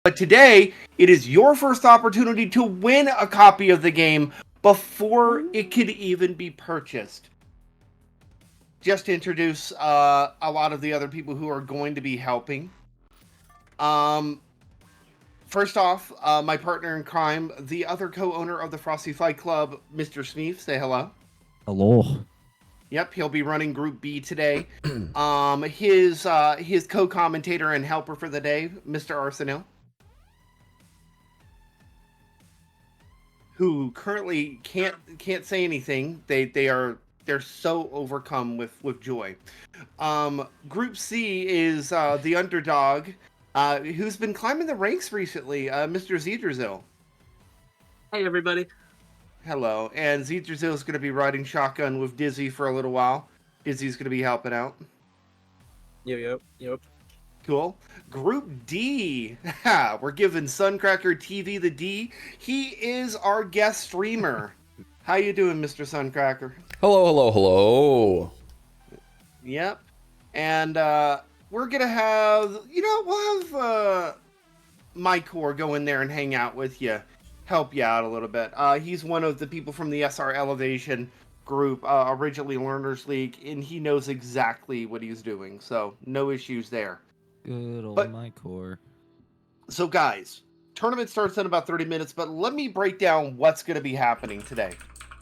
But today, it is your first opportunity to win a copy of the game before it could even be purchased. Just to introduce a lot of the other people who are going to be helping. First off, my partner in crime, the other co-owner of the Frosty Fight Club, Mr. Smeef. Say hello. Hello. Yep, he'll be running Group B today. His co-commentator and helper for the day, Mr. Arsenal, who currently can't say anything. They're so overcome with joy. Group C is the underdog, who's been climbing the ranks recently, Mr. Zedrazil. Hey, everybody. Hello, and Zedrazil is going to be riding shotgun with Dizzy for a little while. Dizzy's going to be helping out. Yep. Cool. Group D. We're giving Suncracker TV the D. He is our guest streamer. How you doing, Mr. Suncracker? Hello. Yep. And we're going to have, we'll have Mycor go in there and hang out with you. Help you out a little bit. He's one of the people from the SR Elevation group, originally Learners League, and he knows exactly what he's doing, so no issues there. Good old Mycor. So guys, tournament starts in about 30 minutes, but let me break down what's going to be happening today.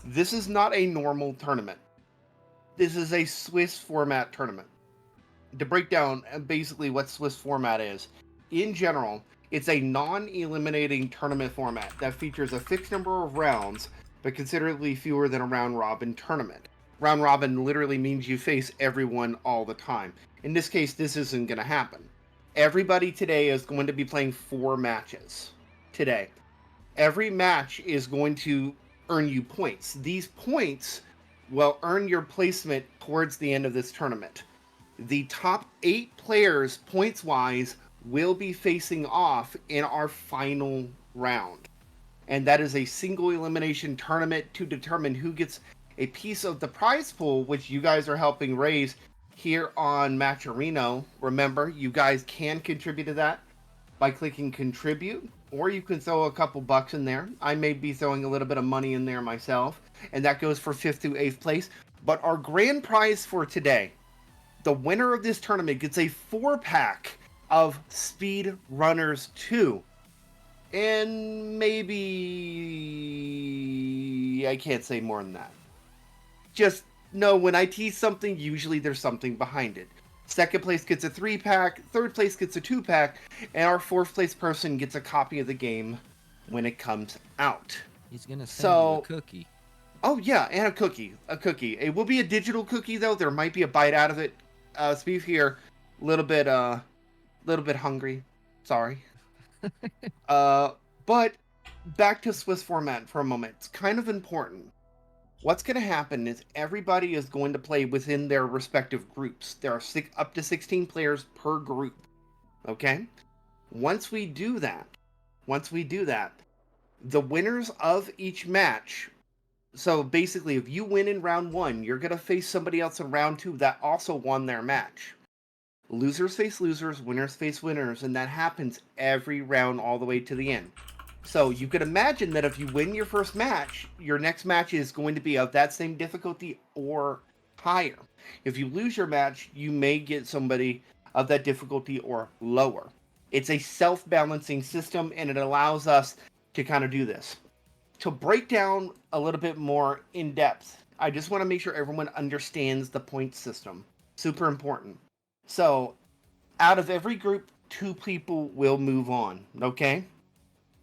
This is not a normal tournament. This is a Swiss format tournament. To break down basically what Swiss format is, in general, it's a non-eliminating tournament format that features a fixed number of rounds, but considerably fewer than a round-robin tournament. Round-robin literally means you face everyone all the time. In this case, this isn't going to happen. Everybody today is going to be playing 4 matches today. Every match is going to earn you points. These points will earn your placement towards the end of this tournament. The top 8 players, points-wise, will be facing off in our final round. And that is a single elimination tournament to determine who gets a piece of the prize pool, which you guys are helping raise here on Matcherino. Remember, you guys can contribute to that by clicking contribute, or you can throw a couple bucks in there. I may be throwing a little bit of money in there myself, and that goes for 5th through 8th place. But our grand prize for today, the winner of this tournament gets a 4-pack of SpeedRunners 2. And maybe I can't say more than that. Just know when I tease something, usually there's something behind it. 2nd place gets a 3-pack, 3rd place gets a 2-pack, and our 4th place person gets a copy of the game when it comes out. He's gonna send you a cookie. Oh yeah, and a cookie. It will be a digital cookie though. There might be a bite out of it. Speed here, a little bit hungry. Sorry. But back to Swiss format for a moment. It's kind of important. What's going to happen is everybody is going to play within their respective groups. There are up to 16 players per group. Okay? Once we do that, the winners of each match. So basically, if you win in round 1, you're going to face somebody else in round 2 that also won their match. Losers face losers, winners face winners, and that happens every round all the way to the end. So you could imagine that if you win your first match, your next match is going to be of that same difficulty or higher. If you lose your match, you may get somebody of that difficulty or lower. It's a self-balancing system, and it allows us to kind of do this. To break down a little bit more in depth, I just want to make sure everyone understands the point system. Super important. So, out of every group, 2 people will move on, okay?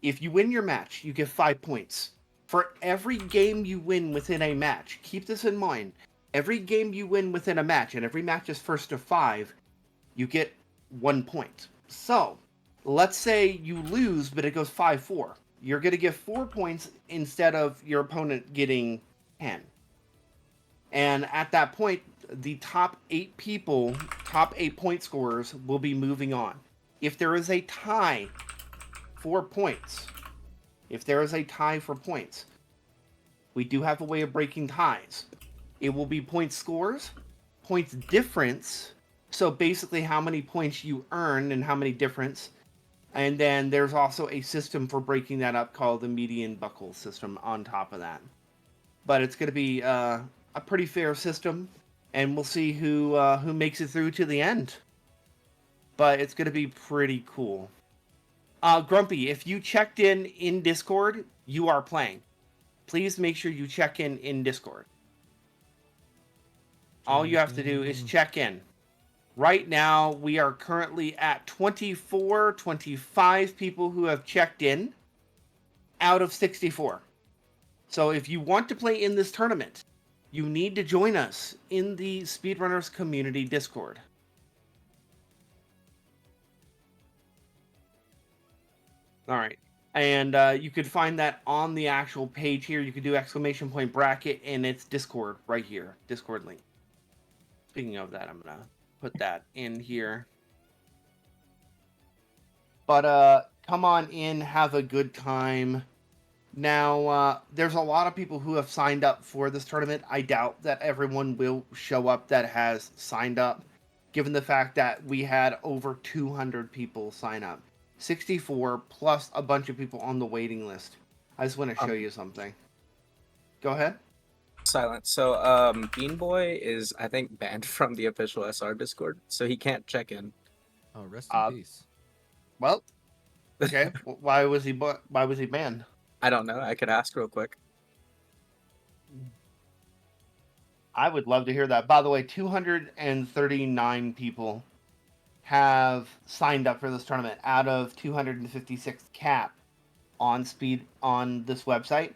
If you win your match, you get 5 points. For every game you win within a match, keep this in mind, every game you win within a match, and every match is first to 5, you get 1 point. So, let's say you lose, but it goes 5-4. You're going to get 4 points instead of your opponent getting 10. And at that point, the top 8 people, top 8 point scorers, will be moving on. If there is a tie for points, we do have a way of breaking ties. It will be point scores, points difference, so basically how many points you earn and how many difference, And then there's also a system for breaking that up called the median buckle system on top of that. But it's going to be a pretty fair system, and we'll see who makes it through to the end. But it's going to be pretty cool. Grumpy, if you checked in Discord, you are playing. Please make sure you check in Discord. All you have to do is check in. Right now, we are currently at 24, 25 people who have checked in out of 64. So if you want to play in this tournament, you need to join us in the SpeedRunners community Discord. All right. And you could find that on the actual page here. You could do ! bracket, and it's Discord right here. Discord link. Speaking of that, I'm going to put that in here. But come on in, have a good time. Now, there's a lot of people who have signed up for this tournament. I doubt that everyone will show up that has signed up, given the fact that we had over 200 people sign up. 64 plus a bunch of people on the waiting list. I just want to show you something. Go ahead. Silent. So, Bean Boy is, I think, banned from the official SR Discord, so he can't check in. Oh, rest in peace. Well, okay. Why was he banned? I don't know. I could ask real quick. I would love to hear that. By the way, 239 people have signed up for this tournament out of 256 cap on this website.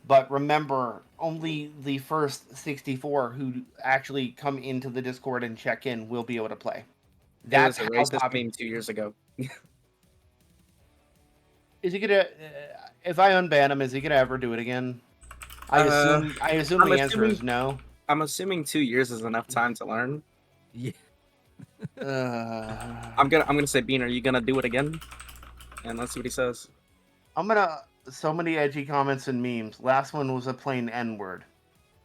But remember, only the first 64 who actually come into the Discord and check in will be able to play. That's a racist meme 2 years ago. Is he gonna? If I unban him, is he gonna ever do it again? I assume the answer is no. I'm assuming 2 years is enough time to learn. Yeah. I'm gonna say, Bean, are you gonna do it again? And let's see what he says. So many edgy comments and memes. Last one was a plain N-word.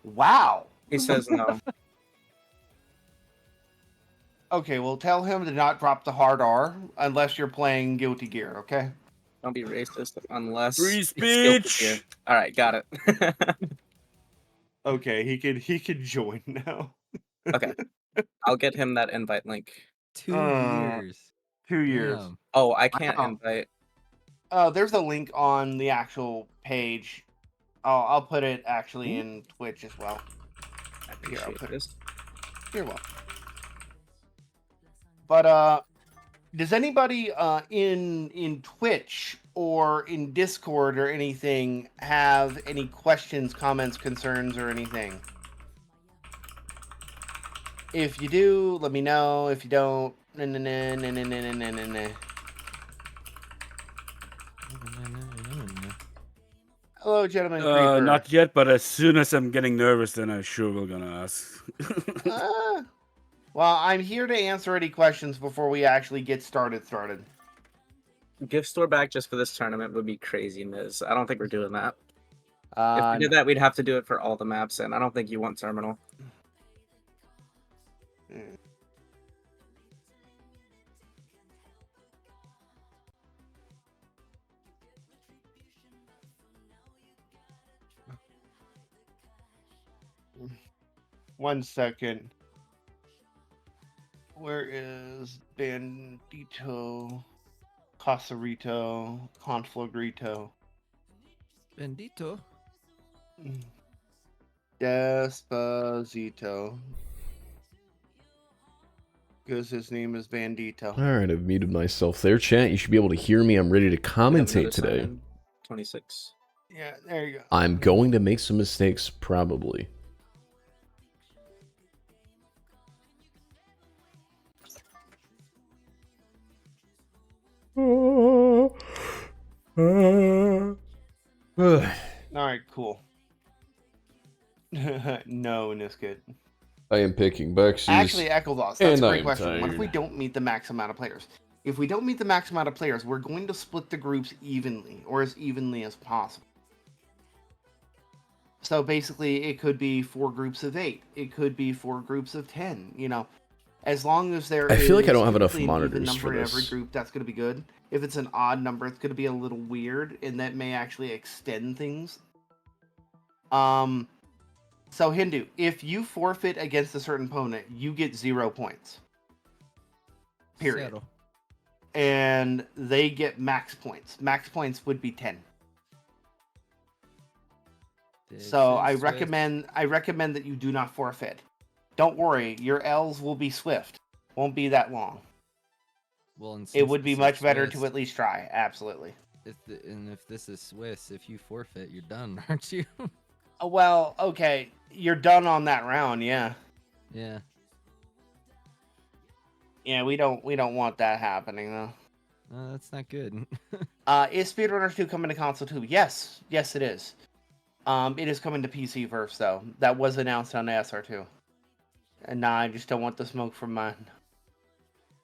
Wow. He says no. Okay, well, tell him to not drop the hard R unless you're playing Guilty Gear, okay? Don't be racist unless Free speech. All right, got it. Okay, he could join now. Okay, I'll get him that invite link. 2 years. 2 years. Damn. Oh, I can't Wow. invite. There's a link on the actual page. I'll put it actually in Twitch as well. I appreciate I'll put it. this. You're welcome. But does anybody in Twitch or in Discord or anything have any questions, comments, concerns, or anything? If you do, let me know. If you don't, Hello, gentlemen. Creeper. Not yet, but as soon as I'm getting nervous, then I sure will gonna ask. Well, I'm here to answer any questions before we actually get started. Gift store back just for this tournament would be crazy, Miz. I don't think we're doing that. If Uh, we did that, we'd have to do it for all the maps, and I don't think you want terminal. mm. One second. Where is Bandito, Casarito, Conflagrito? Bendito. Despacito. Because his name is Bandito. All right, I've muted myself there. Chat, you should be able to hear me. I'm ready to commentate today. 26. Yeah, there you go. I'm going to make some mistakes, probably. Alright, cool. No, Niskit. I am picking Bexus. Actually, Echolos, that's and a I great am question. What if we tired. don't meet the max amount of players? If we don't meet the max amount of players, we're going to split the groups evenly, or as evenly as possible. So basically, it could be 4 groups of 8. It could be 4 groups of 10, you know. As long as there I feel like I don't have enough typically an even monitors number for in every this. group, that's going to be good. If it's an odd number, it's going to be a little weird, and that may actually extend things. So Hindu, if you forfeit against a certain opponent, you get 0 points. Period. Settle. And they get max points. Max points would be 10. So I recommend that you do not forfeit. Don't worry, your L's will be swift. Won't be that long. Well, and It would be this is much better to Swiss, at least try. Absolutely. if this is Swiss, if you forfeit, you're done, aren't you? Well, okay, you're done on that round. Yeah. Yeah. Yeah, we don't want that happening though. That's not good. Is SpeedRunners 2 coming to console too? Yes, it is. It is coming to PC first though. That was announced on the SR2. And nah, I just don't want the smoke from mine.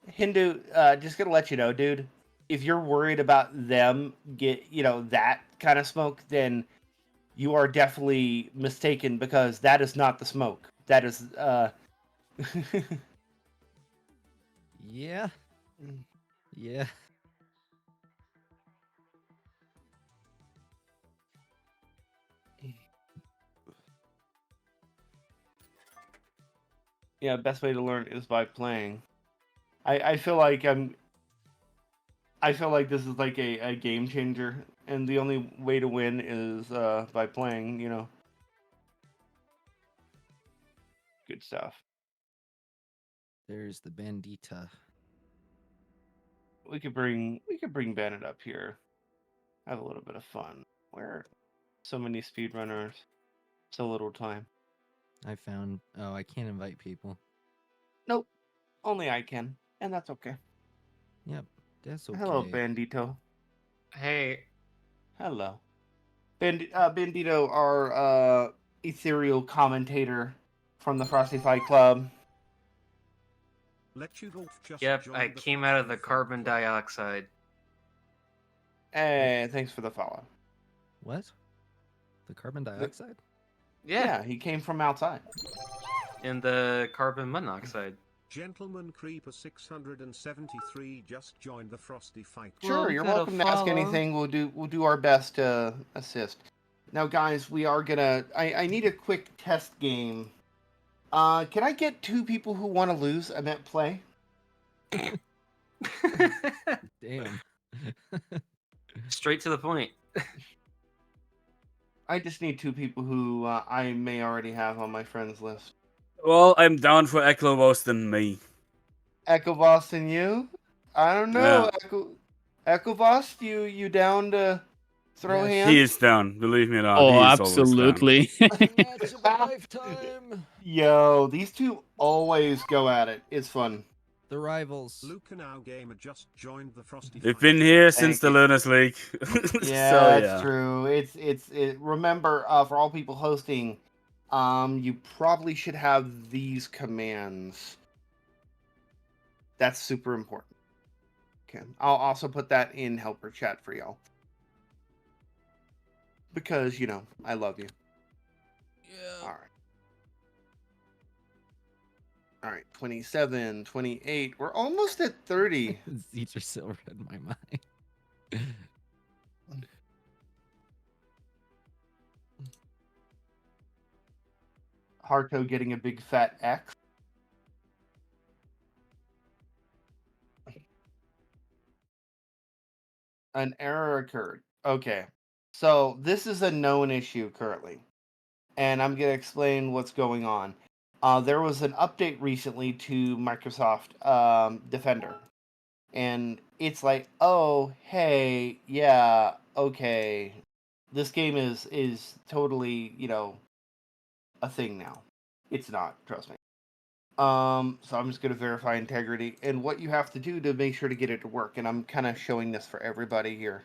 Hindu, just gonna let you know, dude. If you're worried about them that kind of smoke, then you are definitely mistaken because that is not the smoke. That is Yeah. Yeah. yeah, best way to learn is by playing. I feel like this is like a game changer, and the only way to win is by playing, Good stuff. There's the bandita. We could bring Bandit up here. Have a little bit of fun. Where so many speedrunners, so little time. I found. Oh, I can't invite people. Nope. Only I can. And that's okay. Yep. That's okay. Hello, Bandito. Hey, Hello. Bandito, our ethereal commentator from the Frosty Fight Club. yep, I came out of the carbon dioxide. Hey, thanks for the follow. What? The carbon dioxide? Yeah, He came from outside. in the carbon monoxide. Gentleman Creeper 673 just joined the Frosty Fight. Sure, Well, you're gotta welcome to ask follow. anything. We'll do our best to assist. Now, guys, we are gonna. I need a quick test game. Can I get 2 people who want to lose? I meant play. Damn. Straight to the point. I just need 2 people who I may already have on my friends list. Well, I'm down for Echo Boston me. Echo Boston, you? I don't know. Echo Boss, you down to throw Yes. hands? He is down. Believe me or not. Oh, he is always down. absolutely. Match of a lifetime. Yo, these 2 always go at it. It's fun. The rivals. Luke Now Gamer just joined the Frosty We've Fight. been here since Thank the you. Learners League. Yeah, So, that's true. Remember, for all people hosting, you probably should have these commands. That's super important. Okay, I'll also put that in helper chat for y'all. Because, I love you. Yeah. All right. All right, 27, 28. We're almost at 30. These are so red in my mind. Harto getting a big fat X. An error occurred. Okay. So this is a known issue currently. And I'm going to explain what's going on. There was an update recently to Microsoft Defender. And it's like, oh, hey, yeah, okay. This game is totally, a thing now. It's not, trust me. So I'm just going to verify integrity and what you have to do to make sure to get it to work. And I'm kind of showing this for everybody here.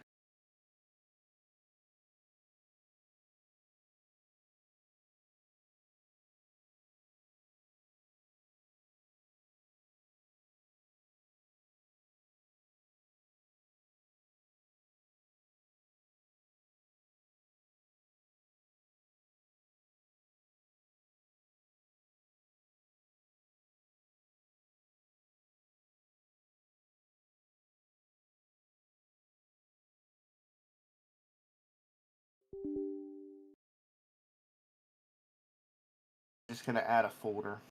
Just gonna add a folder.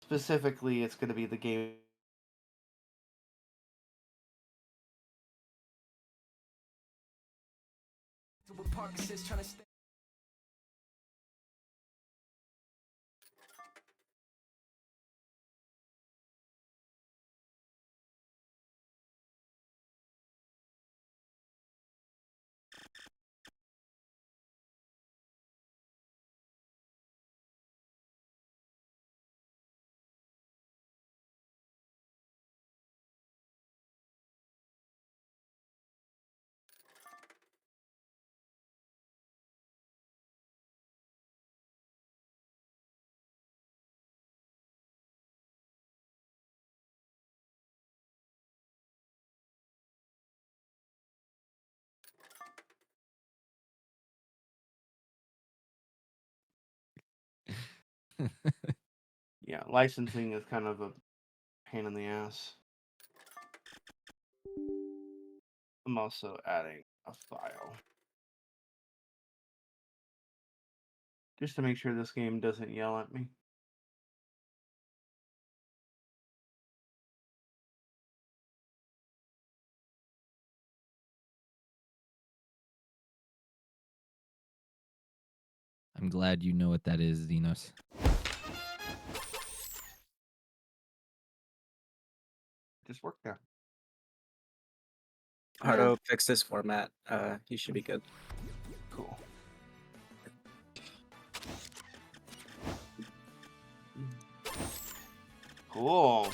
Specifically, it's gonna be the game. Yeah, licensing is kind of a pain in the ass. I'm also adding a file. Just to make sure this game doesn't yell at me. I'm glad you know what that is, Xenos. Just work now. Hardo fixed this format. He should be good. Cool. Cool.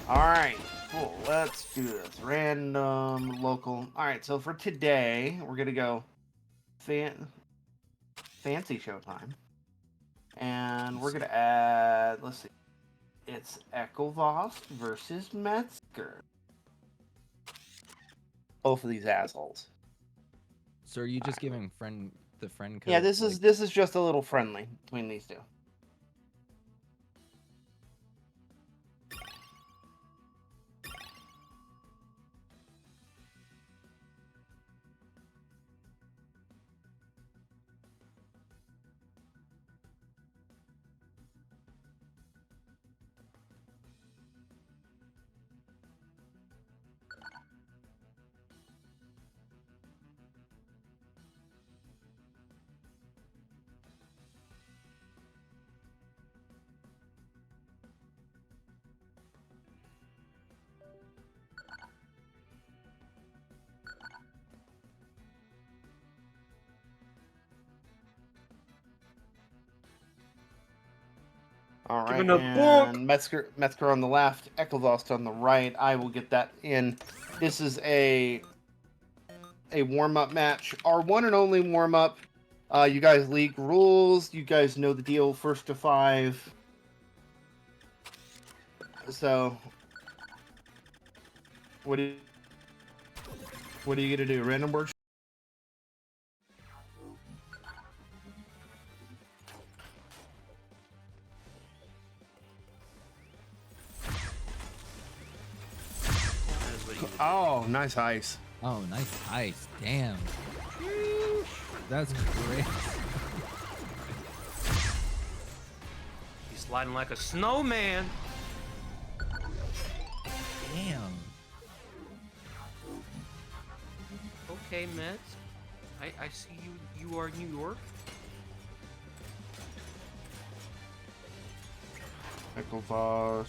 Alright, cool. Let's do this. Random, local. Alright, so for today, we're gonna go fancy showtime. And we're gonna add, let's see. It's Echovost versus Metzger. Both of these assholes. So are you just giving the friend code? Yeah, this like, is just a little friendly between these two. All right, Give me the and Metzger on the left, Echovost on the right. I will get that in. This is a warm-up match, our one and only warm-up. You guys league rules. You guys know the deal. First to 5. So, what are you gonna do? Random word. Oh, nice ice. oh, nice ice. Damn. That's great. He's sliding like a snowman. Damn. Okay, Mets. I see you. You are New York. Echovost.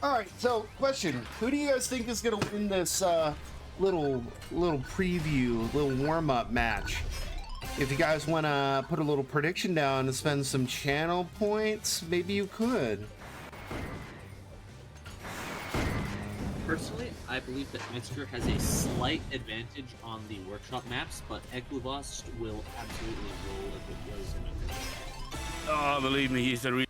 All right, so question: who do you guys think is gonna win this little preview, little warm up match? If you guys want to put a little prediction down and spend some channel points, maybe you could. Personally, I believe that Metzger has a slight advantage on the workshop maps, but Egluvast will absolutely roll if it was an official. Oh, believe me, he's a real.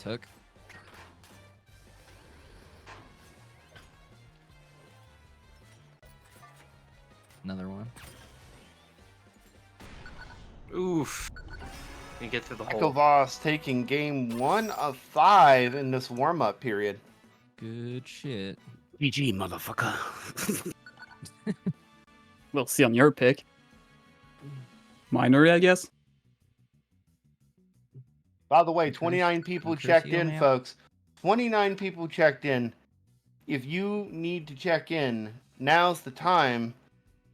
hook. Another one. Oof. You get through the Echo hole. Voss taking game 1 of 5 in this warm-up period. Good shit. GG, motherfucker. We'll see on your pick. Minor, I guess. By the way, 29 people checked Crucio, in, man. folks. 29 people checked in. If you need to check in, now's the time.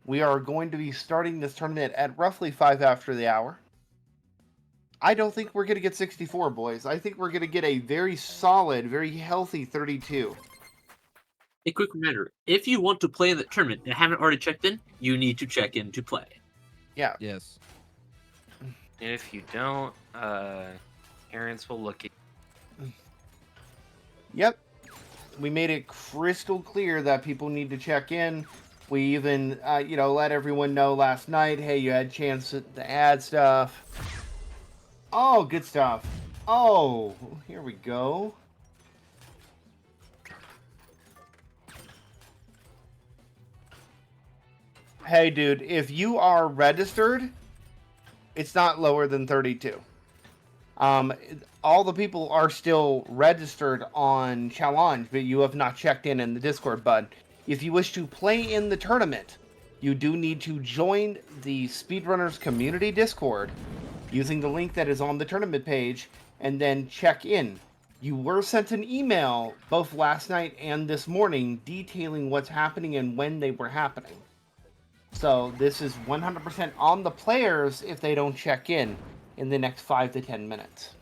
We are going to be starting this tournament at roughly 5 after the hour. I don't think we're going to get 64, boys. I think we're going to get a very solid, very healthy 32. A quick reminder: if you want to play in the tournament and haven't already checked in, you need to check in to play. Yeah. Yes. And if you don't, parents will look at you. Yep. We made it crystal clear that people need to check in. We even, let everyone know last night, hey, you had a chance to add stuff. Oh, good stuff. Oh, here we go. Hey, dude, if you are registered, it's not lower than 32. All the people are still registered on challenge, but you have not checked in the Discord, bud. If you wish to play in the tournament, you do need to join the SpeedRunners community Discord using the link that is on the tournament page, and then check in. You were sent an email both last night and this morning detailing what's happening and when they were happening. So this is 100% on the players if they don't check in the next 5 to 10 minutes.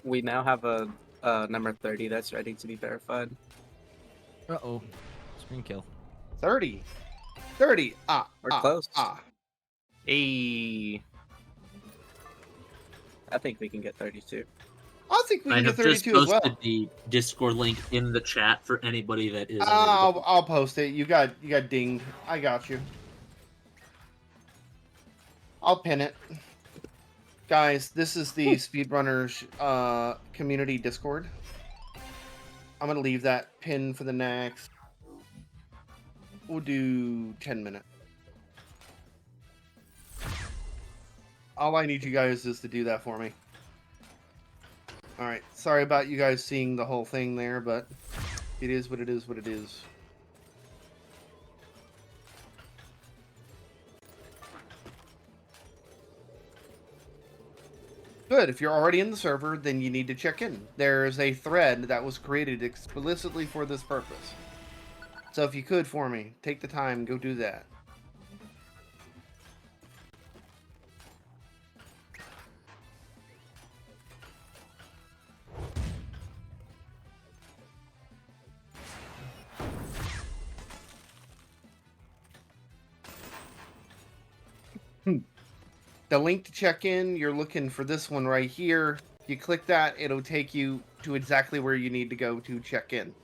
We now have a number 30 that's ready to be verified. Uh-oh. Screen kill. 30. We're close. Hey. I think we can get 32. I think we I can get have just 32 as posted well. the Discord link in the chat for anybody that is. I'll post it. You got dinged. I got you. I'll pin it. Guys, this is the SpeedRunners community Discord. I'm going to leave that pin for the next... We'll do 10 minutes. All I need you guys is to do that for me. Alright, sorry about you guys seeing the whole thing there, but it is what it is what it is. Good, if you're already in the server, then you need to check in. There's a thread that was created explicitly for this purpose. So if you could for me, take the time, go do that. The link to check in, you're looking for this one right here. If you click that, it'll take you to exactly where you need to go to check in.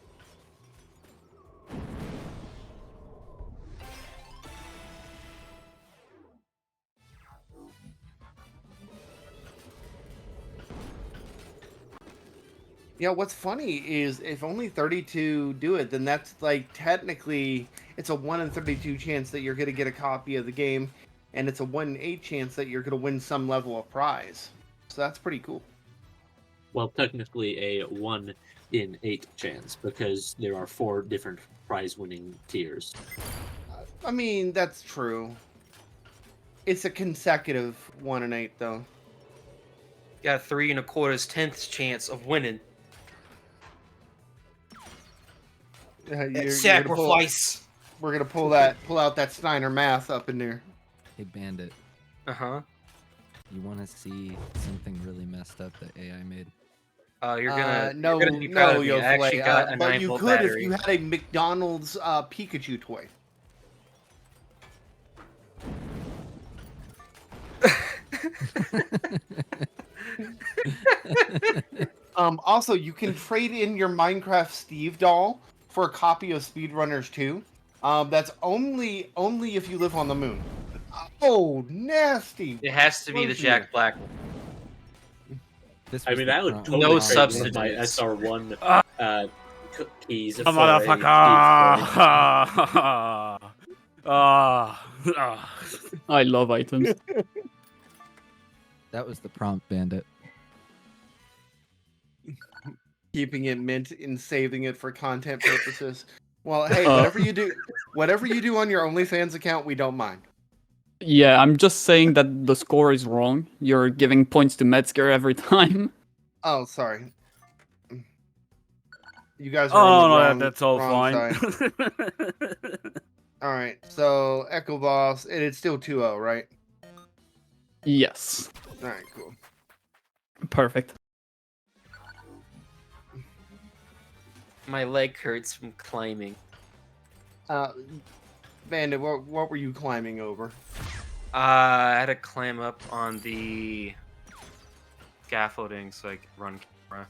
Yeah, what's funny is if only 32 do it, then that's like technically it's a 1 in 32 chance that you're going to get a copy of the game, and it's a 1 in 8 chance that you're going to win some level of prize. So that's pretty cool. Well, technically a 1 in 8 chance because there are 4 different prize-winning tiers. I mean, that's true. It's a consecutive 1 in 8, though. Got 3 1/4 chance of winning. Sacrifice. We're gonna pull out that Steiner math up in there. Hey, Bandit. Uh-huh. You want to see something really messed up that AI made? You're gonna no, you're gonna be proud of me. yo, I actually got a but 9 you volt could battery. if you had a McDonald's Pikachu toy. Also, you can trade in your Minecraft Steve doll for a copy of SpeedRunners 2. That's only if you live on the moon. Oh, nasty! It has to be the Explosion Jack there. Black one. This I was mean, the I would prompt. totally No trade one of my substitutes. SR1 Ah. cookies A for motherfucker. I love items. That was the prompt, Bandit. Keeping it mint and saving it for content purposes. Well, hey, Uh, whatever you do on your OnlyFans account, we don't mind. Yeah, I'm just saying that the score is wrong. You're giving points to Metzger every time. Oh, sorry. You guys are Oh on the no, wrong, that's all wrong fine. side. All right, so Echo Boss, and it's still 2-0, right? Yes. All right, cool. Perfect. My leg hurts from climbing. Bandit, what were you climbing over? I had to climb up on the scaffolding so I could run camera.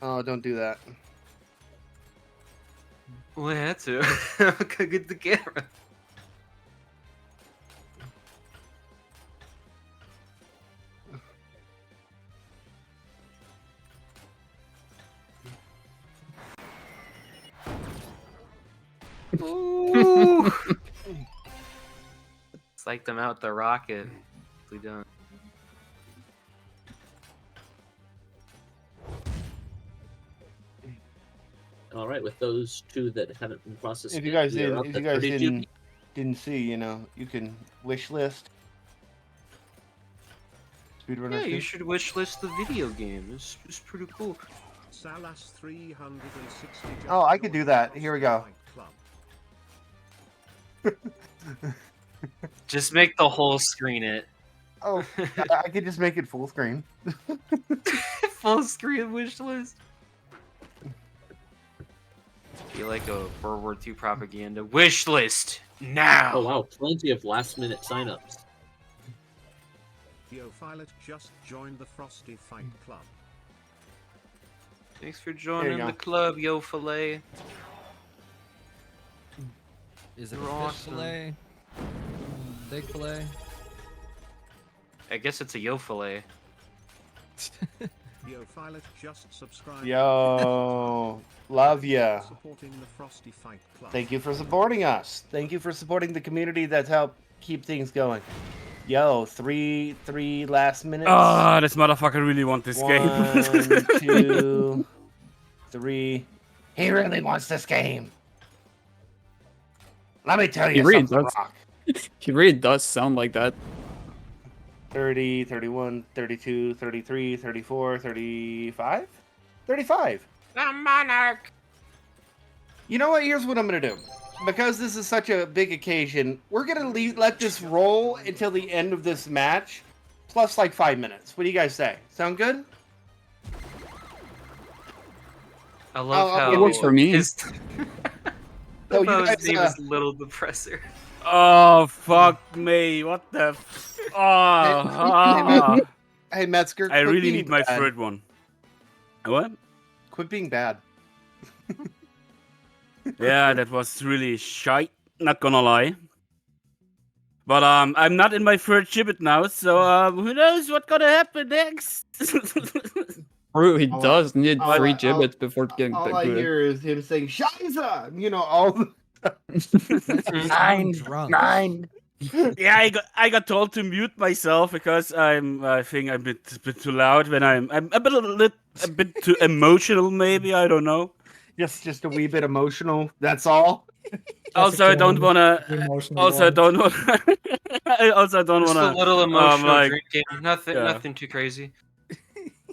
Oh, don't do that. Well, I had to. I could get the camera. Ooh. Psyched them out the rocket. We done. All right, with those two that haven't been processed, If you yet, guys we are didn't, up if to you guys 32 didn't see, you know, you can wish list. SpeedRunners. Yeah, you too. should wishlist the video game. It's pretty cool. Salas 360 just Oh, I could joined do that. the Here we go. Fight Club. Just make the whole screen it. Oh, I could just make it full screen. Full screen wish list. Be like a World War II propaganda wish list now. Oh wow, plenty of last-minute signups. Yo Violet just joined the Frosty Fight Club. Thanks for joining go. the club, yo filet. Is it You're a fish awesome. fillet? Steak fillet? I guess it's a yo filet. Yo Violet just subscribed. Yo, love ya. Supporting the Frosty Fight Club. Thank you for supporting us. Thank you for supporting the community that's helped keep things going. Yo, three last minutes. Ah, this motherfucker really want this game. 1, 2, 3. He really wants this game. Let me tell He you really something, does. Rock. He really does sound like that. 30, 31, 32, 33, 34, 35? 35. The monarch. You know what? Here's what I'm going to do. Because this is such a big occasion, we're going to let this roll until the end of this match, plus like 5 minutes. What do you guys say? Sound good? I love Oh, how it works for me. His, So I you thought his guys, name is Little Depressor. Oh, fuck me. What the Oh, Hey, Metzger. I quit really being need my bad. third one. What? Quit being bad. Yeah, that was really shite. Not gonna lie. But I'm not in my third gibbet now, so who knows what's gonna happen next? True, he All I- does need all 3 I- gibbets before getting All the I good. hear is him saying "Scheiße," you know, all the I'm drunk. 9. Yeah, I got told to mute myself because I think I'm a bit too loud when I'm a bit too emotional, maybe, I don't know. just a wee bit emotional. That's all. Also, I don't wanna. Also, I don't want. I also don't Just a wanna. little emotional like, drinking. Nothing, yeah. nothing too crazy.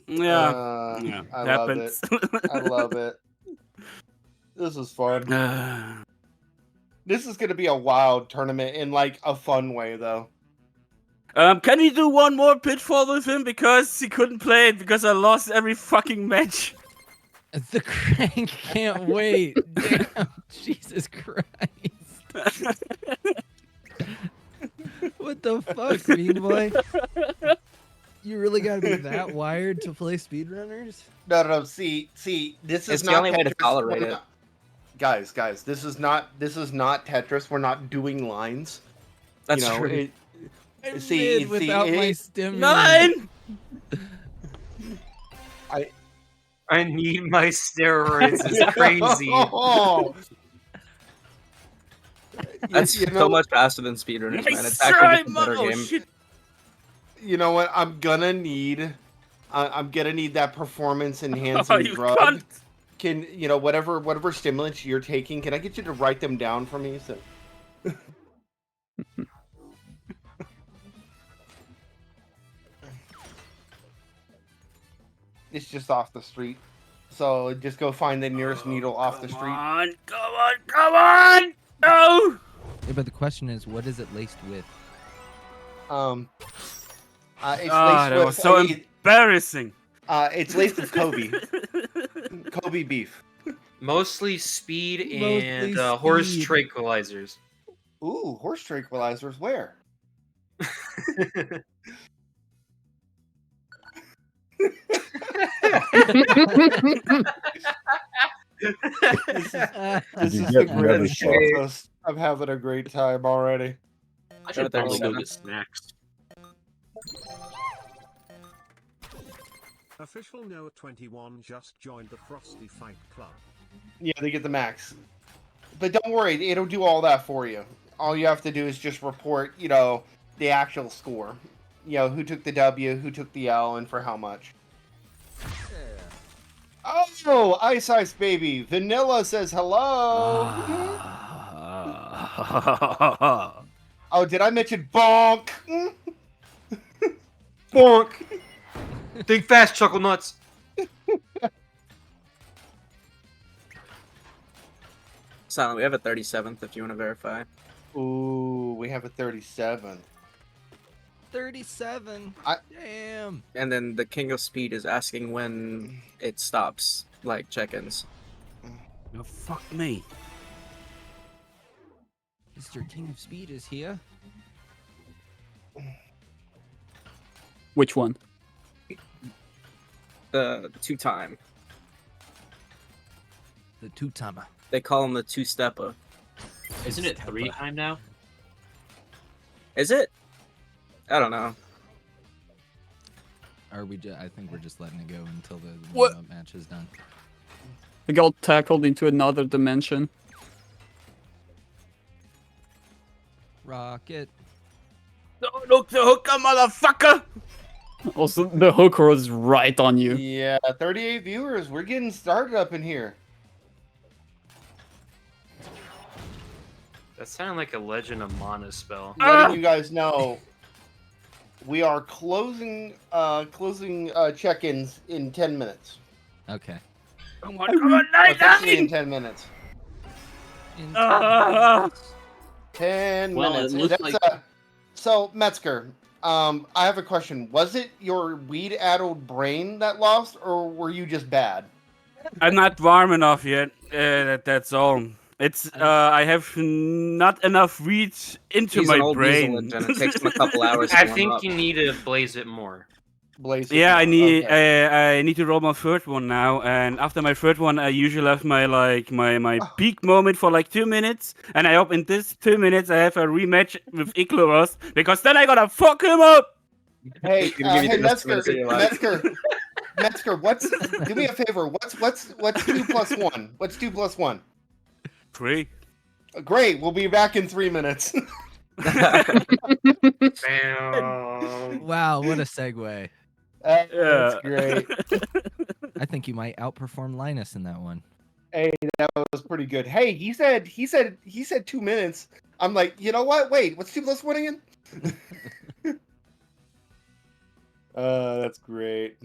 Yeah, yeah, I happens. love it. I love it. This is fun. This is gonna be a wild tournament in like a fun way, though. Can we do one more pitfall with him because he couldn't play it because I lost every fucking match? The crank can't wait. Damn, Jesus Christ. What the fuck, Bean Boy? You really gotta be that wired to play speedrunners? No. See, this is It's the not only way to Tetris. tolerate We're it. not- Guys, this is not Tetris. We're not doing lines. That's you know, true. I See, mid without my it- stimulant. 9. I need my steroids. It's crazy. Oh, That's you so know, much faster than speedrunners, man. Nice It's actually just a try, better oh, game. shit. you know what? I'm gonna need that performance Oh, enhancing you drug. can't. Can whatever stimulants you're taking? Can I get you to write them down for me? So. It's just off the street. So just go find the nearest needle off the street. Come on! No! Yeah, but the question is, what is it laced with? It's Ah, laced that with was so embarrassing. it's laced with Kobe. Kobe beef. Mostly speed Mostly and horse speed. tranquilizers. Ooh, horse tranquilizers. Where? This Did you is get the another greatest shot? podcast. I'm having a great time already. I should There probably we go go. get snacks. Official Noah 21 just joined the Frosty Fight Club. Yeah, they get the max. But don't worry, it'll do all that for you. All you have to do is just report, the actual score. Who took the W, who took the L, and for how much. Oh, Ice Baby. Vanilla says hello. Oh, did I mention bonk? Bonk! Think fast, Chuckle Nuts! Silent, we have a 37th if you want to verify. Ooh, we have a 37. 37. I- Damn. And then the King of Speed is asking when it stops, like check-ins. No, fuck me. Mr. King of Speed is here. Which one? The two-time. The two-timer. They call him the two-stepper. Isn't it 3 time now? Is it? I don't know. Or I think we're just letting it go until the What? warm-up match is done. I got tackled into another dimension. Rocket. Don't look the hooker, motherfucker! Also, the hooker was right on you. Yeah, 38 viewers. We're getting started up in here. That sounded like a Legend of Mana spell. Letting you guys know, we are closing check-ins in 10 minutes. Okay. Come on, Officially in 9! 10 minutes. In Ah. 10 Well, it minutes. looks That's, like- so, Metzger, I have a question. Was it your weed-addled brain that lost, or were you just bad? I'm not warm enough yet. That's all. It's I have not enough weed into He's my an old brain. diesel engine. It takes him a couple hours to I warm think up. you need to blaze it more. Blaze. Yeah, I need Okay. I need to roll my third one now, and after my third one, I usually have my peak moment for like 2 minutes, and I hope in this 2 minutes I have a rematch with Ikloros, because then I gotta fuck him up. Hey, He's gonna give you hey, the best minutes of your life. Metzger, do me a favor. What's 2 plus 1? What's 2 plus 1? 3. Great. We'll be back in 3 minutes. Bam. Wow, what a segue. That's great. I think you might outperform Linus in that one. Hey, that was pretty good. Hey, he said 2 minutes. I'm like, you know what? Wait, what's 2 plus 1 again? That's great.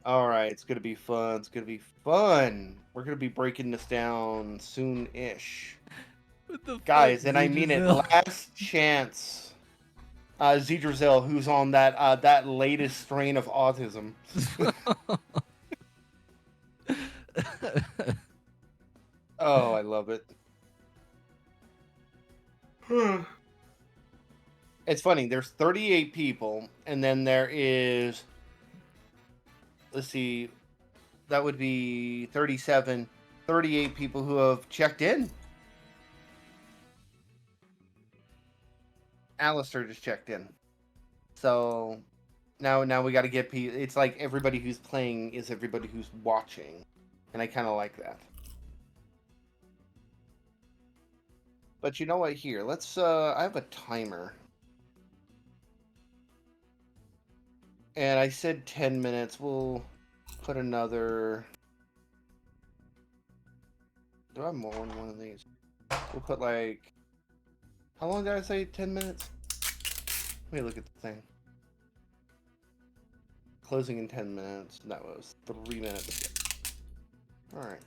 All right, it's gonna be fun. It's gonna be fun. We're gonna be breaking this down soon-ish, What the guys. fuck, And I mean it. Zedrazil? Last chance. Zedrazil, who's on that latest strain of autism. Oh, I love it. It's funny. There's 38 people, and then there is. Let's see. That would be 37, 38 people who have checked in. Alistair just checked in. So, Now we got to get people. It's like everybody who's playing is everybody who's watching, and I kind of like that. But you know what? Here, let's. I have a timer, and I said 10 minutes. We'll put another. Do I have more than one of these? We'll put like. How long did I say? 10 minutes. Let me look at the thing. Closing in 10 minutes. That was 3 minutes. Alright.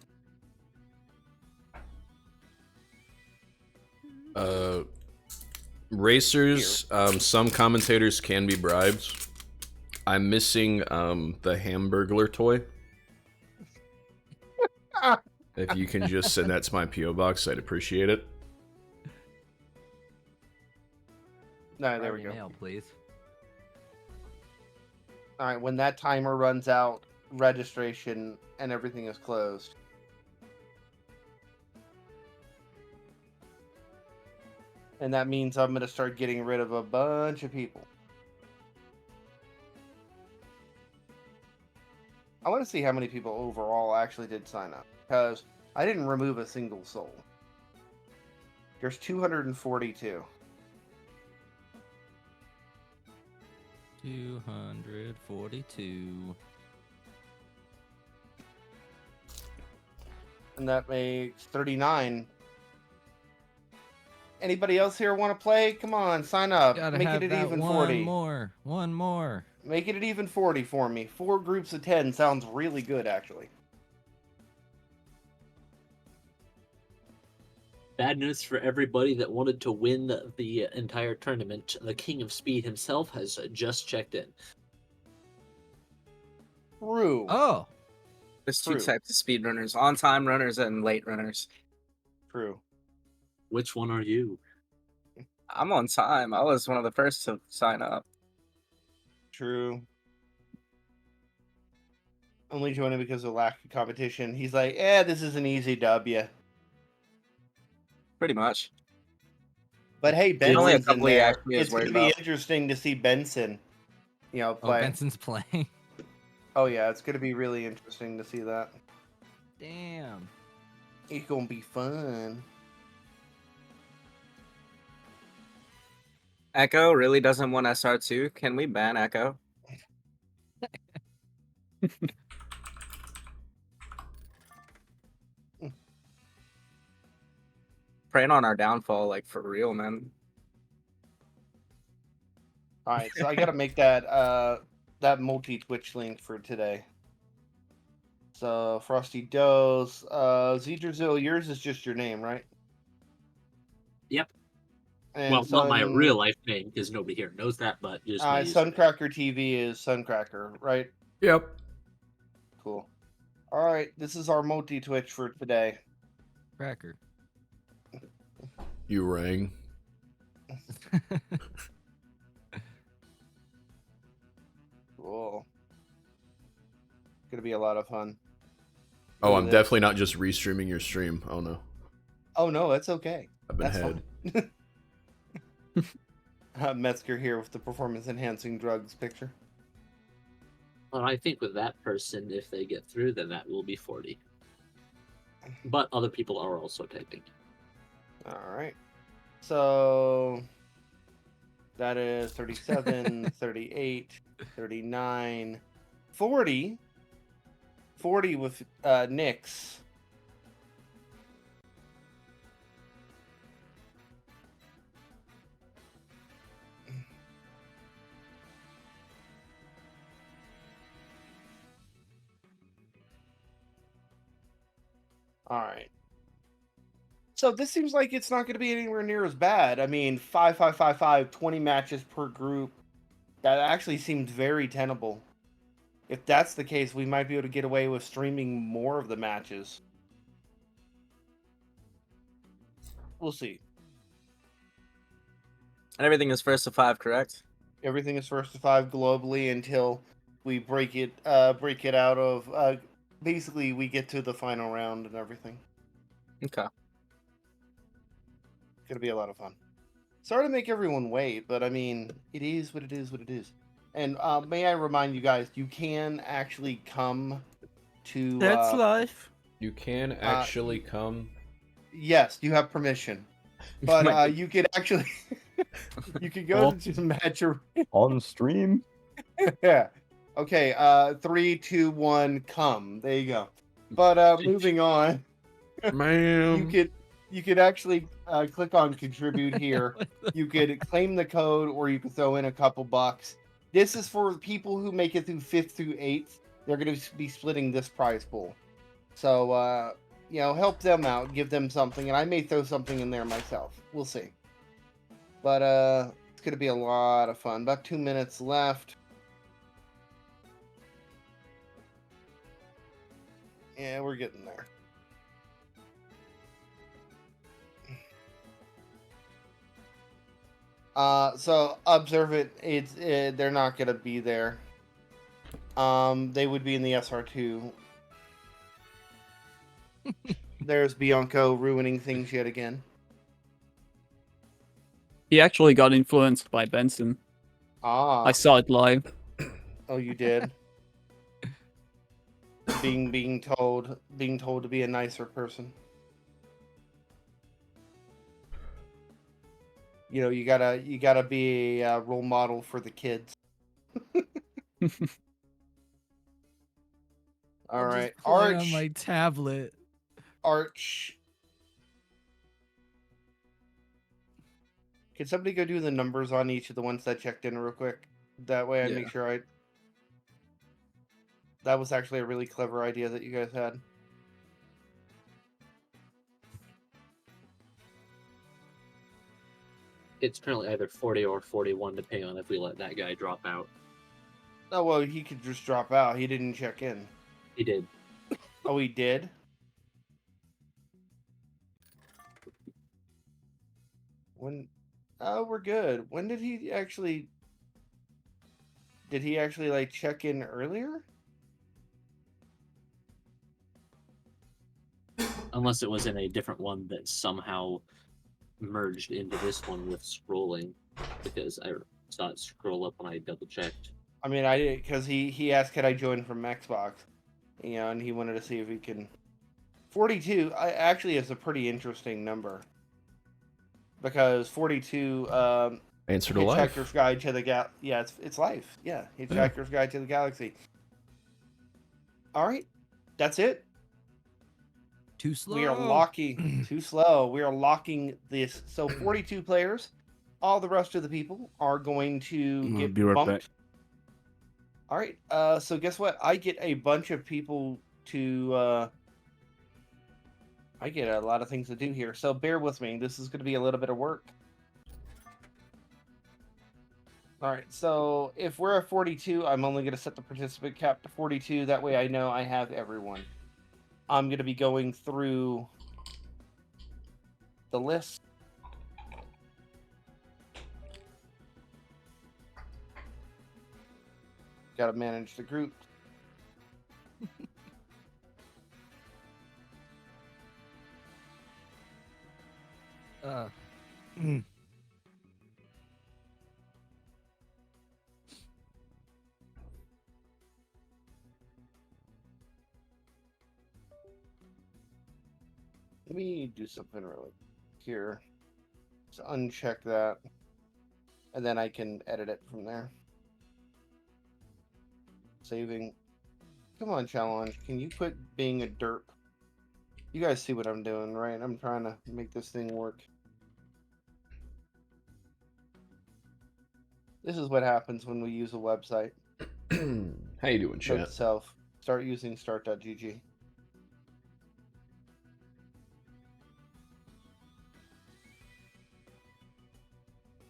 Racers, some commentators can be bribed. I'm missing the Hamburglar toy. If you can just send that to my P.O. box, I'd appreciate it. No, there we Private go. mail, please. Alright, when that timer runs out, registration and everything is closed. And that means I'm going to start getting rid of a bunch of people. I want to see how many people overall actually did sign up, because I didn't remove a single soul. There's 242. 242. And that makes 39. Anybody else here want to play? Come on, sign up. Gotta Make have it that an even one 40. more. One more. Make it an even 40 for me. 4 groups of 10 sounds really good, actually. Bad news for everybody that wanted to win the entire tournament. The King of Speed himself has just checked in. True. Oh, There's two True. types of speedrunners: on-time runners and late runners. True. Which one are you? I'm on time. I was one of the first to sign up. True. Only joining because of lack of competition. He's like, this is an easy W. Pretty much. But hey, There's only a Benson's in couple he there. actually is It's going to worried be about. interesting to see Benson, play. Benson's playing. Oh, yeah, it's going to be really interesting to see that. Damn. It's going to be fun. Echo really doesn't want SR2. Can we ban Echo? Praying on our downfall, like for real, man. All right, so I got to make that multi-Twitch link for today. So, Frosty Does. Zedrazil, yours is just your name, right? Yep. And Well, not my real life name, because nobody here knows that, but just my username. Suncracker TV is Suncracker, right? Yep. Cool. All right, this is our multi-Twitch for today. Cracker. You rang. Cool. Gonna be a lot of fun. Oh, Look at I'm this. definitely not just restreaming your stream. Oh no, Oh no, that's okay. I've been That's had. fine. Metzger here with the performance-enhancing drugs picture. Well, I think with that person, if they get through, then that will be 40. But other people are also typing. All right. So that is 37, 38, 39, 40. 40 with Nyx. All right. So this seems like it's not going to be anywhere near as bad. I mean, 5, 5, 5, 5, 20 matches per group. That actually seems very tenable. If that's the case, we might be able to get away with streaming more of the matches. We'll see. And everything is first to 5, correct? Everything is first to 5 globally until we break it out of. Basically, we get to the final round and everything. Okay. Gonna be a lot of fun. Sorry to make everyone wait, but I mean, it is what it is. What it is. And may I remind you guys, you can actually come to. That's life. You can actually come. Yes, you have permission, but you could actually. You could go to the match. On stream. Yeah. Okay. 3, 2, 1, come. There you go. But moving on. Man. You could actually click on contribute here. You could claim the code, or you could throw in a couple bucks. This is for people who make it through 5th through 8th. They're going to be splitting this prize pool. So, help them out, give them something, and I may throw something in there myself. We'll see. But it's going to be a lot of fun. About 2 minutes left. Yeah, we're getting there. So observe it. They're not gonna be there. They would be in the SR2. There's Bianco ruining things yet again. He actually got influenced by Benson. Ah. I saw it live. Oh, you did. being told to be a nicer person. You gotta be a role model for the kids. All right, Arch Arch. on my tablet. Arch. Can somebody go do the numbers on each of the ones that checked in real quick? That way I make sure That was actually a really clever idea that you guys had. It's currently either 40 or 41, depending on if we let that guy drop out. Oh, well, he could just drop out. He didn't check in. He did. Oh, he did? When... Oh, we're good. When did he actually... Did he actually, like, check in earlier? Unless it was in a different one that somehow merged into this one with scrolling, because I saw it scroll up when I double checked. I mean, I did, because he asked, could I join from Xbox? And he wanted to see if he can... 42 actually is a pretty interesting number. Because 42... Answer to life. Hitchhiker's Guide to the Yeah, it's life. Yeah, Hitchhiker's Guide to the Galaxy. All right, that's it. Too slow. We are locking... Too slow. We are locking this. So 42 players. All the rest of the people are going to get be right bumped. back. All right. So guess what? I get a bunch of people to... I get a lot of things to do here. So bear with me. This is going to be a little bit of work. All right. So if we're at 42, I'm only going to set the participant cap to 42. That way I know I have everyone. I'm going to be going through the list. Got to manage the group. Let me do something really here. Just uncheck that. And then I can edit it from there. Saving. Come on, challenge. Can you quit being a derp? You guys see what I'm doing, right? I'm trying to make this thing work. This is what happens when we use a website. How you doing, Note chat? itself. Start using start.gg.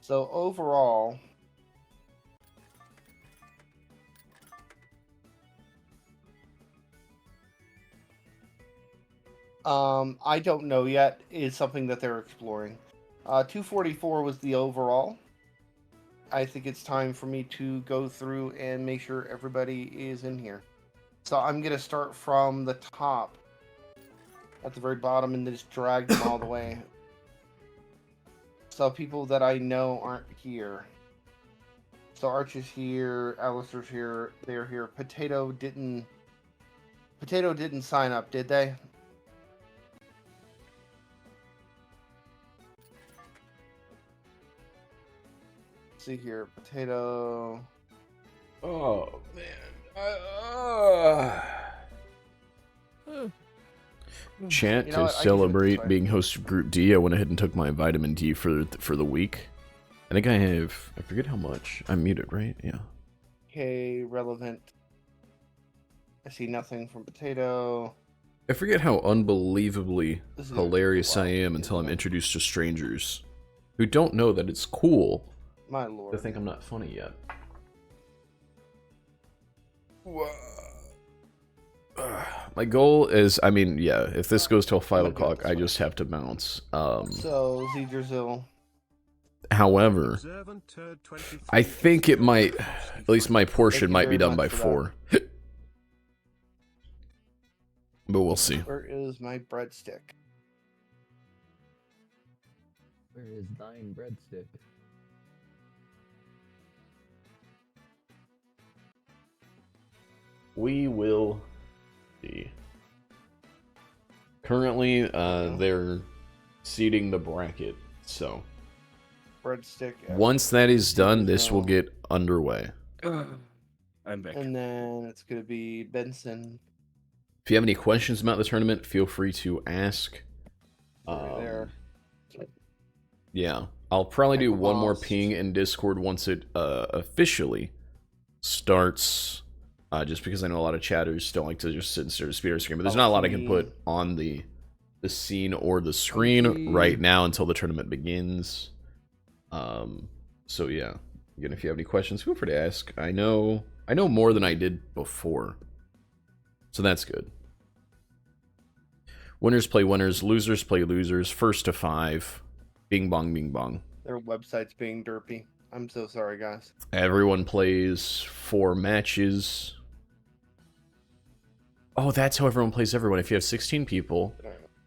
So overall, I don't know yet. Is something that they're exploring. 244 was the overall. I think it's time for me to go through and make sure everybody is in here. So I'm going to start from the top at the very bottom and just drag them all the way. So people that I know aren't here. So Arch is here, Alistair's here, they're here. Potato didn't sign up, did they? Let's see here, Potato. Oh man. Chat You to know what, I can do it this celebrate way. being host of Group D. I went ahead and took my vitamin D for the week. I think I forget how much. I'm muted, right? Yeah. Okay, relevant. I see nothing from Potato. I forget how unbelievably This is gonna take a hilarious I while, am until I'm isn't it? introduced to strangers who don't know that it's cool My to lord. think I'm not funny yet. My goal is, I mean, yeah, if this goes till 5 I'm gonna do it o'clock, this I way. just have to bounce. So, Zedrazil. However, Observant Turd 23 I think it might, just at least my portion Thank you might be very done by much for 4. But we'll see. Where is my breadstick? Where is thine breadstick? We will see. Currently, they're seeding the bracket, so Breadstick. once that is done, this will get underway. I'm back. And then it's gonna be Benson. If you have any questions about the tournament, feel free to ask. Right there. Yeah, I'll probably do one more Boss. ping in Discord once it officially starts. Just because I know a lot of chatters don't like to just sit and stare at a speeder screen, but there's not a lot I can put on the scene or the screen right now until the tournament begins. So yeah, again, if you have any questions, feel free to ask. I know more than I did before, so that's good. Winners play winners, losers play losers. First to 5, bing bong, bing bong. Their website's being derpy. I'm so sorry, guys. Everyone plays 4 matches. Oh, that's how everyone plays everyone. If you have 16 people,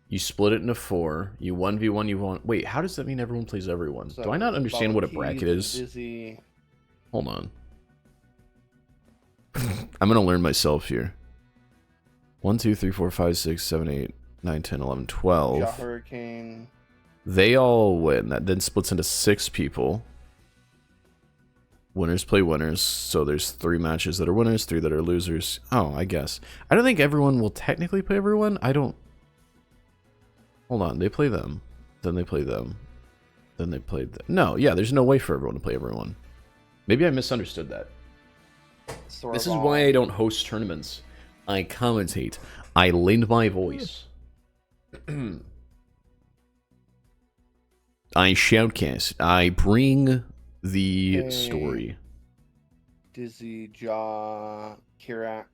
you split it into 4. You 1v1, you want. Wait, how does that mean everyone plays everyone? So, Do I not understand what a Valentine, bracket is? Dizzy. Hold on. I'm gonna learn myself here. 1, 2, 3, 4, 5, 6, 7, 8, 9, 10, 11, Ja 12. Hurricane. They all win. That then splits into 6 people. Winners play winners, so there's 3 matches that are winners, 3 that are losers. Oh, I guess. I don't think everyone will technically play everyone. I don't... Hold on, they play them. Then they play them. Then they played them. No, yeah, there's no way for everyone to play everyone. Maybe I misunderstood that. This is why I don't host tournaments. I commentate. I lend my voice. I shoutcast. I bring the Okay. story. Dizzy, Jaw, Kirak.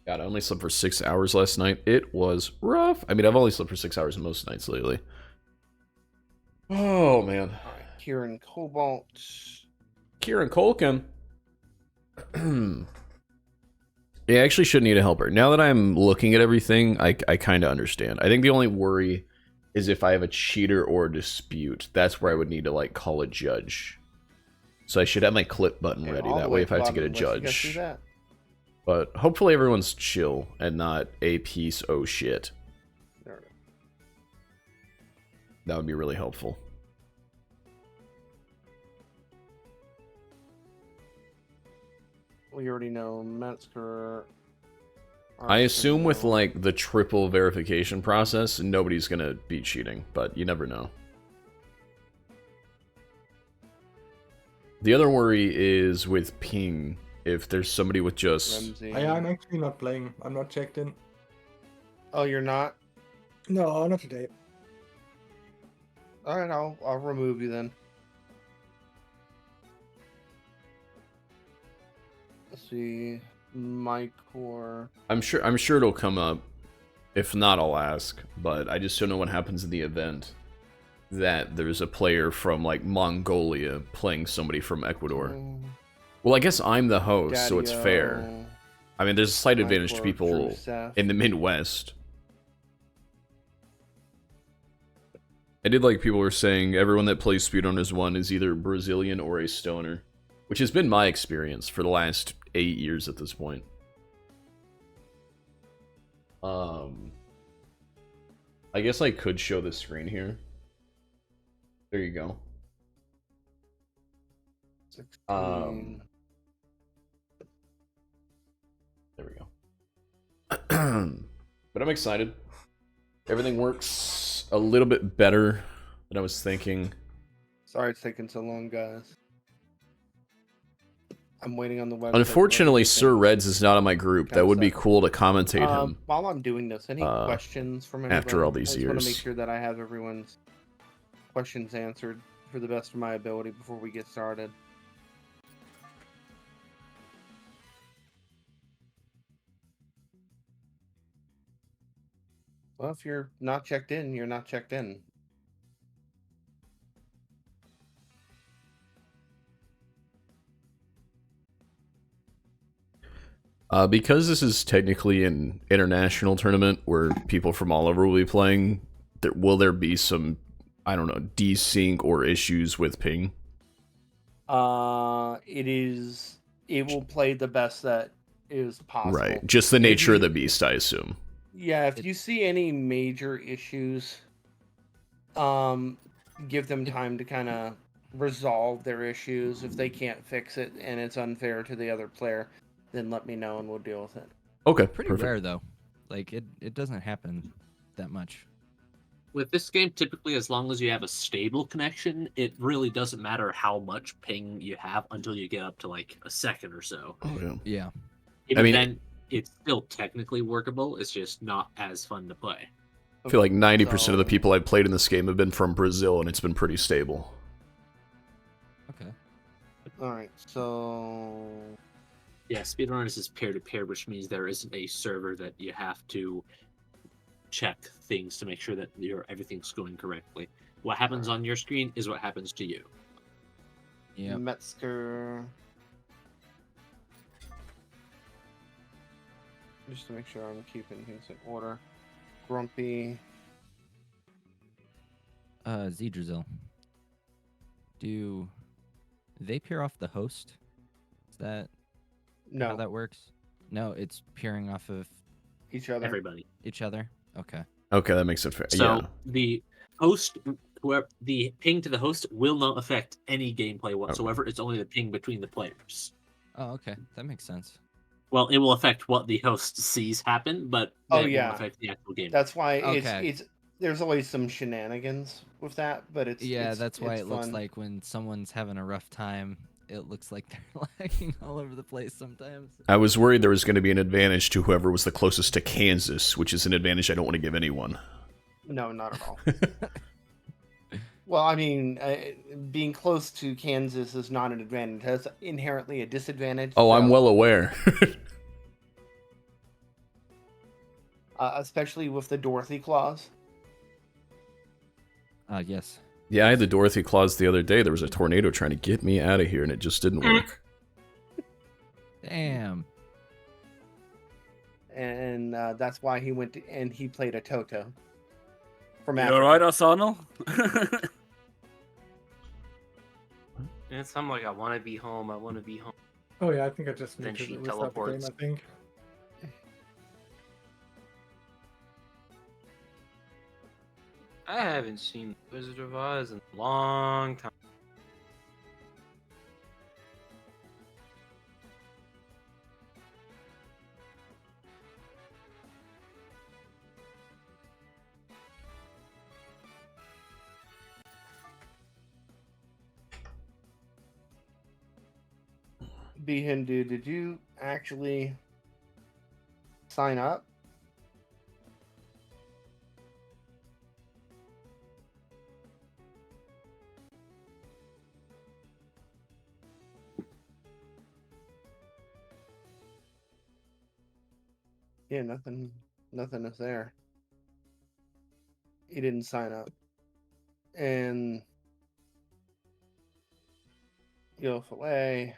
God, I only slept for 6 hours last night. It was rough. I mean, I've only slept for 6 hours most nights lately. Oh, man. Alright, Kieran Cobalt. Kieran Colkin. Yeah, I actually should need a helper. Now that I'm looking at everything, I kind of understand. I think the only worry is if I have a cheater or a dispute. That's where I would need to, like, call a judge. So I should have my clip button Okay, ready. all the That way way at if I have to the get a bottom of the list. You judge. guys see that? But hopefully everyone's chill and not a piece oh shit. There we go. That would be really helpful. We already know Metzger. I assume with like the triple verification process, nobody's gonna be cheating, but you never know. The other worry is with ping. If there's somebody with just Ramsey. I'm actually not playing. I'm not checked in. Oh, you're not? No, not today. Alright, I'll remove you then. Let's see. Mycor. I'm sure it'll come up. If not, I'll ask. But I just don't know what happens in the event that there's a player from like Mongolia playing somebody from Ecuador. Well, I guess I'm the host, so it's fair. I mean, there's a slight advantage to people in the Midwest. I did like people were saying everyone that plays SpeedRunners 1 is either Brazilian or a stoner, which has been my experience for the last 8 years at this point. I guess I could show the screen here. There you go. 16. There we go. But I'm excited. Everything works a little bit better than I was thinking. Sorry it's taking so long, guys. I'm waiting on the website. Unfortunately, Sir Reds is not on my group. That would be cool to commentate him. While I'm doing this, any questions from anybody? After all these I just want to years. make sure that I have everyone's questions answered for the best of my ability before we get started. Well, if you're not checked in, you're not checked in. Because this is technically an international tournament where people from all over will be playing, will there be some, I don't know, desync or issues with ping? It will play the best that is possible. Right, just the nature of the beast, I assume. Yeah, if you see any major issues, give them time to kind of resolve their issues. If they can't fix it and it's unfair to the other player, then let me know and we'll deal with it. Okay, Pretty perfect. rare though. Like it doesn't happen that much. With this game, typically, as long as you have a stable connection, it really doesn't matter how much ping you have until you get up to like a second or so. Oh, yeah. Yeah. Even then, it's still technically workable. It's just not as fun to play. I feel like 90% of the people I've played in this game have been from Brazil, and it's been pretty stable. Okay. All right, so yeah, SpeedRunners is peer-to-peer, which means there isn't a server that you have to check things to make sure that everything's going correctly. What happens on your screen is what happens to you. Yeah. Metzger. Just to make sure I'm keeping things in order. Grumpy. Z-Drizzle. Do they peer off the host? Is that No. how that works? No, it's peering off of Each other. Everybody. each other. Okay. Okay, that makes it fair. So Yeah. the host, whoever the ping to the host will not affect any gameplay whatsoever. It's only the ping between the players. Oh, okay. That makes sense. Well, it will affect what the host sees happen, but that won't affect the actual game. That's why Okay. it's there's always some shenanigans with that, but it's That's why it's it looks fun. like when someone's having a rough time, it looks like they're lagging all over the place sometimes. I was worried there was going to be an advantage to whoever was the closest to Kansas, which is an advantage I don't want to give anyone. No, not at all. Well, I mean, being close to Kansas is not an advantage. That's inherently a disadvantage. Oh, I'm well aware. Especially with the Dorothy clause. Yes. Yeah, I had the Dorothy clause the other day. There was a tornado trying to get me out of here, and it just didn't work. Damn. And that's why he went and he played a Toto. From You Africa. alright, Asano? And I'm like, I want to be home. I want to be home. Oh yeah, I think I just Then need to she restart the game, teleports. I think. I haven't seen Wizard of Oz in a long time. B Hindu, did you actually sign up? Yeah, nothing is there. He didn't sign up. And Yo Filet.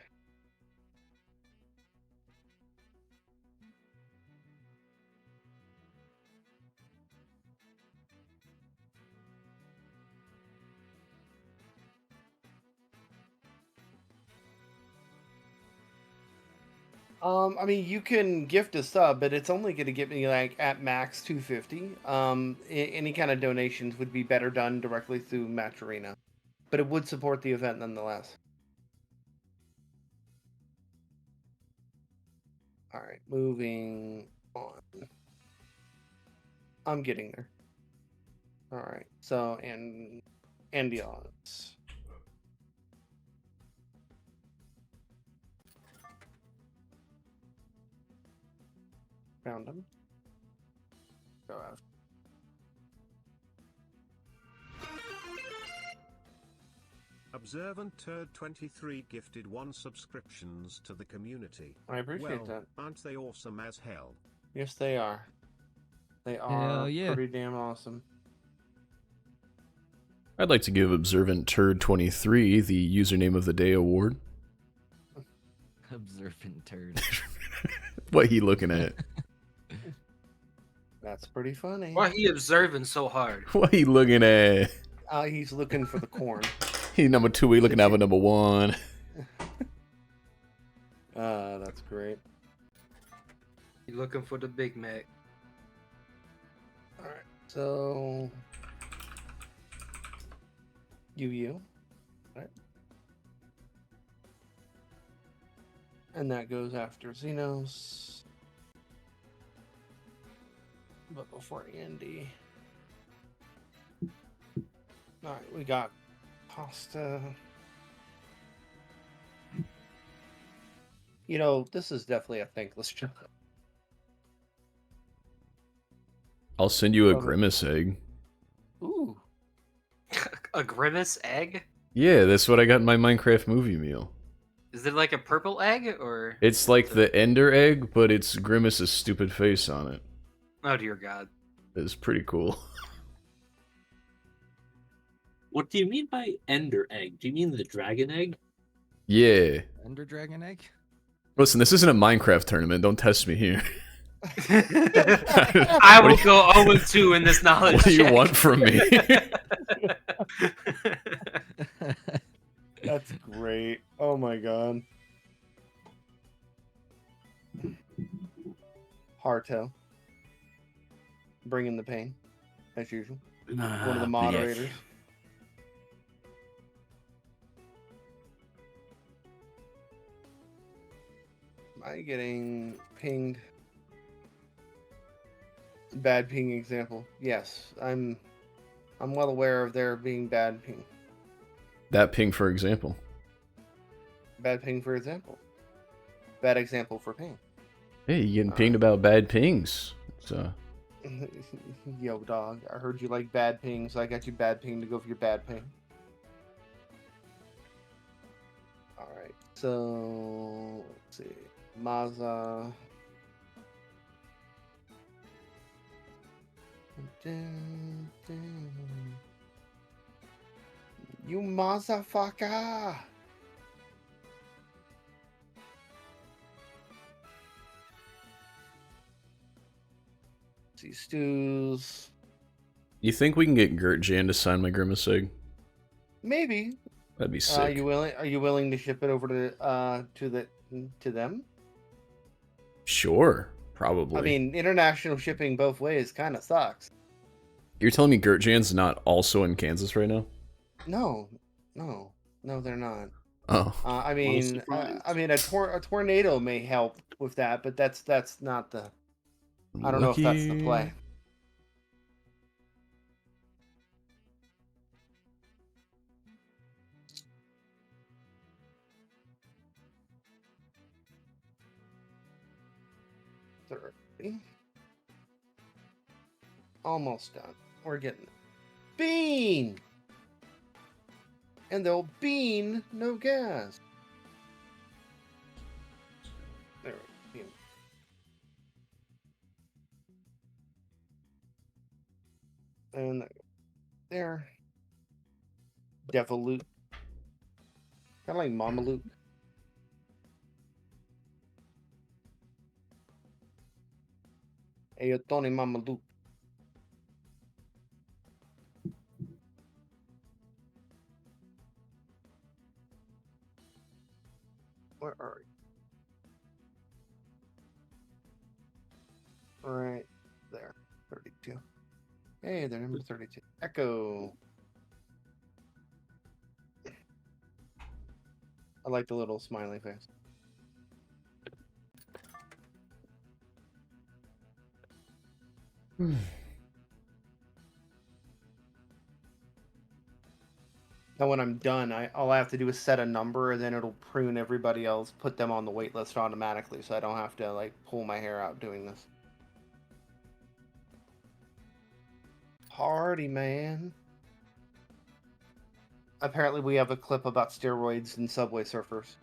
I mean, you can gift a sub, but it's only going to get me like at max 250. Any kind of donations would be better done directly through Match Arena, but it would support the event nonetheless. All right, moving on. I'm getting there. All right, so and the odds. Found him. Go after. Observant Turd 23 gifted 1 subscriptions to the community. I appreciate Well, that. aren't they awesome as hell? Yes, they are. They are Hell yeah. pretty damn awesome. I'd like to give Observant Turd 23 the Username of the Day award. Observant turd. What he looking at? That's pretty funny. Why he observing so hard? What he looking at? He's looking for the corn. He number 2, he looking at for number 1. That's great. You looking for the Big Mac? All right, so you, right? And that goes after Xenos. But before Andy. All right, we got Pasta. You know, this is definitely a thankless job. I'll send you a Grimace egg. Ooh. A Grimace egg? Yeah, that's what I got in my Minecraft movie meal. Is it like a purple egg or? It's like the Ender egg, but it's Grimace's stupid face on it. Oh dear God. It's pretty cool. What do you mean by Ender egg? Do you mean the dragon egg? Yeah. Ender dragon egg? Listen, this isn't a Minecraft tournament. Don't test me here. I will go 0-2 in this knowledge. What do you check. want from me? That's great. Oh my god. Harto. Bringing the pain, as usual. One of the moderators. Am I getting pinged? Bad ping example. Yes, I'm well aware of there being bad ping. That ping, for example. Bad ping, for example. Bad example for ping. Hey, you getting pinged about bad pings. So. Yo, dog. I heard you like bad ping, so I got you bad ping to go for your bad ping. Alright, so... Let's see. Maza... You motherfucker! See, stews. You think we can get Gert Jan to sign my Grimace egg? Maybe. That'd be sick. Are you willing to ship it over to them? Sure, probably. I mean, international shipping both ways kind of sucks. You're telling me Gert Jan's not also in Kansas right now? No, they're not. Oh. I mean, a tornado may help with that, but that's not the. I don't know if that's the play. Almost done. We're getting it. Bean! And they'll bean no gas. There we go. And there. Devil Luke. Kind of like Mama Luke. Hey, Tony Mama Luke. Where are you? Hey, they're number 32. Echo. I like the little smiley face. Now when I'm done, all I have to do is set a number, and then it'll prune everybody else, put them on the wait list automatically, so I don't have to like pull my hair out doing this. Party, man. Apparently we have a clip about steroids and Subway Surfers.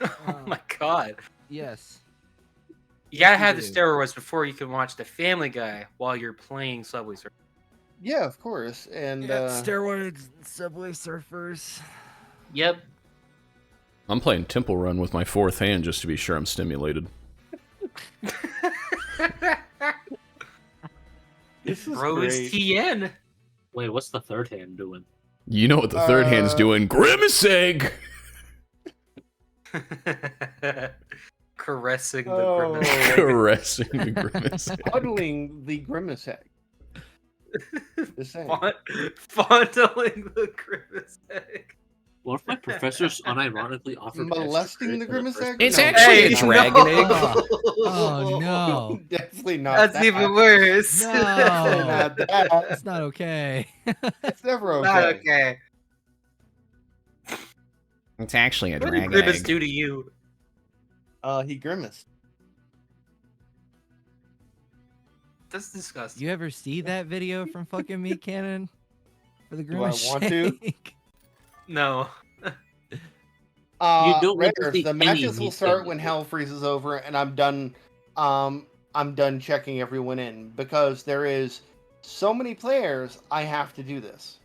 Oh my god. Yes. You gotta Yes, we have the do. steroids before you can watch The Family Guy while you're playing Subway Surfers. Yeah, of course. And Steroids, Subway Surfers. Yep. I'm playing Temple Run with my fourth hand just to be sure I'm stimulated. this is Bro is great. TN. Wait, what's the third hand doing? You know what the third hand's doing? Grimace egg! Caressing the Oh. grimace. Caressing the grimace egg. Cuddling the grimace egg. Just saying. Fondling the grimace egg. What if my professors unironically offered Molesting the grimace egg? It's No. actually a Hey, dragon no. egg. Oh no. Definitely not. That's that. even worse. Definitely No. not that. That's not okay. It's never okay. Not okay. It's actually a What did dragon grimace egg. do to you? He grimaced. That's disgusting. You ever see that video from fucking Meat Cannon? For the Do I grimace want to? shake? No. You don't want to Raiders, see the any matches will meat start cannon. when hell freezes over, and I'm done. I'm done checking everyone in because there is so many players. I have to do this.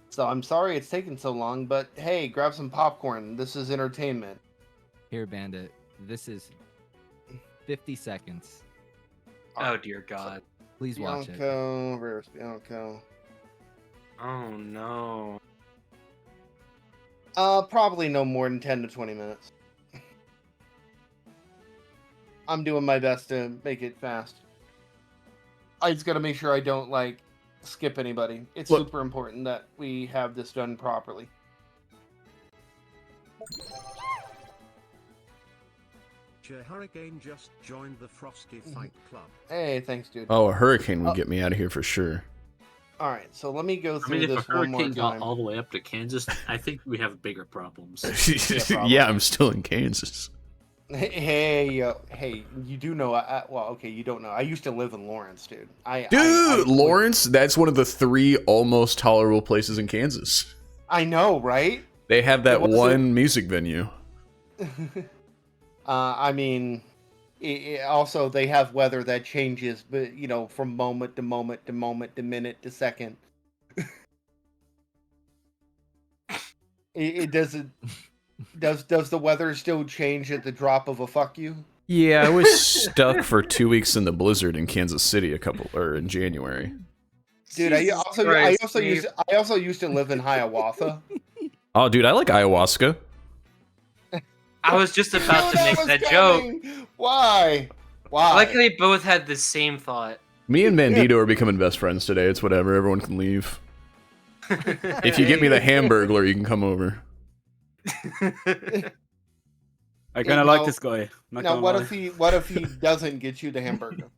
So I'm sorry it's taken so long, but hey, grab some popcorn. This is entertainment. Here, Bandit. This is 50 seconds. Oh dear God. Please watch it. Bianco, Raiders, Bianco. Oh no. Probably no more than 10 to 20 minutes. I'm doing my best to make it fast. I just gotta make sure I don't, like, skip anybody. It's Look. super important that we have this done properly. Hurricane just joined the Frosty Fight Club. Hey, thanks, dude. Oh, a hurricane would get me out of here for sure. Alright, so let me go I through mean, if a this one more hurricane got time. all the way up to Kansas, I think we have bigger problems. probably. Yeah, I'm still in Kansas. Hey, you do know, well, okay, you don't know. I used to live in Lawrence, dude. Dude, Lawrence, that's one of the 3 almost tolerable places in Kansas. I know, right? They have that It wasn't- one music venue. I mean, also they have weather that changes, but you know, from moment to moment to moment to minute to second. it doesn't. Does the weather still change at the drop of a fuck you? Yeah, I was stuck for 2 weeks in the blizzard in Kansas City in January. Dude, I Jesus also Christ, used to live in Hiawatha. Oh, dude, I like ayahuasca. I was just about to Knew make was that joke. coming! Why? I like how they both had the same thought. Me and Bandito are becoming best friends today. It's whatever. Everyone can leave. If you get me the Hamburglar, you can come over. I Yeah, kind of like now- this guy. Not Now, gonna what lie. if he doesn't get you the hamburger?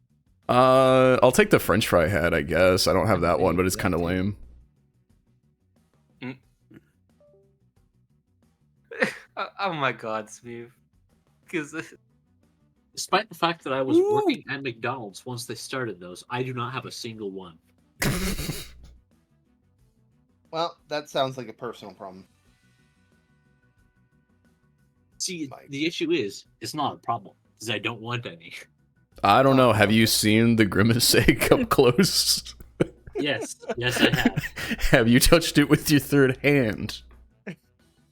I'll take the French fry hat, I guess. I don't have that one, but it's kind of lame. Oh my God, Smooth. Because Despite the fact that I was Ooh. working at McDonald's once they started those, I do not have a single one. Well, that sounds like a personal problem. See, Mike. the issue is, it's not a problem, because I don't want any. I don't know. Have you seen the Grimace egg up close? Yes, yes, I have. Have you touched it with your third hand?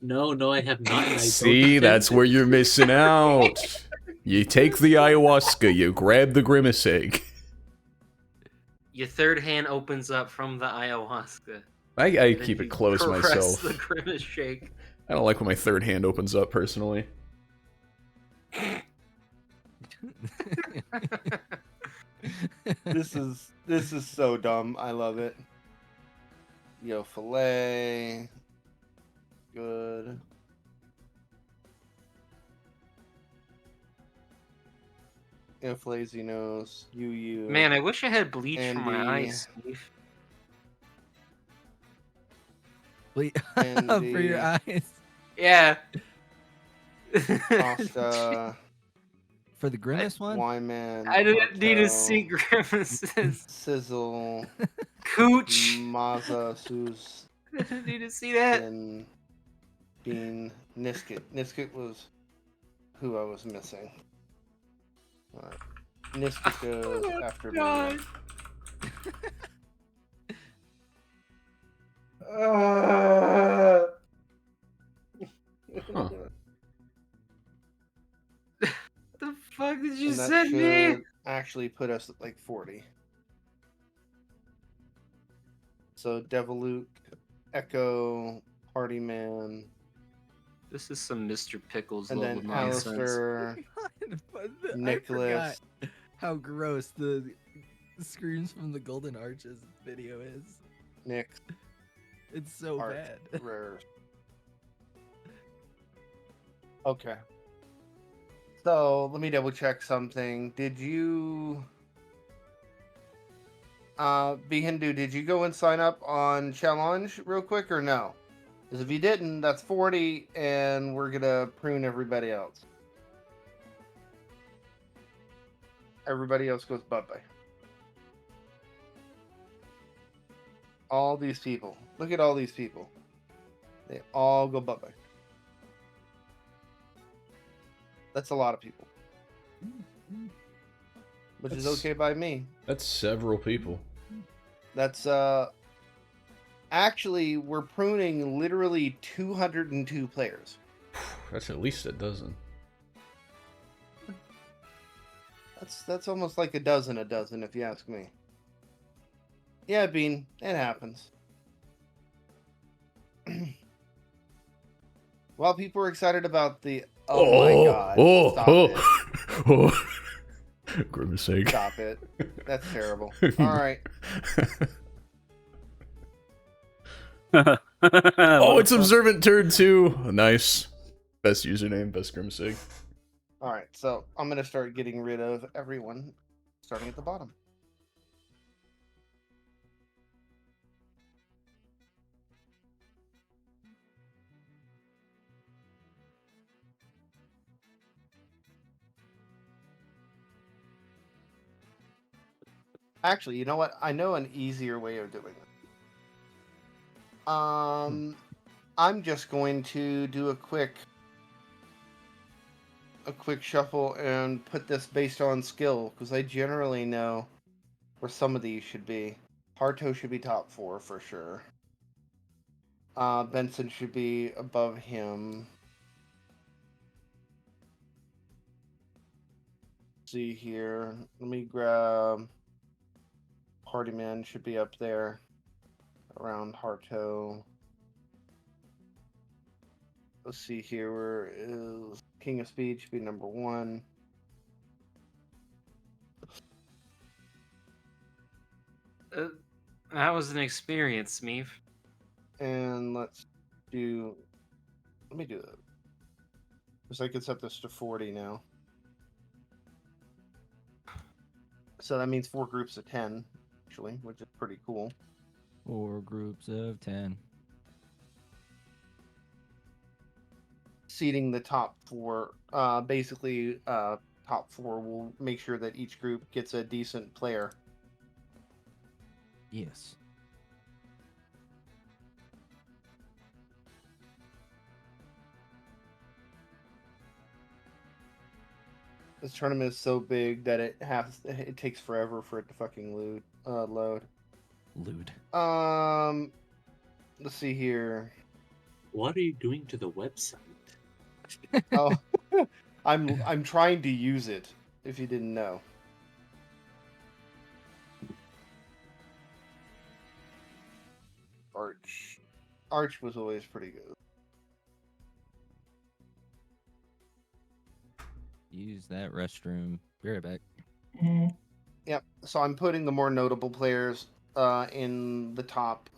No, I have not. And I don't See, intend that's to. where you're missing out. You take the ayahuasca, you grab the Grimace egg. your third hand opens up from the ayahuasca. I and then keep you it close caress myself. the grimace shake. I don't like when my third hand opens up, personally. This is so dumb. I love it. Yo, filet. Good. Yo, Flazinos. You. Man, I wish I had bleach for my Andy. eyes, Steve. Wait, Andy. for your eyes. Yeah. Pasta. For the grimace one? Wyman. I didn't need to Martel, see grimaces. Sizzle. Cooch. Maza. Sus. I didn't need to see that. And Bean. Niskit. Niskit was who I was missing. Alright. Niskit goes after God. me. Huh. The fuck did you And that send me? should actually put us at like 40. So Deviluke, Echo, Party Man, This is some Mr. Pickles and level then nonsense. Alistair, I Nicholas. forgot how gross the screams from the Golden Arches video is. Nick, It's so Art, bad. Rare. Okay. So let me double check something. Did you, Be Hindu? Did you go and sign up on challenge real quick or no? Because if you didn't, that's 40, and we're gonna prune everybody else. Everybody else goes bye-bye. All these people. Look at all these people. They all go bye-bye. That's a lot of people. Which is That's- okay by me. That's several people. That's, actually, we're pruning literally 202 players. That's at least a dozen. That's almost like a dozen, if you ask me. Yeah, Bean, it happens. Well, people are excited about the. Oh my god! Stop it! Oh. Grimace sake. Stop it! That's terrible. All right. Oh, it's Observant Turd too. Nice. Best username, best Grimace sake. All right. So I'm gonna start getting rid of everyone, starting at the bottom. Actually, you know what? I know an easier way of doing it. I'm just going to do a quick shuffle and put this based on skill, because I generally know where some of these should be. Harto should be top 4 for sure. Benson should be above him. See here. Let me grab Party Man should be up there around Harto. Let's see here. Where is King of Speed should be number 1. That was an experience, Meave. And let me do that. Because I can set this to 40 now. So that means 4 groups of 10, actually, which is pretty cool. 4 groups of 10. Seeding the top 4, basically, top 4 will make sure that each group gets a decent player. Yes. This tournament is so big that it takes forever for it to fucking load. Lewd. Let's see here. What are you doing to the website? Oh, I'm trying to use it. If you didn't know. Arch was always pretty good. Use that restroom. Be right back. Yep. So I'm putting the more notable players in the top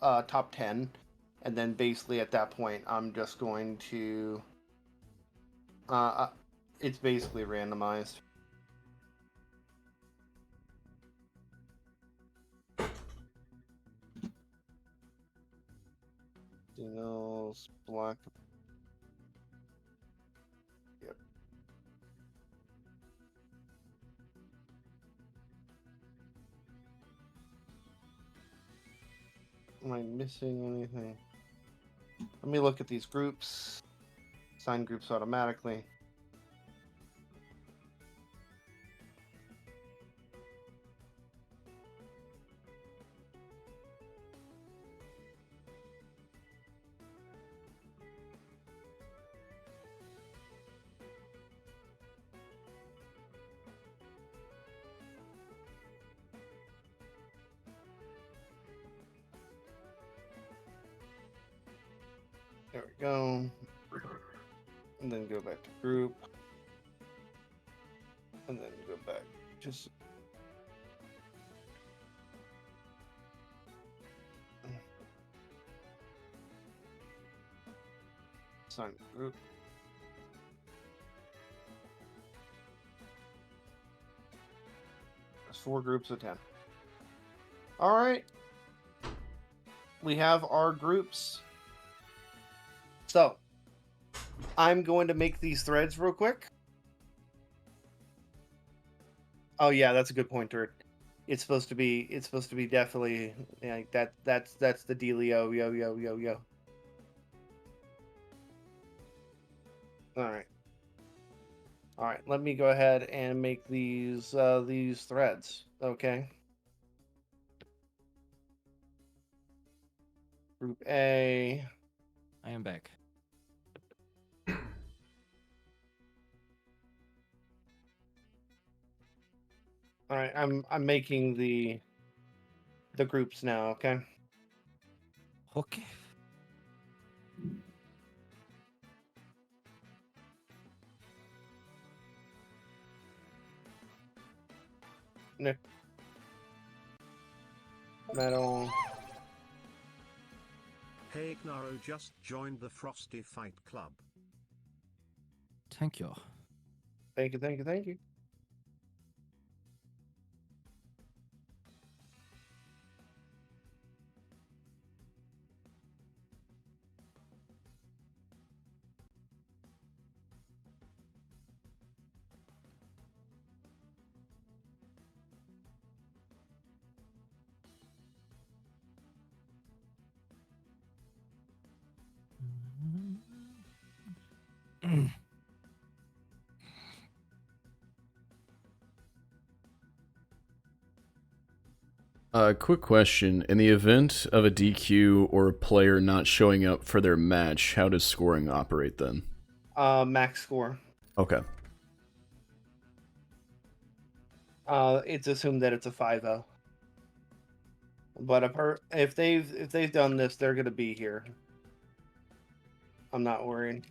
10, and then basically at that point I'm just going to it's basically randomized. Dino's black. Yep. Am I missing anything? Let me look at these groups. Assign groups automatically. There we go. And then go back to group. And then go back. Just assign group. There's 4 groups of 10. All right. We have our groups. So, I'm going to make these threads real quick. Oh yeah, that's a good point, Turd. It's supposed to be definitely like that. That's the dealio. Yo. All right. Let me go ahead and make these threads. Okay. Group A. I am back. All right. I'm making the groups now. Okay. Okay. Nick. Metal. Hey Ignaro just joined the Frosty Fight Club. Thank you. Thank you. Quick question. In the event of a DQ or a player not showing up for their match, how does scoring operate then? Max score. Okay. It's assumed that it's a 5-0. But if they've done this, they're gonna be here. I'm not worried.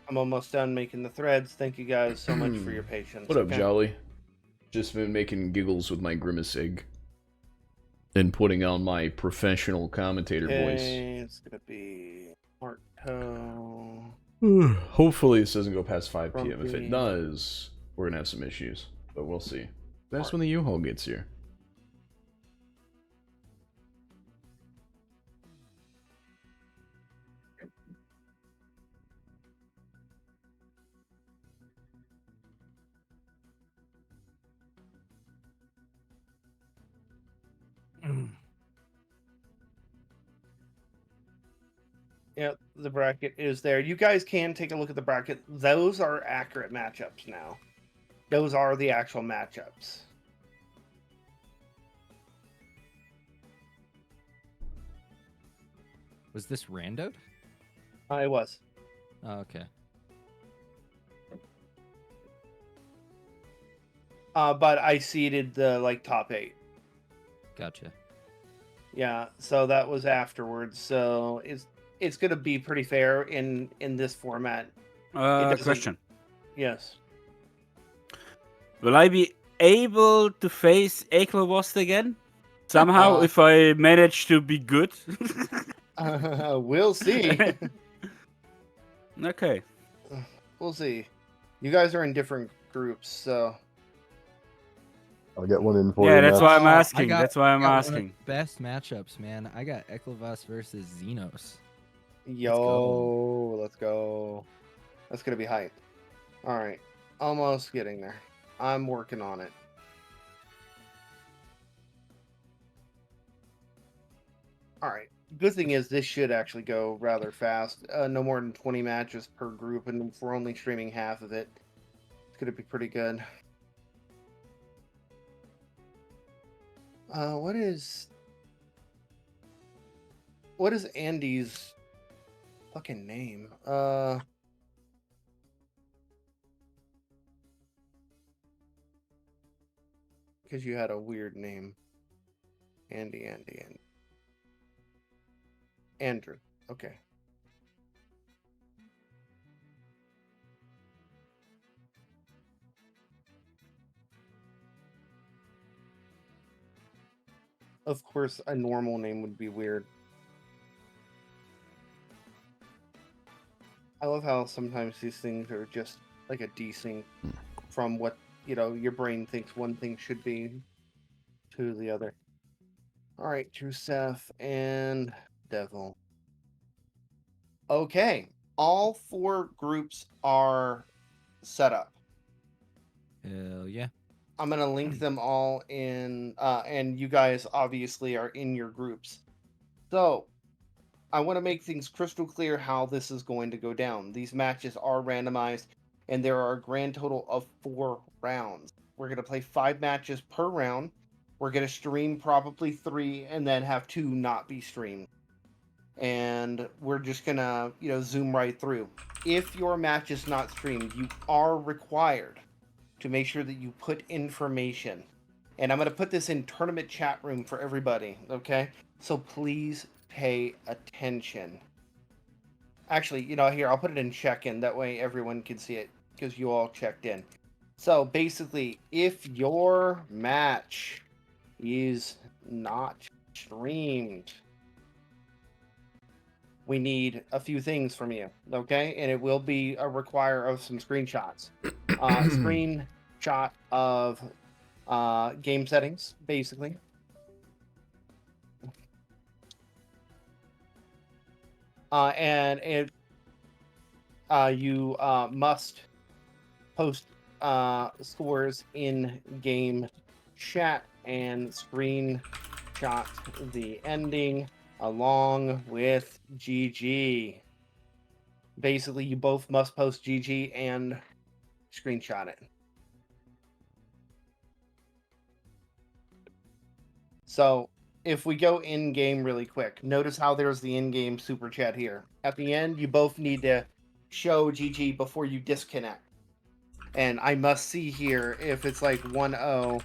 I'm almost done making the threads. Thank you guys so much for your patience. What up, okay? Jolly? Just been making giggles with my grimace egg. And putting on my professional commentator voice. It's gonna be Marto. Hopefully this doesn't go past 5 p.m. If Grumpy. it does, we're gonna have some issues. But we'll see. That's when the U-Haul gets here. Yep, the bracket is there. You guys can take a look at the bracket. Those are accurate matchups now. Those are the actual matchups. Was this randoed? It was. Oh, okay. But I seeded the top 8. Gotcha. Yeah, so that was afterwards. So it's gonna be pretty fair in this format. Question. Yes. Will I be able to face Ekelvost again? Somehow, if I manage to be good? We'll see. Okay. We'll see. You guys are in different groups, so... I'll get one in for Yeah, you. that's Matt. why I'm asking. I That's why I'm got one of asking. the best matchups, man. I got Ekelvost versus Xenos. Yo, let's go. That's gonna be hype. Alright. Almost getting there. I'm working on it. Alright. Good thing is this should actually go rather fast. No more than 20 matches per group, and if we're only streaming half of it, it's gonna be pretty good. What is Andy's fucking name? Because you had a weird name. Andy. Andrew. Okay. Of course, a normal name would be weird. I love how sometimes these things are just like a desync from what, your brain thinks one thing should be to the other. Alright, Trusef and Devil. Okay, all 4 groups are set up. Hell yeah. I'm going to link them all in, and you guys obviously are in your groups. So, I want to make things crystal clear how this is going to go down. These matches are randomized, and there are a grand total of 4 rounds. We're going to play 5 matches per round. We're going to stream probably 3, and then have 2 not be streamed. And we're just going to, zoom right through. If your match is not streamed, you are required to make sure that you put information. And I'm going to put this in tournament chat room for everybody, okay? So please pay attention. Actually, here, I'll put it in check-in. That way everyone can see it because you all checked in. So basically, if your match is not streamed, we need a few things from you, okay? And it will be a require of some screenshots. Screenshot of game settings, basically. And you must post scores in game chat and screenshot the ending along with GG. Basically, you both must post GG and screenshot it. So, if we go in-game really quick, notice how there's the in-game super chat here. At the end, you both need to show GG before you disconnect. And I must see here if it's like 1-0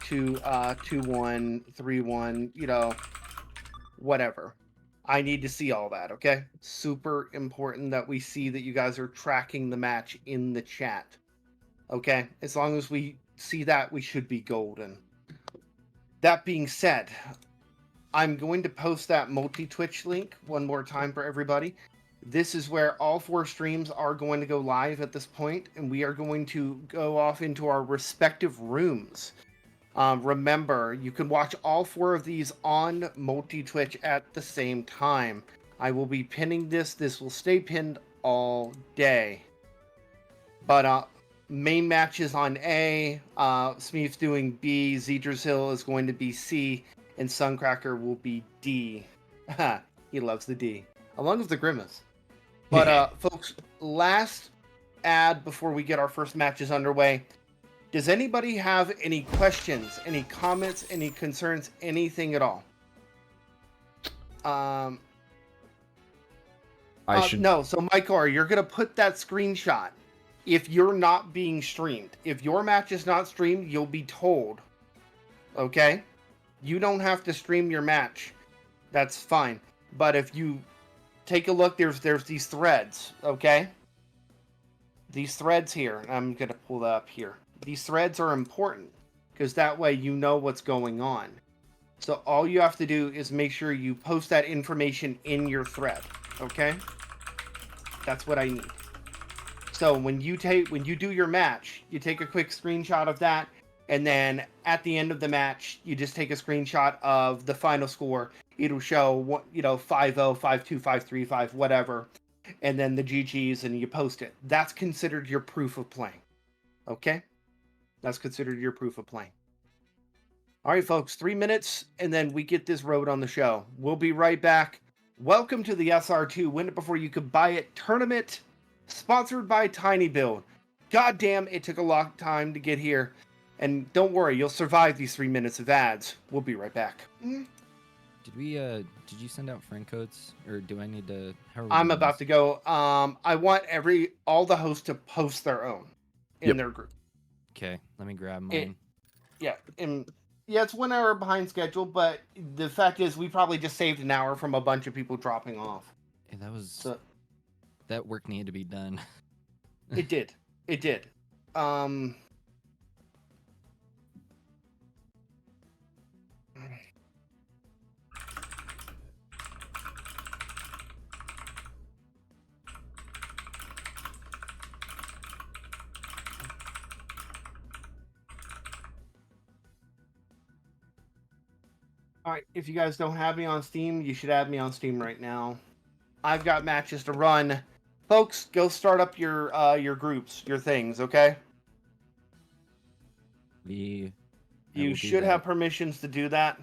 to 2-1, 3-1, whatever. I need to see all that, okay? Super important that we see that you guys are tracking the match in the chat. Okay? As long as we see that, we should be golden. That being said, I'm going to post that multi-Twitch link one more time for everybody. This is where all 4 streams are going to go live at this point, and we are going to go off into our respective rooms. Remember, you can watch all 4 of these on multi-Twitch at the same time. I will be pinning this. This will stay pinned all day. But main match is on A. Smeef's doing B. Zedrasil is going to be C. And Suncracker will be D. He loves the D. Along with the Grimace. But, folks, last ad before we get our first matches underway. Does anybody have any questions, any comments, any concerns, anything at all? I should. No, so Michael, you're gonna put that screenshot if you're not being streamed. If your match is not streamed, you'll be told. Okay? You don't have to stream your match. That's fine. But if you take a look, there's these threads, okay? These threads here. I'm gonna pull that up here. These threads are important because that way you know what's going on. So all you have to do is make sure you post that information in your thread, okay? That's what I need. So when you do your match, you take a quick screenshot of that, and then at the end of the match, you just take a screenshot of the final score. It'll show what 5-0, 5-2, 5-3, 5 whatever, and then the GGs, and you post it. That's considered your proof of playing. Okay? That's considered your proof of playing. All right, folks, 3 minutes, and then we get this road on the show. We'll be right back. Welcome to the SR2 Win It Before You Could Buy It tournament, sponsored by Tiny Build. God damn, it took a long time to get here. And don't worry, you'll survive these 3 minutes of ads. We'll be right back. Did you send out friend codes, or do I need to? How are we I'm doing about this? to go. I want all the hosts to post their own in their group. Okay, let me grab mine. It's 1 hour behind schedule, but the fact is we probably just saved an hour from a bunch of people dropping off. Hey, that work needed to be done. It did. It did. All right, if you guys don't have me on Steam, you should add me on Steam right now. I've got matches to run. Folks, go start up your groups, your things, okay? You should have permissions to do that.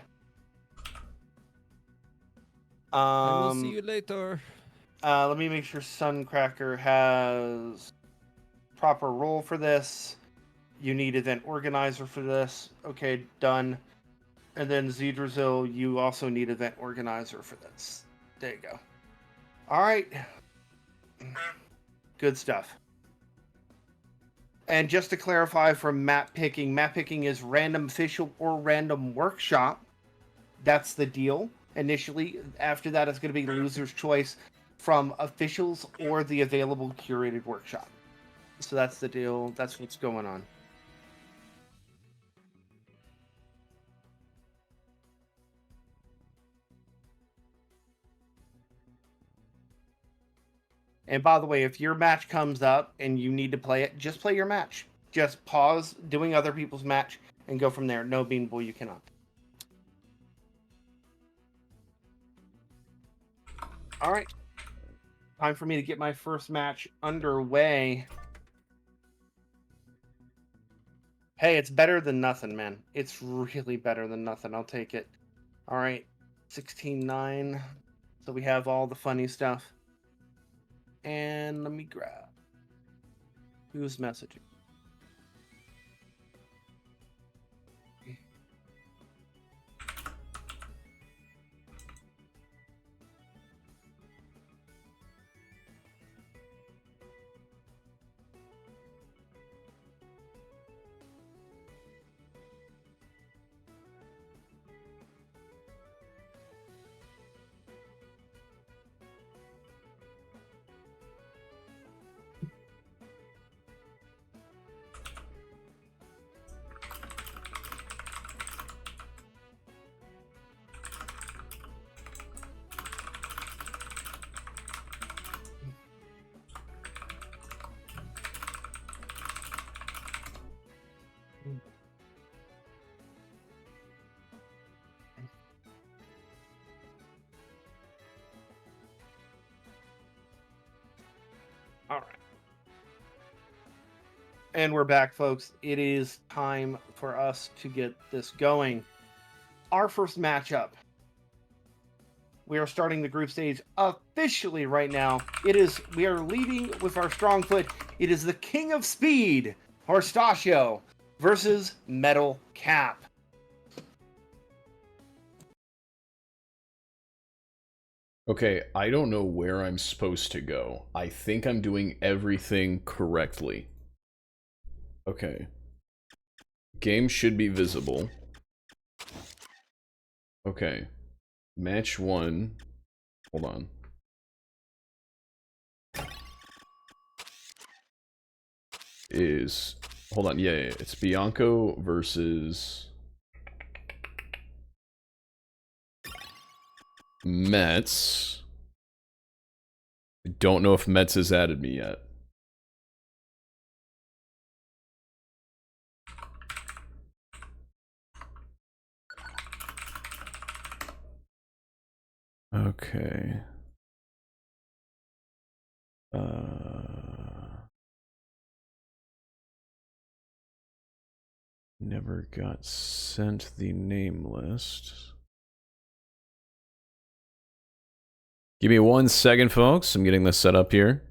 I will see you later. Let me make sure Suncracker has proper role for this. You need event organizer for this. Okay, done. And then Zedrazil, you also need event organizer for this. There you go. All right. Good stuff. And just to clarify from map picking is random official or random workshop. That's the deal. Initially, after that, it's going to be loser's choice from officials or the available curated workshop. So that's the deal. That's what's going on. And by the way, if your match comes up and you need to play it, just play your match. Just pause doing other people's match and go from there. No, Bean Boy, you cannot. All right. Time for me to get my first match underway. Hey, it's better than nothing, man. It's really better than nothing. I'll take it. All right. 16-9. So we have all the funny stuff. And let me grab who's messaging. All right. And we're back, folks. It is time for us to get this going. Our first matchup. We are starting the group stage officially right now. We are leading with our strong foot. It is the King of Speed, Horstachio, versus Metal Cap. Okay, I don't know where I'm supposed to go. I think I'm doing everything correctly. Okay. Game should be visible. Okay. Match 1. Hold on. Hold on, yeah, it's Bianco versus Mets. I don't know if Mets has added me yet. Okay. Never got sent the name list. Give me 1 second, folks. I'm getting this set up here.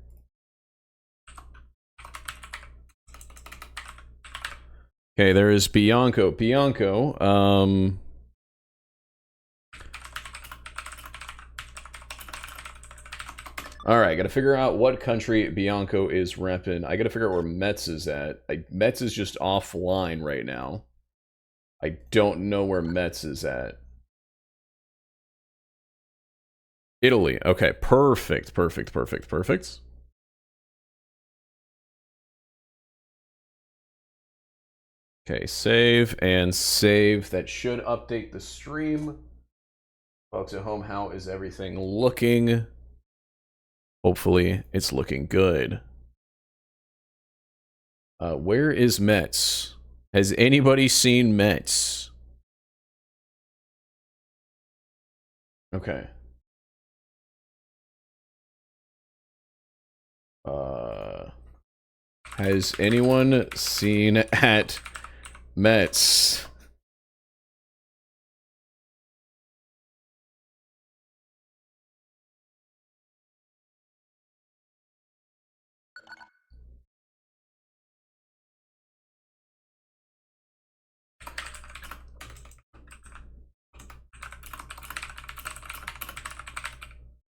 Okay, there is Bianco. Bianco, Alright, gotta figure out what country Bianco is repping. I gotta figure out where Mets is at. Mets is just offline right now. I don't know where Mets is at. Italy. Okay, perfect, perfect, perfect, perfect. Okay, save and save. That should update the stream. Folks at home, how is everything looking? Hopefully, it's looking good. Where is Mets? Has anybody seen Mets? Okay. Has anyone seen at Mets?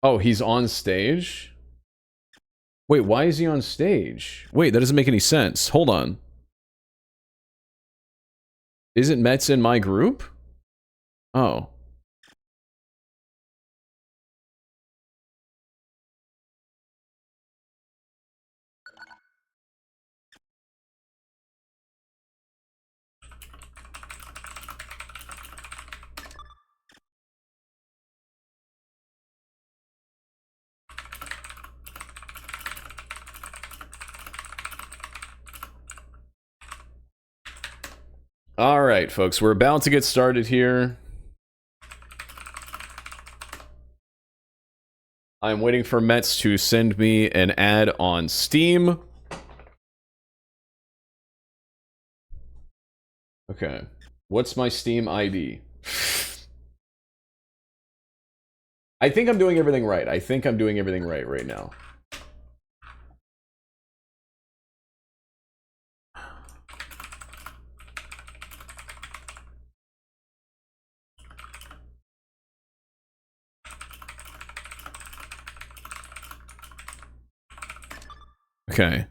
Oh, he's on stage? Wait, why is he on stage? Wait, that doesn't make any sense. Hold on. Isn't Mets in my group? Oh. All right, folks, we're about to get started here. I'm waiting for Mets to send me an ad on Steam. Okay. What's my Steam ID? I think I'm doing everything right. I think I'm doing everything right now. Okay.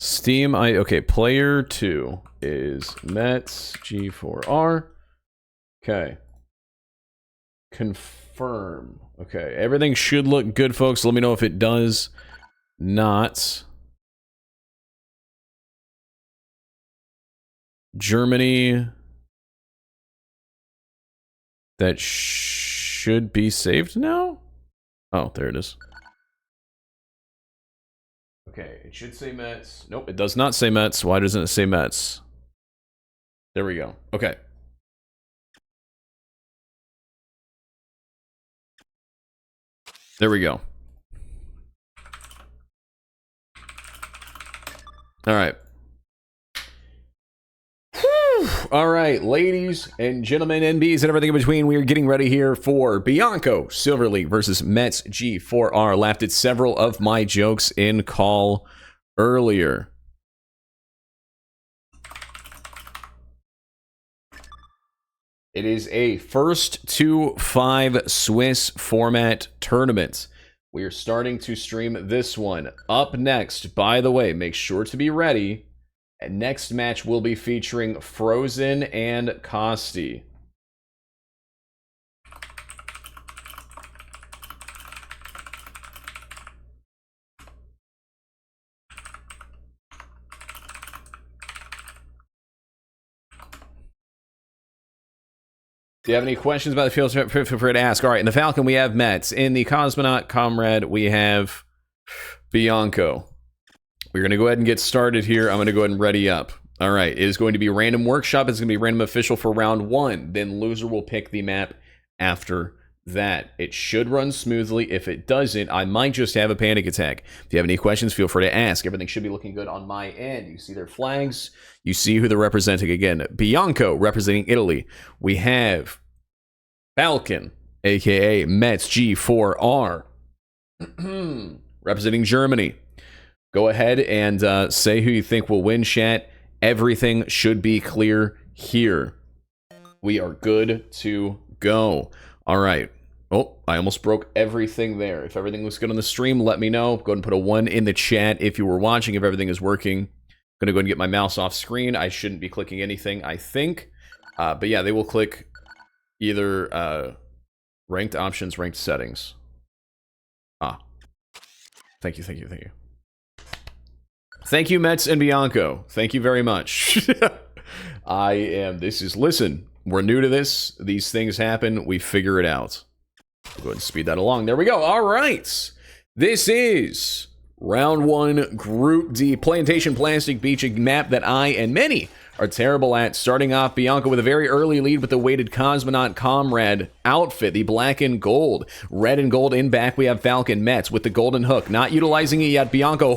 Steam okay, player 2 is Mets G4R. Okay. Confirm. Okay, everything should look good, folks. Let me know if it does not. Germany. That should be saved now? Oh, there it is. Okay, it should say Mets. Nope, it does not say Mets. Why doesn't it say Mets? There we go. Okay. There we go. All right. All right, ladies and gentlemen, NBs and everything in between, we are getting ready here for Bianco Silver League versus Mets G4R. Laughed at several of my jokes in call earlier. It is a first to 5 Swiss format tournament. We are starting to stream this one. Up next, by the way, make sure to be ready. Next match will be featuring Frozen and Kosti. If you have any questions about the field, feel free to ask. All right, in the Falcon, we have Mets. In the Cosmonaut Comrade, we have Bianco. We're going to go ahead and get started here. I'm going to go ahead and ready up. All right, it is going to be random workshop. It's going to be random official for round 1. Then loser will pick the map after that. It should run smoothly. If it doesn't, I might just have a panic attack. If you have any questions, feel free to ask. Everything should be looking good on my end. You see their flags. You see who they're representing again. Bianco representing Italy. We have Falcon, a.k.a. Mets G4R, representing Germany. Go ahead and say who you think will win, chat. Everything should be clear here. We are good to go. All right. Oh, I almost broke everything there. If everything looks good on the stream, let me know. Go ahead and put a 1 in the chat if you were watching, if everything is working. I'm going to go ahead and get my mouse off screen. I shouldn't be clicking anything, I think. But yeah, they will click either ranked options, ranked settings. Thank you. Thank you, Mets and Bianco. Thank you very much. Listen, we're new to this. These things happen. We figure it out. We'll go ahead and speed that along. There we go. All right. This is round 1, Group D, Plantation Plastic Beach, a map that I and many are terrible at. Starting off, Bianco with a very early lead with the weighted Cosmonaut Comrade outfit, the black and gold. Red and gold in back, we have Falcon Mets with the golden hook. Not utilizing it yet. Bianco,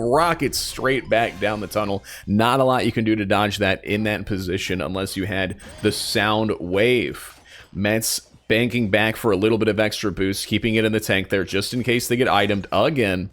rockets straight back down the tunnel. Not a lot you can do to dodge that in that position unless you had the sound wave. Mets banking back for a little bit of extra boost, keeping it in the tank there just in case they get itemed again.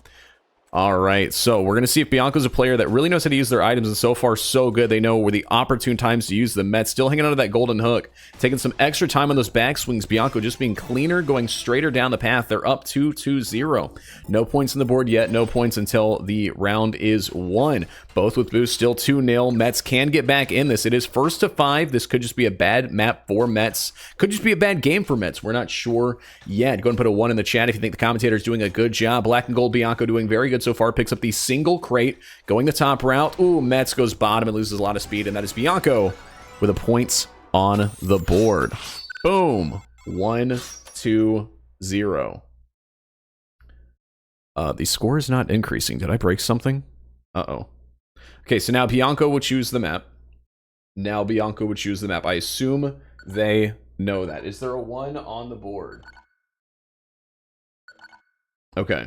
All right, so we're going to see if Bianco's a player that really knows how to use their items, and so far, so good. They know where the opportune times to use them. Mets still hanging on to that golden hook, taking some extra time on those backswings. Bianco just being cleaner, going straighter down the path. They're up 2-2-0. No points on the board yet. No points until the round is won. Both with boost, still 2-0. Mets can get back in this. It is first to 5. This could just be a bad map for Mets. Could just be a bad game for Mets. We're not sure yet. Go and put a 1 in the chat if you think the commentator is doing a good job. Black and gold Bianco doing very good so far. Picks up the single crate, going the top route. Ooh, Mets goes bottom and loses a lot of speed, and that is Bianco with a points on the board. Boom. 1-2-0. The score is not increasing. Did I break something? Uh-oh. Okay, so now Bianco would choose the map. I assume they know that. Is there a 1 on the board? Okay.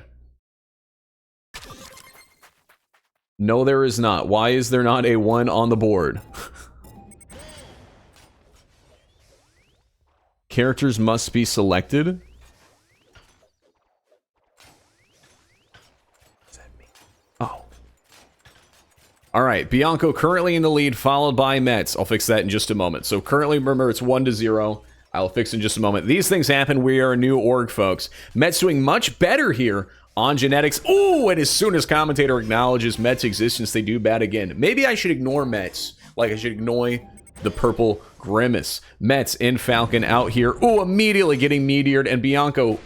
No, there is not. Why is there not a 1 on the board? Characters must be selected. What does that mean? Oh. All right, Bianco currently in the lead, followed by Mets. I'll fix that in just a moment. So currently, remember, it's 1-0. I'll fix in just a moment. These things happen. We are a new org, folks. Mets doing much better here on genetics. Ooh, and as soon as commentator acknowledges Mets' existence, they do bad again. Maybe I should ignore Mets. Like I should ignore the purple grimace. Mets in Falcon out here. Ooh, immediately getting meteored, and Bianco,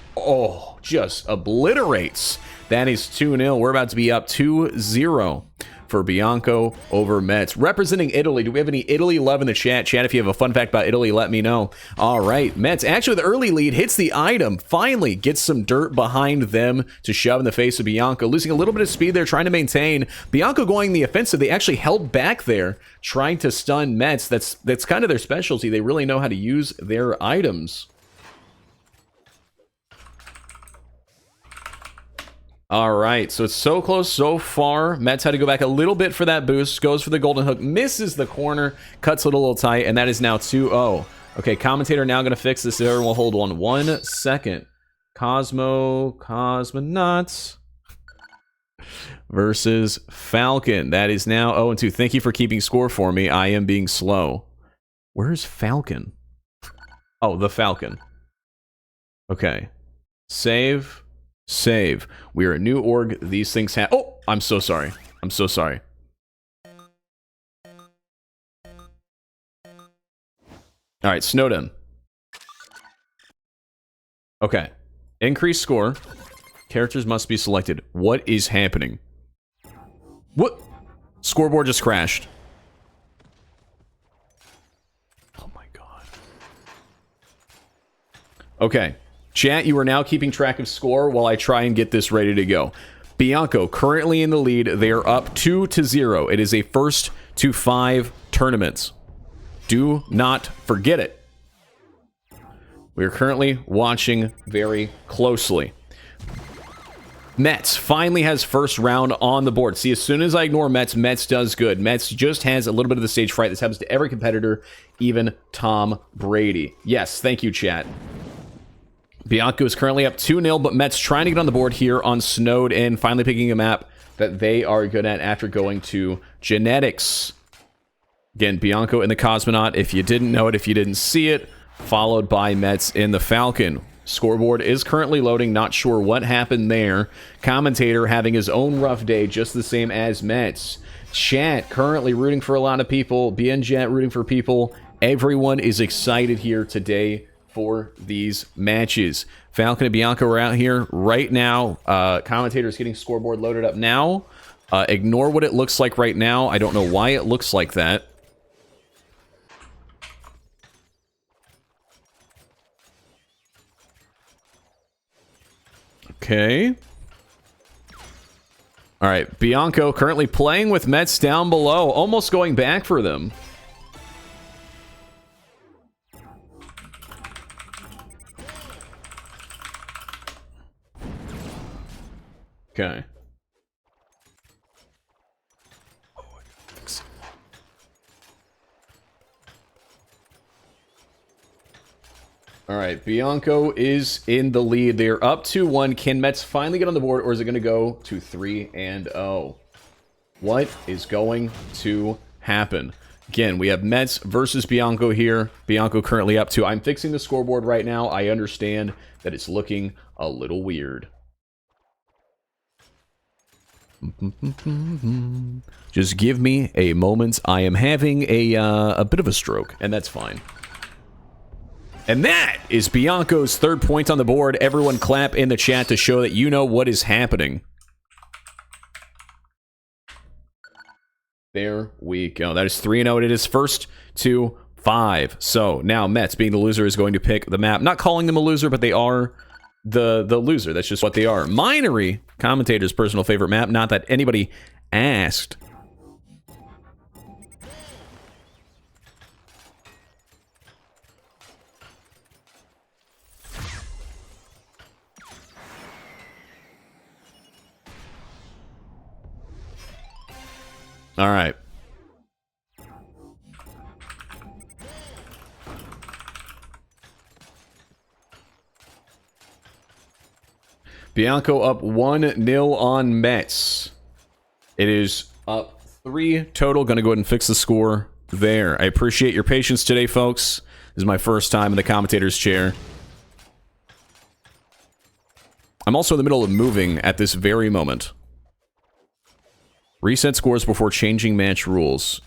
just obliterates. That is 2-0. We're about to be up 2-0 for Bianco over Mets. Representing Italy, do we have any Italy love in the chat? Chat, if you have a fun fact about Italy, let me know. All right, Mets, actually the early lead, hits the item, finally gets some dirt behind them to shove in the face of Bianco. Losing a little bit of speed there, trying to maintain. Bianco going the offensive. They actually held back there, trying to stun Mets. That's kind of their specialty. They really know how to use their items. All right, so it's so close so far. Mets had to go back a little bit for that boost. Goes for the golden hook, misses the corner, cuts it a little tight, and that is now 2-0. Okay, commentator now going to fix this error. We'll hold on 1 second. Cosmonauts versus Falcon. That is now 0-2. Thank you for keeping score for me. I am being slow. Where's Falcon? Oh, the Falcon. Okay. Save. Save. We are a new org. These things have... Oh! I'm so sorry. I'm so sorry. Alright, Snowden. Okay. Increase score. Characters must be selected. What is happening? What? Scoreboard just crashed. Oh my god. Okay. Chat, you are now keeping track of score while I try and get this ready to go. Bianco currently in the lead. They are up 2-0. It is a first to 5 tournament. Do not forget it. We are currently watching very closely. Mets finally has first round on the board. See, as soon as I ignore Mets, Mets does good. Mets just has a little bit of the stage fright. This happens to every competitor, even Tom Brady. Yes, thank you, chat. Bianco is currently up 2-0, but Mets trying to get on the board here on Snowed In, finally picking a map that they are good at after going to Genetics. Again, Bianco in the Cosmonaut, if you didn't know it, if you didn't see it, followed by Mets in the Falcon. Scoreboard is currently loading, not sure what happened there. Commentator having his own rough day, just the same as Mets. Chat currently rooting for a lot of people. BNJet rooting for people. Everyone is excited here today for these matches. Falcon and Bianco are out here right now. Commentator is getting scoreboard loaded up now. Ignore what it looks like right now. I don't know why it looks like that. Okay. All right, Bianco currently playing with Mets down below, almost going back for them. Okay. All right, Bianco is in the lead. They're up 2-1. Can Mets finally get on the board, or is it going to go to 3-0? What is going to happen? Again, we have Mets versus Bianco here. Bianco currently up 2. I'm fixing the scoreboard right now. I understand that it's looking a little weird. Just give me a moment. I am having a bit of a stroke, and that's fine. And that is Bianco's third point on the board. Everyone clap in the chat to show that you know what is happening. There we go. That is 3-0. It is first to 5. So now Mets, being the loser, is going to pick the map. Not calling them a loser, but they are the loser. That's just what they are. Minery, commentator's personal favorite map. Not that anybody asked. All right. Bianco up 1-0 on Mets. It is up 3 total. Going to go ahead and fix the score there. I appreciate your patience today, folks. This is my first time in the commentator's chair. I'm also in the middle of moving at this very moment. Reset scores before changing match rules.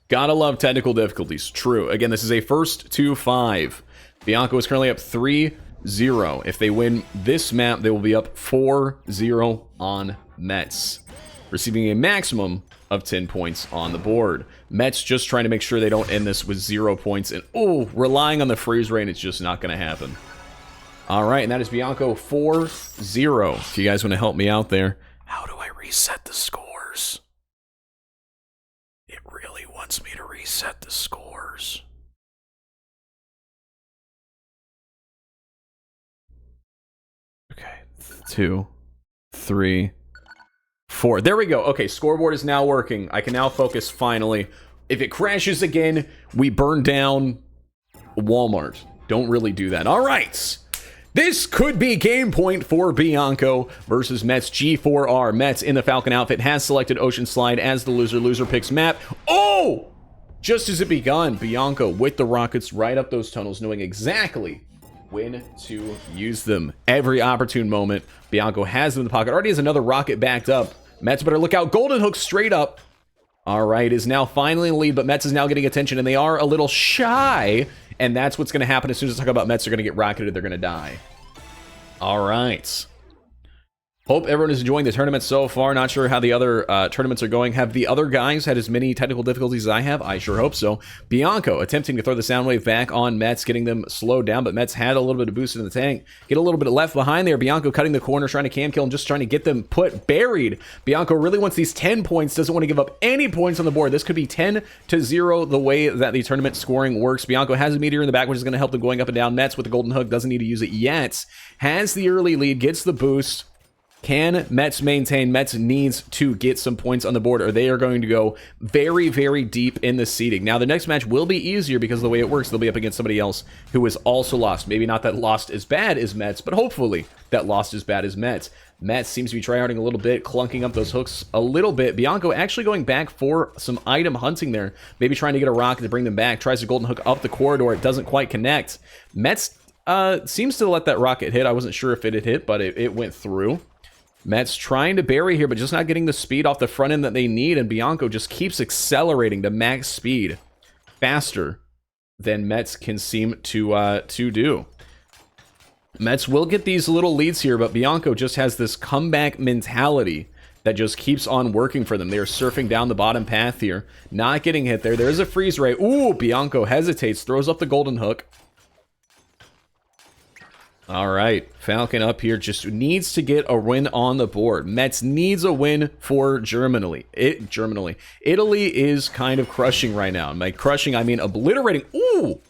Gotta love technical difficulties. True. Again, this is a first to 5. Bianco is currently up 3-0. If they win this map, they will be up 4-0 on Mets, receiving a maximum of 10 points on the board. Mets just trying to make sure they don't end this with 0 points. And, oh, relying on the freeze rain, it's just not going to happen. All right, and that is Bianco 4-0. If you guys want to help me out there. How do I reset the scores? It really wants me to reset the scores. Okay, 2, 3, 4. There we go. Okay, scoreboard is now working. I can now focus finally. If it crashes again, we burn down Walmart. Don't really do that. All right. This could be game point for Bianco versus Mets G4R. Mets in the Falcon outfit has selected Ocean Slide as the loser. Loser picks map. Oh! Just as it begun, Bianco with the rockets right up those tunnels, knowing exactly when to use them. Every opportune moment, Bianco has them in the pocket. Already has another rocket backed up. Mets better look out. Golden Hook straight up. All right, is now finally in the lead, but Mets is now getting attention, and they are a little shy. And that's what's going to happen as soon as I talk about Mets are going to get rocketed. They're going to die. All right. Hope everyone is enjoying the tournament so far. Not sure how the other tournaments are going. Have the other guys had as many technical difficulties as I have? I sure hope so. Bianco attempting to throw the sound wave back on Mets, getting them slowed down, but Mets had a little bit of boost in the tank. Get a little bit left behind there. Bianco cutting the corner, trying to cam kill and just trying to get them buried. Bianco really wants these 10 points, doesn't want to give up any points on the board. This could be 10-0 the way that the tournament scoring works. Bianco has a meteor in the back, which is going to help them going up and down. Mets with the golden hook, doesn't need to use it yet. Has the early lead, gets the boost. Can Mets maintain? Mets needs to get some points on the board or they are going to go very, very deep in the seeding. Now, the next match will be easier because of the way it works. They'll be up against somebody else who is also lost. Maybe not that lost as bad as Mets, but hopefully that lost as bad as Mets. Mets seems to be tryharding a little bit, clunking up those hooks a little bit. Bianco actually going back for some item hunting there. Maybe trying to get a rocket to bring them back. Tries to golden hook up the corridor. It doesn't quite connect. Mets seems to let that rocket hit. I wasn't sure if it had hit, but it went through. Mets trying to bury here, but just not getting the speed off the front end that they need, and Bianco just keeps accelerating to max speed faster than Mets can seem to do. Mets will get these little leads here, but Bianco just has this comeback mentality that just keeps on working for them. They are surfing down the bottom path here, not getting hit there. There's a freeze ray. Ooh, Bianco hesitates, throws up the golden hook. All right, Falcon up here just needs to get a win on the board. Mets needs a win for Germany. Italy is kind of crushing right now. By crushing, I mean obliterating. Ooh,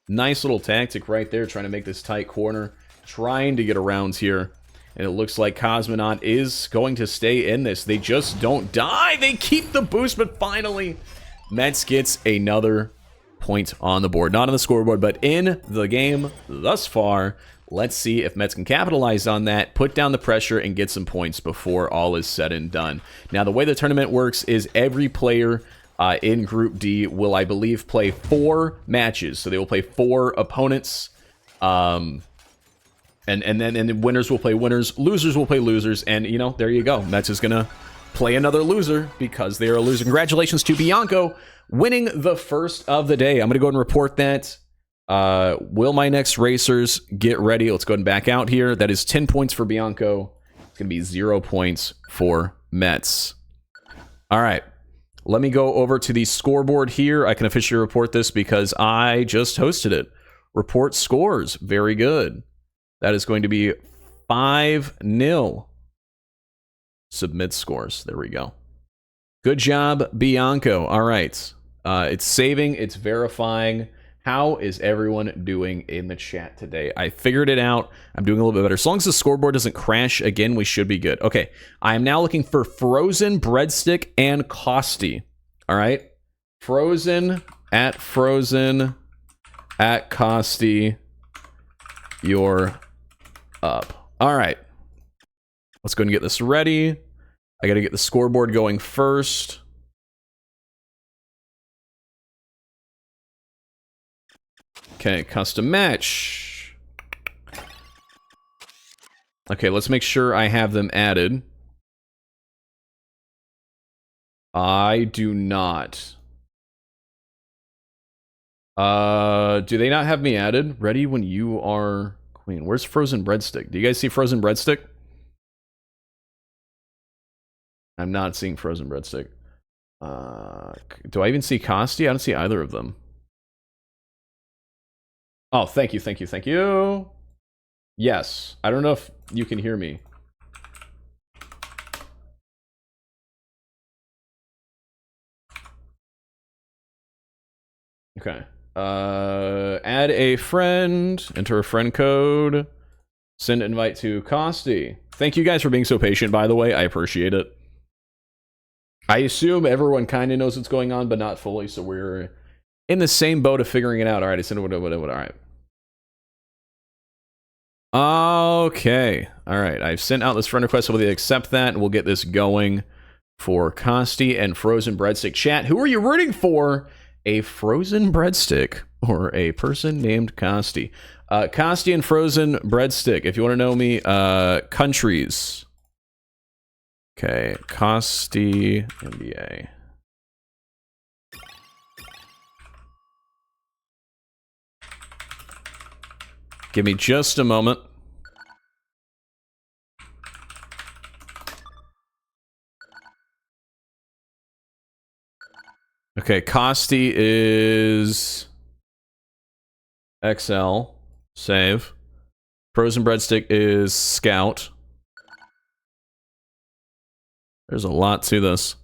nice little tactic right there, trying to make this tight corner, trying to get around here. And it looks like Cosmonaut is going to stay in this. They just don't die. They keep the boost, but finally, Mets gets another point on the board. Not on the scoreboard, but in the game thus far. Let's see if Mets can capitalize on that, put down the pressure, and get some points before all is said and done. Now, the way the tournament works is every player in Group D will, I believe, play 4 matches. So they will play 4 opponents, and then winners will play winners, losers will play losers, and, you know, there you go. Mets is going to play another loser because they are a loser. Congratulations to Bianco winning the first of the day. I'm going to go ahead and report that. Will my next racers get ready? Let's go ahead and back out here. That is 10 points for Bianco. It's going to be 0 points for Mets. All right. Let me go over to the scoreboard here. I can officially report this because I just hosted it. Report scores. Very good. That is going to be 5-0. Submit scores. There we go. Good job, Bianco. All right. It's saving. It's verifying. How is everyone doing in the chat today? I figured it out. I'm doing a little bit better. As long as the scoreboard doesn't crash again, we should be good. Okay, I am now looking for Frozen, Breadstick, and Costi. All right, Frozen at Costi. You're up. All right, let's go and get this ready. I got to get the scoreboard going first. Okay, custom match. Okay, let's make sure I have them added. I do not. Do they not have me added? Ready when you are queen. Where's Frozen Breadstick? Do you guys see Frozen Breadstick? I'm not seeing Frozen Breadstick. Do I even see Costi? I don't see either of them. Oh, thank you, thank you, thank you. Yes. I don't know if you can hear me. Okay. Add a friend, enter a friend code, send invite to Costi. Thank you guys for being so patient, by the way. I appreciate it. I assume everyone kind of knows what's going on, but not fully, so we're in the same boat of figuring it out. All right, I sent it, whatever. All right. Okay. All right. I've sent out this friend request. So we'll accept that. We'll get this going for Costi and Frozen Breadstick. Chat, who are you rooting for? A Frozen Breadstick or a person named Costi? Costi and Frozen Breadstick. If you want to know me, countries. Okay. Costi, NBA. Give me just a moment. Okay, Costi is XL. Save. Frozen Breadstick is Scout. There's a lot to this.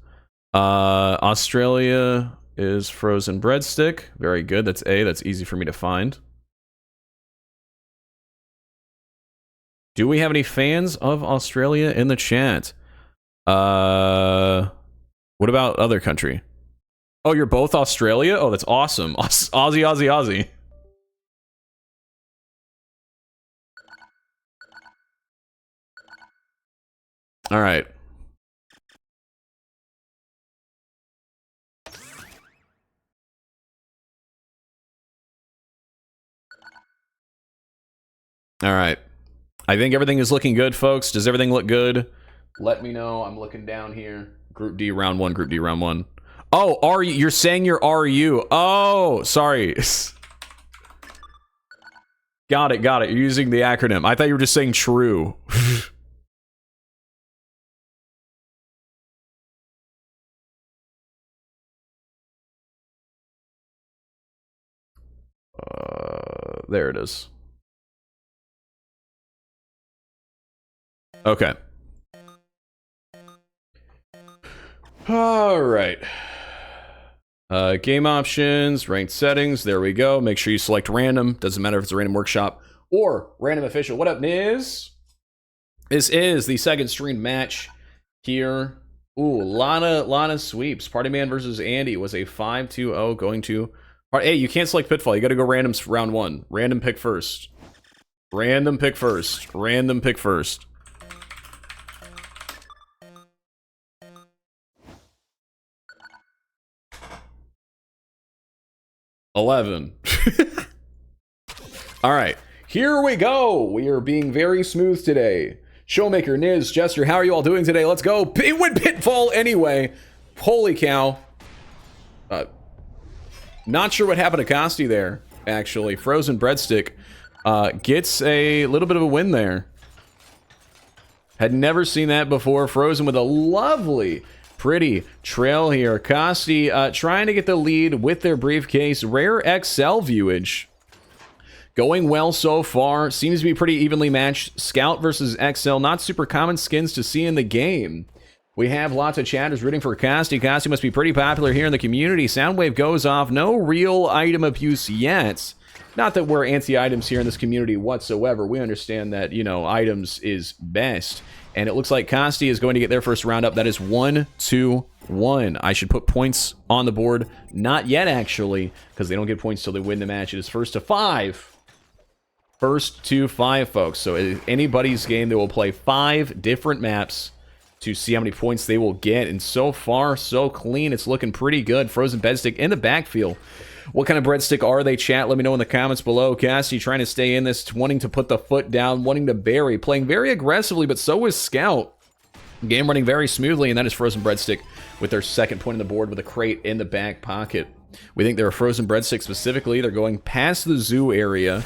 Australia is Frozen Breadstick. Very good. That's A. That's easy for me to find. Do we have any fans of Australia in the chat? What about other country? Oh, you're both Australia? Oh, that's awesome. Aussie, Aussie, Aussie. All right. All right. I think everything is looking good, folks. Does everything look good? Let me know. I'm looking down here. Group D, round one. Group D, round one. Oh, RU. You're saying you're RU. Oh, sorry. Got it, got it. You're using the acronym. I thought you were just saying true. There it is. Okay. All right. Game options, ranked settings. There we go. Make sure you select random. Doesn't matter if it's a random workshop or random official. What up, Miz? This is the second stream match here. Ooh, lot of sweeps. Party Man versus Andy was a 5-2-0 going to... Hey, you can't select Pitfall. You got to go random round one. Random pick first. Random pick first. Random pick first. $11. All right, here we go. We are being very smooth today. Showmaker, Niz, Jester, how are you all doing today? Let's go. It went Pitfall anyway. Holy cow. Not sure what happened to Costi there, actually. Frozen Breadstick gets a little bit of a win there. Had never seen that before. Frozen with a lovely, pretty trail here. Costi trying to get the lead with their briefcase. Rare XL viewage. Going well so far. Seems to be pretty evenly matched. Scout versus XL. Not super common skins to see in the game. We have lots of chatters rooting for Costi. Costi must be pretty popular here in the community. Soundwave goes off. No real item abuse yet. Not that we're anti-items here in this community whatsoever. We understand that, you know, items is best. And it looks like Costi is going to get their first round up. That is 1-2-1. I should put points on the board. Not yet, actually, because they don't get points till they win the match. It is first to 5. First to 5, folks. So anybody's game, they will play 5 different maps to see how many points they will get. And so far, so clean. It's looking pretty good. Frozen Breadstick in the backfield. What kind of breadstick are they, chat? Let me know in the comments below. Costi trying to stay in this, wanting to put the foot down, wanting to bury, playing very aggressively, but so is Scout. Game running very smoothly, and that is Frozen Breadstick with their second point on the board with a crate in the back pocket. We think they're a Frozen Breadstick specifically. They're going past the zoo area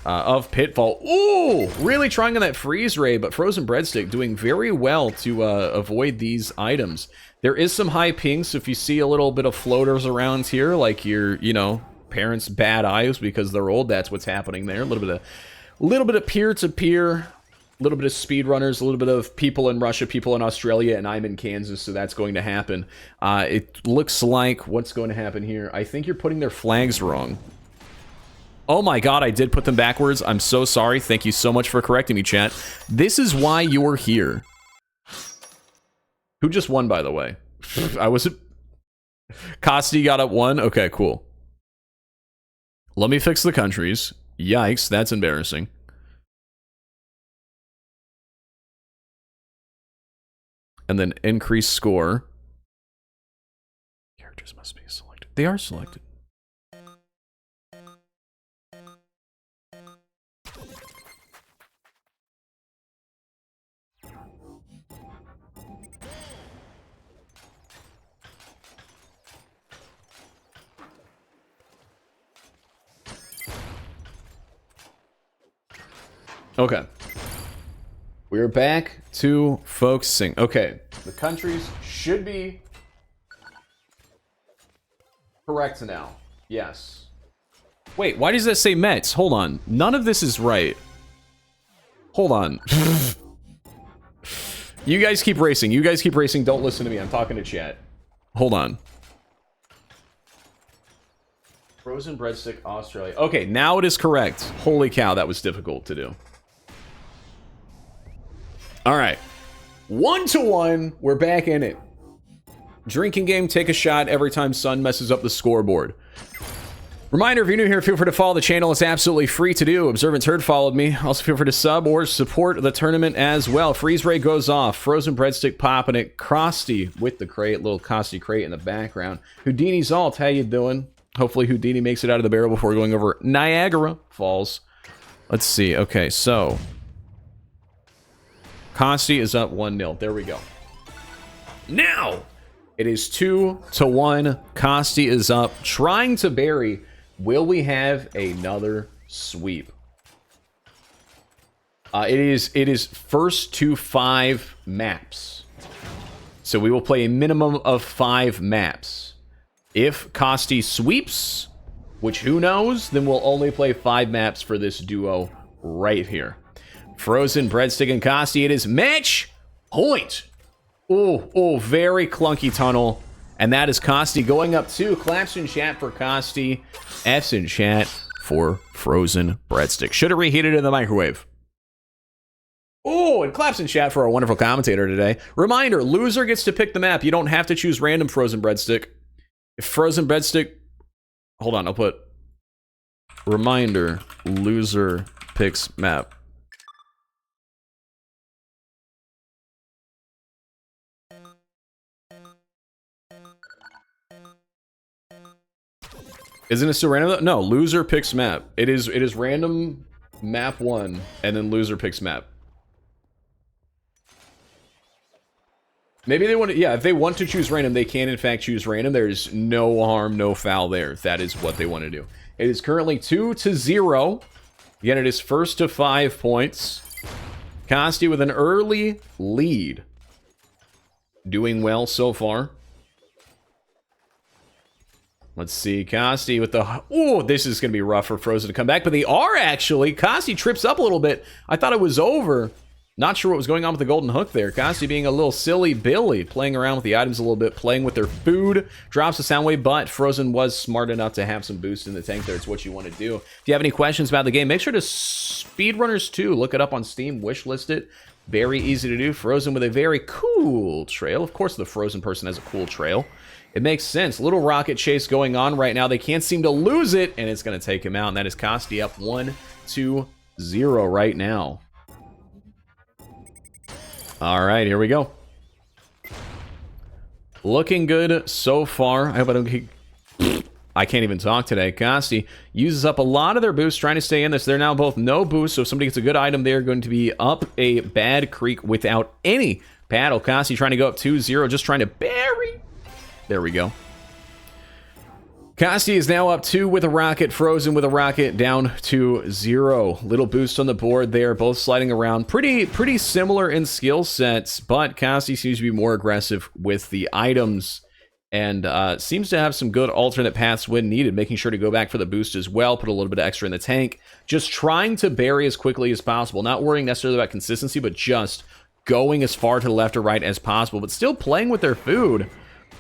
of Pitfall. Ooh, really trying on that freeze ray, but Frozen Breadstick doing very well to avoid these items. There is some high ping, so if you see a little bit of floaters around here, like your, you know, parents' bad eyes because they're old, that's what's happening there. A little bit of peer-to-peer, a little bit of speedrunners, a little bit of people in Russia, people in Australia, and I'm in Kansas, so that's going to happen. It looks like what's going to happen here. I think you're putting their flags wrong. Oh my god, I did put them backwards. I'm so sorry. Thank you so much for correcting me, chat. This is why you're here. Who just won, by the way? I wasn't... Costi got up 1? Okay, cool. Let me fix the countries. Yikes, that's embarrassing. and then increase score. Characters must be selected. They are selected. Okay. We're back to focusing. Okay. The countries should be correct now. Yes. Wait, why does that say Mets? Hold on. None of this is right. Hold on. You guys keep racing. You guys keep racing. Don't listen to me. I'm talking to chat. Hold on. Frozen breadstick, Australia. Okay, now it is correct. Holy cow, that was difficult to do. All right. 1-1. We're back in it. Drinking game, take a shot every time Sun messes up the scoreboard. Reminder, if you're new here, feel free to follow the channel. It's absolutely free to do. Observant Turd followed me. Also feel free to sub or support the tournament as well. Freeze ray goes off. Frozen breadstick popping it. Krusty with the crate. Little Krusty crate in the background. Houdini's alt, how you doing? Hopefully Houdini makes it out of the barrel before going over Niagara Falls. Let's see. Okay, so Krusty is up 1-0. There we go. Now it is 2-1. Krusty is up, trying to bury. Will we have another sweep? It is first to 5 maps. So we will play a minimum of 5 maps. If Krusty sweeps, which who knows, then we'll only play 5 maps for this duo right here. Frozen breadstick and Krusty. It is match point. Oh, very clunky tunnel. And that is Krusty going up 2. Claps in chat for Krusty. F's in chat for Frozen breadstick. Should have reheated in the microwave. Oh, and claps in chat for our wonderful commentator today. Reminder, loser gets to pick the map. You don't have to choose random Frozen breadstick. If Frozen breadstick... Hold on, I'll put... Reminder, loser picks map. Isn't it still random? No, loser picks map. It is random map 1, and then loser picks map. Maybe they want to, yeah, if they want to choose random, they can in fact choose random. There's no harm, no foul there, if that is what they want to do. It is currently 2-0. Again, it is first to 5 points. Krusty with an early lead. Doing well so far. Let's see, Krusty with the... Oh, this is going to be rough for Frozen to come back, but they are actually. Krusty trips up a little bit. I thought it was over. Not sure what was going on with the golden hook there. Krusty being a little silly Billy, playing around with the items a little bit, playing with their food. Drops the sound wave, but Frozen was smart enough to have some boost in the tank there. It's what you want to do. If you have any questions about the game, make sure to SpeedRunners 2. Look it up on Steam, wishlist it. Very easy to do. Frozen with a very cool trail. Of course, the Frozen person has a cool trail. It makes sense. Little rocket chase going on right now. They can't seem to lose it, and it's going to take him out. And that is Krusty up 1-0 right now. All right, here we go. Looking good so far. I hope I don't keep... I can't even talk today. Krusty uses up a lot of their boosts trying to stay in this. They're now both no boost, so if somebody gets a good item, they're going to be up a bad creek without any paddle. Krusty trying to go up 2-0, just trying to bury. There we go. Krusty is now up 2 with a rocket. Frozen with a rocket down to 0. Little boost on the board there, both sliding around. Pretty similar in skill sets, but Krusty seems to be more aggressive with the items and seems to have some good alternate paths when needed, making sure to go back for the boost as well, put a little bit of extra in the tank. Just trying to bury as quickly as possible, not worrying necessarily about consistency, but just going as far to the left or right as possible, but still playing with their food.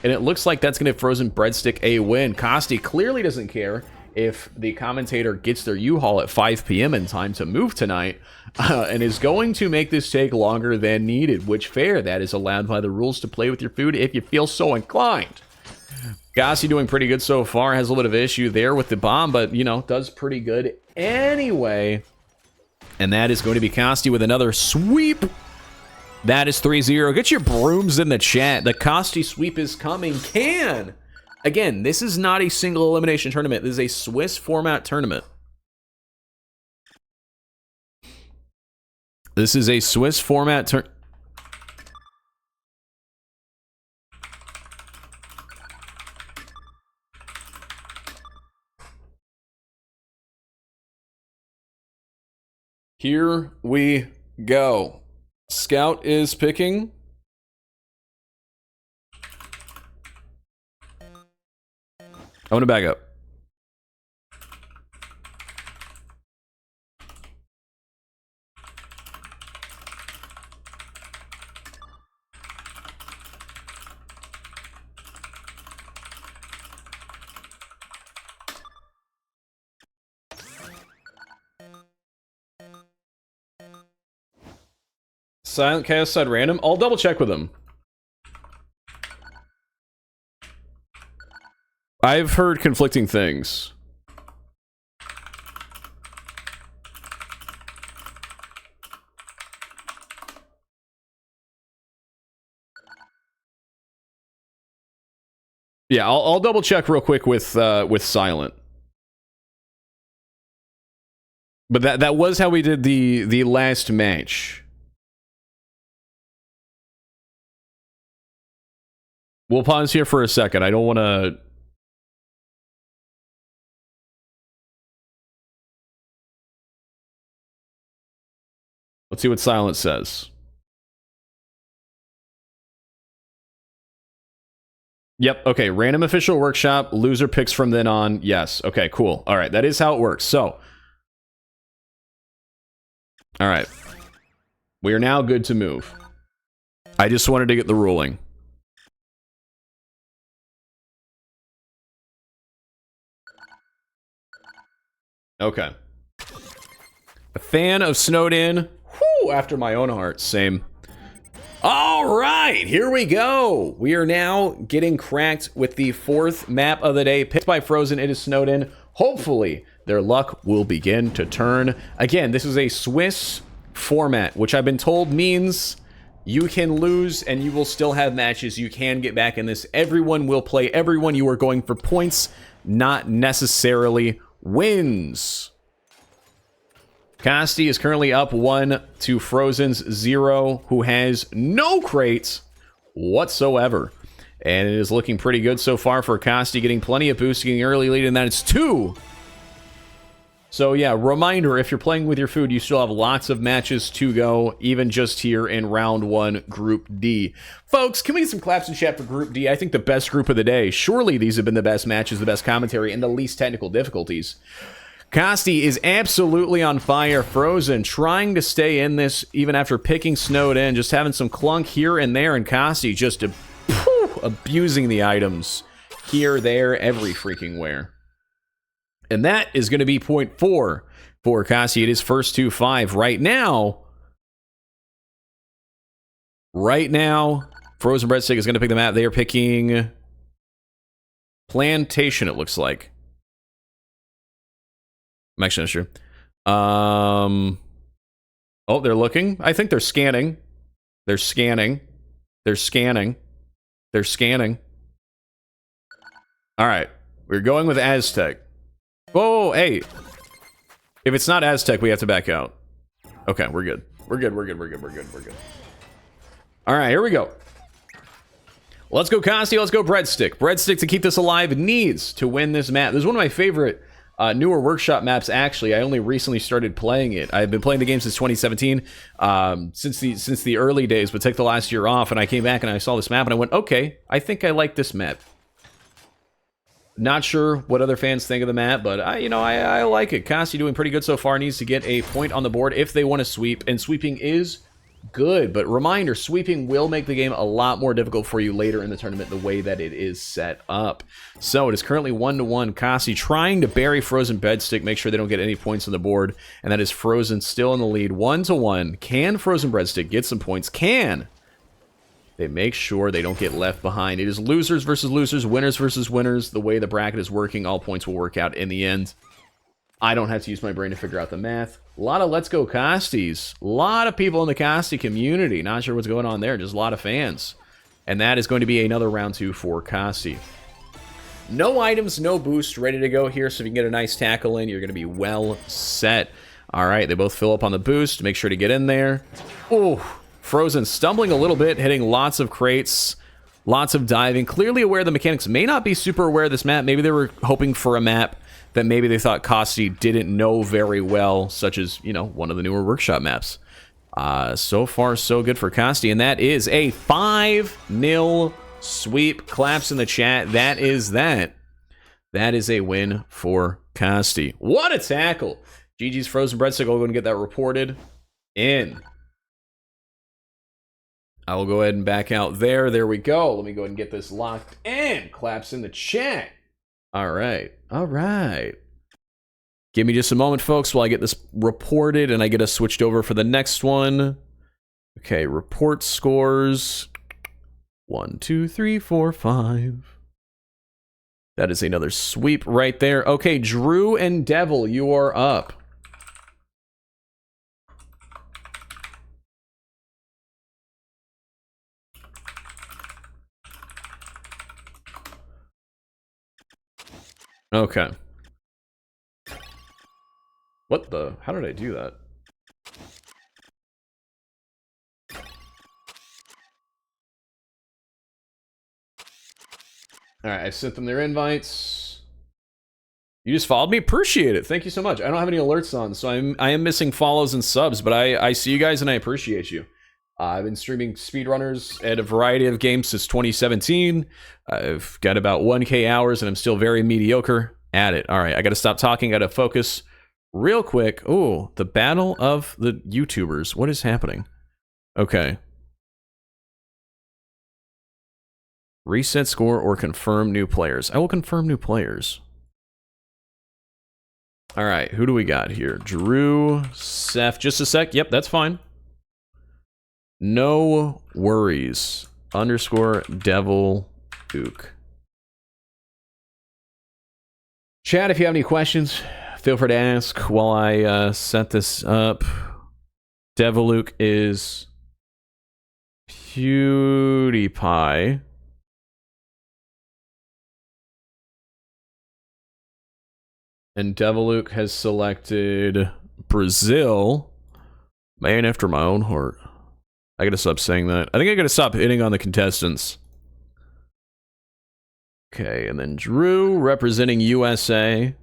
And it looks like that's going to give Frozen breadstick a win. Krusty clearly doesn't care if the commentator gets their U-Haul at 5 p.m. in time to move tonight, and is going to make this take longer than needed, which fair, that is allowed by the rules to play with your food if you feel so inclined. Krusty doing pretty good so far, has a little bit of issue there with the bomb, but, you know, does pretty good anyway. And that is going to be Krusty with another sweep. That is 3-0. Get your brooms in the chat. The Costi sweep is coming. Can! Again, this is not a single elimination tournament. This is a Swiss format tournament. This is a Swiss format tournament. Here we go. Scout is picking. I'm gonna back up. Silent Chaos side random. I'll double check with him. I've heard conflicting things. Yeah, I'll double check real quick with Silent. But that was how we did the last match. We'll pause here for a second. I don't want to. Let's see what Silent says. Yep, okay, random official workshop, loser picks from then on. Yes, okay, cool. All right, that is how it works. So, all right. We are now good to move. I just wanted to get the ruling. Okay. A fan of Snowed In. Whew, after my own heart. Same. All right, here we go. We are now getting cracked with the fourth map of the day. Picked by Frozen, it is Snowed In. Hopefully, their luck will begin to turn. Again, this is a Swiss format, which I've been told means you can lose and you will still have matches. You can get back in this. Everyone will play everyone. You are going for points, not necessarily wins. Costi is currently up 1 to Frozen's 0, who has no crates whatsoever. And it is looking pretty good so far for Costi, getting plenty of boosts, getting early lead, and that it's 2. So yeah, reminder, if you're playing with your food, you still have lots of matches to go, even just here in round 1, Group D. Folks, can we get some claps in chat for Group D? I think the best group of the day. Surely these have been the best matches, the best commentary, and the least technical difficulties. Costi is absolutely on fire. Frozen trying to stay in this even after picking Snowed In, just having some clunk here and there, and Costi just abusing the items here, there, every freaking where. And that is going to be point 4 for Costi. It is first 2-5 right now. Right now, Frozen Breadstick is going to pick the map. They are picking Plantation, it looks like. I'm actually not sure. Oh, they're looking. I think they're scanning. They're scanning. They're scanning. They're scanning. All right. We're going with Aztec. Whoa, hey. If it's not Aztec, we have to back out. Okay, we're good. We're good. We're good. We're good. We're good. We're good. All right, here we go. Let's go Costi. Let's go Breadstick. Breadstick, to keep this alive, needs to win this map. This is one of my favorite newer workshop maps, actually. I only recently started playing it. I've been playing the game since 2017, since the early days, but took the last year off, and I came back and I saw this map and I went, okay, I think I like this map. Not sure what other fans think of the map, but I like it. Costi doing pretty good so far, needs to get a point on the board if they want to sweep, and sweeping is good, but reminder, sweeping will make the game a lot more difficult for you later in the tournament the way that it is set up. So it is currently 1-1. Costi trying to bury Frozen Bedstick, make sure they don't get any points on the board, and that is Frozen still in the lead, 1-1. Can Frozen Breadstick get some points? Can they make sure they don't get left behind? It is losers versus losers, winners versus winners. The way the bracket is working, all points will work out in the end. I don't have to use my brain to figure out the math. A lot of Let's Go Costies. A lot of people in the Costy community. Not sure what's going on there. Just a lot of fans. And that is going to be another round 2 for Costy. No items, no boost. Ready to go here. So if you can get a nice tackle in, you're going to be well set. All right, they both fill up on the boost. Make sure to get in there. Oh, Frozen stumbling a little bit, hitting lots of crates. Lots of diving. Clearly aware the mechanics may not be super aware of this map. Maybe they were hoping for a map that maybe they thought Costy didn't know very well, such as, you know, one of the newer workshop maps. So far, so good for Costy, and that is a 5-0 sweep. Claps in the chat. That is that. That is a win for Costy. What a tackle! GG's Frozen Breadstick. I'll go and get that reported in. I will go ahead and back out there. There we go. Let me go ahead and get this locked in. Claps in the chat. All right. All right. Give me just a moment, folks, while I get this reported and I get us switched over for the next one. Okay, report scores. 1, 2, 3, 4, 5. That is another sweep right there. Okay, Drew and Devil, you are up. Okay. What the? How did I do that? Alright, I sent them their invites. You just followed me? Appreciate it. Thank you so much. I don't have any alerts on, so I am missing follows and subs, but I see you guys and I appreciate you. I've been streaming Speedrunners at a variety of games since 2017. I've got about 1K hours and I'm still very mediocre at it. All right, I got to stop talking. Got to focus real quick. Oh, the battle of the YouTubers. What is happening? Okay. Reset score or confirm new players. I will confirm new players. All right, who do we got here? Drew, Seth. Just a sec. Yep, that's fine. No worries. Underscore Devil Duke. Chat, if you have any questions, feel free to ask while I set this up. Devil Luke is PewDiePie. And Devil Luke has selected Brazil. Man after my own heart. I gotta stop saying that. I think I gotta stop hitting on the contestants. Okay, and then Drew representing USA.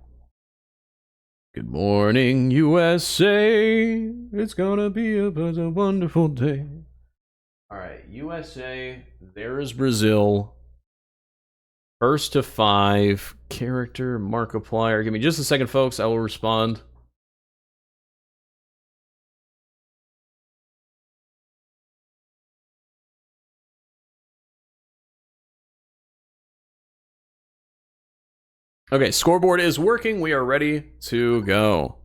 Good morning, USA. It's gonna be a wonderful day. Alright, USA. There is Brazil. First to 5. Character Markiplier. Give me just a second, folks. I will respond. Okay, scoreboard is working. We are ready to go.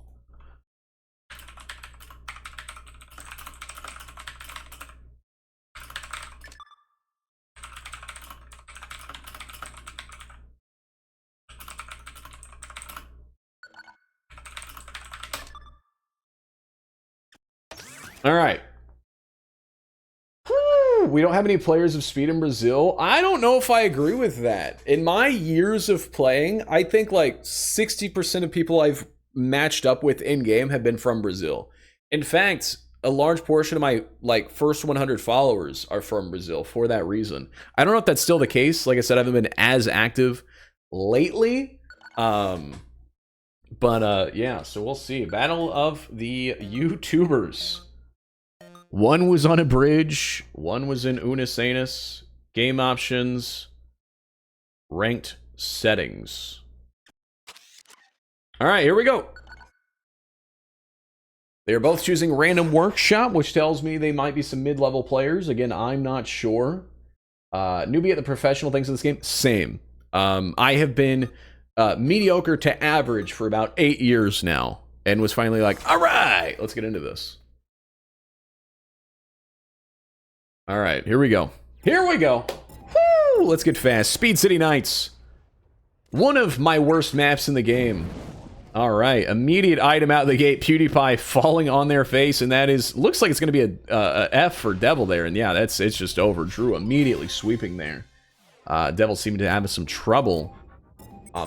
All right. We don't have any players of speed in Brazil. I don't know if I agree with that. In my years of playing, I think like 60% of people I've matched up with in-game have been from Brazil. In fact, a large portion of my like first 100 followers are from Brazil for that reason. I don't know if that's still the case. Like I said, I haven't been as active lately. Yeah, so we'll see. Battle of the YouTubers. One was on a bridge, one was in Unis Anus, game options, ranked settings. All right, here we go. They are both choosing random workshop, which tells me they might be some mid-level players. Again, I'm not sure. Newbie at the professional things in this game, same. I have been mediocre to average for about 8 years now, and was finally like, all right, let's get into this. All right, here we go. Here we go. Woo, let's get fast. Speed City Nights. One of my worst maps in the game. All right, immediate item out of the gate. PewDiePie falling on their face, and that is looks like it's going to be a F for Devil there. And yeah, it's just over. Drew immediately sweeping there. Devil seeming to have some trouble.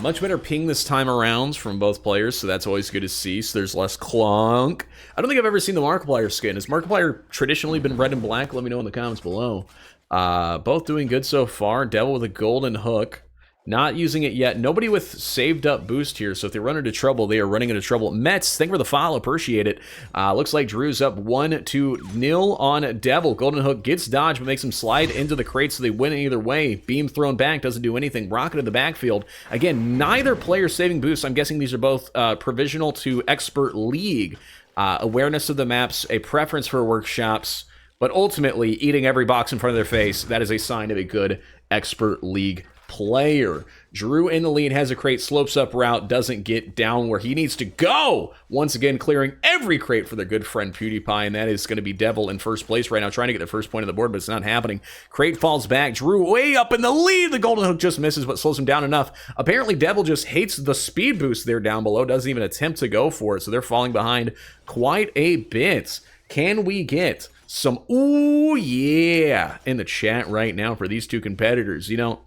Much better ping this time around from both players, so that's always good to see. So there's less clunk. I don't think I've ever seen the Markiplier skin. Has Markiplier traditionally been red and black? Let me know in the comments below. Both doing good so far. Devil with a golden hook. Not using it yet. Nobody with saved up boost here, so if they run into trouble, they are running into trouble. Mets, thank you for the follow. Appreciate it. Looks like Drew's up 1-0 on Devil. Golden hook gets dodged, but makes him slide into the crate, so they win either way. Beam thrown back, doesn't do anything. Rocket in the backfield. Again, neither player saving boost. I'm guessing these are both provisional to Expert League. Awareness of the maps, a preference for workshops, but ultimately, eating every box in front of their face, that is a sign of a good Expert League player. Drew in the lead, has a crate, slopes up route, doesn't get down where he needs to go. Once again, clearing every crate for their good friend PewDiePie, and that is going to be Devil in first place right now, trying to get the first point on the board, but it's not happening. Crate falls back. Drew way up in the lead. The golden hook just misses, but slows him down enough. Apparently, Devil just hates the speed boost there down below, doesn't even attempt to go for it, so they're falling behind quite a bit. Can we get some ooh yeah in the chat right now for these two competitors? You know,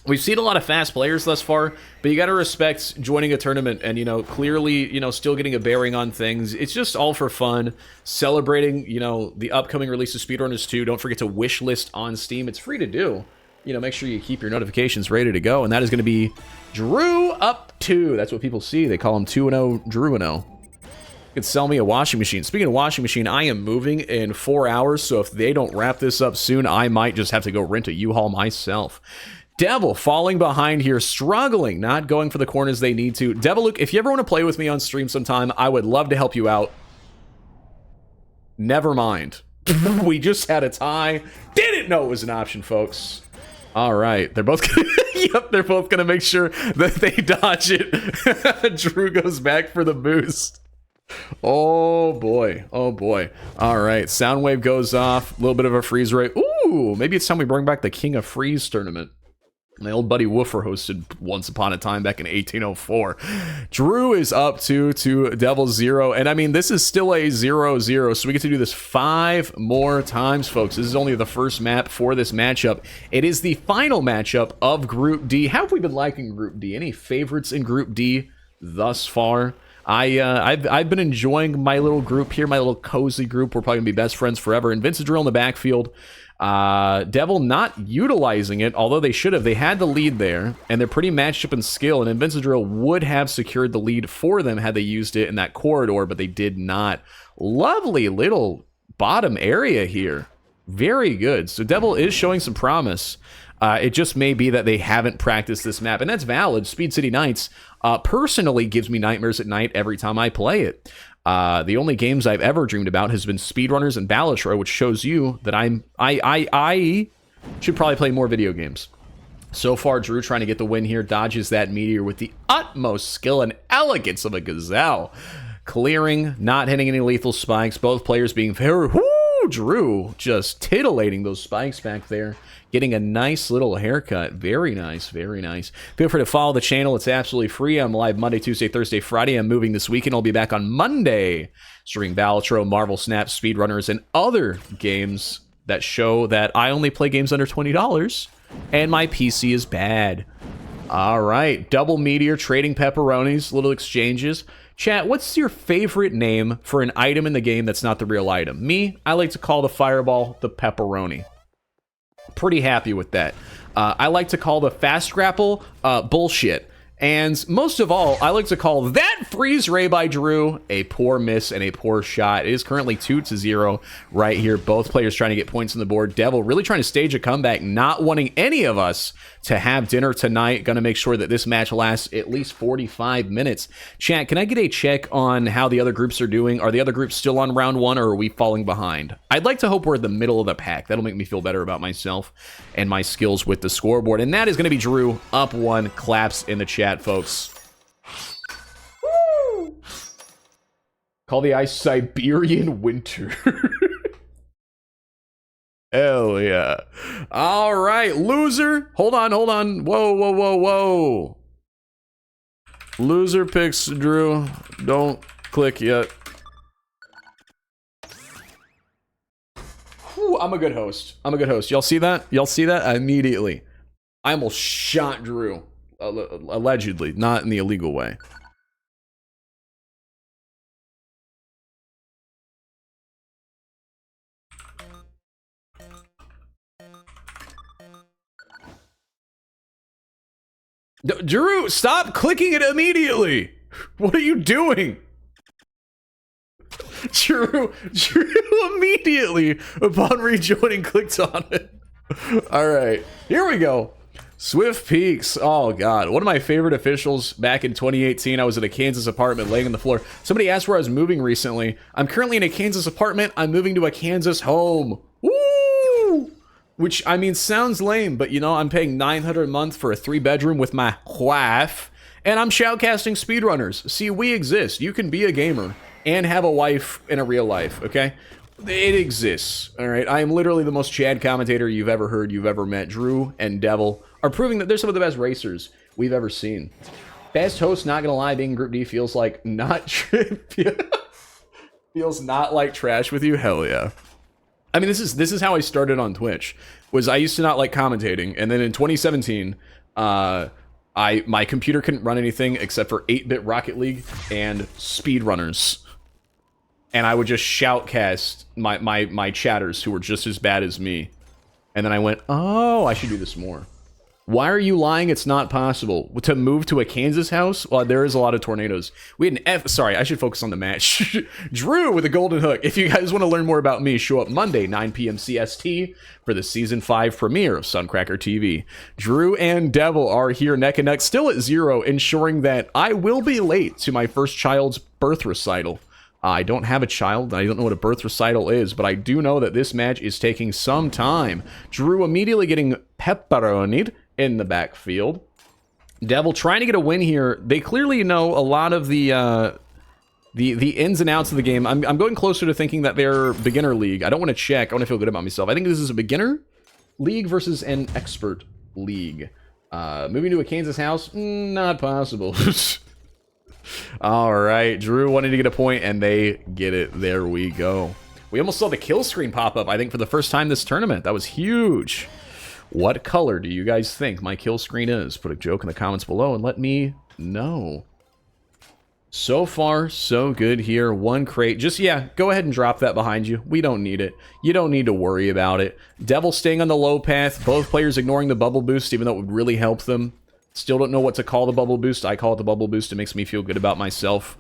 we've seen a lot of fast players thus far, but you got to respect joining a tournament and, you know, clearly, you know, still getting a bearing on things. It's just all for fun, celebrating, you know, the upcoming release of SpeedRunners 2. Don't forget to wish list on Steam. It's free to do. You know, make sure you keep your notifications ready to go. And that is going to be Drew up 2. That's what people see. They call him 2-0 Drew-0. You could sell me a washing machine. Speaking of washing machine, I am moving in 4 hours, so if they don't wrap this up soon, I might just have to go rent a U-Haul myself. Devil falling behind here, struggling, not going for the corners they need to. Devil Luke, if you ever want to play with me on stream sometime, I would love to help you out. Never mind. We just had a tie. Didn't know it was an option, folks. All right, they're both gonna, yep, they're both gonna make sure that they dodge it. Drew goes back for the boost. Oh boy, oh boy. All right, sound wave goes off, a little bit of a freeze rate. Ooh, maybe it's time we bring back the King of Freeze tournament. My old buddy Woofer hosted once upon a time back in 1804. Drew is up to Devil 0. And I mean, this is still a 0-0. So we get to do this 5 more times, folks. This is only the first map for this matchup. It is the final matchup of Group D. How have we been liking Group D? Any favorites in Group D thus far? I've been enjoying my little group here, my little cozy group. We're probably gonna be best friends forever. And Vince Drill in the backfield. Devil not utilizing it, although they should have. They had the lead there, and they're pretty matched up in skill, and Invincible would have secured the lead for them had they used it in that corridor, but they did not. Lovely little bottom area here. Very good. So Devil is showing some promise. It just may be that they haven't practiced this map, and that's valid. Speed City Nights personally gives me nightmares at night every time I play it. The only games I've ever dreamed about has been SpeedRunners and Balatro, which shows you that I should probably play more video games. So far, Drew trying to get the win here, dodges that meteor with the utmost skill and elegance of a gazelle. Clearing, not hitting any lethal spikes, both players being very... Whoo! Drew just titillating those spikes back there. Getting a nice little haircut. Very nice, very nice. Feel free to follow the channel. It's absolutely free. I'm live Monday, Tuesday, Thursday, Friday. I'm moving this weekend. I'll be back on Monday. Streaming Balatro, Marvel Snap, SpeedRunners, and other games that show that I only play games under $20 and my PC is bad. All right. Double Meteor, trading pepperonis, little exchanges. Chat, what's your favorite name for an item in the game that's not the real item? Me, I like to call the fireball the pepperoni. Pretty happy with that. I like to call the fast grapple bullshit. And most of all, I like to call that freeze ray by Drew a poor miss and a poor shot. It is currently 2-0 right here. Both players trying to get points on the board. Devil really trying to stage a comeback, not wanting any of us to have dinner tonight. Going to make sure that this match lasts at least 45 minutes. Chat, can I get a check on how the other groups are doing? Are the other groups still on round 1 or are we falling behind? I'd like to hope we're in the middle of the pack. That'll make me feel better about myself and my skills with the scoreboard. And that is going to be Drew up 1. Claps in the chat, folks. Woo! Call the ice Siberian winter. Hell yeah. All right, loser. Hold on. Whoa. Loser picks Drew. Don't click yet. Whew, I'm a good host. I'm a good host. Y'all see that? Y'all see that? Immediately. I almost shot Drew. Allegedly. Not in the illegal way. Drew, stop clicking it immediately. What are you doing? Drew immediately upon rejoining clicked on it. All right, here we go. Swift Peaks. Oh God, one of my favorite officials back in 2018. I was in a Kansas apartment laying on the floor. Somebody asked where I was moving recently. I'm currently in a Kansas apartment. I'm moving to a Kansas home. Woo! Which, I mean, sounds lame, but you know, I'm paying $900 a month for a 3-bedroom with my wife, and I'm shoutcasting speedrunners. See, we exist. You can be a gamer and have a wife in a real life, okay? It exists, all right? I am literally the most Chad commentator you've ever heard, you've ever met. Drew and Devil are proving that they're some of the best racers we've ever seen. Best host, not gonna lie, being in Group D feels like not feels not like trash with you. Hell yeah. I mean, this is how I started on Twitch. Was I used to not like commentating, and then in 2017, my computer couldn't run anything except for 8-bit Rocket League and SpeedRunners, and I would just shoutcast my chatters who were just as bad as me, and then I went, oh, I should do this more. Why are you lying? It's not possible. To move to a Kansas house? Well, there is a lot of tornadoes. We had an Sorry, I should focus on the match. Drew with a golden hook. If you guys want to learn more about me, show up Monday, 9 p.m. CST for the Season 5 premiere of Suncracker TV. Drew and Devil are here neck and neck, still at 0, ensuring that I will be late to my first child's birth recital. I don't have a child, and I don't know what a birth recital is, but I do know that this match is taking some time. Drew immediately getting pepperonied in the backfield. Devil trying to get a win here. They clearly know a lot of the ins and outs of the game. I'm going closer to thinking that they're beginner league. I don't want to check. I want to feel good about myself. I think this is a beginner league versus an expert league. Moving to a Kansas house? Not possible. All right, Drew wanted to get a point, and they get it. There we go. We almost saw the kill screen pop up, I think, for the first time this tournament. That was huge. What color do you guys think my kill screen is? Put a joke in the comments below and let me know. So far, so good here. 1 crate. Just, yeah, go ahead and drop that behind you. We don't need it. You don't need to worry about it. Devil staying on the low path. Both players ignoring the bubble boost, even though it would really help them. Still don't know what to call the bubble boost. I call it the bubble boost. It makes me feel good about myself.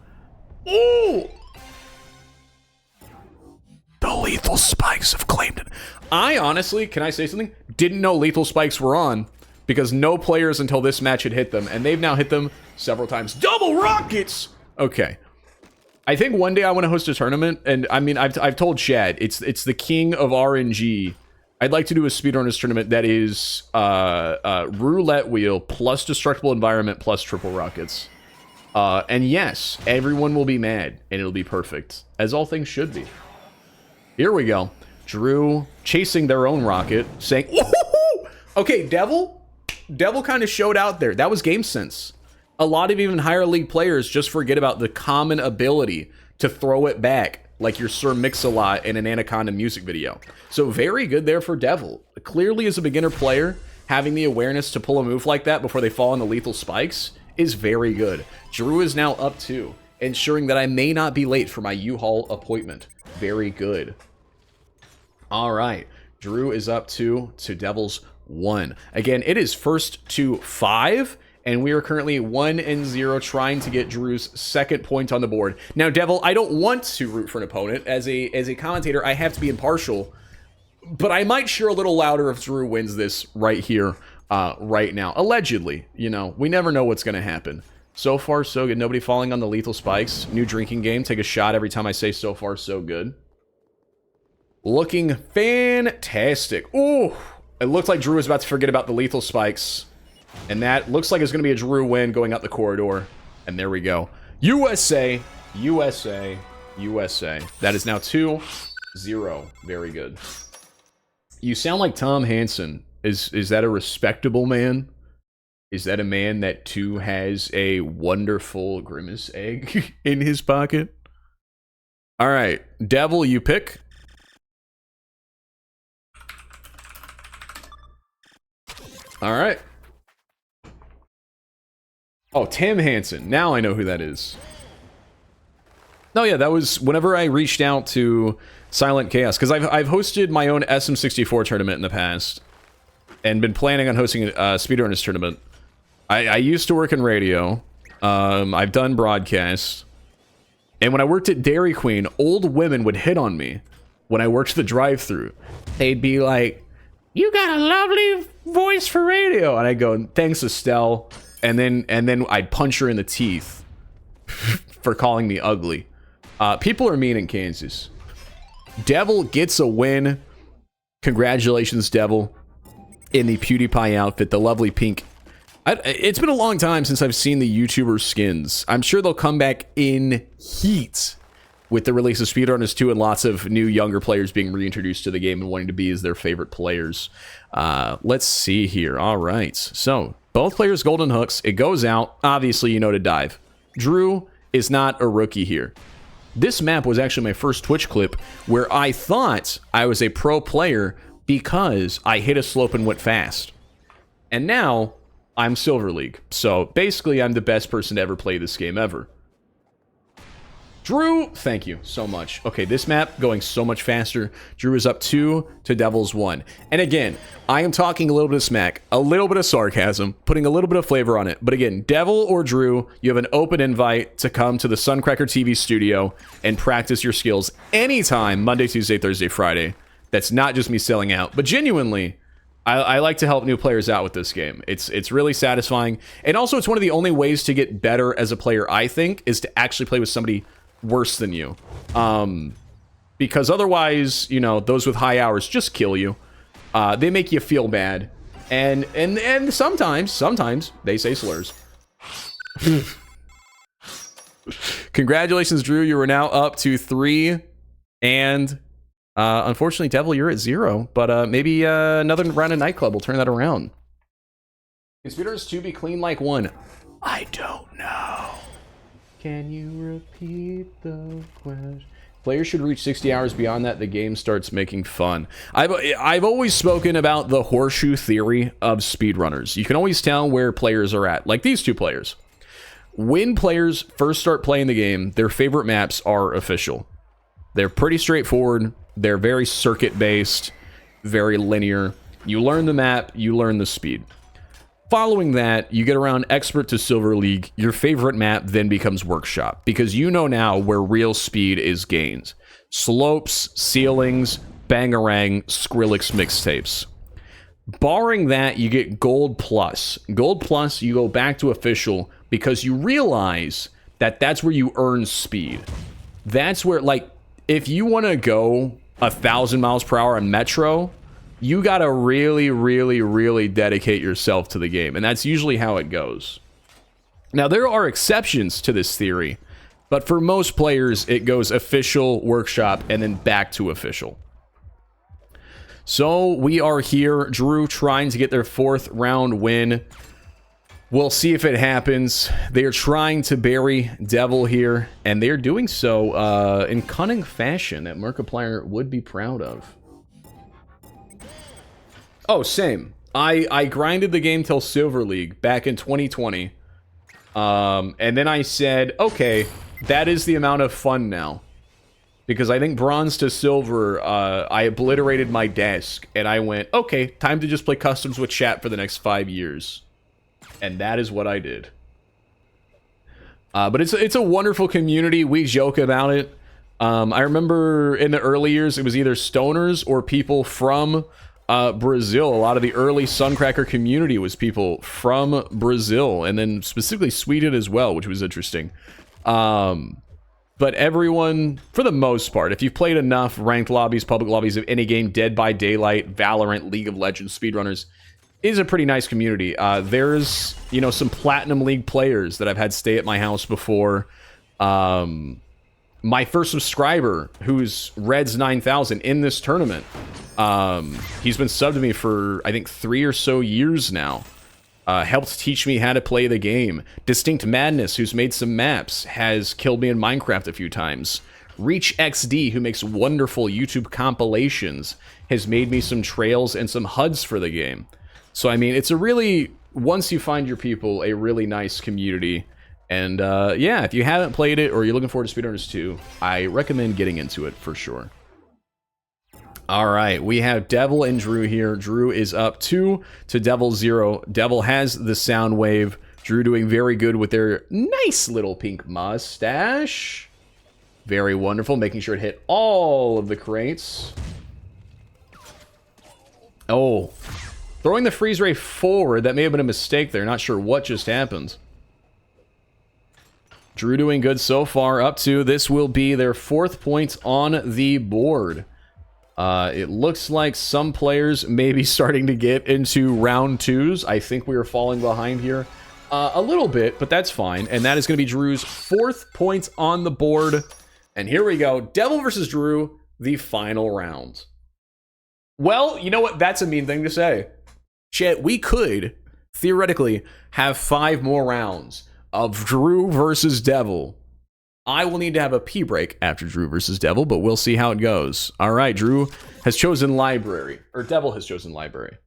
Ooh! The lethal spikes have claimed it. I honestly, can I say something? Didn't know lethal spikes were on because no players until this match had hit them, and they've now hit them several times. Double rockets! Okay. I think one day I want to host a tournament, and I mean, I've told Chad, it's the king of RNG. I'd like to do a SpeedRunners tournament that is roulette wheel plus destructible environment plus triple rockets. And yes, everyone will be mad, and it'll be perfect, as all things should be. Here we go. Drew chasing their own rocket, saying, woohoo! Okay, Devil kind of showed out there. That was game sense. A lot of even higher league players just forget about the common ability to throw it back like your Sir Mix-a-Lot in an Anaconda music video. So very good there for Devil. Clearly as a beginner player, having the awareness to pull a move like that before they fall on the lethal spikes is very good. Drew is now up 2, ensuring that I may not be late for my U-Haul appointment. Very good. All right, Drew is up 2 to Devil's 1. Again, it is first to 5, and we are currently 1-0 trying to get Drew's second point on the board. Now, Devil, I don't want to root for an opponent. As a commentator, I have to be impartial, but I might cheer a little louder if Drew wins this right here, right now. Allegedly, you know, we never know what's going to happen. So far, so good. Nobody falling on the lethal spikes. New drinking game. Take a shot every time I say so far, so good. Looking fantastic. Ooh, it looked like Drew was about to forget about the lethal spikes. And that looks like it's going to be a Drew win going up the corridor. And there we go. USA, USA, USA. That is now 2-0. Very good. You sound like Tom Hansen. Is that a respectable man? Is that a man that too has a wonderful grimace egg in his pocket? All right, Devil, you pick. All right. Oh, Tim Hansen. Now I know who that is. No, yeah, that was whenever I reached out to Silent Chaos, because I've hosted my own SM64 tournament in the past, and been planning on hosting a SpeedRunners tournament. I used to work in radio. I've done broadcasts. And when I worked at Dairy Queen, old women would hit on me when I worked the drive-thru. They'd be like, "You got a lovely voice for radio." And I'd go, "Thanks, Estelle." And then I'd punch her in the teeth for calling me ugly. People are mean in Kansas. Devil gets a win. Congratulations, Devil. In the PewDiePie outfit, the lovely pink. It's been a long time since I've seen the YouTuber skins. I'm sure they'll come back in heat with the release of SpeedRunners 2 and lots of new younger players being reintroduced to the game and wanting to be as their favorite players. Let's see here. All right. So, both players golden hooks. It goes out. Obviously, you know to dive. Drew is not a rookie here. This map was actually my first Twitch clip where I thought I was a pro player because I hit a slope and went fast. And now I'm Silver League. So basically, I'm the best person to ever play this game ever. Drew, thank you so much. Okay, this map going so much faster. Drew is up 2 to Devil's 1. And again, I am talking a little bit of smack, a little bit of sarcasm, putting a little bit of flavor on it. But again, Devil or Drew, you have an open invite to come to the Suncracker TV studio and practice your skills anytime, Monday, Tuesday, Thursday, Friday. That's not just me selling out, but genuinely, I like to help new players out with this game. It's really satisfying. And also, it's one of the only ways to get better as a player, I think, is to actually play with somebody worse than you. Because otherwise, you know, those with high hours just kill you. They make you feel bad. And sometimes they say slurs. Congratulations, Drew. You are now up to 3. And unfortunately, Devil, you're at 0. But maybe another round of Nightclub will turn that around. Can SpeedRunners 2 be clean like 1? I don't know. Can you repeat the question? Players should reach 60 hours. Beyond that, the game starts making fun. I've always spoken about the horseshoe theory of speedrunners. You can always tell where players are at. Like these two players. When players first start playing the game, their favorite maps are official. They're pretty straightforward. They're very circuit-based, very linear. You learn the map, you learn the speed. Following that, you get around Expert to Silver League. Your favorite map then becomes Workshop, because you know now where real speed is gained. Slopes, ceilings, Bangarang, Skrillex mixtapes. Barring that, you get Gold Plus. Gold Plus, you go back to Official, because you realize that that's where you earn speed. That's where, like, if you want to go 1,000 miles per hour on Metro, you gotta really, really, really dedicate yourself to the game. And that's usually how it goes. Now, there are exceptions to this theory, but for most players, it goes Official, Workshop, and then back to Official. So, we are here. Drew trying to get their 4th round win. We'll see if it happens. They are trying to bury Devil here, and they're doing so in cunning fashion that Markiplier would be proud of. Oh, same. I grinded the game till Silver League back in 2020. And then I said, okay, that is the amount of fun now. Because I think Bronze to Silver, I obliterated my desk. And I went, okay, time to just play customs with chat for the next 5 years. And that is what I did. But it's a wonderful community. We joke about it. I remember in the early years, it was either stoners or people from Brazil. A lot of the early Suncracker community was people from Brazil, and then specifically Sweden as well, which was interesting. But everyone, for the most part, if you've played enough ranked lobbies, public lobbies of any game, Dead by Daylight, Valorant, League of Legends, SpeedRunners, is a pretty nice community. There's, you know, some Platinum League players that I've had stay at my house before. My first subscriber, who's Reds9000 in this tournament, he's been subbed to me for, I think, 3 or so years now. helped teach me how to play the game. Distinct Madness, who's made some maps, has killed me in Minecraft a few times. Reach XD, who makes wonderful YouTube compilations, has made me some trails and some HUDs for the game. So, I mean, it's a really, once you find your people, a really nice community. And, yeah, if you haven't played it or you're looking forward to SpeedRunners 2, I recommend getting into it for sure. All right, we have Devil and Drew here. Drew is up 2 to Devil 0. Devil has the sound wave. Drew doing very good with their nice little pink mustache. Very wonderful, making sure it hit all of the crates. Oh, throwing the freeze ray forward. That may have been a mistake there. Not sure what just happened. Drew doing good so far, up to. This will be their 4th point on the board. It looks like some players may be starting to get into round 2s. I think we are falling behind here a little bit, but that's fine. And that is going to be Drew's 4th point on the board. And here we go. Devil versus Drew, the final round. Well, you know what? That's a mean thing to say. Shit, we could, theoretically, have 5 more rounds of Drew versus Devil. I will need to have a pee break after Drew versus Devil, but we'll see how it goes. All right, Drew has chosen Library, or Devil has chosen Library.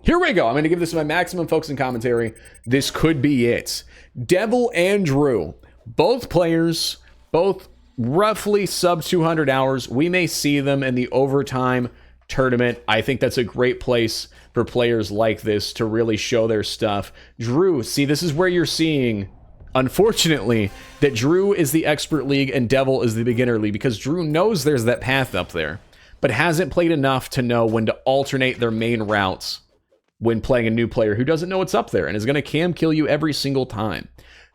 Here we go. I'm going to give this my maximum focus and commentary. This could be it. Devil and Drew, both players, both roughly sub 200 hours. We may see them in the overtime tournament. I think that's a great place for players like this to really show their stuff. Drew, see, this is where you're seeing, unfortunately, that Drew is the expert league and Devil is the beginner league, because Drew knows there's that path up there, but hasn't played enough to know when to alternate their main routes when playing a new player who doesn't know what's up there and is going to cam kill you every single time.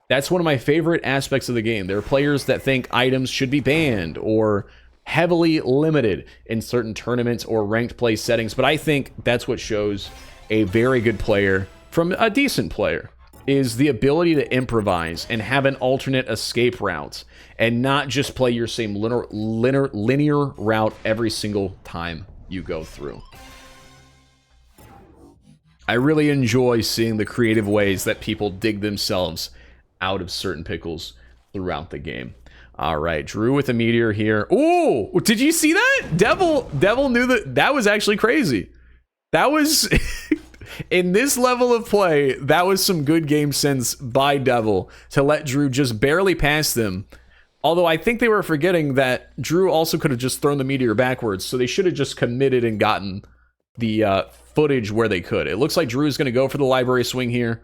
That's one of my favorite aspects of the game. There are players that think items should be banned or heavily limited in certain tournaments or ranked play settings, but I think that's what shows a very good player from a decent player, is the ability to improvise and have an alternate escape route and not just play your same linear route every single time you go through. I really enjoy seeing the creative ways that people dig themselves out of certain pickles throughout the game. All right, Drew with a meteor here. Ooh, did you see that? Devil knew that was actually crazy. That was in this level of play, that was some good game sense by Devil to let Drew just barely pass them. Although I think they were forgetting that Drew also could have just thrown the meteor backwards, so they should have just committed and gotten the footage where they could. It looks like Drew is going to go for the library swing here.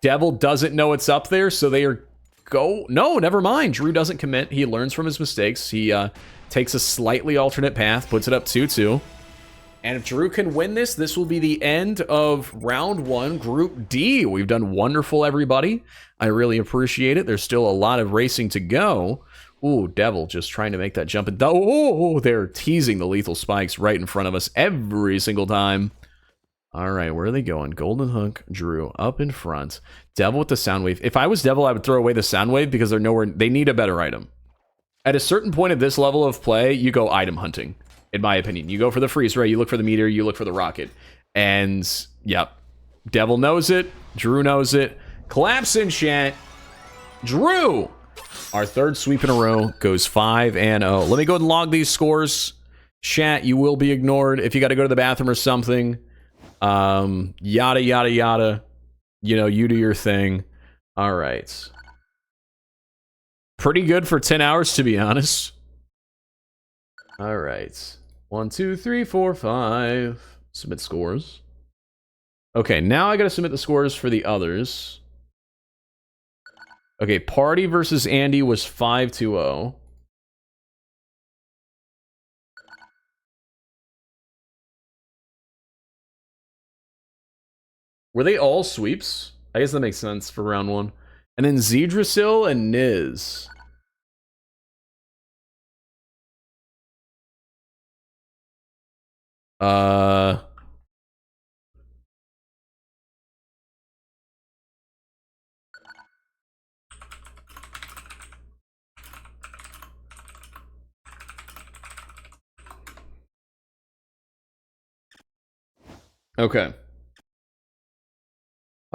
Devil doesn't know it's up there, so they are no, never mind. Drew doesn't commit. He learns from his mistakes. He takes a slightly alternate path, puts it up 2-2. And if Drew can win this, this will be the end of round 1, Group D. We've done wonderful, everybody. I really appreciate it. There's still a lot of racing to go. Ooh, Devil just trying to make that jump. And oh, they're teasing the lethal spikes right in front of us every single time. All right, where are they going? Golden Hook, Drew, up in front. Devil with the sound wave. If I was Devil, I would throw away the sound wave because they're nowhere. They need a better item. At a certain point of this level of play, you go item hunting, in my opinion. You go for the freeze ray, you look for the meteor, you look for the rocket. And, yep, Devil knows it. Drew knows it. Collapse in chat. Drew, our 3rd sweep in a row, goes 5-0. Let me go ahead and log these scores. Chat, you will be ignored if you got to go to the bathroom or something. Yada, yada, yada. You know, you do your thing. All right. Pretty good for 10 hours, to be honest. All right. 1, 2, 3, 4, 5. Submit scores. Okay, now I gotta submit the scores for the others. Okay, Party versus Andy was 5-0. Were they all sweeps? I guess that makes sense for round 1. And then Zedrasil and Niz. Okay.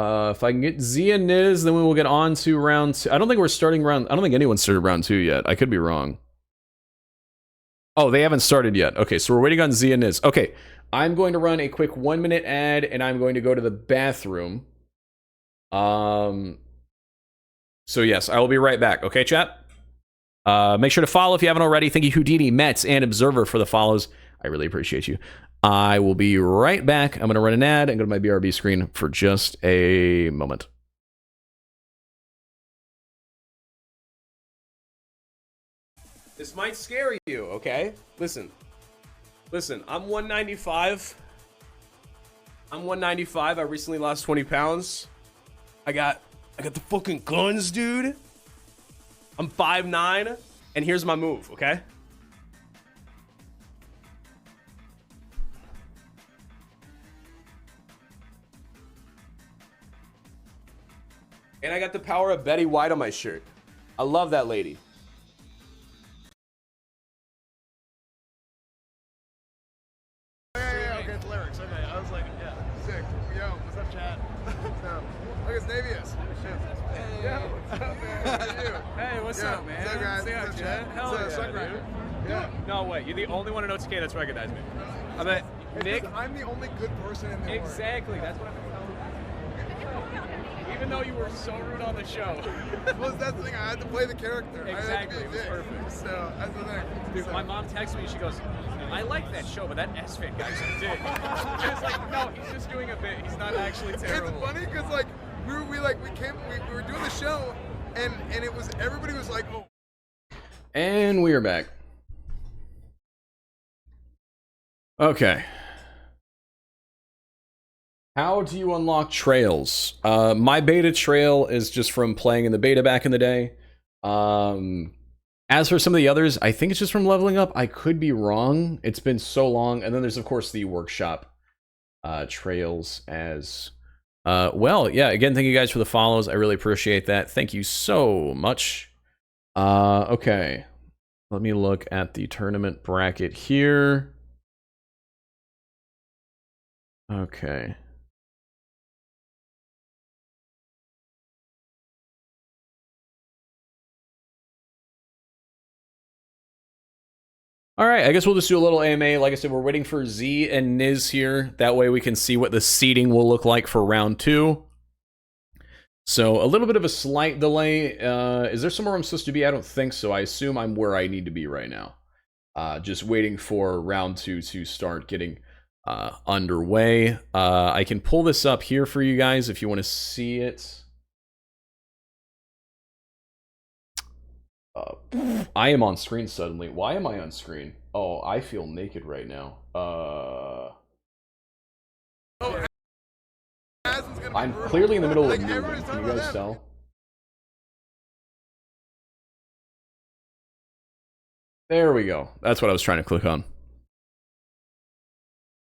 If I can get Z and Niz, then we will get on to round 2. I don't think we're starting round... I don't think anyone started round 2 yet. I could be wrong. Oh, they haven't started yet. Okay, so we're waiting on Z and Niz. Okay, I'm going to run a quick 1-minute ad, and I'm going to go to the bathroom. So yes, I will be right back. Okay, chat? Make sure to follow if you haven't already. Thank you, Houdini, Mets, and Observer for the follows. I really appreciate you. I will be right back. I'm going to run an ad and go to my BRB screen for just a moment. This might scare you, okay? Listen, I'm 195. I'm 195. I recently lost 20 pounds. I got the fucking guns, dude. I'm 5'9", and here's my move, okay? And I got the power of Betty White on my shirt. I love that lady. Yeah, okay, it's lyrics. Okay, I was like, yeah, sick. Yo, what's up, chat? Look, it's Navius. Hey, yo, what's up, man? How are you? Hey, what's up, man? What's up, guys? Say hi, chat. Hell yeah, dude. Yeah. No way, you're the only one in OTK that's recognized me. I bet Nick. I'm the only good person in the world. Exactly. That's what I've been telling you. Even though you were so rude on the show. Well, that's the thing. I had to play the character. Exactly. It was perfect. So that's the thing. Dude, my mom texted me. She goes, "I like that show, but that S-Fit guy's a dick." I was like, "No, he's just doing a bit. He's not actually terrible." It's funny because like we were doing the show, and it was everybody was like, "Oh." And we are back. Okay. How do you unlock trails? My beta trail is just from playing in the beta back in the day. As for some of the others, I think it's just from leveling up. I could be wrong. It's been so long. And then there's, of course, the workshop trails as well. Yeah, again, thank you guys for the follows. I really appreciate that. Thank you so much. Okay. Let me look at the tournament bracket here. Okay. All right, I guess we'll just do a little AMA. Like I said, we're waiting for Z and Niz here. That way we can see what the seeding will look like for round 2. So a little bit of a slight delay. Is there somewhere I'm supposed to be? I don't think so. I assume I'm where I need to be right now. Just waiting for round 2 to start getting underway. I can pull this up here for you guys if you want to see it. I am on screen suddenly. Why am I on screen? Oh, I feel naked right now. I'm clearly in the middle of movement. Can you guys tell? There we go. That's what I was trying to click on.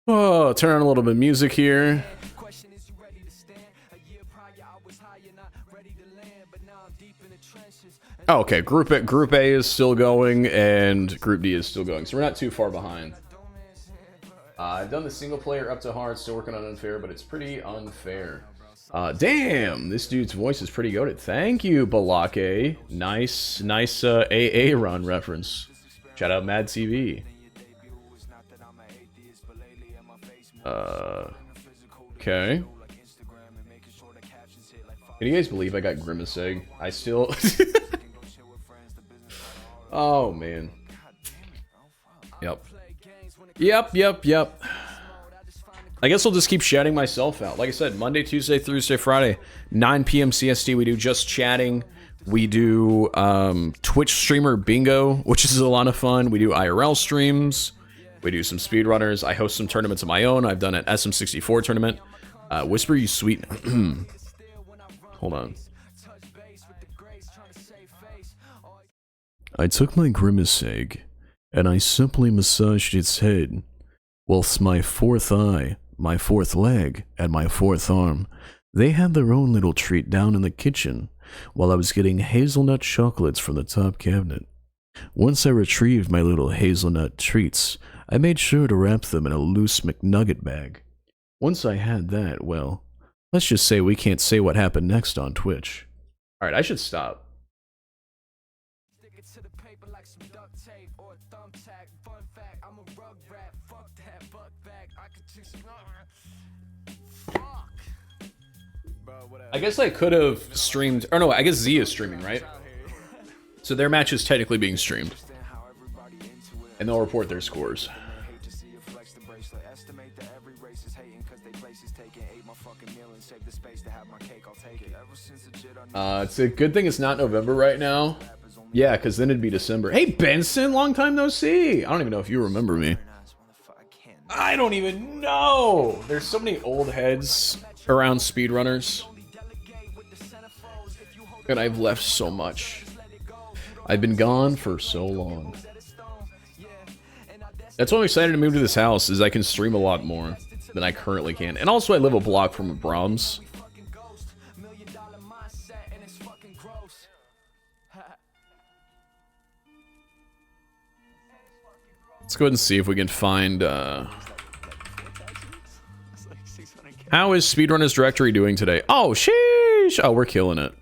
Oh, turn on a little bit of music here. Oh, okay, Group A is still going, and Group D is still going, so we're not too far behind. I've done the single player up to hard, still working on unfair, but it's pretty unfair. Damn, this dude's voice is pretty goated. Thank you, Balake. Nice AA run reference. Shout out Mad TV. Okay. Can you guys believe I got Grimace Egg? I still... Oh, man. Yep. I guess I'll just keep shouting myself out. Like I said, Monday, Tuesday, Thursday, Friday, 9 p.m. CST, we do just chatting. We do Twitch streamer bingo, which is a lot of fun. We do IRL streams. We do some speedrunners. I host some tournaments of my own. I've done an SM64 tournament. Whisper You Sweet... Hold on. I took my Grimace Egg, and I simply massaged its head, whilst my fourth eye, my fourth leg, and my fourth arm, they had their own little treat down in the kitchen, while I was getting hazelnut chocolates from the top cabinet. Once I retrieved my little hazelnut treats, I made sure to wrap them in a loose McNugget bag. Once I had that, well, Let's just say we can't say what happened next on Twitch. All right, I should stop. I guess I could have streamed, or no, I guess Z is streaming, right? So their match is technically being streamed. And they'll report their scores. It's a good thing it's not November right now. Yeah, because then it'd be December. Hey, Benson, long time no see. I don't even know if you remember me. I don't even know. There's so many old heads around SpeedRunners. And I've left so much. I've been gone for so long. That's why I'm excited to move to this house, is I can stream a lot more than I currently can. And also I live a block from Brahms. Let's go ahead and see if we can find, how is SpeedRunners directory doing today? Oh, sheesh! Oh, we're killing it.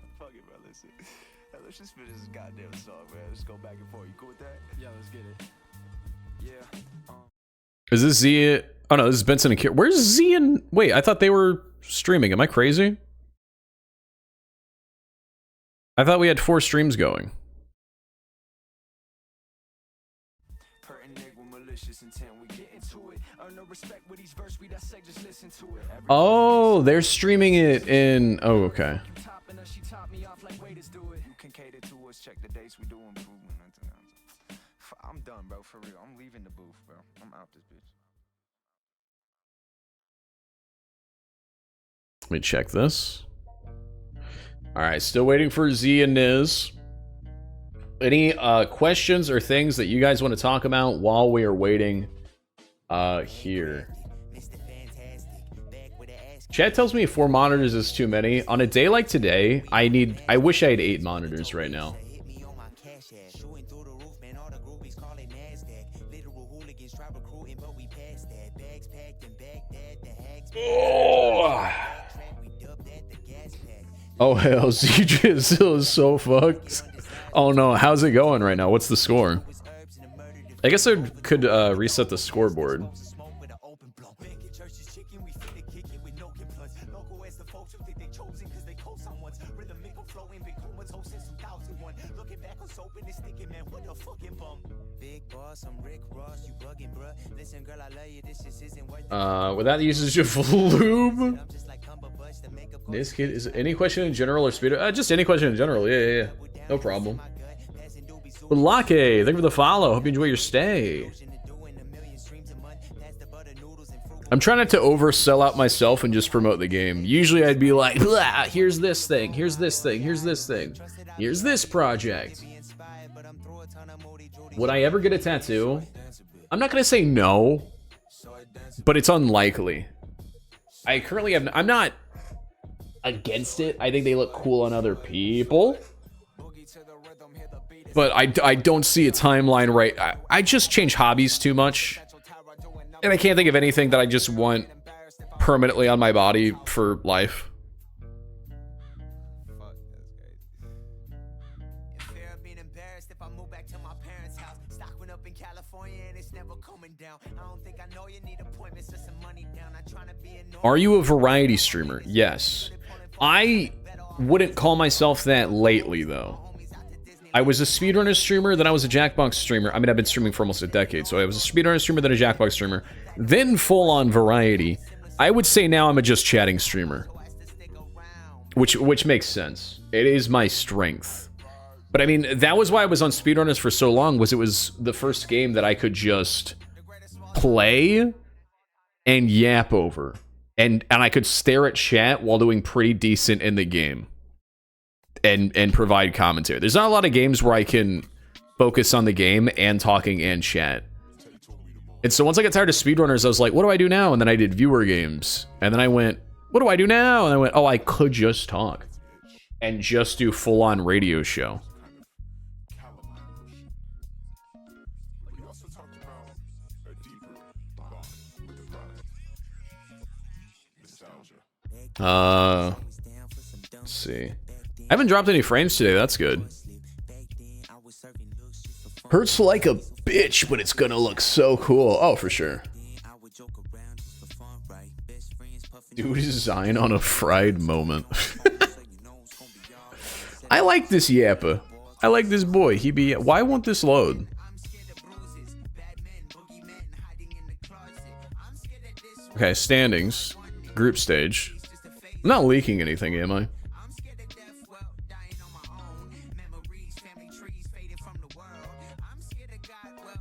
Is this Z? Oh no, this is Benson and Kier. Where's Z and... Wait, I thought they were streaming. Am I crazy? I thought we had 4 streams going. Oh, they're streaming it in... Oh, okay. I'm done, bro. For real. I'm leaving the booth, bro. I'm out this bitch. Let me check this. Alright, still waiting for Z and Niz. Any questions or things that you guys want to talk about while we are waiting here? Chat tells me 4 monitors is too many. On a day like today, I wish I had 8 monitors right now. Oh hell, CJ still is so fucked. Oh no, how's it going right now? What's the score? I guess I could reset the scoreboard. Without the usage of lube. This kid is any question in general or speed? Just any question in general. Yeah. No problem. Lake, thank you for the follow. Hope you enjoy your stay. I'm trying not to oversell out myself and just promote the game. Usually I'd be like, here's this thing, here's this thing, here's this thing, here's this project. Would I ever get a tattoo? I'm not gonna say no, but it's unlikely. I currently have. I'm not against it. I think they look cool on other people, but I don't see a timeline right. I just change hobbies too much, and I can't think of anything that I just want permanently on my body for life. Are you a variety streamer? Yes. I wouldn't call myself that lately, though. I was a SpeedRunners streamer, then I was a Jackbox streamer. I mean, I've been streaming for almost a decade, so I was a SpeedRunners streamer, then a Jackbox streamer, then full-on variety. I would say now I'm a just chatting streamer. Which makes sense. It is my strength. But I mean, that was why I was on SpeedRunners for so long, was it was the first game that I could just play and yap over. And I could stare at chat while doing pretty decent in the game. And provide commentary. There's not a lot of games where I can focus on the game and talking and chat. And so once I got tired of SpeedRunners, I was like, what do I do now? And then I did viewer games. And then I went, what do I do now? And I went, oh, I could just talk. And just do full-on radio show. Let's see. I haven't dropped any frames today. That's good. Hurts like a bitch, but it's gonna look so cool. Oh, for sure. Dude is Zion on a fried moment. I like this Yappa. I like this boy. He be. Why won't this load? Okay, standings. Group stage. I'm not leaking anything, am I?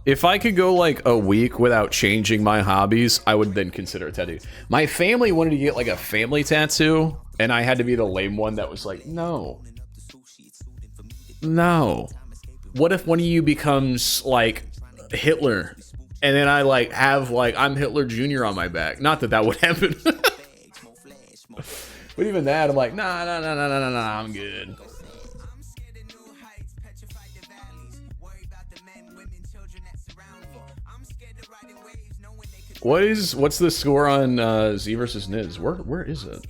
If I could go like a week without changing my hobbies, I would then consider a tattoo. My family wanted to get like a family tattoo, and I had to be the lame one that was like, no. No. What if one of you becomes like Hitler, and then I like have like I'm Hitler Jr. on my back? Not that that would happen. But even that, I'm like, nah, I'm good. What's the score on Z versus Niz? Where is it?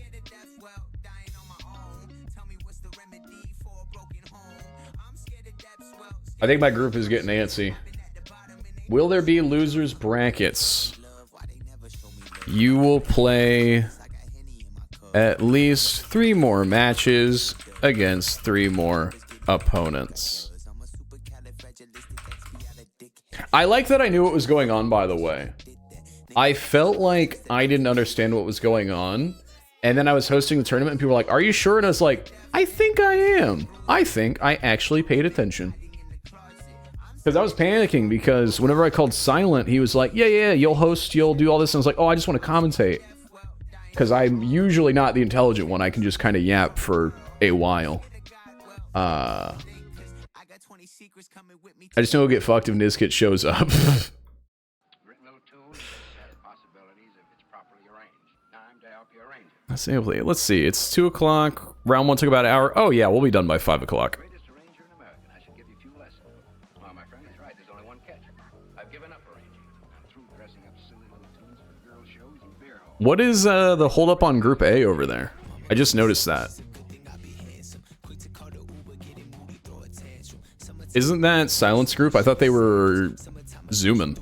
I think my group is getting antsy. Will there be losers brackets? You will play at least 3 more matches against 3 more opponents. I like that I knew what was going on, by the way. I felt like I didn't understand what was going on, and then I was hosting the tournament and people were like, are you sure? And I was like, I think I am. I think I actually paid attention. Because I was panicking because whenever I called silent, he was like, yeah, you'll host, you'll do all this. And I was like, oh, I just want to commentate. Because I'm usually not the intelligent one. I can just kind of yap for a while. I just know it'll get fucked if Nizkit shows up. Let's see. It's 2 o'clock. Round 1 took about an hour. Oh, yeah, we'll be done by 5 o'clock. What is the holdup on Group A over there? I just noticed that. Isn't that Silence Group? I thought they were zooming.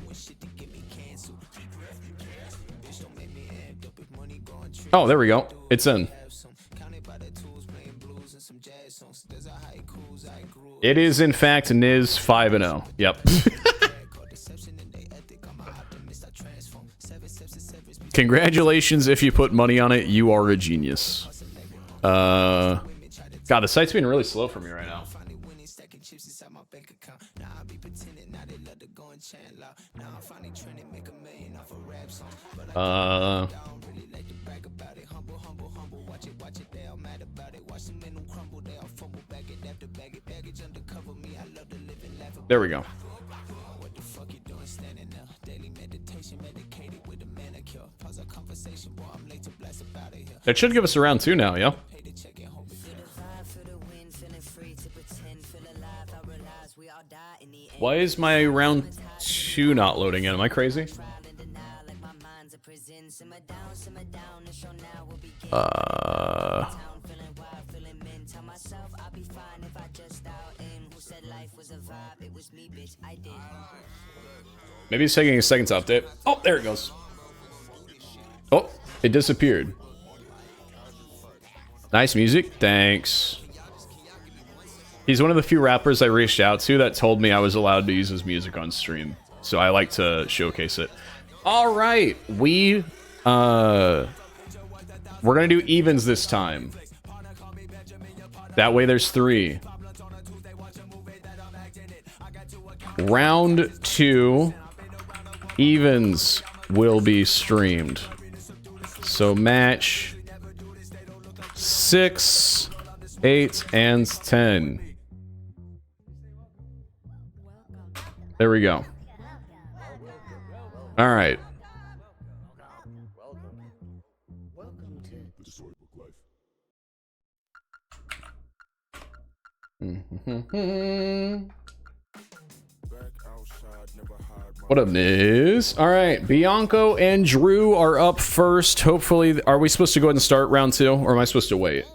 Oh, there we go. It's in. It is, in fact, Niz 5-0. Yep. Congratulations if you put money on it. You are a genius. God, the site's being really slow for me right now. There we go. That should give us a round 2 now, yeah? Why is my round 2 not loading in? Am I crazy? Maybe it's taking a second to update. Oh, there it goes. Oh, it disappeared. Nice music. Thanks. He's one of the few rappers I reached out to that told me I was allowed to use his music on stream. So I like to showcase it. All right. We're going to do evens this time. That way there's 3. Round 2. Evens will be streamed. So match 6, 8, and 10. There we go. All right. What up, Miz? All right, Bianco and Drew are up first. Hopefully, are we supposed to go ahead and start round 2, or am I supposed to wait?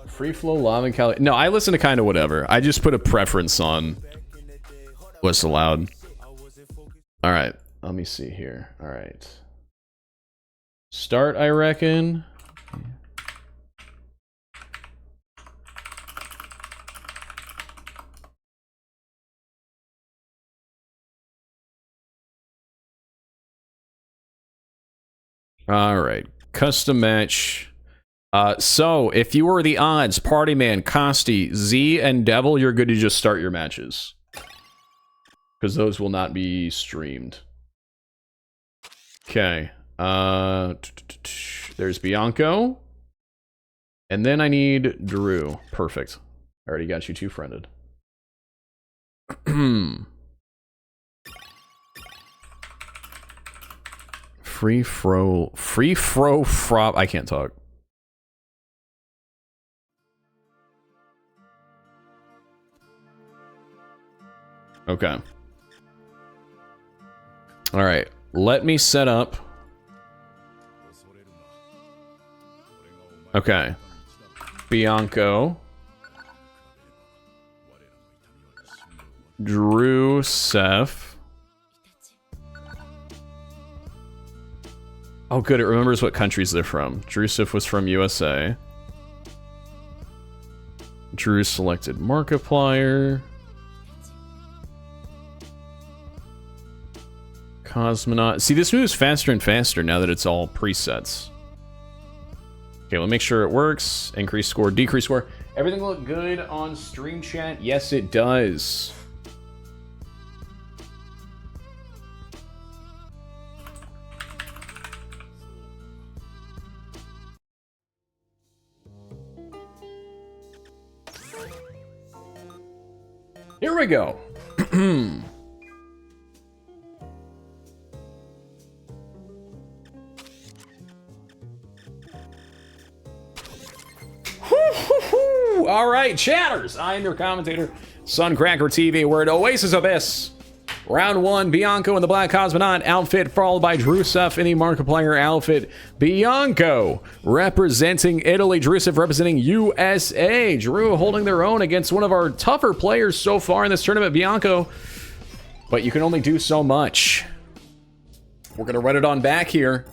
Free flow, lava, and Cali. No, I listen to kind of whatever. I just put a preference on what's allowed. All right, let me see here. All right. Start, I reckon. All right, custom match. So if you were the odds, Party Man, Costi, Z, and Devil, you're good to just start your matches. Because those will not be streamed. Okay. There's Bianco. And then I need Drew. Perfect. I already got you 2 friended. Free fro frop. I can't talk. Okay. All right. Let me set up. Okay. Bianco. Drew, Seth. Oh, good. It remembers what countries they're from. Drew Seth was from USA. Drew selected Markiplier. Cosmonaut. See, this moves faster and faster now that it's all presets. Okay, let me make sure it works. Increase score, decrease score. Everything look good on stream chat? Yes, it does. Here we go. All right, chatters. I am your commentator, Suncracker TV. We're at Oasis Abyss. Round 1, Bianco in the Black Cosmonaut outfit, followed by Drusef in the Markiplier outfit. Bianco representing Italy, Drusef representing USA. Drew holding their own against one of our tougher players so far in this tournament, Bianco. But you can only do so much. We're going to run it on back here.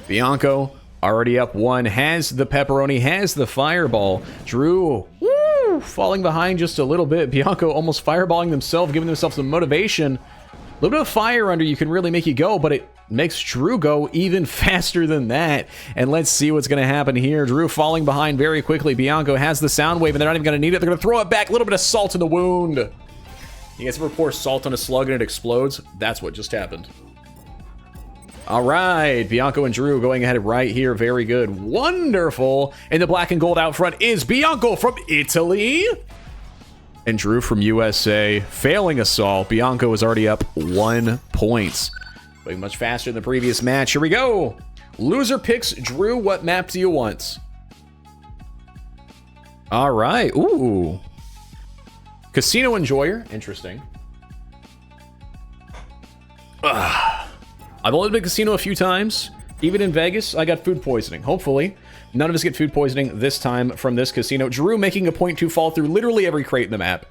Bianco already up 1, has the pepperoni, has the fireball. Drew, woo, falling behind just a little bit. Bianco almost fireballing themselves, giving themselves some motivation. A little bit of fire under you can really make you go, but it makes Drew go even faster than that. And let's see what's going to happen here. Drew falling behind very quickly. Bianco has the sound wave, and they're not even going to need it. They're going to throw it back. A little bit of salt in the wound. You guys ever pour salt on a slug and it explodes? That's what just happened. All right, Bianco and Drew going ahead right here. Very good. Wonderful. And the black and gold out front is Bianco from Italy. And Drew from USA failing assault. Bianco is already up 1 point. Going much faster than the previous match. Here we go. Loser picks Drew. What map do you want? All right. Ooh. Casino Enjoyer. Interesting. I've only been to casino a few times. Even in Vegas, I got food poisoning. Hopefully, none of us get food poisoning this time from this casino. Drew making a point to fall through literally every crate in the map.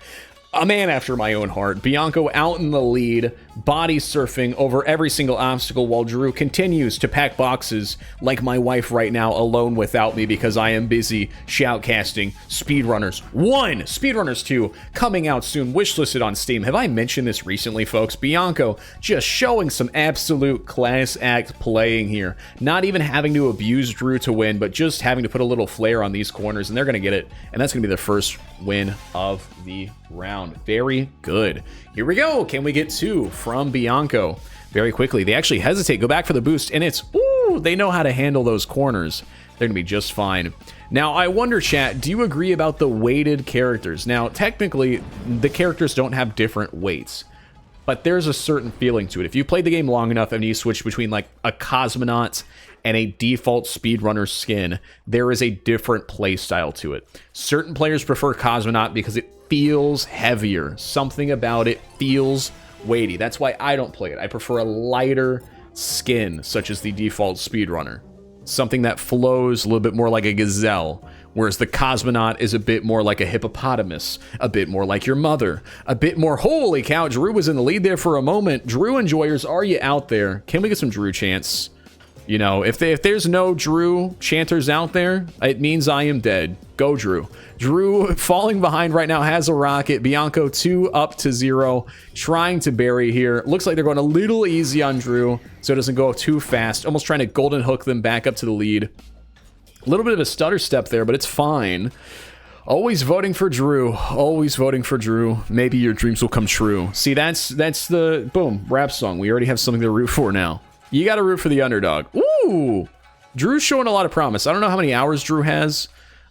A man after my own heart. Bianco out in the lead, body surfing over every single obstacle while Drew continues to pack boxes like my wife right now alone without me because I am busy shoutcasting SpeedRunners 1, SpeedRunners 2 coming out soon, wishlisted on Steam. Have I mentioned this recently, folks? Bianco just showing some absolute class act playing here. Not even having to abuse Drew to win, but just having to put a little flair on these corners, and they're going to get it, and that's going to be their first win of the round. Very good. Here we go. Can we get 2 from Bianco? Very quickly. They actually hesitate, go back for the boost, and it's, ooh, they know how to handle those corners They're going to be just fine. Now, I wonder, chat, do you agree about the weighted characters? Now, technically, the characters don't have different weights, but there's a certain feeling to it. If you played the game long enough and you switch between, like, a Cosmonaut and a default Speedrunner skin, there is a different play style to it. Certain players prefer Cosmonaut because it feels heavier. Something about it feels weighty. That's why I don't play it. I prefer a lighter skin, such as the default Speedrunner. Something that flows a little bit more like a gazelle, whereas the Cosmonaut is a bit more like a hippopotamus, a bit more like your mother, a bit more... Holy cow, Drew was in the lead there for a moment. Drew enjoyers, are you out there? Can we get some Drew chants? You know, if there's no Drew chanters out there, it means I am dead. Go, Drew. Drew, falling behind right now, has a rocket. Bianco 2 up to 0, trying to bury here. Looks like they're going a little easy on Drew, so it doesn't go too fast. Almost trying to golden hook them back up to the lead. A little bit of a stutter step there, but it's fine. Always voting for Drew. Always voting for Drew. Maybe your dreams will come true. See, that's the, boom, rap song. We already have something to root for now. You got to root for the underdog. Ooh! Drew's showing a lot of promise. I don't know how many hours Drew has,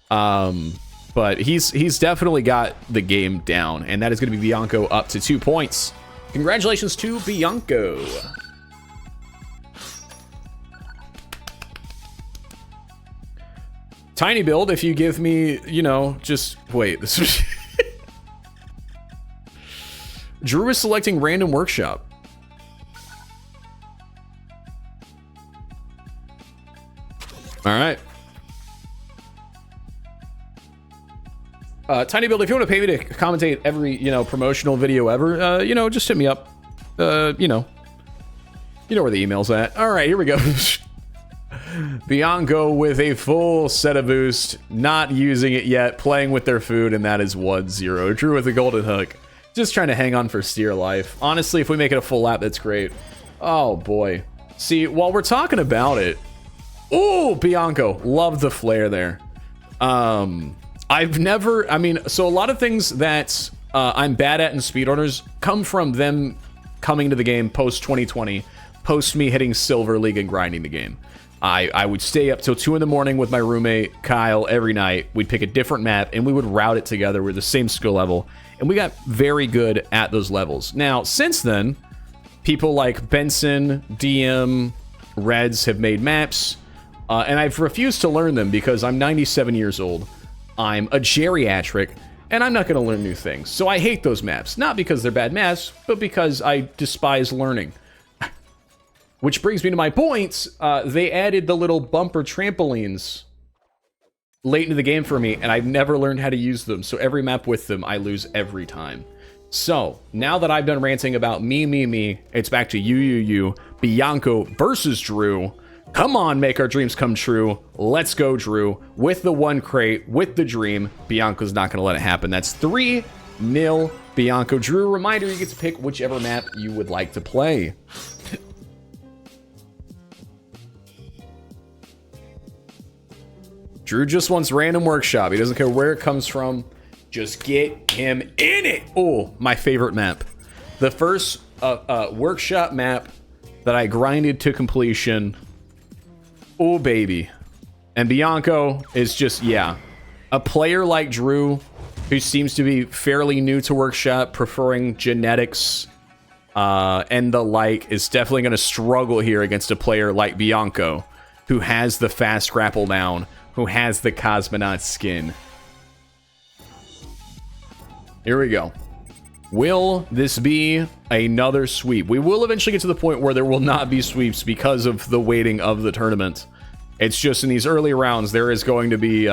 but he's definitely got the game down, and that is going to be Bianco up to 2 points. Congratulations to Bianco. Tiny build, if you give me, you know, just wait. This is Drew is selecting random workshop. All right. Tiny Build, if you want to pay me to commentate every, you know, promotional video ever, you know, just hit me up. You know where the email's at. All right, here we go. Bianco with a full set of boost, not using it yet, playing with their food, and that is 1-0. Drew with a golden hook, just trying to hang on for steer life. Honestly, if we make it a full lap, that's great. Oh, boy. See, while we're talking about it, ooh, Bianco, love the flare there. I've never, I mean, so a lot of things that I'm bad at in speedrunners come from them coming to the game post 2020, post me hitting Silver League and grinding the game. I would stay up till 2 in the morning with my roommate, Kyle, every night. We'd pick a different map, and we would route it together. We're the same skill level, and we got very good at those levels. Now, since then, people like Benson, DM, Reds have made maps, and I've refused to learn them because I'm 97 years old. I'm a geriatric, and I'm not going to learn new things. So I hate those maps. Not because they're bad maps, but because I despise learning. Which brings me to my points. They added the little bumper trampolines late into the game for me, and I've never learned how to use them. So every map with them, I lose every time. So now that I've done ranting about me, it's back to you, Bianco versus Drew. Come on, make our dreams come true. Let's go, Drew. With the 1 crate, with the dream. Bianco's not going to let it happen. That's 3-0 Bianco. Drew, reminder, you get to pick whichever map you would like to play. Drew just wants random workshop. He doesn't care where it comes from. Just get him in it. Oh, my favorite map. The first workshop map that I grinded to completion. Oh, baby. And Bianco is just, yeah. A player like Drew, who seems to be fairly new to workshop, preferring genetics and the like, is definitely going to struggle here against a player like Bianco, who has the fast grapple down, who has the Cosmonaut skin. Here we go. Will this be another sweep? We will eventually get to the point where there will not be sweeps because of the weighting of the tournament. It's just in these early rounds, there is going to be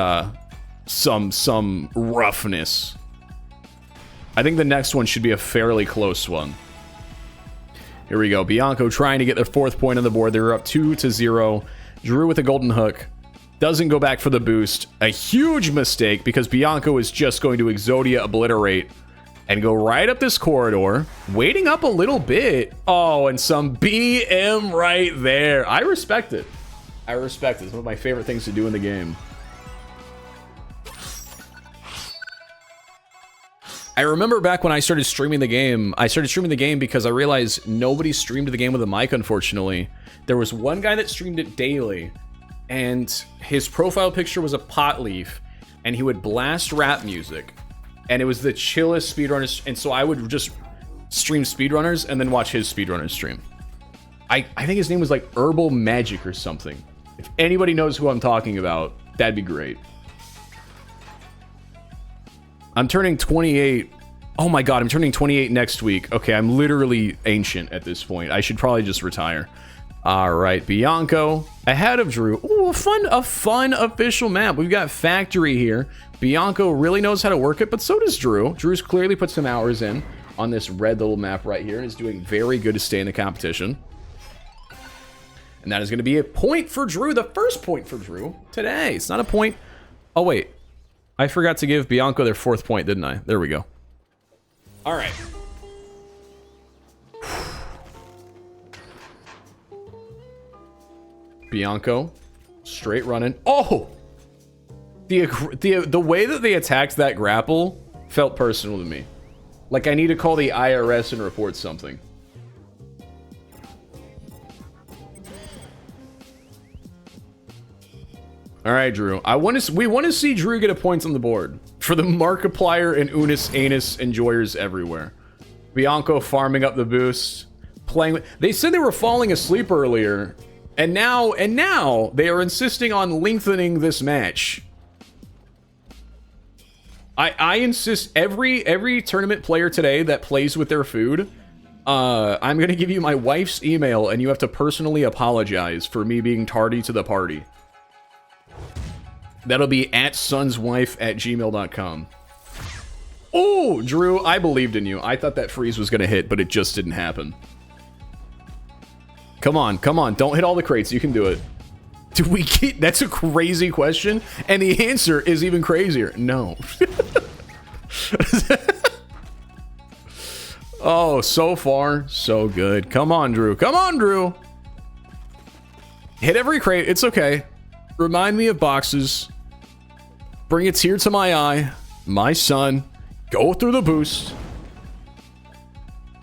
some roughness. I think the next one should be a fairly close one. Here we go. Bianco trying to get their 4th point on the board. They're up 2-0. Drew with a golden hook. Doesn't go back for the boost. A huge mistake because Bianco is just going to Exodia Obliterate and go right up this corridor. Waiting up a little bit. Oh, and some BM right there. I respect it. I respect it. It's one of my favorite things to do in the game. I remember back when I started streaming the game. I started streaming the game because I realized nobody streamed the game with a mic, unfortunately. There was one guy that streamed it daily. and his profile picture was a pot leaf, and he would blast rap music, and it was the chillest speedrunners. And so I would just stream speedrunners and then watch his speedrunners stream. I think his name was like Herbal Magic or something. If anybody knows who I'm talking about, that'd be great. I'm turning 28. Oh my god, I'm turning 28 next week. Okay, I'm literally ancient at this point. I should probably just retire. All right, Bianco ahead of Drew. Ooh, a fun official map. We've got Factory here. Bianco really knows how to work it, but so does Drew. Drew's clearly put some hours in on this red little map right here and is doing very good to stay in the competition. And that is going to be a point for Drew, the first point for Drew today. It's not a point. Oh, wait. I forgot to give Bianco their 4th point, didn't I? There we go. All right. Bianco, straight running. Oh! The way that they attacked that grapple felt personal to me. Like I need to call the IRS and report something. All right, Drew. We want to see Drew get a point on the board for the Markiplier and Unis Anus enjoyers everywhere. Bianco farming up the boost, playing. They said they were falling asleep earlier, and now they are insisting on lengthening this match. I insist every tournament player today that plays with their food, I'm gonna give you my wife's email, and you have to personally apologize for me being tardy to the party. That'll be at sonswife@gmail.com. Oh, Drew, I believed in you. I thought that freeze was going to hit, but it just didn't happen. Come on. Don't hit all the crates. You can do it. Do we get... That's a crazy question, and the answer is even crazier. No. Oh, so far, so good. Come on, Drew. Hit every crate. It's okay. Remind me of boxes. Bring a tear to my eye. My son. Go through the boost.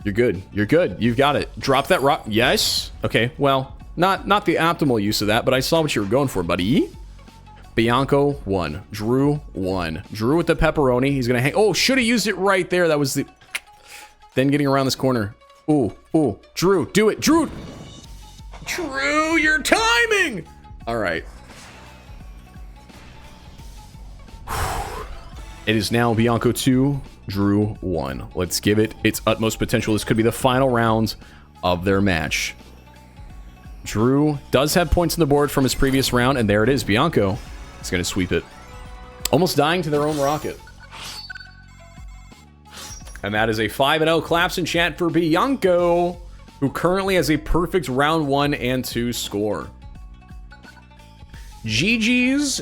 You're good. You've got it. Drop that rock. Yes. Okay, well, not the optimal use of that, but I saw what you were going for, buddy. Bianco, 1. Drew, 1. Drew with the pepperoni. He's going to hang... Oh, should have used it right there. That was the... Then getting around this corner. Ooh. Drew, do it. Drew, your timing! All right. It is now Bianco 2, Drew 1. Let's give it its utmost potential. This could be the final round of their match. Drew does have points on the board from his previous round, and there it is. Bianco is going to sweep it. Almost dying to their own rocket. And that is a 5-0 claps in chat for Bianco, who currently has a perfect round 1 and 2 score. GG's.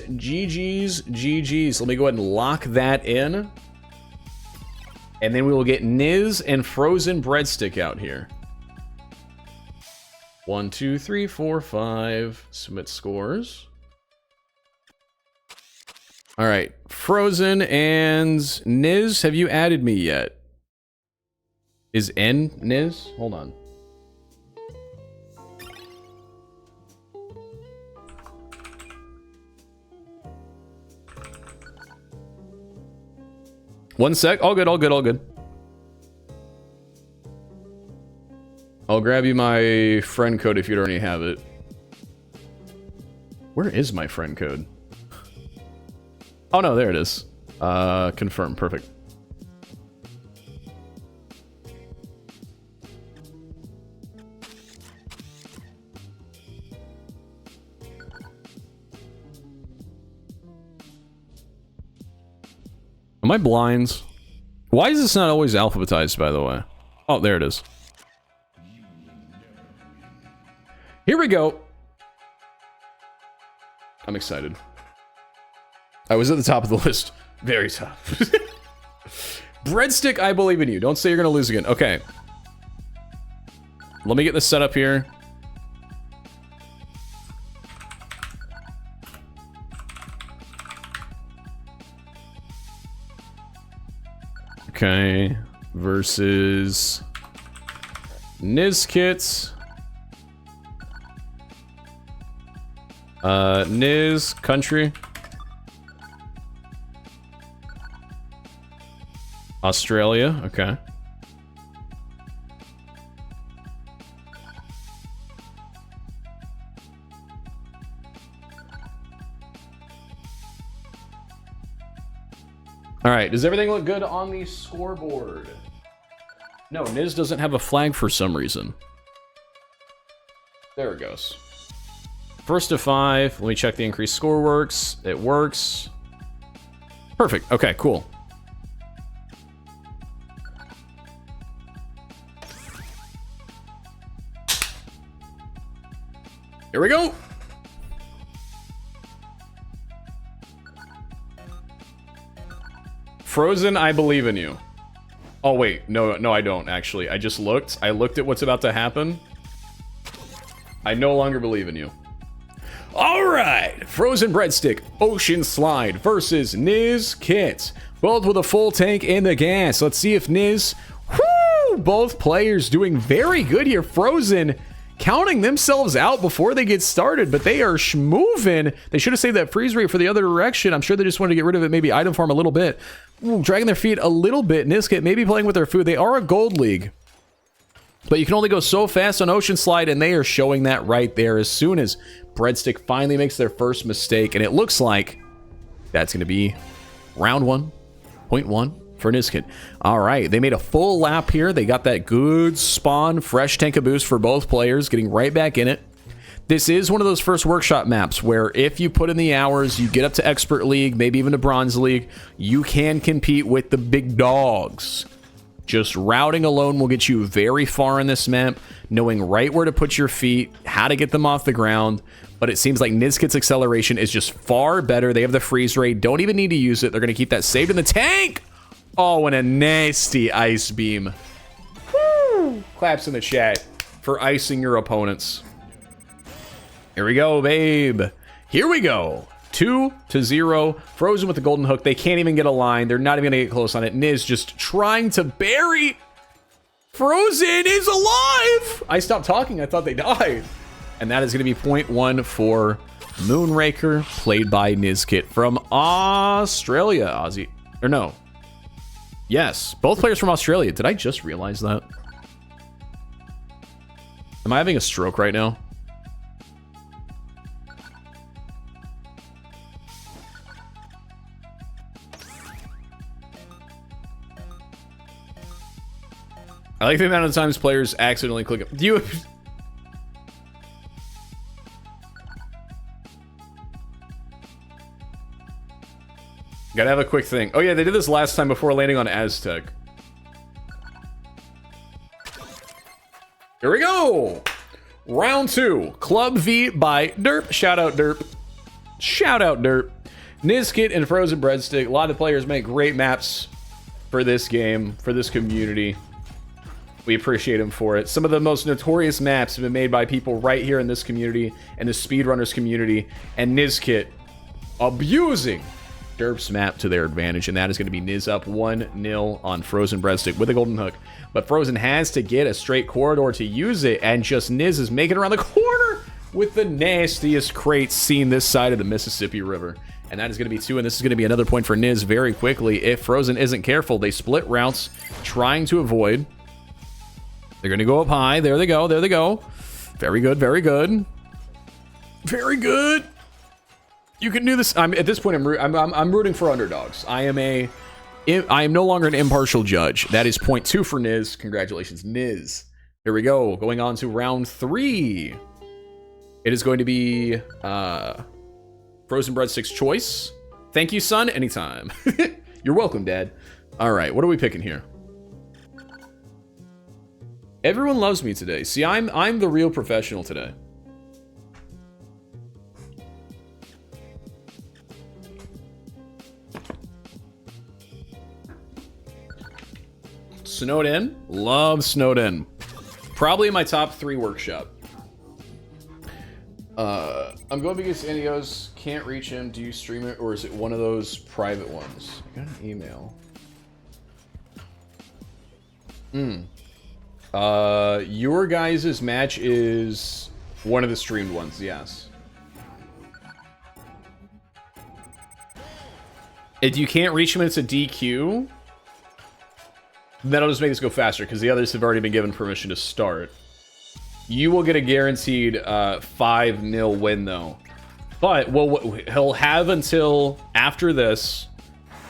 Let me go ahead and lock that in. And then we will get Niz and Frozen Breadstick out here. 1, 2, 3, 4, 5. Submit scores. All right. Frozen and Niz, have you added me yet? Is N Niz? Hold on. One sec. All good. I'll grab you my friend code if you don't already have it. Where is my friend code? Oh no, there it is. Confirm. Perfect. Am I blind? Why is this not always alphabetized, by the way? Oh, there it is. Here we go. I'm excited. I was at the top of the list. Very top. Breadstick, I believe in you. Don't say you're going to lose again. Okay. Let me get this set up here. Okay, versus Nizkits. Niz, country. Australia, okay. All right, does everything look good on the scoreboard? No, Niz doesn't have a flag for some reason. There it goes. First to 5. Let me check the increased score works. It works. Perfect. Okay, cool. Here we go. Frozen, I believe in you. Oh, wait. No, I don't, actually. I just looked. I looked at what's about to happen. I no longer believe in you. All right. Frozen Breadstick, Ocean Slide versus Niz Kit. Both with a full tank in the gas. Let's see if Niz... Whoo! Both players doing very good here. Frozen counting themselves out before they get started, but they are schmoving. They should have saved that freeze rate for the other direction. I'm sure they just wanted to get rid of it, maybe item farm a little bit. Ooh, dragging their feet a little bit. Niskit maybe playing with their food. They are a gold league, but you can only go so fast on Ocean Slide, and they are showing that right there as soon as Breadstick finally makes their first mistake, and it looks like that's going to be round 1.1 for Niskit. All right, they made a full lap here. They got that good spawn, fresh tank of boost for both players, getting right back in it. This is one of those first workshop maps where if you put in the hours, you get up to Expert League, maybe even to Bronze League, you can compete with the big dogs. Just routing alone will get you very far in this map, knowing right where to put your feet, how to get them off the ground. But it seems like Nizkit's acceleration is just far better. They have the freeze rate, don't even need to use it. They're going to keep that saved in the tank. Oh, and a nasty ice beam. Woo! Claps in the chat for icing your opponents. Here we go, babe. Here we go. 2-0. Frozen with the golden hook. They can't even get a line. They're not even going to get close on it. Niz just trying to bury. Frozen is alive. I stopped talking. I thought they died. And that is going to be 0.1 for Moonraker, played by Nizkit from Australia. Aussie. Or no. Yes. Both players from Australia. Did I just realize that? Am I having a stroke right now? I like the amount of times players accidentally click it. Do you... Gotta have a quick thing. Oh yeah, they did this last time before landing on Aztec. Here we go! Round 2. Club V by Derp. Shout out Derp. Shout out Derp. Nizkit and Frozen Breadstick. A lot of players make great maps for this game, for this community. We appreciate him for it. Some of the most notorious maps have been made by people right here in this community and the SpeedRunners community, and Nizkit abusing Derp's map to their advantage, and that is going to be Niz up 1-0 on Frozen Breadstick with a golden hook. But Frozen has to get a straight corridor to use it, and just Niz is making it around the corner with the nastiest crates seen this side of the Mississippi River. And that is going to be 2, and this is going to be another point for Niz very quickly. If Frozen isn't careful, they split routes, trying to avoid. They're going to go up high. There they go. There they go. Very good. Very good. Very good. You can do this. At this point, I'm rooting for underdogs. I am no longer an impartial judge. That is 0.2 for Niz. Congratulations, Niz. Here we go. Going on to round 3. It is going to be Frozen Breadstick's choice. Thank you, son. Anytime. You're welcome, Dad. All right. What are we picking here? Everyone loves me today. See, I'm the real professional today. Snowed In. Love Snowed In. Probably in my top 3 workshop. I'm going because Indios can't reach him. Do you stream it, or is it one of those private ones? I got an email. Your guys' match is one of the streamed ones, yes. If you can't reach him, it's a DQ. That'll just make this go faster because the others have already been given permission to start. You will get a guaranteed 5-0 win, though. But he'll have until after this.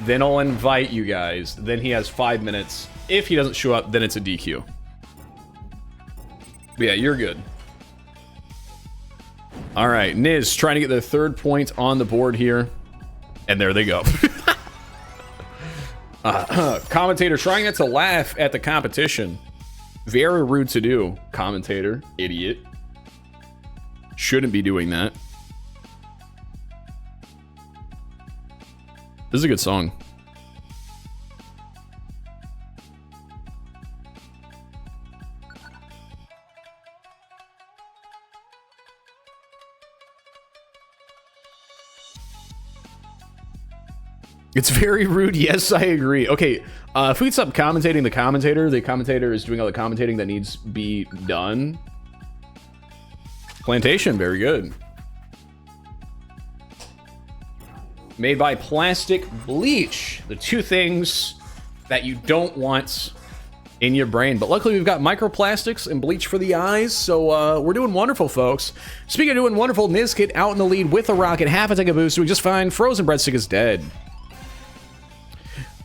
Then I'll invite you guys. Then he has 5 minutes. If he doesn't show up, then it's a DQ. But yeah, you're good. All right, Niz trying to get their 3rd point on the board here. And there they go. Commentator trying not to laugh at the competition. Very rude to do, commentator. Idiot. Shouldn't be doing that. This is a good song. It's very rude. Yes, I agree. Okay, if we could stop commentating the commentator is doing all the commentating that needs to be done. Plantation, very good. Made by Plastic Bleach. The 2 things that you don't want in your brain. But luckily we've got microplastics and bleach for the eyes, so we're doing wonderful, folks. Speaking of doing wonderful, Nizkit out in the lead with a rocket, half a tank of boost. We just find Frozen Breadstick is dead.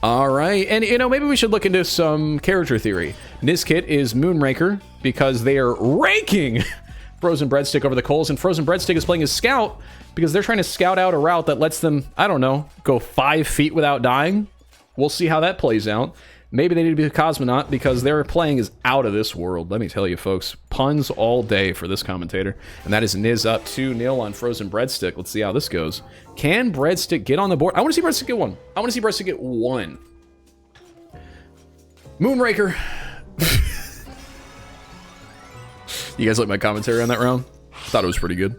All right, and you know, maybe we should look into some character theory. Nizkit is Moonraker because they are raking Frozen Breadstick over the coals, and Frozen Breadstick is playing as Scout because they're trying to scout out a route that lets them, I don't know, go 5 feet without dying. We'll see how that plays out. Maybe they need to be a cosmonaut because their playing is out of this world. Let me tell you, folks, puns all day for this commentator. And that is Niz up 2-0 on Frozen Breadstick. Let's see how this goes. Can Breadstick get on the board? I want to see Breadstick get 1. I want to see Breadstick get 1. Moonraker. You guys like my commentary on that round? Thought it was pretty good.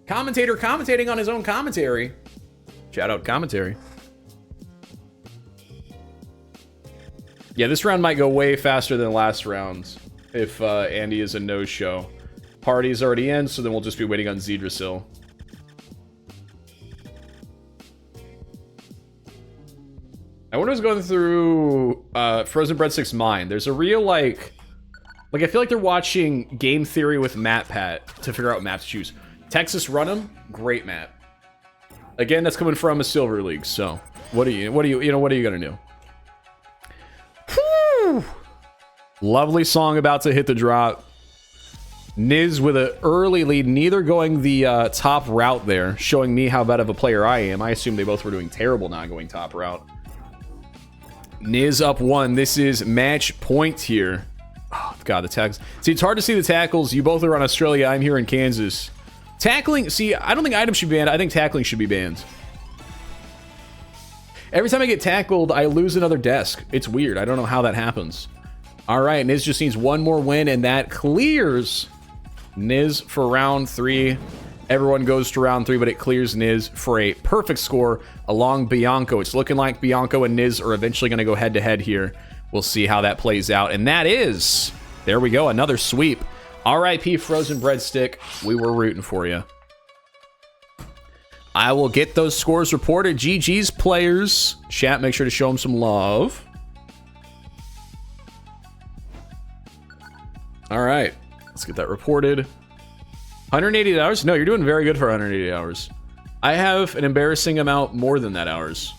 Commentator commentating on his own commentary. Shout out commentary. Yeah, this round might go way faster than last round if Andy is a no-show. Party's already in, so then we'll just be waiting on Zedrasil. I wonder what's going through Frozen Breadstick's mind. There's a real, like, I feel like they're watching Game Theory with MatPat to figure out what map to choose. Texas Run'em, great map. Again, that's coming from a Silver League, so what are you gonna do? Whew. Lovely song about to hit the drop. Niz with an early lead, neither going the top route there, showing me how bad of a player I am. I assume they both were doing terrible not going top route. Niz up 1. This is match point here. Oh, God, the tackles. See, it's hard to see the tackles. You both are on Australia. I'm here in Kansas. Tackling, see, I don't think items should be banned. I think tackling should be banned. Every time I get tackled, I lose another desk. It's weird. I don't know how that happens. All right, Niz just needs 1 more win, and that clears Niz for round 3. Everyone goes to round 3, but it clears Niz for a perfect score along Bianco. It's looking like Bianco and Niz are eventually going to go head-to-head here. We'll see how that plays out. And that is, there we go, another sweep. R.I.P. Frozen Breadstick. We were rooting for you. I will get those scores reported. GG's players. Chat, make sure to show them some love. All right, let's get that reported. 180 hours? No, you're doing very good for 180 hours. I have an embarrassing amount more than that hours.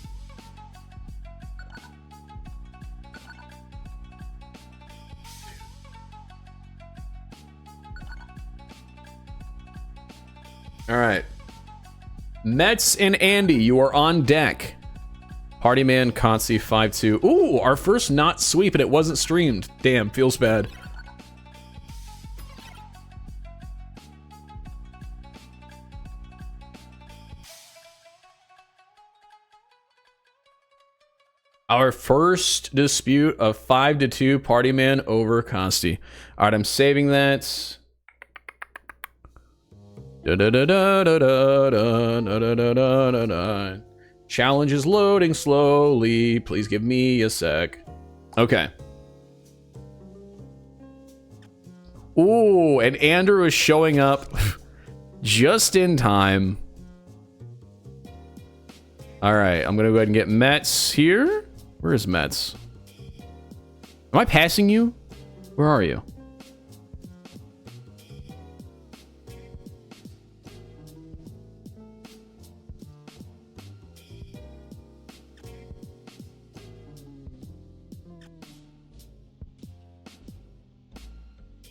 All right. Mets and Andy, you are on deck. Partyman, Consi, 5-2. Ooh, our first not sweep, and it wasn't streamed. Damn, feels bad. Our first dispute of 5-2, Partyman over Consti. All right, I'm saving that. Challenge is loading slowly. Please give me a sec. Okay. Ooh, and Andrew is showing up just in time. All right, I'm gonna go ahead and get Mets here. Where is Mets? Am I passing you? Where are you?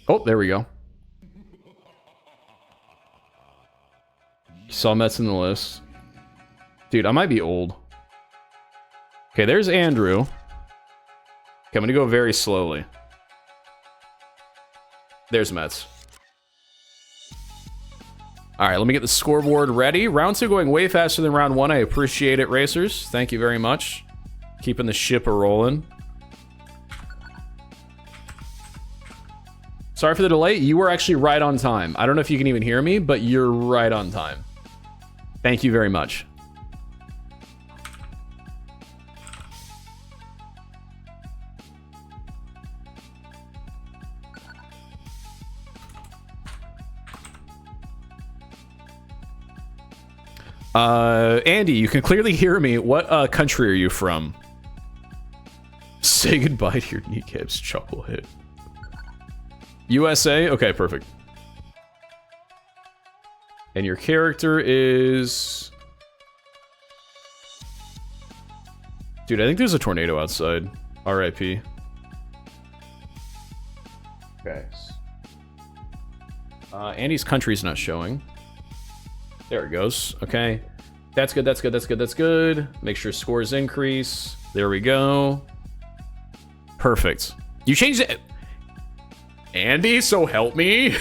Oh, there we go. Saw Mets in the list. Dude, I might be old. Okay, there's Andrew. Okay, I'm gonna go very slowly. There's Mets. Alright, let me get the scoreboard ready. Round 2 going way faster than round 1. I appreciate it, racers. Thank you very much. Keeping the ship a-rolling. Sorry for the delay. You were actually right on time. I don't know if you can even hear me, but you're right on time. Thank you very much. Andy, you can clearly hear me. What country are you from? Say goodbye to your kneecaps, chucklehead. USA? Okay, perfect. And your character is... Dude, I think there's a tornado outside. RIP. Okay. Andy's country's not showing. There it goes. Okay. That's good, that's good, that's good, that's good. Make sure scores increase. There we go. Perfect. You changed it. Andy, so help me.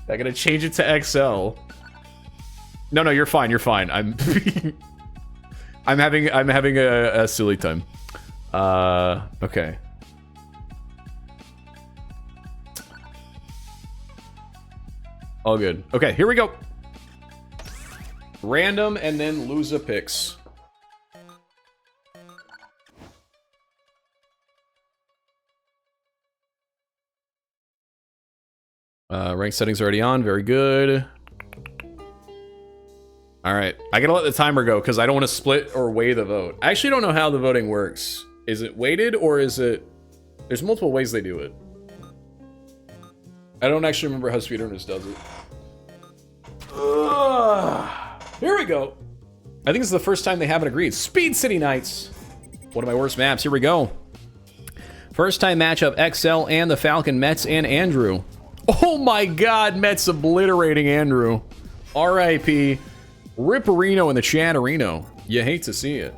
I gotta change it to XL. No, you're fine, you're fine. I'm I'm having a silly time. Okay. All good. Okay, here we go. Random and then loser picks. Rank settings already on. Very good. All right. I gotta let the timer go because I don't want to split or weigh the vote. I actually don't know how the voting works. Is it weighted or is it... There's multiple ways they do it. I don't actually remember how SpeedRunners does it. Here we go. I think this is the first time they haven't agreed. Speed City Nights. One of my worst maps. Here we go. First time matchup, XL and the Falcon, Mets and Andrew. Oh my god, Mets obliterating Andrew. RIP. Ripperino in the Chatterino. You hate to see it.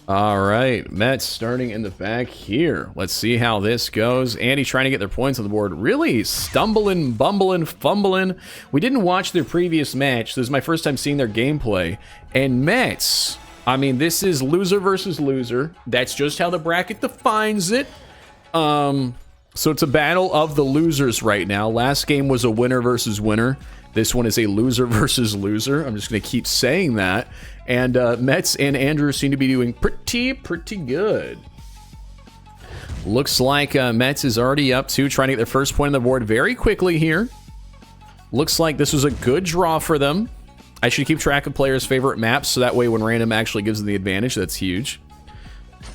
All right, Mets starting in the back here. Let's see how this goes. Andy trying to get their points on the board. Really stumbling, bumbling, fumbling. We didn't watch their previous match. This is my first time seeing their gameplay. And Mets, I mean, this is loser versus loser. That's just how the bracket defines it. So it's a battle of the losers right now. Last game was a winner versus winner. This one is a loser versus loser. I'm just going to keep saying that. And Mets and Andrew seem to be doing pretty good. Looks like Mets is already up too, trying to get their first point on the board very quickly here. Looks like this was a good draw for them. I should keep track of players' favorite maps, so that way when random actually gives them the advantage, that's huge.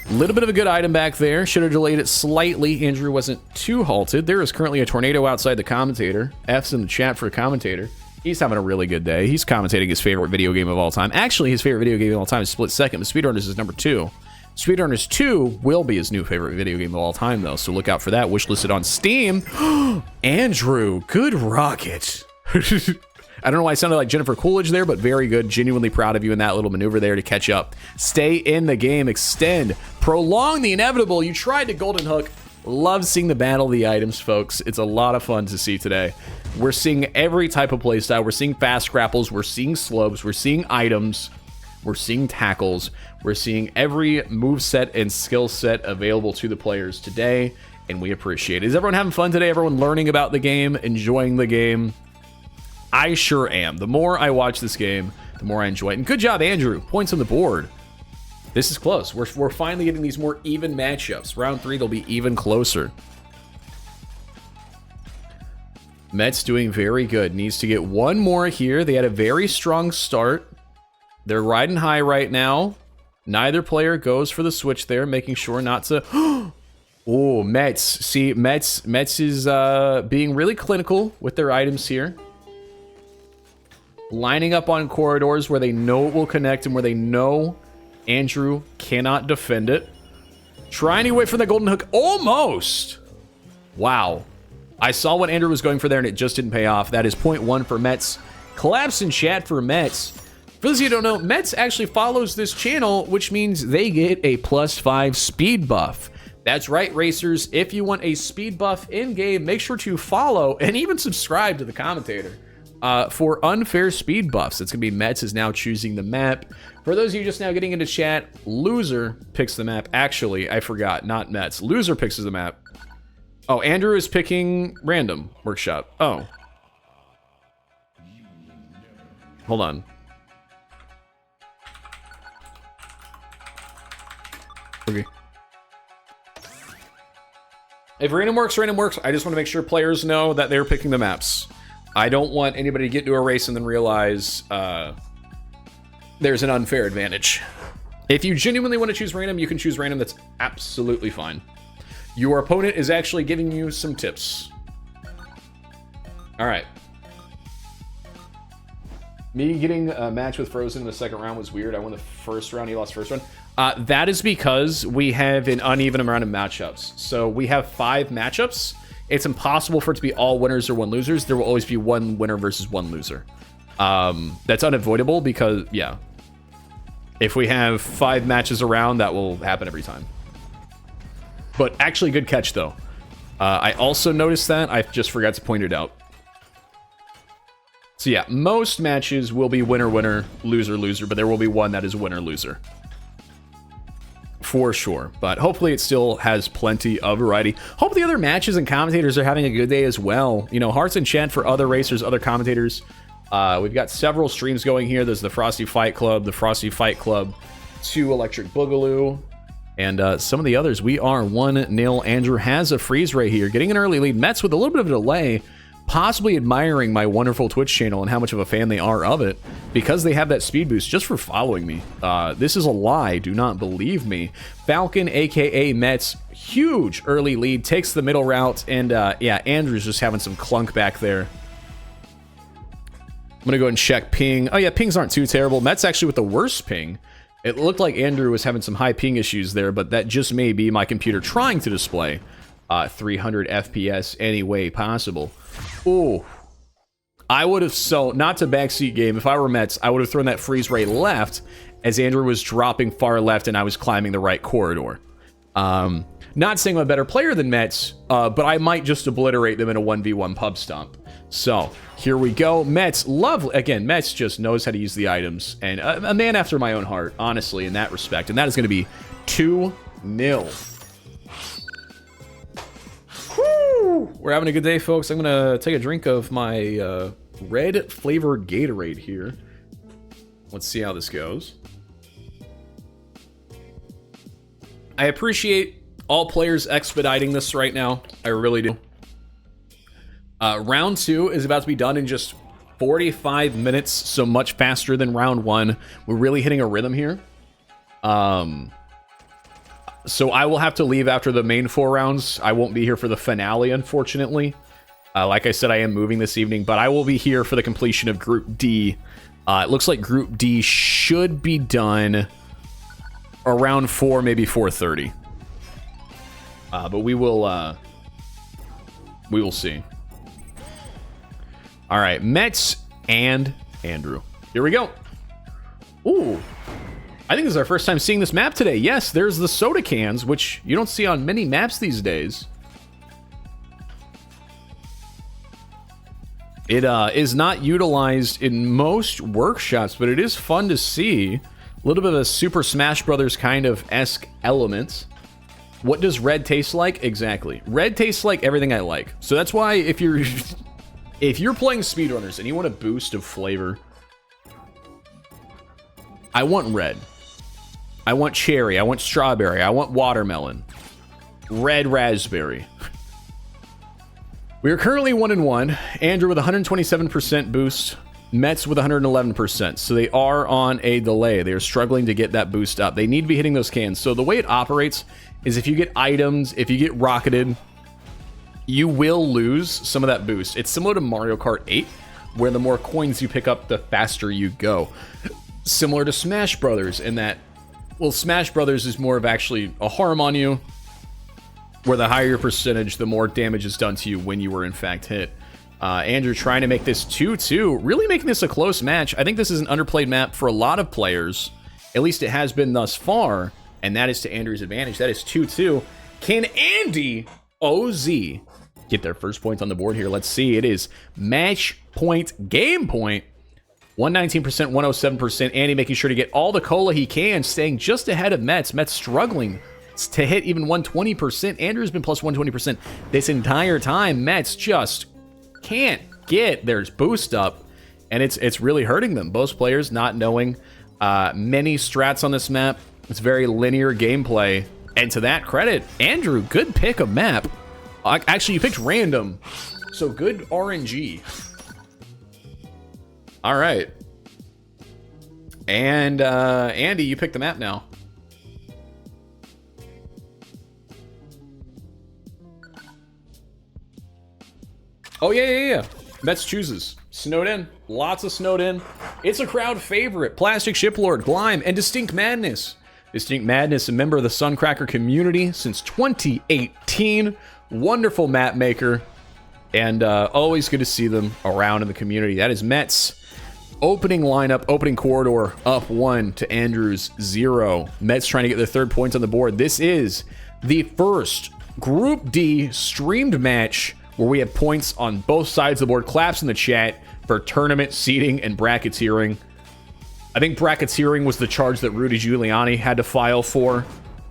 A little bit of a good item back there. Should have delayed it slightly. Andrew wasn't too halted. There is currently a tornado outside the commentator. F's in the chat for a commentator. He's having a really good day. He's commentating his favorite video game of all time. Actually, his favorite video game of all time is split second, but SpeedRunners is number 2. SpeedRunners 2 will be his new favorite video game of all time, though, so look out for that. Wishlisted on Steam. Andrew, good rocket. I don't know why I sounded like Jennifer Coolidge there, but very good. Genuinely proud of you in that little maneuver there to catch up. Stay in the game. Extend. Prolong the inevitable. You tried to golden hook. Love seeing the battle of the items, folks. It's a lot of fun to see today. We're seeing every type of playstyle. We're seeing fast grapples. We're seeing slopes. We're seeing items. We're seeing tackles. We're seeing every move set and skill set available to the players today, and we appreciate it. Is everyone having fun today? Everyone learning about the game? Enjoying the game? I sure am. The more I watch this game, the more I enjoy it. And good job, Andrew. Points on the board. This is close. We're finally getting these more even matchups. Round 3, they'll be even closer. Mets doing very good. Needs to get one more here. They had a very strong start. They're riding high right now. Neither player goes for the switch there, making sure not to... Oh, Mets. See, Mets is being really clinical with their items here. Lining up on corridors where they know it will connect and where they know Andrew cannot defend it. Trying to wait for the golden hook. Almost! Wow. I saw what Andrew was going for there, and it just didn't pay off. That is 0.1 for Mets. Collapse in chat for Mets. For those of you who don't know, Mets actually follows this channel, which means they get a +5 speed buff. That's right, racers. If you want a speed buff in-game, make sure to follow and even subscribe to the commentator for unfair speed buffs. It's going to be Mets is now choosing the map. For those of you just now getting into chat, Loser picks the map. Actually, I forgot, not Mets. Loser picks the map. Oh, Andrew is picking random workshop. Oh. Hold on. Okay. If random works, random works. I just want to make sure players know that they're picking the maps. I don't want anybody to get into a race and then realize there's an unfair advantage. If you genuinely want to choose random, you can choose random. That's absolutely fine. Your opponent is actually giving you some tips. All right. Me getting a match with Frozen in the second round was weird. I won the first round. He lost first round. That is because we have an uneven amount of matchups. So we have 5 matchups. It's impossible for it to be all winners or 1 losers. There will always be 1 winner versus 1 loser. That's unavoidable because, yeah. If we have 5 matches around, that will happen every time. But actually, good catch, though. I also noticed that. I just forgot to point it out. So yeah, most matches will be winner-winner, loser-loser, but there will be one that is winner-loser. For sure. But hopefully it still has plenty of variety. Hope the other matches and commentators are having a good day as well. You know, hearts in chat for other racers, other commentators. We've got several streams going here. There's the Frosty Fight Club, the Frosty Fight Club 2 Electric Boogaloo, and some of the others. We are 1-0. Andrew has a freeze right here, getting an early lead. Mets with a little bit of a delay, possibly admiring my wonderful Twitch channel and how much of a fan they are of it because they have that speed boost just for following me. This is a lie. Do not believe me. Falcon, aka Mets, huge early lead, takes the middle route, and yeah, Andrew's just having some clunk back there. I'm gonna go ahead and check ping. Oh yeah, pings aren't too terrible. Mets actually with the worst ping. It looked like Andrew was having some high ping issues there, but that just may be my computer trying to display 300 FPS any way possible. Ooh. I would have, so, not to backseat game, if I were Mets, I would have thrown that freeze right left as Andrew was dropping far left and I was climbing the right corridor. Not saying I'm a better player than Mets, but I might just obliterate them in a 1v1 pub stomp. So, here we go. Mets, lovely. Again, Mets just knows how to use the items. And a man after my own heart, honestly, in that respect. And that is going to be 2-0. Woo! We're having a good day, folks. I'm going to take a drink of my red flavored Gatorade here. Let's see how this goes. I appreciate all players expediting this right now. I really do. Round 2 is about to be done in just 45 minutes, so much faster than round 1. We're really hitting a rhythm here. So I will have to leave after the main 4 rounds. I won't be here for the finale, unfortunately. Like I said, I am moving this evening, but I will be here for the completion of Group D. It looks like Group D should be done around 4, maybe 4:30. But we will see. All right, Mets and Andrew. Here we go. Ooh, I think this is our first time seeing this map today. Yes, there's the soda cans, which you don't see on many maps these days. It is not utilized in most workshops, but it is fun to see. A little bit of a Super Smash Brothers kind of esque element. What does red taste like? Exactly. Red tastes like everything I like. So that's why if you're if you're playing SpeedRunners and you want a boost of flavor, I want red. I want cherry. I want strawberry. I want watermelon. Red raspberry. We are currently 1-1. Andrew with 127% boost. Mets with 111%. So they are on a delay. They are struggling to get that boost up. They need to be hitting those cans. So the way it operates is if you get items, if you get rocketed, you will lose some of that boost. It's similar to Mario Kart 8, where the more coins you pick up, the faster you go. Similar to Smash Brothers in that, well, Smash Brothers is more of actually a harm on you, where the higher your percentage, the more damage is done to you when you were in fact hit. Andrew trying to make this 2-2, really making this a close match. I think this is an underplayed map for a lot of players. At least it has been thus far, and that is to Andrew's advantage. That is 2-2. Can Andy OZ get their first point on the board here? Let's see. It is match point, game point. 119%, 107%. Andy making sure to get all the cola he can, staying just ahead of Mets. Mets struggling to hit even 120%. Andrew's been plus 120% this entire time. Mets just can't get their boost up, and it's really hurting them. Both players not knowing many strats on this map. It's very linear gameplay, and to that credit, Andrew, good pick of map. Actually, you picked random, so good RNG. All right, and Andy, you picked the map now. Oh, yeah. Mets chooses. Snowed in. Lots of snowed in. It's a crowd favorite. Plastic Shiplord, Glime, and Distinct Madness. Distinct Madness, a member of the Suncracker community since 2018. Wonderful map maker. And always good to see them around in the community. That is Mets. Opening lineup, opening corridor, up 1 to Andrew's 0. Mets trying to get their third point on the board. This is the first Group D streamed match where we have points on both sides of the board. Claps in the chat for tournament seeding and bracketeering. I think bracketeering was the charge that Rudy Giuliani had to file for,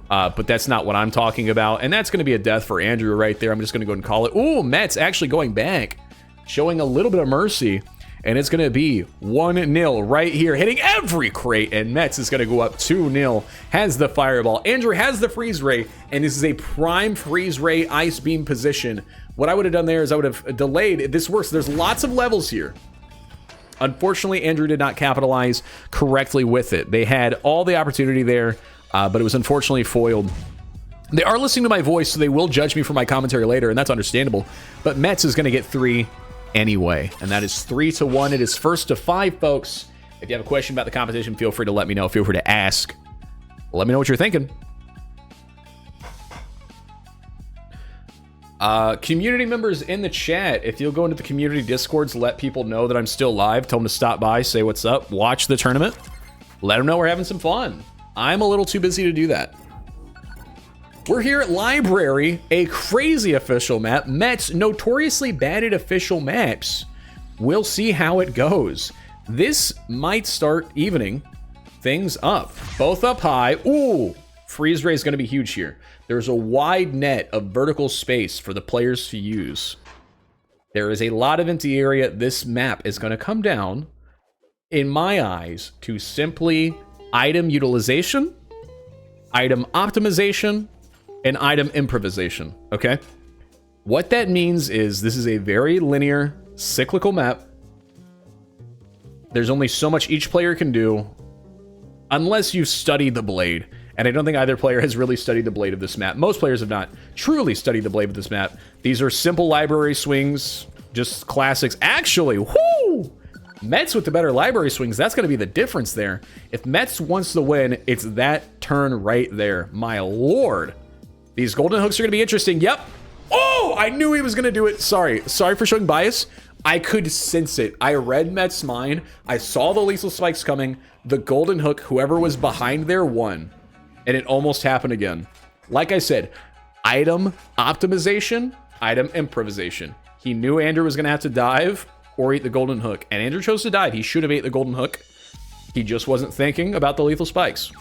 but that's not what I'm talking about. And that's going to be a death for Andrew right there. I'm just going to go ahead and call it. Ooh, Mets actually going back, showing a little bit of mercy. And it's going to be 1-0 right here, hitting every crate. And Mets is going to go up 2-0. Has the fireball. Andrew has the freeze ray. And this is a prime freeze ray ice beam position. What I would have done there is I would have delayed. This works. There's lots of levels here. Unfortunately, Andrew did not capitalize correctly with it. They had all the opportunity there, but it was unfortunately foiled. They are listening to my voice, so they will judge me for my commentary later, and that's understandable. But Mets is going to get 3 anyway, and that is 3-1. It is first to 5, folks. If you have a question about the competition, feel free to let me know. Feel free to ask. Let me know what you're thinking. Community members in the chat, if you'll go into the community discords, let people know that I'm still live. Tell them to stop by, say what's up, watch the tournament. Let them know we're having some fun. I'm a little too busy to do that. We're here at Library, a crazy official map. Mets notoriously bad at official maps. We'll see how it goes. This might start evening things up. Both up high. Ooh, freeze ray is going to be huge here. There's a wide net of vertical space for the players to use. There is a lot of empty area. This map is going to come down, in my eyes, to simply item utilization, item optimization, and item improvisation, okay? What that means is this is a very linear, cyclical map. There's only so much each player can do unless you study the blade. And I don't think either player has really studied the blade of this map. Most players have not truly studied the blade of this map. These are simple library swings, just classics. Actually, whoo! Mets with the better library swings, that's going to be the difference there. If Mets wants to win, it's that turn right there. My lord. These golden hooks are going to be interesting. Yep. Oh, I knew he was going to do it. Sorry for showing bias. I could sense it. I read Mets' mind. I saw the lethal spikes coming. The golden hook, whoever was behind there, won. And it almost happened again. Like I said, item optimization, item improvisation. He knew Andrew was going to have to dive or eat the golden hook. And Andrew chose to dive. He should have ate the golden hook. He just wasn't thinking about the lethal spikes.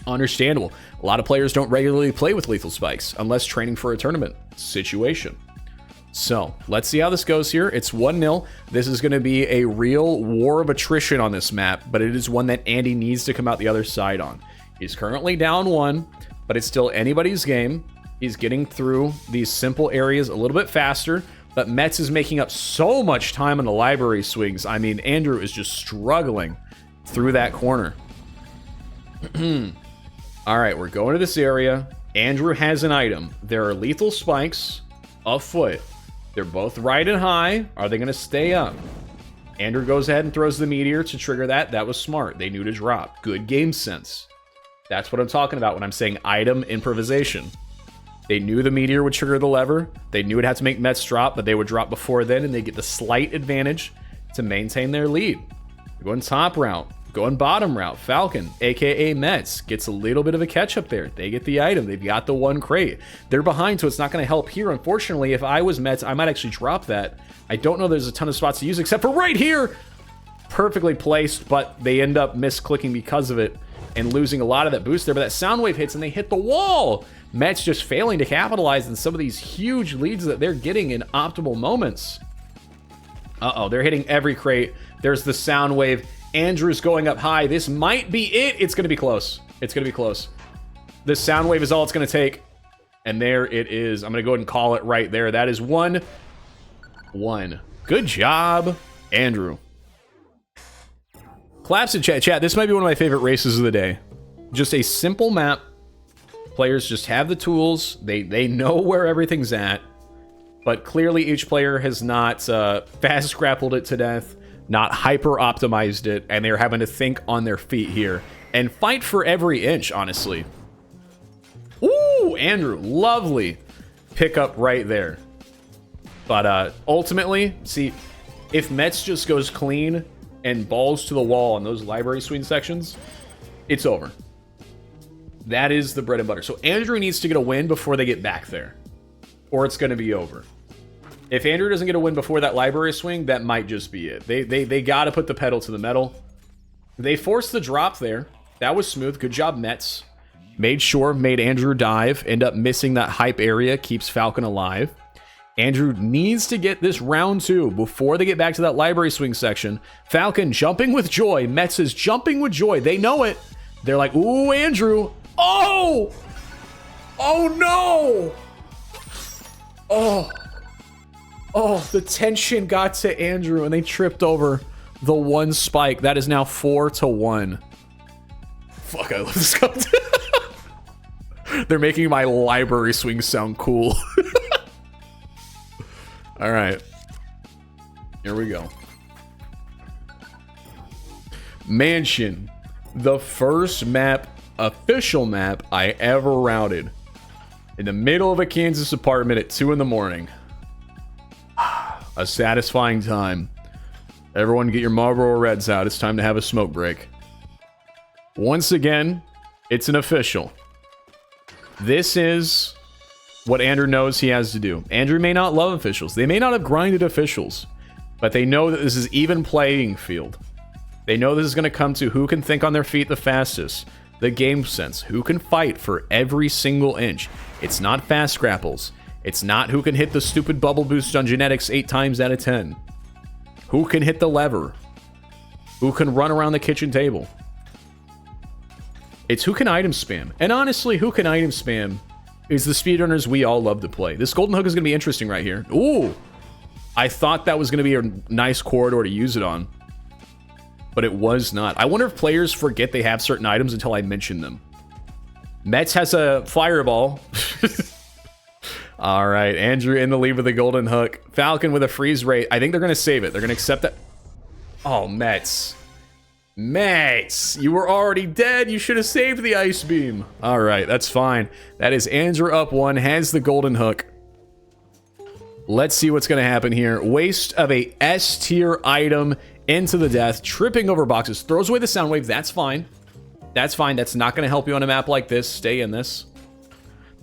Understandable. A lot of players don't regularly play with lethal spikes unless training for a tournament situation. So let's see how this goes here. It's 1-0. This is going to be a real war of attrition on this map, but it is one that Andy needs to come out the other side on. He's currently down 1, but it's still anybody's game. He's getting through these simple areas a little bit faster. but Mets is making up so much time on the library swings. I mean, Andrew is just struggling through that corner. All right, we're going to this area. Andrew has an item. There are lethal spikes afoot. They're both right and high. Are they going to stay up? Andrew goes ahead and throws the meteor to trigger that. That was smart. They knew to drop. Good game sense. That's what I'm talking about when I'm saying item improvisation. They knew the meteor would trigger the lever. They knew it had to make Mets drop, but they would drop before then, and they get the slight advantage to maintain their lead. They're going top route. Going bottom route. Falcon, a.k.a. Mets, gets a little bit of a catch-up there. They get the item. They've got the one crate. They're behind, so it's not going to help here. Unfortunately, if I was Mets, I might actually drop that. I don't know there's a ton of spots to use, except for right here! Perfectly placed, but they end up misclicking because of it and losing a lot of that boost there. But that sound wave hits, and they hit the wall! Mets just failing to capitalize on some of these huge leads that they're getting in optimal moments. Uh-oh, they're hitting every crate. There's the sound wave. Andrew's going up high. This might be it. It's going to be close. It's going to be close. The sound wave is all it's going to take. And there it is. I'm going to go ahead and call it right there. That is 1-1. Good job, Andrew. Claps in chat. Chat, this might be one of my favorite races of the day. Just a simple map. Players just have the tools. They know where everything's at. But clearly each player has not fast grappled it to death. Not hyper-optimized it, and they're having to think on their feet here. And fight for every inch, honestly. Ooh, Andrew, lovely pickup right there. But ultimately, see, if Mets just goes clean and balls to the wall in those library swing sections, it's over. That is the bread and butter. So Andrew needs to get a win before they get back there, or it's going to be over. If Andrew doesn't get a win before that library swing, that might just be it. They got to put the pedal to the metal. They forced the drop there. That was smooth. Good job, Mets. Made Andrew dive. End up missing that hype area. Keeps Falcon alive. Andrew needs to get this round 2 before they get back to that library swing section. Falcon jumping with joy. Mets is jumping with joy. They know it. They're like, ooh, Andrew. Oh! Oh, no! Oh. Oh, the tension got to Andrew, and they tripped over the one spike. That is now 4-1. Fuck, I love this content. They're making my library swing sound cool. All right. Here we go. Mansion. The first map, official map, I ever routed. In the middle of a Kansas apartment at 2 in the morning. A satisfying time. Everyone get your Marlboro Reds out. It's time to have a smoke break. Once again, it's an official. This is what Andrew knows he has to do. Andrew may not love officials. They may not have grinded officials. But they know that this is even playing field. They know this is going to come to who can think on their feet the fastest. The game sense. Who can fight for every single inch. It's not fast grapples. It's not who can hit the stupid bubble boost on genetics 8 times out of 10. Who can hit the lever? Who can run around the kitchen table? It's who can item spam. And honestly, who can item spam is the speedrunners we all love to play. This golden hook is going to be interesting right here. Ooh! I thought that was going to be a nice corridor to use it on. But it was not. I wonder if players forget they have certain items until I mention them. Mets has a fireball. All right, Andrew in the lead with the golden hook. Falcon with a freeze rate. I think they're going to save it. They're going to accept that. Oh, Mets. Mets, you were already dead. You should have saved the ice beam. All right, that's fine. That is Andrew up 1, has the golden hook. Let's see what's going to happen here. Waste of a S tier item into the death. Tripping over boxes. Throws away the sound wave. That's fine. That's fine. That's not going to help you on a map like this. Stay in this.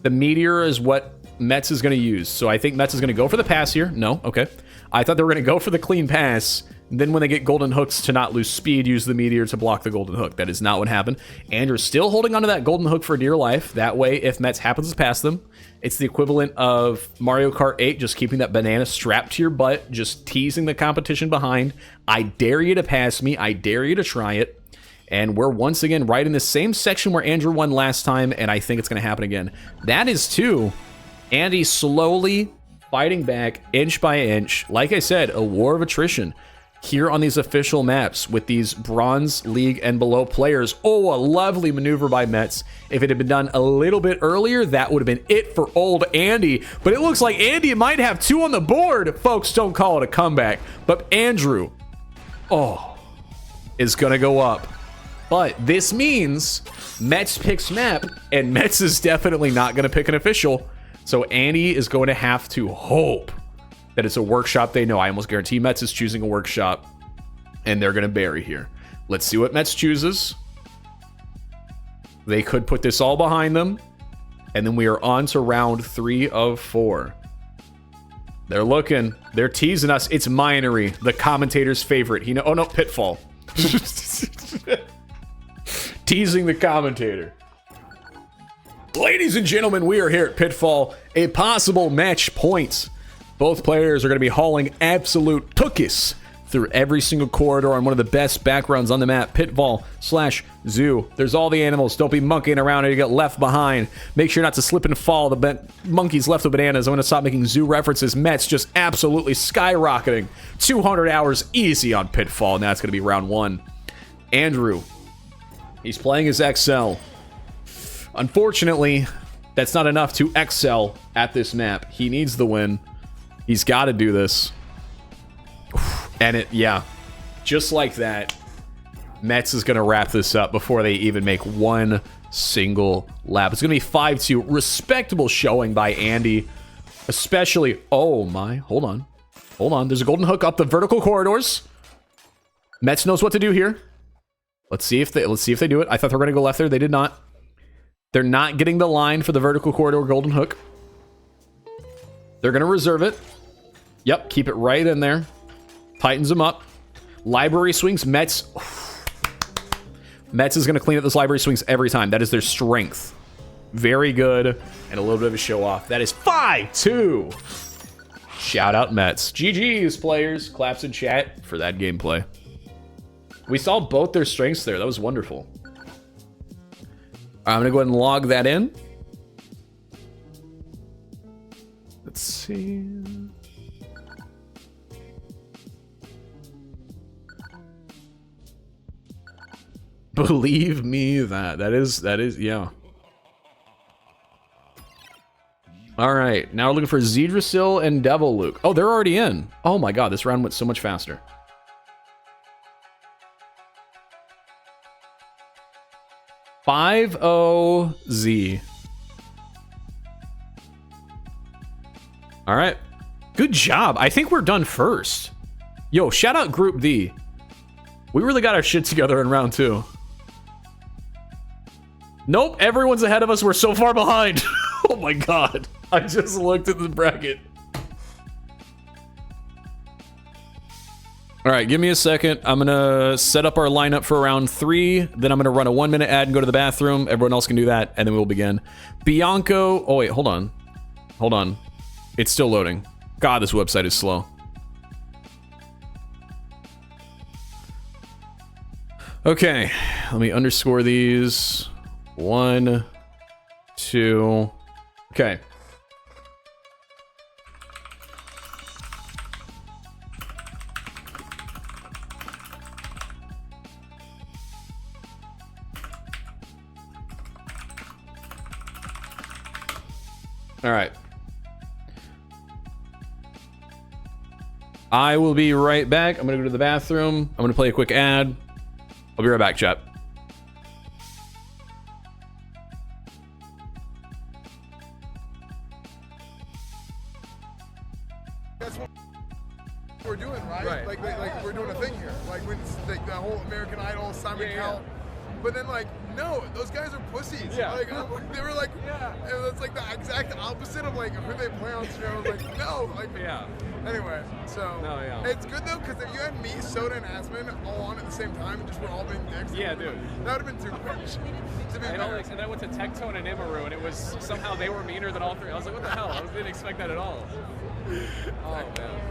The meteor is what Mets is going to use. So I think Mets is going to go for the pass here. No, okay. I thought they were going to go for the clean pass. Then when they get golden hooks to not lose speed, use the meteor to block the golden hook. That is not what happened. Andrew's still holding onto that golden hook for dear life. That way, if Mets happens to pass them, it's the equivalent of Mario Kart 8, just keeping that banana strapped to your butt, just teasing the competition behind. I dare you to pass me. I dare you to try it. And we're once again right in the same section where Andrew won last time, and I think it's going to happen again. That is 2. Andy slowly fighting back inch by inch. Like I said, a war of attrition here on these official maps with these Bronze League and below players. Oh, a lovely maneuver by Mets. If it had been done a little bit earlier, that would have been it for old Andy. But it looks like Andy might have 2 on the board. Folks, don't call it a comeback. But Andrew, is going to go up. But this means Mets picks map, and Mets is definitely not going to pick an official. So Andy is going to have to hope that it's a workshop they know. I almost guarantee Mets is choosing a workshop, and they're going to bury here. Let's see what Mets chooses. They could put this all behind them, and then we are on to round 3 of 4. They're looking. They're teasing us. It's Minery, the commentator's favorite. Oh, no, Pitfall. Teasing the commentator. Ladies and gentlemen, we are here at Pitfall. A possible match point. Both players are going to be hauling absolute tuchus through every single corridor on one of the best backgrounds on the map, Pitfall/Zoo. There's all the animals. Don't be monkeying around or you get left behind. Make sure not to slip and fall. The monkeys left with bananas. I'm going to stop making zoo references. Mets just absolutely skyrocketing. 200 hours easy on Pitfall, and that's going to be round 1. Andrew, he's playing his XL. Unfortunately, that's not enough to excel at this map. He needs the win. He's got to do this. And just like that, Mets is going to wrap this up before they even make one single lap. It's going to be 5-2. Respectable showing by Andy. Especially, hold on. There's a golden hook up the vertical corridors. Mets knows what to do here. Let's see if they do it. I thought they were going to go left there. They did not. They're not getting the line for the vertical corridor golden hook. They're going to reserve it. Yep, keep it right in there. Tightens them up. Library swings. Mets is going to clean up those library swings every time. That is their strength. Very good. And a little bit of a show off. That is 5-2. Shout out Mets. GG's, players. Claps in chat for that gameplay. We saw both their strengths there. That was wonderful. I'm going to go ahead and log that in. Let's see. Believe me that is yeah. All right, now we're looking for Zedrasil and Devil Luke. Oh, they're already in. Oh my god, this round went so much faster. 5-0-Z. All right, good job. I think we're done first. Yo, shout out Group D. We really got our shit together in round 2. Nope, everyone's ahead of us. We're so far behind. Oh my god. I just looked at the bracket. All right, give me a second. I'm going to set up our lineup for round 3. Then I'm going to run a 1-minute ad and go to the bathroom. Everyone else can do that, and then we'll begin. Bianco. Oh, wait, hold on. Hold on. It's still loading. God, this website is slow. Okay, let me underscore these. 1, 2. Okay. All right. I will be right back. I'm going to go to the bathroom. I'm going to play a quick ad. I'll be right back, chat. That's what we're doing, right? Like we're doing a thing here. Like when the whole American Idol, Simon Cowell. But then no, those guys are pussies. Yeah. They were it's like the exact opposite of who they play on shows. No. Anyway, so it's good though because if you had me, Soda, and Asman all on at the same time and just we're all being dicks. Yeah, dude. That would have been too much. And I went to Tectone and Imaru, and it was somehow they were meaner than all 3. I was like, what the hell? I didn't expect that at all. Oh man.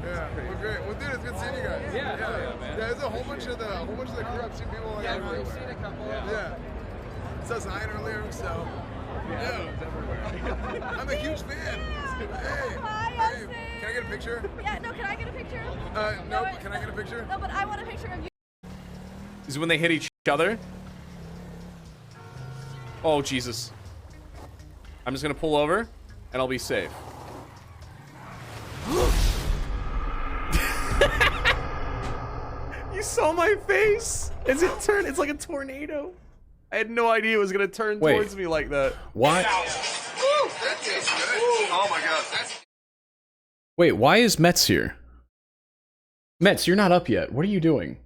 Yeah, well, great. Well, dude, it's good seeing you guys. Yeah, man. Yeah, there's a whole bunch of the crew. I've seen people everywhere. We've seen a couple. Yeah. Saw Zion earlier, so yeah. I'm a huge fan. Hey. picture? Yeah, no, can I get a picture? No, but can I get a picture? No, but I want a picture of you. Is when they hit each other. Oh, Jesus. I'm just gonna pull over, and I'll be safe. You saw my face as it turned. It's like a tornado. I had no idea it was gonna turn towards me like that. Why? That tastes good. Oh my god. Wait, why is Mets here? Mets, you're not up yet. What are you doing?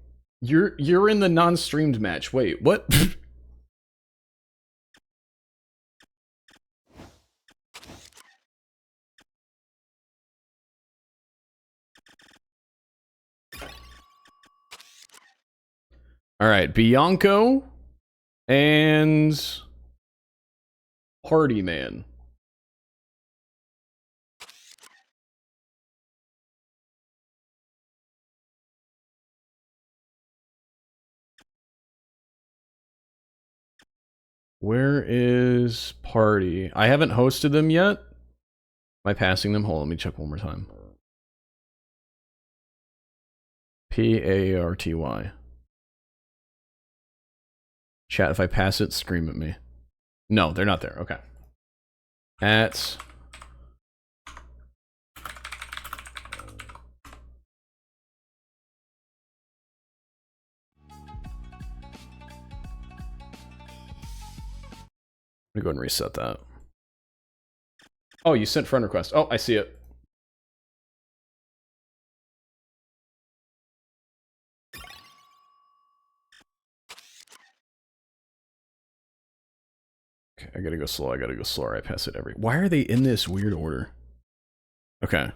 You're in the non-streamed match. Wait, what? All right, Bianco and Party Man. Where is Party? I haven't hosted them yet. Am I passing them? Hold on, let me check one more time. P-A-R-T-Y. Chat, if I pass it, scream at me. No, they're not there. Okay. At... I'm gonna go ahead and reset that. Oh, you sent friend request. Oh, I see it. Okay, I gotta go slow. I gotta go slower. I pass it every... Why are they in this weird order? Okay.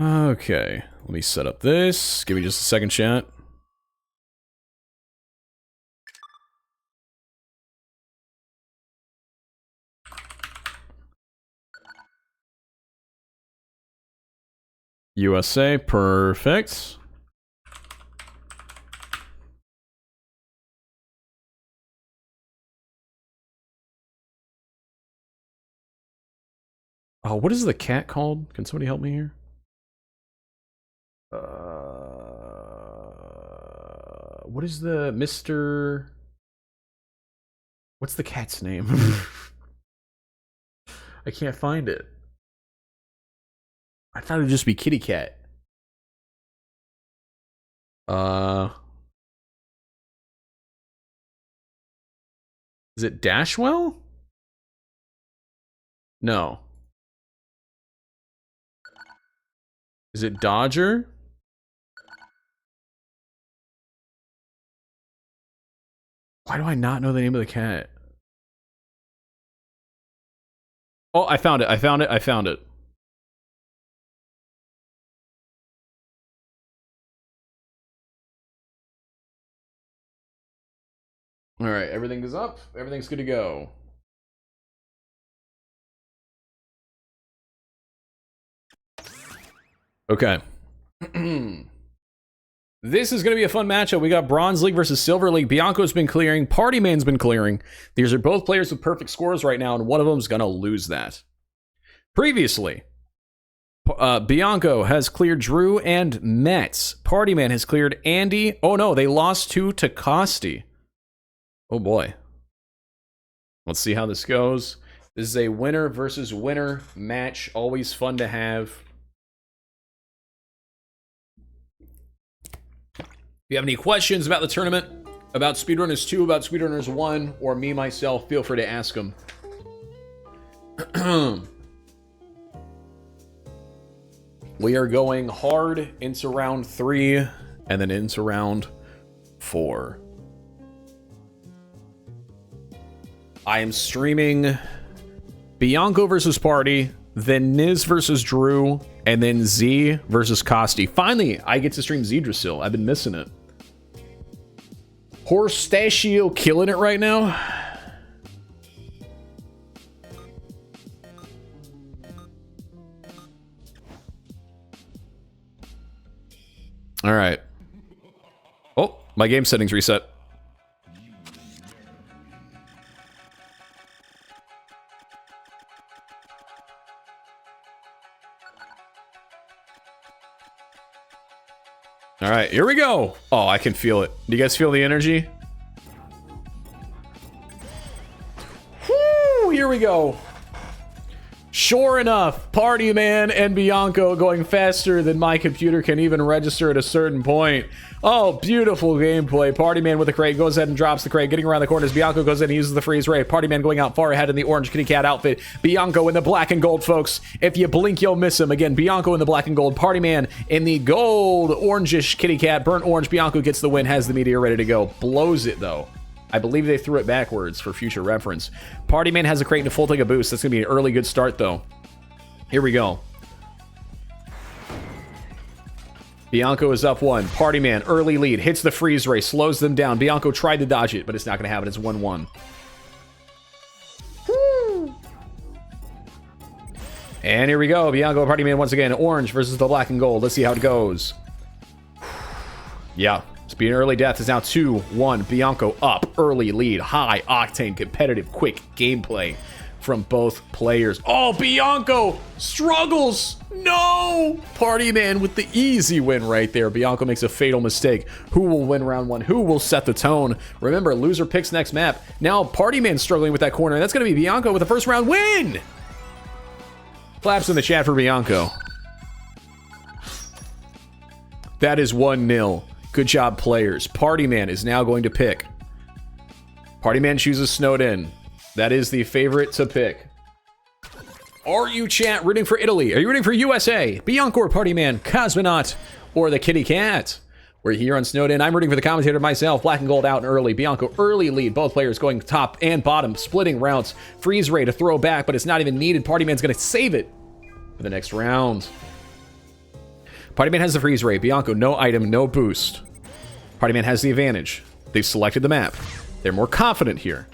Okay. Let me set up this. Give me just a second, chat. USA, perfect. Oh, what is the cat called? Can somebody help me here? What is the Mr... What's the cat's name? I can't find it. I thought it would just be Kitty Cat. Is it Dashwell? No. Is it Dodger? Why do I not know the name of the cat? Oh, I found it. I found it. I found it. All right, everything is up. Everything's good to go. Okay. This is going to be a fun matchup. We got Bronze League versus Silver League. Bianco's been clearing. Party Man's been clearing. These are both players with perfect scores right now, and one of them is going to lose that. Previously, Bianco has cleared Drew and Mets. Party Man has cleared Andy. Oh no, they lost to Tacosti. Oh boy. Let's see how this goes. This is a winner versus winner match. Always fun to have. If you have any questions about the tournament, about SpeedRunners 2, about SpeedRunners 1, or me, myself, feel free to ask them. We are going hard into round 3, and then into round 4. I am streaming Bianco versus Party, then Niz versus Drew, and then Z versus Costi. Finally, I get to stream Zedrasil. I've been missing it. Horstachio killing it right now. All right. Oh, my game settings reset. All right, here we go. Oh, I can feel it. Do you guys feel the energy? Woo, here we go. Sure enough, Party Man and Bianco going faster than my computer can even register at a certain point. Oh, beautiful gameplay. Party Man with the crate goes ahead and drops the crate. Getting around the corners, Bianco goes in and uses the freeze ray. Party Man going out far ahead in the orange kitty cat outfit. Bianco in the black and gold, folks. If you blink, you'll miss him. Again, Bianco in the black and gold. Party Man in the gold, orangish kitty cat. Burnt orange. Bianco gets the win, has the meteor ready to go. Blows it, though. I believe they threw it backwards for future reference. Party Man has a crate and a full tank of boost. That's going to be an early good start, though. Here we go. Bianco is up 1. Party Man, early lead. Hits the freeze ray. Slows them down. Bianco tried to dodge it, but it's not going to happen. It's 1-1. And here we go. Bianco, Party Man once again. Orange versus the black and gold. Let's see how it goes. Yeah. Speed and early death is now 2-1. Bianco up. Early lead. High octane, competitive, quick gameplay from both players. Oh, Bianco struggles. No! Party Man with the easy win right there. Bianco makes a fatal mistake. Who will win round 1? Who will set the tone? Remember, loser picks next map. Now, Party Man's struggling with that corner, and that's going to be Bianco with the first round win! Claps in the chat for Bianco. That is 1-0. Good job, players. Party Man is now going to pick. Party Man chooses Snowed In. That is the favorite to pick. Are you, chat, rooting for Italy? Are you rooting for USA? Bianco or Party Man? Cosmonaut or the Kitty Cat? We're here on Snowed In. I'm rooting for the commentator myself. Black and gold out and early. Bianco early lead. Both players going top and bottom. Splitting routes. Freeze ray to throw back, but it's not even needed. Party Man's going to save it for the next round. Party Man has the freeze ray. Bianco, no item, no boost. Party Man has the advantage. They've selected the map. They're more confident here.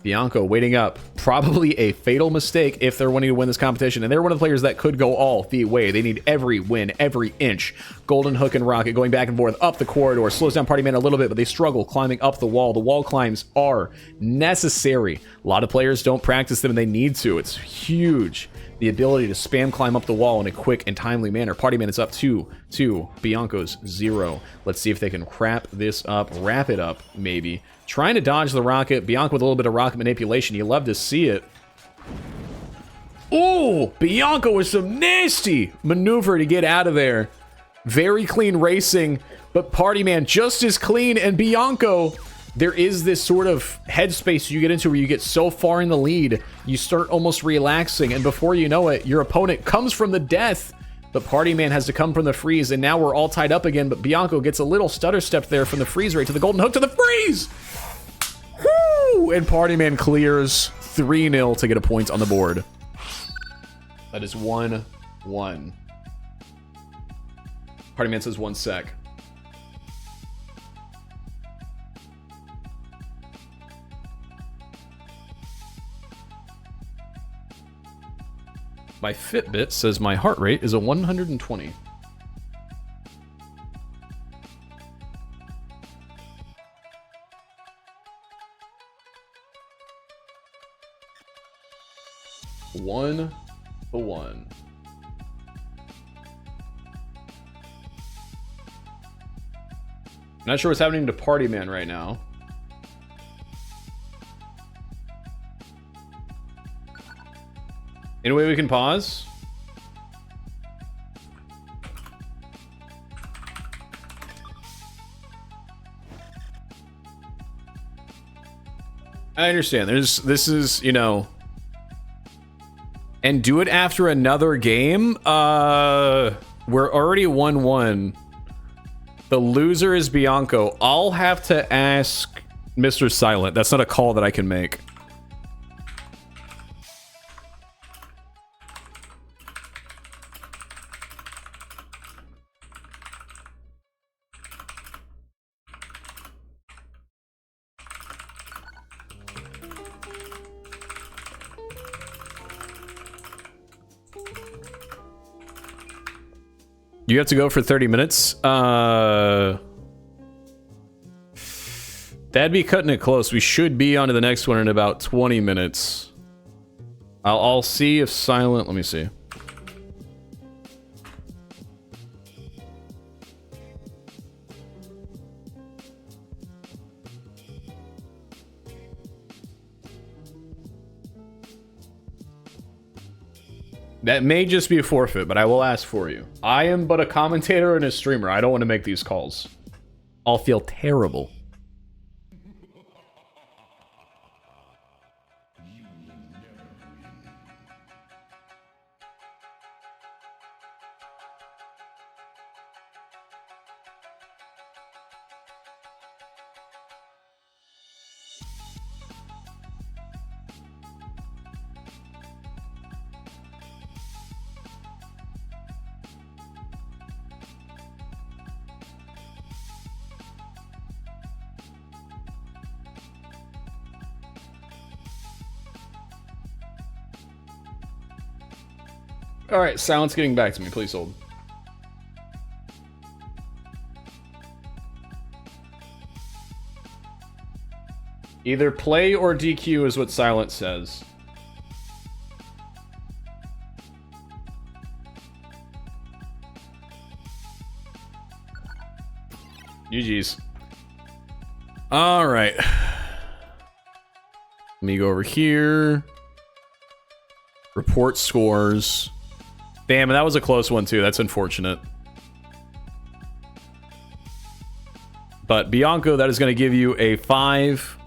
Bianco waiting up. Probably a fatal mistake if they're wanting to win this competition. And they're one of the players that could go all the way. They need every win, every inch. Golden Hook and Rocket going back and forth up the corridor. Slows down Party Man a little bit, but they struggle climbing up the wall. The wall climbs are necessary. A lot of players don't practice them and they need to. It's huge. The ability to spam climb up the wall in a quick and timely manner. Party Man is up 2-2. Bianco's 0. Let's see if they can wrap this up. Wrap it up, maybe. Trying to dodge the rocket. Bianco with a little bit of rocket manipulation. You love to see it. Ooh! Bianco with some nasty maneuver to get out of there. Very clean racing, but Party Man just as clean. And Bianco, there is this sort of headspace you get into where you get so far in the lead, you start almost relaxing, and before you know it, your opponent comes from the death. But Party Man has to come from the freeze, and now we're all tied up again, but Bianco gets a little stutter step there from the freeze rate to the golden hook to the freeze! Woo! And Party Man clears 3-0 to get a point on the board. That is 1-1. Party Man says 1 sec. My Fitbit says my heart rate is a 120. One to one. Not sure what's happening to Party Man right now. Any way we can pause? I understand. This is, you know, and do it after another game. We're already 1-1. The loser is Bianco. I'll have to ask Mr. Silent. That's not a call that I can make. You have to go for 30 minutes? That'd be cutting it close. We should be on to the next one in about 20 minutes. I'll see if Silent... Let me see. That may just be a forfeit, but I will ask for you. I am but a commentator and a streamer. I don't want to make these calls. I'll feel terrible. Alright, silence getting back to me. Please hold. Either play or DQ is what silence says. GG's. Alright. Let me go over here. Report scores. Damn, and that was a close one too. That's unfortunate. But Bianco, that is going to give you a 5.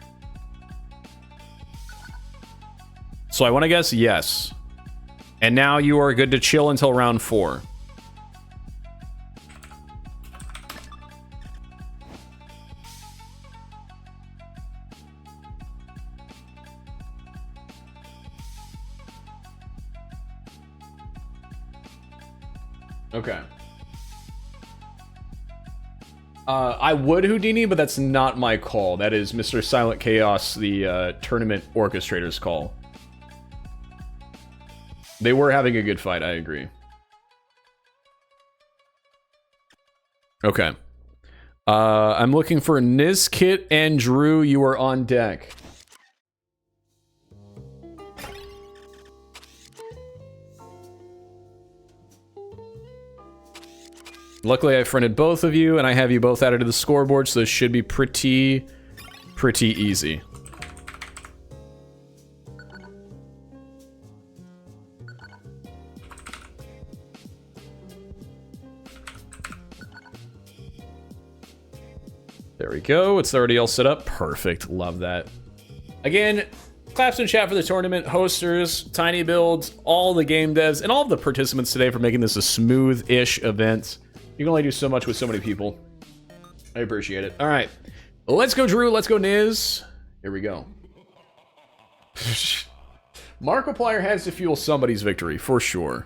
So I want to guess yes. And now you are good to chill until round 4. Okay. I would Houdini, but that's not my call. That is Mr. Silent Chaos, the tournament orchestrator's call. They were having a good fight, I agree. Okay. I'm looking for Nizkit and Drew. You are on deck. Luckily, I friended both of you, and I have you both added to the scoreboard, so this should be pretty easy. There we go. It's already all set up. Perfect. Love that. Again, claps in chat for the tournament, hosters, Tiny Builds, all the game devs, and all of the participants today for making this a smooth-ish event. You can only do so much with so many people. I appreciate it. All right. Let's go, Drew. Let's go, Niz. Here we go. Markiplier has to fuel somebody's victory, for sure.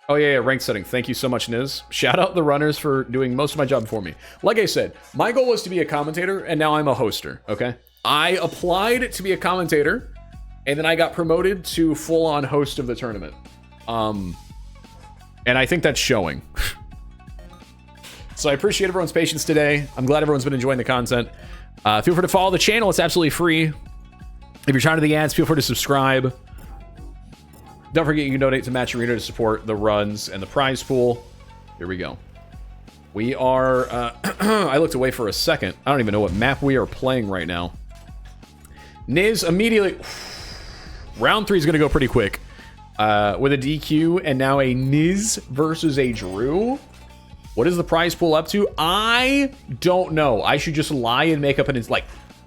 Oh, yeah, rank setting. Thank you so much, Niz. Shout out the runners for doing most of my job for me. Like I said, my goal was to be a commentator, and now I'm a hoster, okay? I applied to be a commentator, and then I got promoted to full-on host of the tournament. And I think that's showing. So I appreciate everyone's patience today. I'm glad everyone's been enjoying the content. Feel free to follow the channel. It's absolutely free. If you're tired of the ads, feel free to subscribe. Don't forget you can donate to Match Arena to support the runs and the prize pool. Here we go. We are... I looked away for a second. I don't even know what map we are playing right now. Niz immediately... Round 3 is going to go pretty quick. With a DQ and now a Niz versus a Drew. What is the prize pool up to? I don't know. I should just lie and make up an... It's like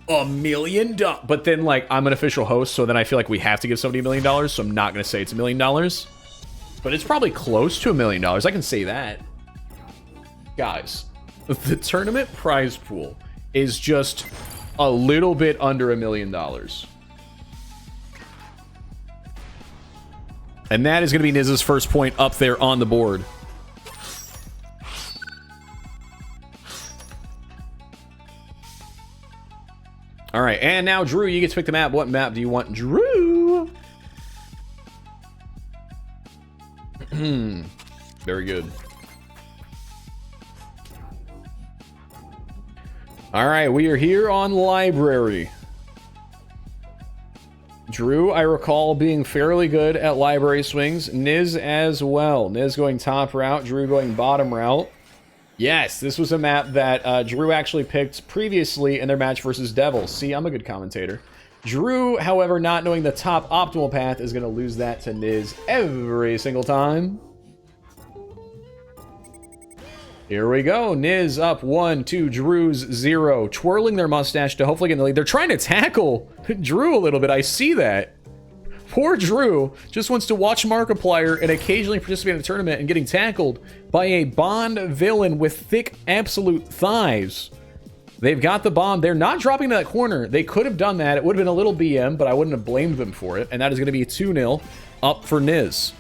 $1 million. But then, like, I'm an official host, so then I feel like we have to give somebody $1 million, so I'm not going to say it's $1 million. But it's probably close to $1 million. I can say that. Guys, the tournament prize pool is just a little bit under $1 million. And that is going to be Niz's first point up there on the board. All right, and now Drew, you get to pick the map. What map do you want, Drew? Very good. All right, we are here on Library. Drew, I recall being fairly good at library swings. Niz as well. Niz going top route, Drew going bottom route. Yes, this was a map that Drew actually picked previously in their match versus Devils. See, I'm a good commentator. Drew, however, not knowing the top optimal path, is going to lose that to Niz every single time. Here we go. Niz up 1, 2, Drew's 0. Twirling their mustache to hopefully get in the lead. They're trying to tackle Drew a little bit. I see that. Poor Drew just wants to watch Markiplier and occasionally participate in the tournament and getting tackled by a Bond villain with thick absolute thighs. They've got the bomb. They're not dropping to that corner. They could have done that. It would have been a little BM, but I wouldn't have blamed them for it. And that is going to be 2-0 up for Niz.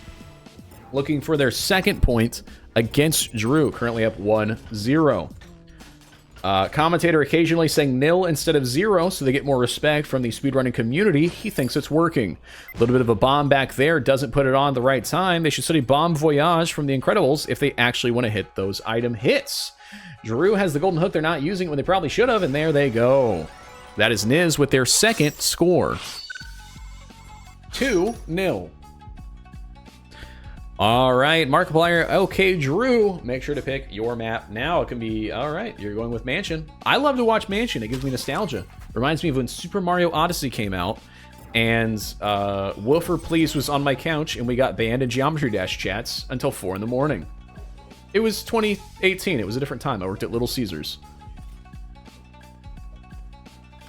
Looking for their second point against Drew. Currently up 1-0. Commentator occasionally saying 0 instead of 0, so they get more respect from the speedrunning community. He thinks it's working. A little bit of a bomb back there. Doesn't put it on the right time. They should study Bomb Voyage from The Incredibles if they actually want to hit those item hits. Drew has the golden hook. They're not using it when they probably should have, and there they go. That is Niz with their second score. 2-0. All right, Markiplier. Okay, Drew, make sure to pick your map now. It can be, all right, you're going with Mansion. I love to watch Mansion. It gives me nostalgia. Reminds me of when Super Mario Odyssey came out, and Wilfer Please was on my couch, and we got banned in Geometry Dash chats until 4 in the morning. It was 2018. It was a different time. I worked at Little Caesars.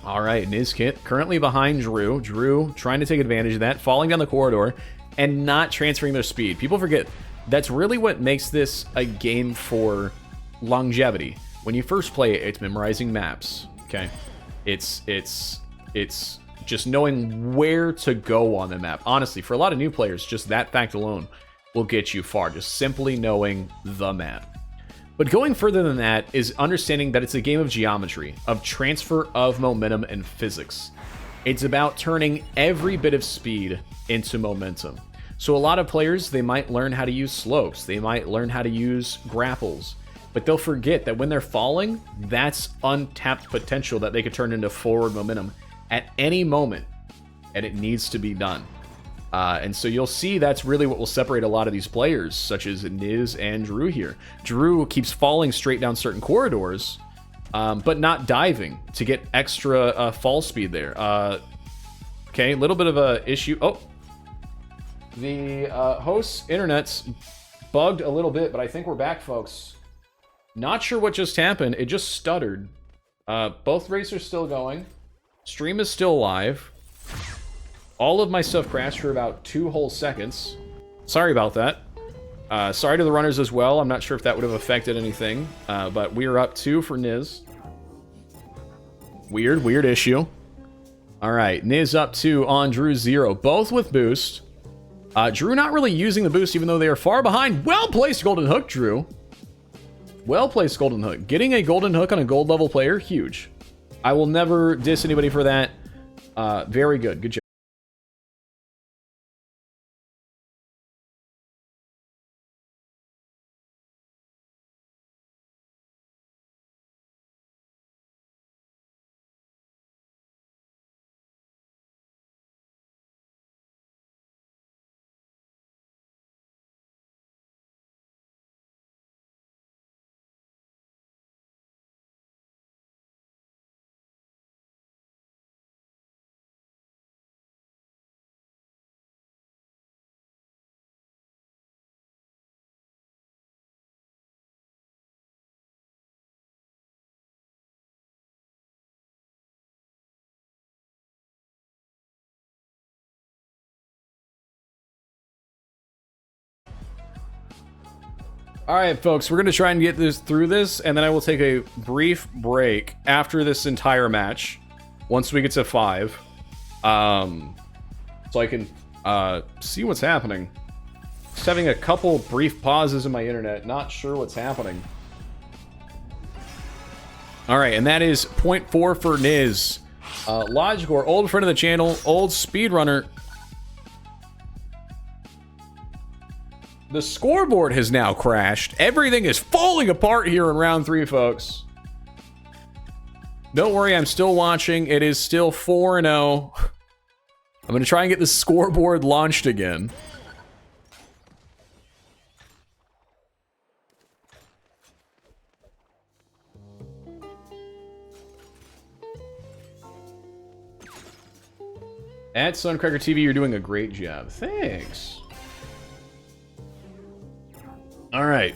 All right, Nizkit currently behind Drew. Drew trying to take advantage of that, falling down the corridor and not transferring their speed. People forget that's really what makes this a game for longevity. When you first play it, it's memorizing maps. Okay, it's just knowing where to go on the map. Honestly, for a lot of new players, just that fact alone will get you far, just simply knowing the map. But going further than that is understanding that it's a game of geometry, of transfer of momentum and physics. It's about turning every bit of speed into momentum. So a lot of players, they might learn how to use slopes, they might learn how to use grapples, but they'll forget that when they're falling, that's untapped potential that they could turn into forward momentum at any moment, and it needs to be done. And so you'll see that's really what will separate a lot of these players, such as Niz and Drew here. Drew keeps falling straight down certain corridors, but not diving to get extra fall speed there. Okay, a little bit of a issue. Oh, the host's internet's bugged a little bit, but I think we're back, folks. Not sure what just happened. It just stuttered. Both racers still going. Stream is still live. All of my stuff crashed for about 2 whole seconds. Sorry about that. Sorry to the runners as well. I'm not sure if that would have affected anything. But we are up 2 for Niz. Weird issue. All right, Niz up 2 on Drew 0. Both with boost. Drew not really using the boost even though they are far behind. Well-placed golden hook, Drew. Well-placed golden hook. Getting a golden hook on a gold level player, huge. I will never diss anybody for that. Very good. Good job. All right, folks, we're going to try and get through this, and then I will take a brief break after this entire match, once we get to 5, so I can see what's happening. Just having a couple brief pauses in my internet, not sure what's happening. All right, and that is 0.4 for Niz. Logicor, old friend of the channel, old speedrunner. The scoreboard has now crashed. Everything is falling apart here in round 3, folks. Don't worry, I'm still watching. It is still 4-0. I'm going to try and get the scoreboard launched again. At Suncracker TV, you're doing a great job. Thanks. All right.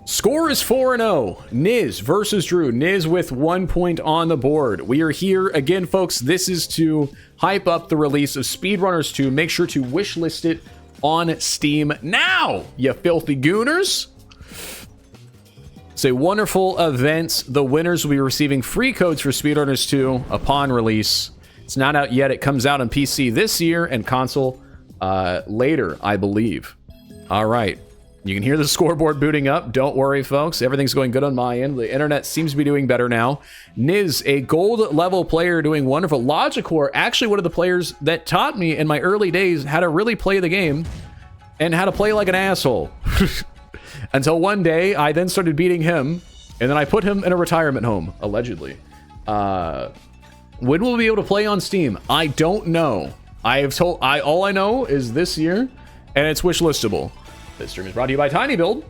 Score is 4-0. Niz versus Drew. Niz with 1 point on the board. We are here again, folks. This is to hype up the release of SpeedRunners 2. Make sure to wishlist it on Steam now, you filthy gooners. It's a wonderful event. The winners will be receiving free codes for SpeedRunners 2 upon release. It's not out yet. It comes out on PC this year and console later, I believe. All right. You can hear the scoreboard booting up. Don't worry, folks. Everything's going good on my end. The internet seems to be doing better now. Niz, a gold level player, doing wonderful. Logicor, actually one of the players that taught me in my early days how to really play the game and how to play like an asshole. Until one day, I then started beating him, and then I put him in a retirement home, allegedly. When will we be able to play on Steam? I don't know. All I know is this year, and it's wishlistable. This stream is brought to you by Tiny Build.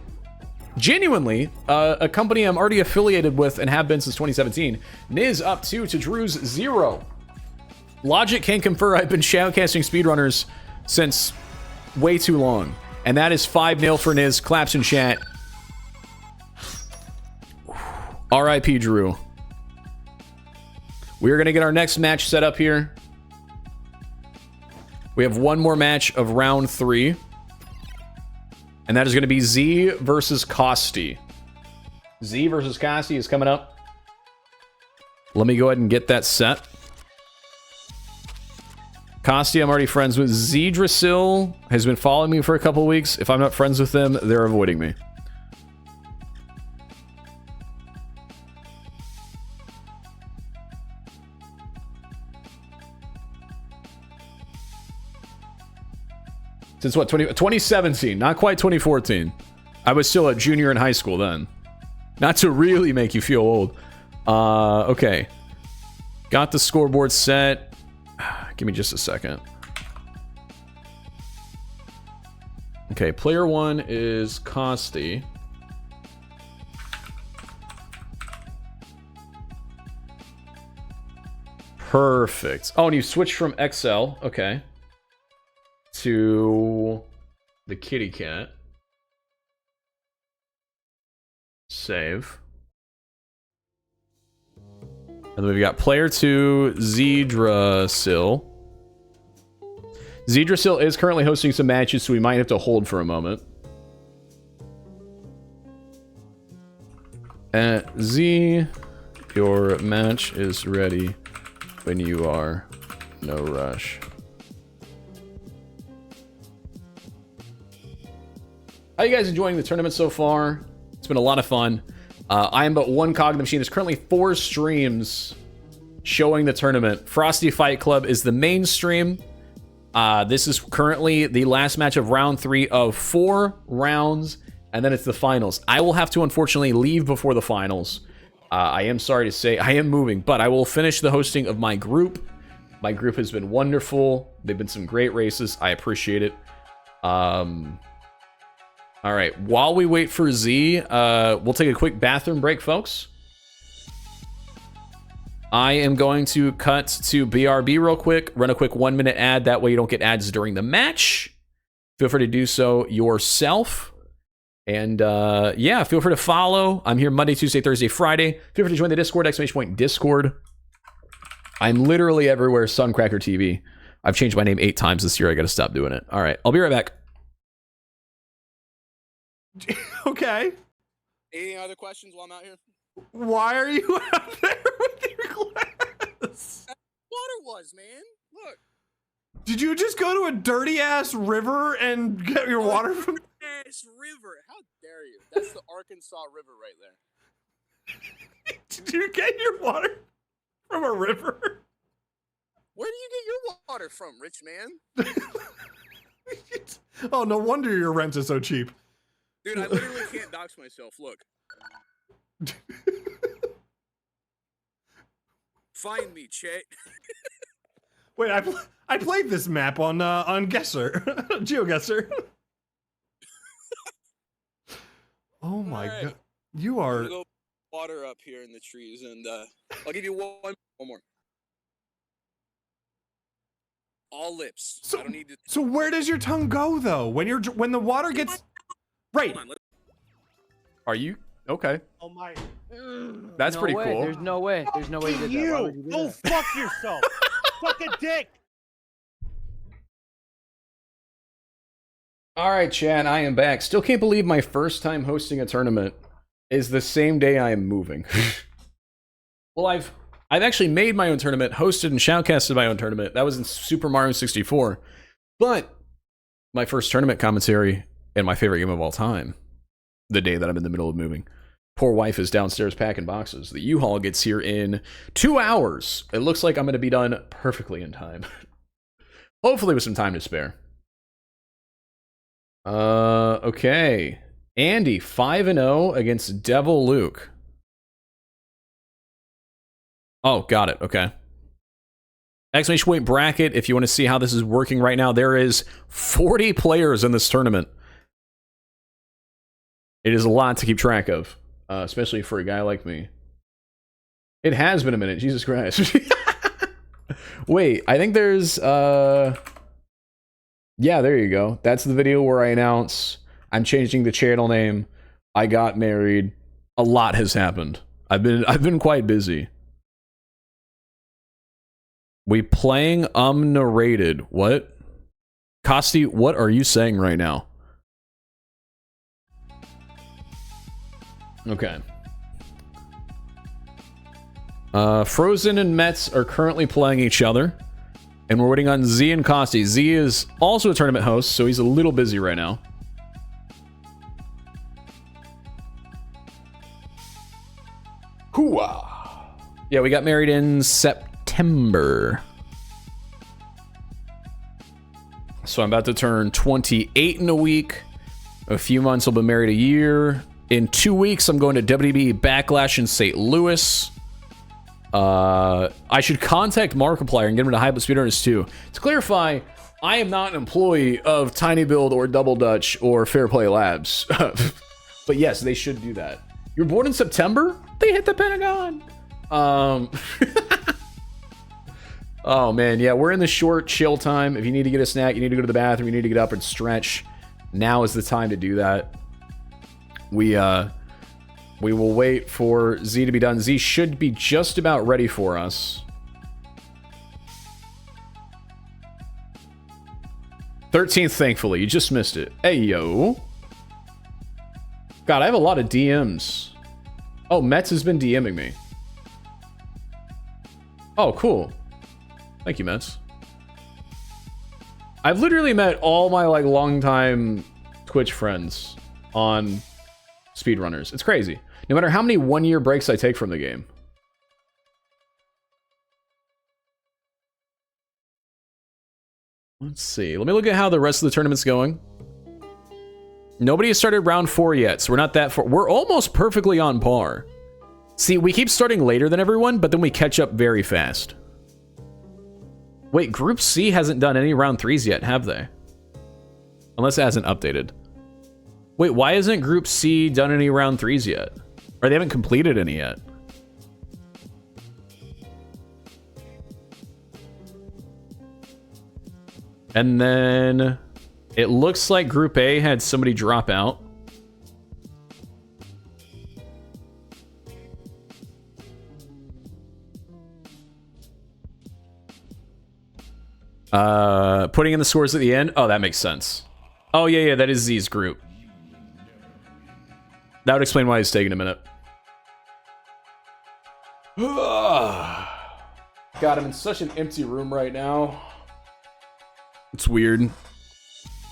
Genuinely, a company I'm already affiliated with and have been since 2017. Niz up 2 to Drew's 0. Logic can confer I've been shoutcasting speedrunners since way too long. And that is 5-0 for Niz. Claps in chat. R.I.P. Drew. We are going to get our next match set up here. We have one more match of round 3. And that is going to be Z versus Kosti. Z versus Kosti is coming up. Let me go ahead and get that set. Kosti, I'm already friends with. Zedrasil has been following me for a couple weeks. If I'm not friends with them, they're avoiding me. Since what, 2017, not quite 2014. I was still a junior in high school then. Not to really make you feel old. Okay. Got the scoreboard set. Give me just a second. Okay, player 1 is Kosti. Perfect. Oh, and you switched from XL. Okay. To the kitty cat. Save. And then we've got player 2, Zedrasil. Zedrasil is currently hosting some matches, so we might have to hold for a moment. Z, your match is ready when you are. No rush. How are you guys enjoying the tournament so far? It's been a lot of fun. I am but one cog in the machine. There's currently 4 streams showing the tournament. Frosty Fight Club is the main stream. This is currently the last match of round 3 of 4 rounds, and then it's the finals. I will have to unfortunately leave before the finals. I am sorry to say I am moving, but I will finish the hosting of my group. My group has been wonderful. They've been some great races. I appreciate it. All right, while we wait for Z, we'll take a quick bathroom break, folks. I am going to cut to BRB real quick, run a quick 1-minute ad. That way you don't get ads during the match. Feel free to do so yourself. And yeah, feel free to follow. I'm here Monday, Tuesday, Thursday, Friday. Feel free to join the Discord, !Discord. I'm literally everywhere, Suncracker TV. I've changed my name 8 times this year. I got to stop doing it. All right, I'll be right back. Okay. Any other questions while I'm out here? Why are you out there with your glass? Water was, man. Look. Did you just go to a dirty ass river and get your water from? Ass river. How dare you? That's the Arkansas River right there. Did you get your water from a river? Where do you get your water from, rich man? Oh, no wonder your rent is so cheap. Dude, I literally can't dox myself. Look. Find me, Chet. Wait, I played this map on Guesser, GeoGuessr. Oh my god, you are. I'm gonna go water up here in the trees, and I'll give you one more. all lips. So, I don't need to. so where does your tongue go though? When the water gets right. Are you okay? Oh my. That's No pretty way. cool. There's no way. There's no way you did that. Why would you do Go that? fuck yourself. Suck a dick. All right, Chad, I am back. Still can't believe my first time hosting a tournament is the same day I am moving. Well, I've actually made my own tournament, hosted and shoutcasted my own tournament. That was in Super Mario 64. But my first tournament commentary and my favorite game of all time, the day that I'm in the middle of moving. Poor wife is downstairs packing boxes. The U-Haul gets here in 2 hours. It looks like I'm going to be done perfectly in time. Hopefully with some time to spare. Okay. Andy, 5-0 against Devil Luke. Oh, got it. Okay. Exclamation point bracket. If you want to see how this is working right now, there is 40 players in this tournament. It is a lot to keep track of, especially for a guy like me. It has been a minute. Jesus Christ. Wait, I think there's... Yeah, there you go. That's the video where I announce I'm changing the channel name. I got married. A lot has happened. I've been quite busy. We playing narrated. What? Kosti, what are you saying right now? Okay. Frozen and Mets are currently playing each other. And we're waiting on Z and Kosti. Z is also a tournament host, so he's a little busy right now. Hooah! Yeah, we got married in September. So I'm about to turn 28 in a week. A few months I'll be married a year. In 2 weeks, I'm going to WWE Backlash in St. Louis. I should contact Markiplier and get him to hype with SpeedRunners too. To clarify, I am not an employee of Tiny Build or Double Dutch or Fair Play Labs. But yes, they should do that. You're born in September? They hit the Pentagon! Oh man, yeah, we're in the short chill time. If you need to get a snack, you need to go to the bathroom, you need to get up and stretch. Now is the time to do that. We will wait for Z to be done. Z should be just about ready for us. 13th, thankfully. You just missed it. Hey, yo. God, I have a lot of DMs. Oh, Mets has been DMing me. Oh, cool. Thank you, Mets. I've literally met all my, like, longtime Twitch friends on SpeedRunners. It's crazy. No matter how many one-year breaks I take from the game. Let's see. Let me look at how the rest of the tournament's going. Nobody has started round 4 yet, so we're not that far. We're almost perfectly on par. See, we keep starting later than everyone, but then we catch up very fast. Wait, Group C hasn't done any round 3s yet, have they? Unless it hasn't updated. Wait, why hasn't Group C done any round 3s yet? Or they haven't completed any yet? And then it looks like Group A had somebody drop out. Putting in the scores at the end. Oh, that makes sense. Oh, yeah, that is Z's group. That would explain why it's taking a minute. God, I'm in such an empty room right now. It's weird.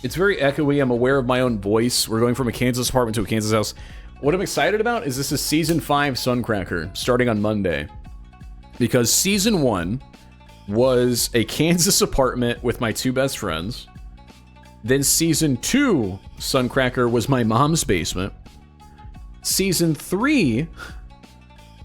It's very echoey. I'm aware of my own voice. We're going from a Kansas apartment to a Kansas house. What I'm excited about is this is Season 5 Suncracker, starting on Monday. Because Season 1 was a Kansas apartment with my 2 best friends. Then Season 2 Suncracker was my mom's basement. Season 3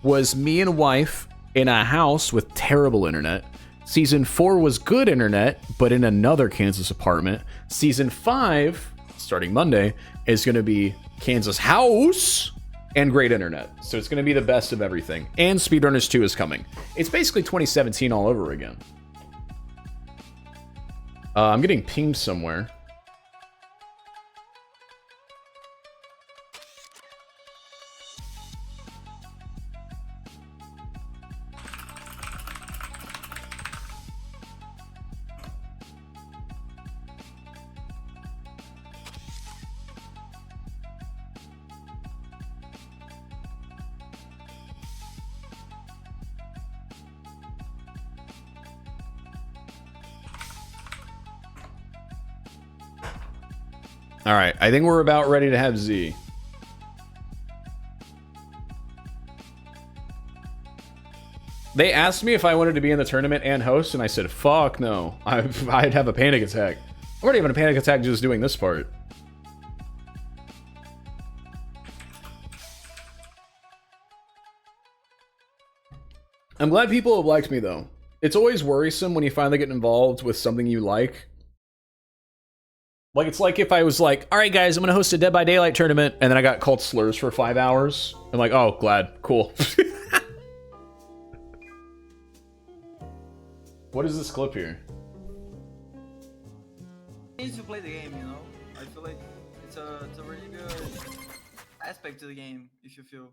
was me and wife in a house with terrible internet. Season 4 was good internet, but in another Kansas apartment. Season 5, starting Monday, is going to be Kansas house and great internet. So it's going to be the best of everything. And SpeedRunners 2 is coming. It's basically 2017 all over again. I'm getting pinged somewhere. All right, I think we're about ready to have Z. They asked me if I wanted to be in the tournament and host, and I said, fuck no. I'd have a panic attack. I'm already having a panic attack just doing this part. I'm glad people have liked me, though. It's always worrisome when you finally get involved with something you like. Like, it's like if I was like, all right, guys, I'm going to host a Dead by Daylight tournament, and then I got called slurs for 5 hours. I'm like, oh, glad. Cool. What is this clip here? Needs to play the game, you know? I feel like it's a really good aspect to the game, if you feel.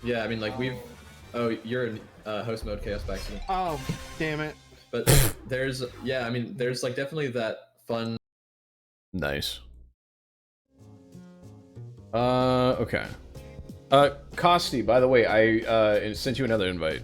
Yeah, I mean, like, we've... Oh, you're in host mode, Chaos Baxter. Oh, damn it. But there's, yeah, I mean, there's like definitely that fun. Nice. Okay. Kosti, by the way, I sent you another invite.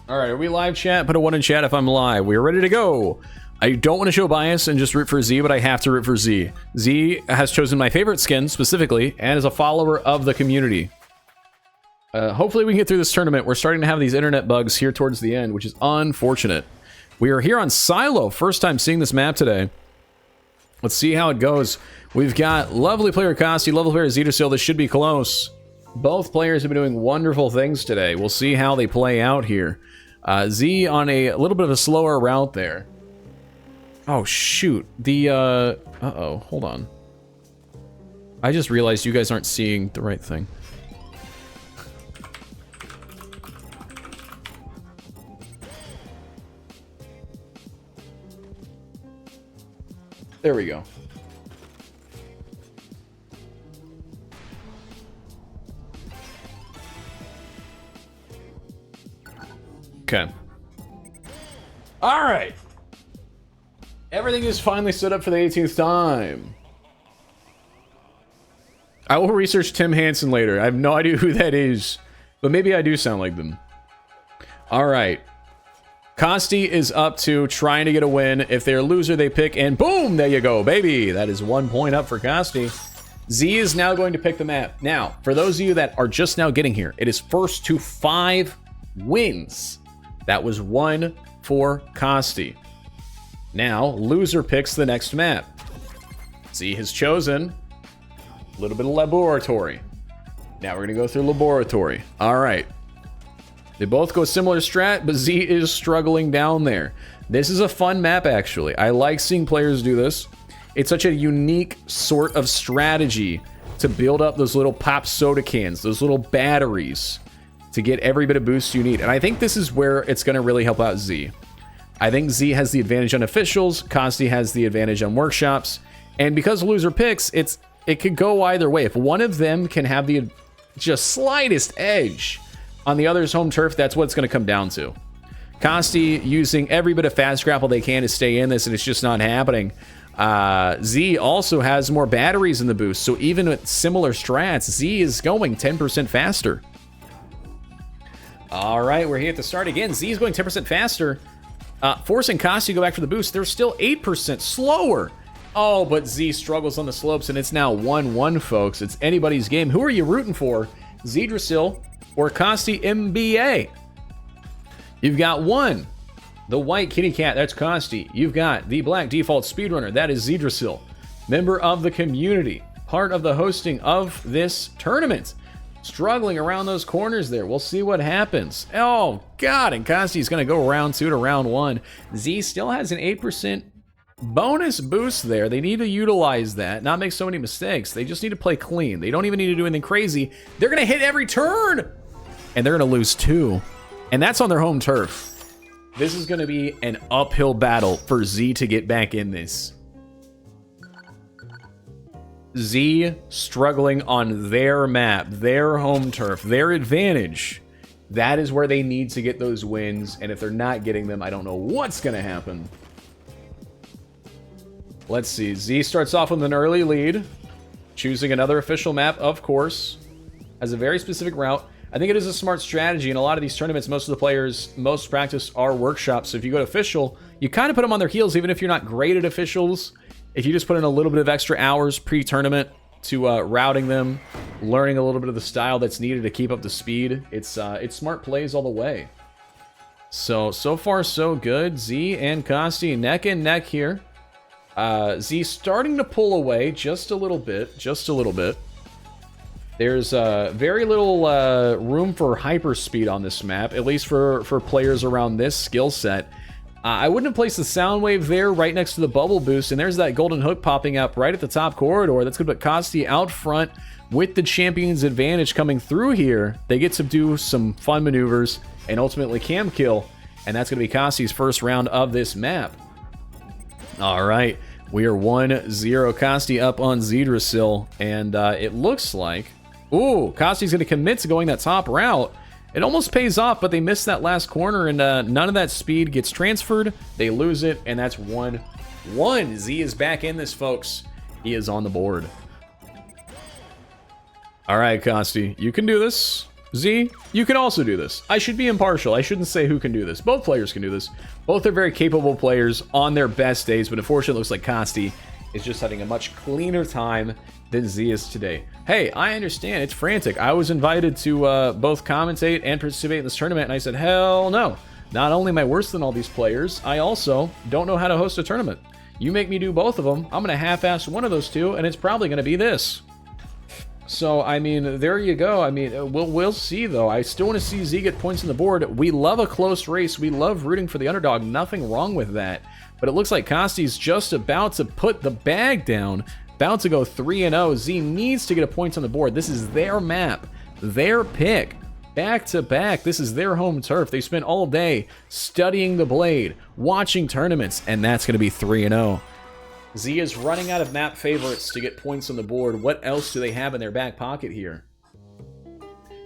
All right, are we live, chat? Put a 1 in chat if I'm live. We're ready to go. I don't want to show bias and just root for Z, but I have to root for Z. Z has chosen my favorite skin specifically and is a follower of the community. Hopefully we can get through this tournament. We're starting to have these internet bugs here towards the end, which is unfortunate. We are here on Silo. First time seeing this map today. Let's see how it goes. We've got lovely player Kosti, lovely player Zetersil. This should be close. Both players have been doing wonderful things today. We'll see how they play out here. Z on a little bit of a slower route there. Oh, shoot. The, uh-oh. Hold on. I just realized you guys aren't seeing the right thing. There we go. Okay. All right. Everything is finally set up for the 18th time. I will research Tim Hansen later. I have no idea who that is, but maybe I do sound like them. All right. Kosti is up to trying to get a win. If they're a loser, they pick, and boom, there you go, baby. That is 1 point up for Kosti. Z is now going to pick the map. Now, for those of you that are just now getting here, it is first to 5 wins. That was 1 for Kosti. Now, loser picks the next map. Z has chosen a little bit of laboratory. Now we're going to go through laboratory. All right. They both go similar strat, but Z is struggling down there. This is a fun map, actually. I like seeing players do this. It's such a unique sort of strategy to build up those little pop soda cans, those little batteries, to get every bit of boost you need. And I think this is where it's going to really help out Z. I think Z has the advantage on officials, Kosti has the advantage on workshops, and because loser picks, it could go either way. If one of them can have the just slightest edge on the other's home turf, that's what it's going to come down to. Kosti using every bit of fast grapple they can to stay in this, and it's just not happening. Z also has more batteries in the boost, so even with similar strats, Z is going 10% faster. All right, we're here at the start again. Z is going 10% faster, forcing Kosti to go back for the boost. They're still 8% slower. Oh, but Z struggles on the slopes, and it's now 1-1, folks. It's anybody's game. Who are you rooting for? Zedrasil or Kosti MBA? You've got one, the white kitty cat, that's Kosti. You've got the black default speedrunner, that is Zedrasil. Member of the community, part of the hosting of this tournament. Struggling around those corners there. We'll see what happens. Oh, God, and Kosti's going to go round 2 to round 1. Z still has an 8% bonus boost there. They need to utilize that, not make so many mistakes. They just need to play clean. They don't even need to do anything crazy. They're going to hit every turn, and they're going to lose 2. And that's on their home turf. This is going to be an uphill battle for Z to get back in this. Z struggling on their map, their home turf, their advantage. That is where they need to get those wins. And if they're not getting them, I don't know what's going to happen. Let's see. Z starts off with an early lead. Choosing another official map, of course. Has a very specific route. I think it is a smart strategy. In a lot of these tournaments, most of the players, most practice are workshops. So if you go to official, you kind of put them on their heels, even if you're not great at officials. If you just put in a little bit of extra hours pre-tournament to routing them, learning a little bit of the style that's needed to keep up the speed, it's smart plays all the way. So far so good. Z and Kosti neck and neck here. Z starting to pull away just a little bit, There's very little room for hyperspeed on this map, at least for players around this skill set. I wouldn't have placed the sound wave there right next to the bubble boost, and there's that golden hook popping up right at the top corridor. That's going to put Kosti out front with the champion's advantage coming through here. They get to do some fun maneuvers and ultimately cam kill, and that's going to be Kosti's first round of this map. All right, we are 1-0. Kosti up on Zedrasil, and it looks like... Ooh, Kosti's going to commit to going that top route. It almost pays off, but they missed that last corner, and none of that speed gets transferred. They lose it, and that's 1-1. Z is back in this, folks. He is on the board. All right, Kosti, you can do this. Z, you can also do this. I should be impartial. I shouldn't say who can do this. Both players can do this. Both are very capable players on their best days, but unfortunately, it looks like Kosti is just having a much cleaner time than Z is today. Hey, I understand. It's frantic. I was invited to both commentate and participate in this tournament, and I said, hell no. Not only am I worse than all these players, I also don't know how to host a tournament. You make me do both of them, I'm going to half-ass one of those two, and it's probably going to be this. So, I mean, there you go. I mean, we'll see, though. I still want to see Z get points on the board. We love a close race. We love rooting for the underdog. Nothing wrong with that. But it looks like Kosti's just about to put the bag down. About to go 3-0. Z needs to get a point on the board. This is their map, their pick. Back to back, this is their home turf. They spent all day studying the blade, watching tournaments, and that's going to be 3-0. Z is running out of map favorites to get points on the board. What else do they have in their back pocket here?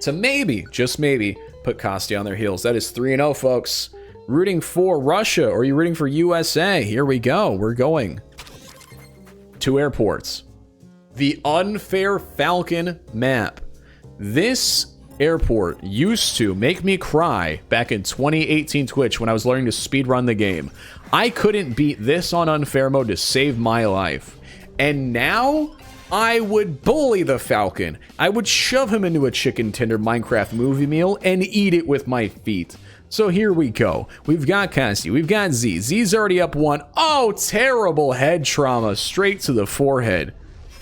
To maybe, just maybe, put Kosti on their heels. That is 3-0, folks. Rooting for Russia, or are you rooting for USA? Here we go. We're going to airports. The Unfair Falcon map. This airport used to make me cry back in 2018 Twitch when I was learning to speedrun the game. I couldn't beat this on unfair mode to save my life. And now, I would bully the Falcon. I would shove him into a chicken tender Minecraft movie meal and eat it with my feet. So here we go. We've got Kosti, we've got Z. Z's already up 1. Oh, terrible head trauma straight to the forehead.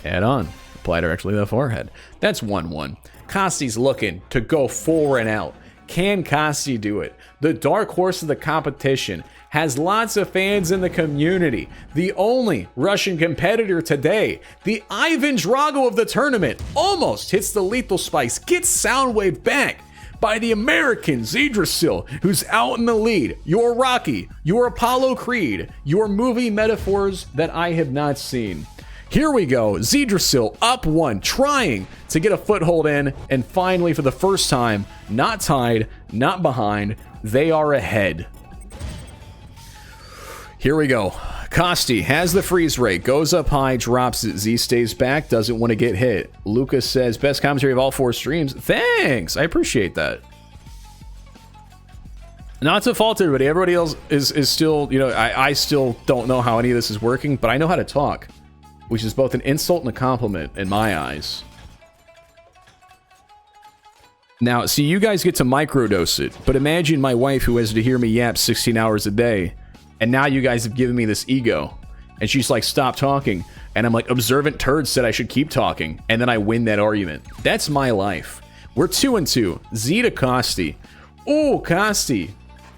Head on. Apply directly to the forehead. That's 1-1. Kosti's looking to go 4 and out. Can Kosti do it? The dark horse of the competition has lots of fans in the community. The only Russian competitor today, the Ivan Drago of the tournament, almost hits the lethal spice, gets Soundwave back, by the American Zedrasil, who's out in the lead. Your Rocky, your Apollo Creed, your movie metaphors that I have not seen. Here we go. Zedrasil up 1, trying to get a foothold in, and finally, for the first time, not tied, not behind, they are ahead. Here we go. Kosti has the freeze rate, goes up high, drops it. Z stays back, doesn't want to get hit. Lucas says, best commentary of all 4 streams. Thanks! I appreciate that. Not to fault everybody. Everybody else is still, you know, I still don't know how any of this is working, but I know how to talk, which is both an insult and a compliment in my eyes. Now, see, you guys get to microdose it, but imagine my wife who has to hear me yap 16 hours a day. And now you guys have given me this ego. And she's like, stop talking. And I'm like, observant turd said I should keep talking. And then I win that argument. That's my life. We're 2-2. Z to Kosti. Ooh, Kosti.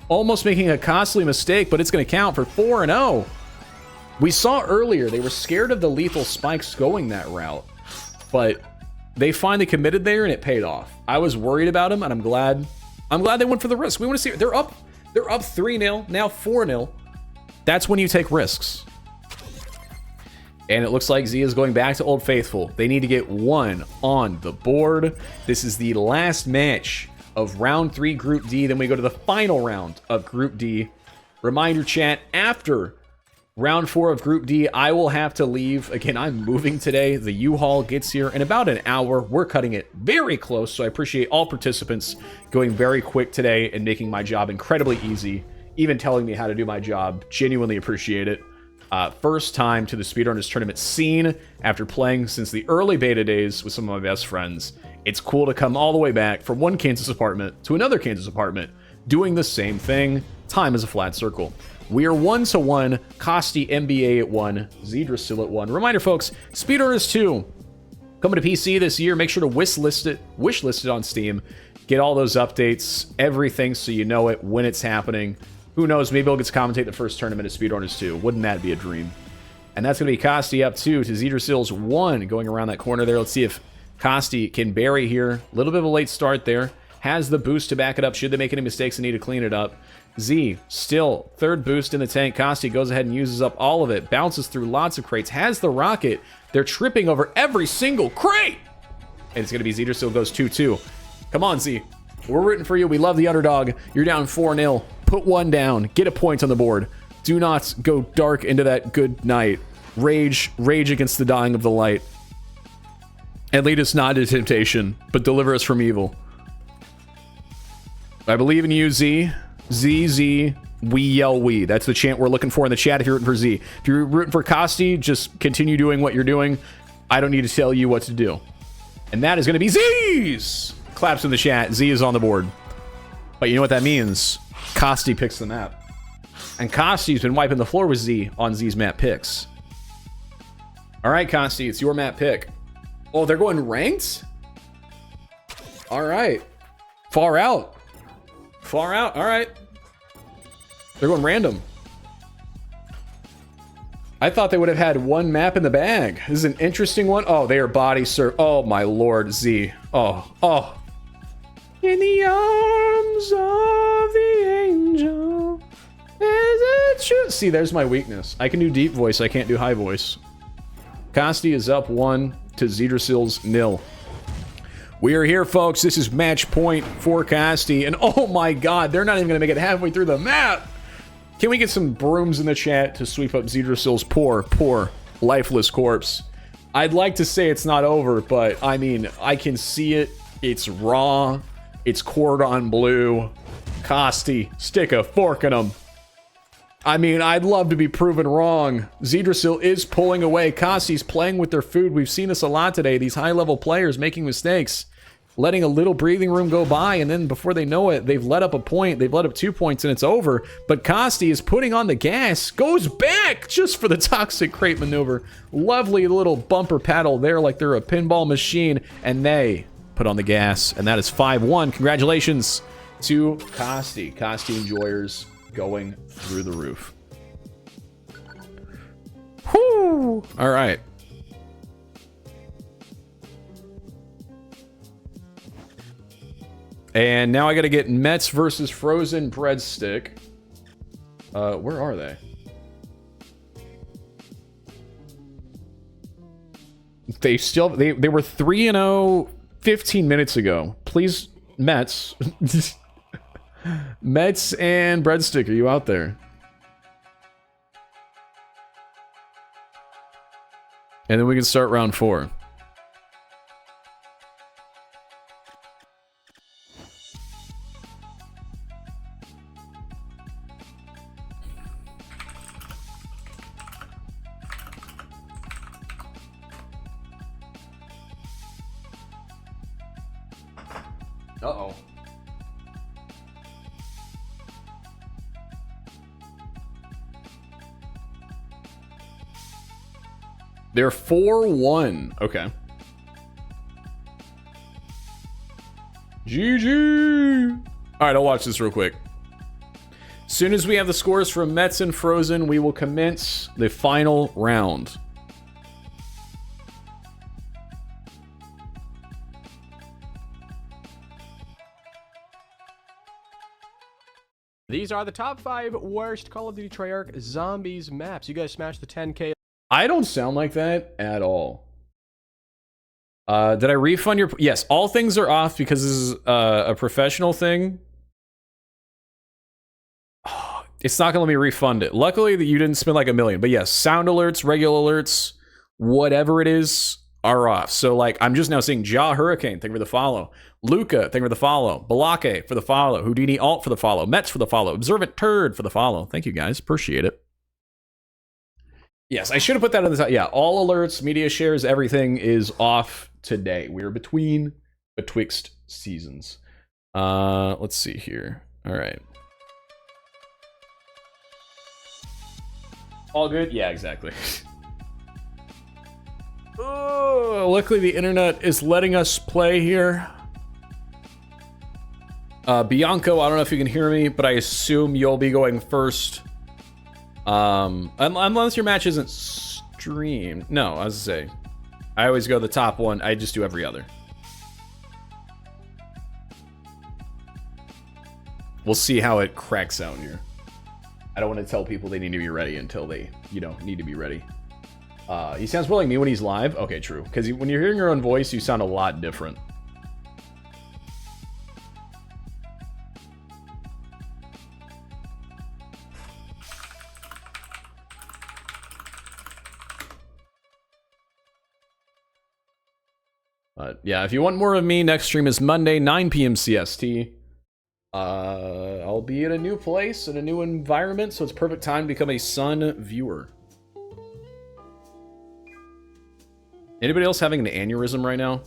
Almost making a costly mistake, but it's going to count for 4-0. We saw earlier they were scared of the lethal spikes going that route. But they finally committed there and it paid off. I was worried about them and I'm glad they went for the risk. We want to see, they're up 3-0, now 4-0. That's when you take risks. And it looks like Z is going back to Old Faithful. They need to get 1 on the board. This is the last match of round 3 Group D. Then we go to the final round of Group D. Reminder chat, after round 4 of Group D, I will have to leave. Again, I'm moving today. The U-Haul gets here in about an hour. We're cutting it very close, so I appreciate all participants going very quick today and making my job incredibly easy. Even telling me how to do my job. Genuinely appreciate it. First time to the SpeedRunners tournament scene after playing since the early beta days with some of my best friends. It's cool to come all the way back from one Kansas apartment to another Kansas apartment, doing the same thing. Time is a flat circle. We are 1-1. Kosti NBA at 1. Zedrasil at 1. Reminder, folks, SpeedRunners 2 coming to PC this year. Make sure to wish list it on Steam. Get all those updates, everything, so you know it when it's happening. Who knows, maybe I'll get to commentate the first tournament at SpeedRunners 2. Wouldn't that be a dream? And that's going to be Kosti up 2 to Zedrasil's 1 going around that corner there. Let's see if Kosti can bury here. A little bit of a late start there. Has the boost to back it up. Should they make any mistakes and need to clean it up? Z, still, 3rd boost in the tank. Kosti goes ahead and uses up all of it. Bounces through lots of crates. Has the rocket. They're tripping over every single crate! And it's going to be Zedrasil goes 2-2. Come on, Z. We're rooting for you. We love the underdog. You're down 4-0. Put 1 down. Get a point on the board. Do not go dark into that good night. Rage against the dying of the light. And lead us not into temptation, but deliver us from evil. I believe in you, Z. Z. We yell we. That's the chant we're looking for in the chat if you're rooting for Z. If you're rooting for Kosti, just continue doing what you're doing. I don't need to tell you what to do. And that is going to be Z's! Claps in the chat. Z is on the board. But you know what that means? Kosti picks the map. And Kosti's been wiping the floor with Z on Z's map picks. Alright, Kosti, it's your map pick. Oh, they're going ranked? Alright. Far out. Alright. They're going random. I thought they would have had 1 map in the bag. This is an interesting one. Oh, they are body serve. Oh, my lord, Z. Oh. In the arms of the angel. Is it true? See, there's my weakness. I can do deep voice. I can't do high voice. Kosti is up 1 to Zedrasil's 0. We are here, folks. This is match point for Kosti. And oh my god, they're not even going to make it halfway through the map. Can we get some brooms in the chat to sweep up Zedrasil's poor, lifeless corpse? I'd like to say it's not over, but I mean, I can see it. It's raw. It's cordon bleu. Kosti, stick a fork in him. I mean, I'd love to be proven wrong. Zedrasil is pulling away. Kosti's playing with their food. We've seen this a lot today. These high-level players making mistakes, letting a little breathing room go by, and then before they know it, they've let up a point. They've let up 2 points, and it's over. But Kosti is putting on the gas, goes back just for the toxic crate maneuver. Lovely little bumper paddle there like they're a pinball machine, and they put on the gas, and that is 5-1. Congratulations to Kosti. Kosti enjoyers going through the roof. Whoo! All right. And now I got to get Mets versus Frozen Breadstick. Where are they? They were 3-0 15 minutes ago. Please, Mets. Mets and Breadstick, are you out there? And then we can start round 4. Uh-oh. They're 4-1. Okay. GG. All right, I'll watch this real quick. As soon as we have the scores from Mets and Frozen, we will commence the final round. These are the top 5 worst Call of Duty Treyarch Zombies maps. You guys smashed the 10K. I don't sound like that at all. Did I refund your... Yes, all things are off because this is a professional thing. It's not going to let me refund it. Luckily that you didn't spend like $1 million. But yes, sound alerts, regular alerts, whatever it is, are off. So like, I'm just now seeing Ja Hurricane, thank you for the follow. Luca, thank you for the follow. Balake for the follow. Houdini Alt for the follow. Mets for the follow. Observant Turd for the follow. Thank you guys. Appreciate it. Yes, I should have put that in the top. Yeah, all alerts, media shares, everything is off today. We are betwixt seasons. Let's see here. All right. All good? Yeah, exactly. Oh, luckily the internet is letting us play here. Bianco, I don't know if you can hear me, but I assume you'll be going first. Unless your match isn't streamed. No, I was to say, I always go the top one. I just do every other. We'll see how it cracks out here. I don't want to tell people they need to be ready until they, need to be ready. He sounds more like me when he's live. Okay, true. Because when you're hearing your own voice, you sound a lot different. Yeah, if you want more of me, next stream is Monday, 9 p.m. CST. I'll be in a new place, in a new environment, so it's perfect time to become a Sun viewer. Anybody else having an aneurysm right now?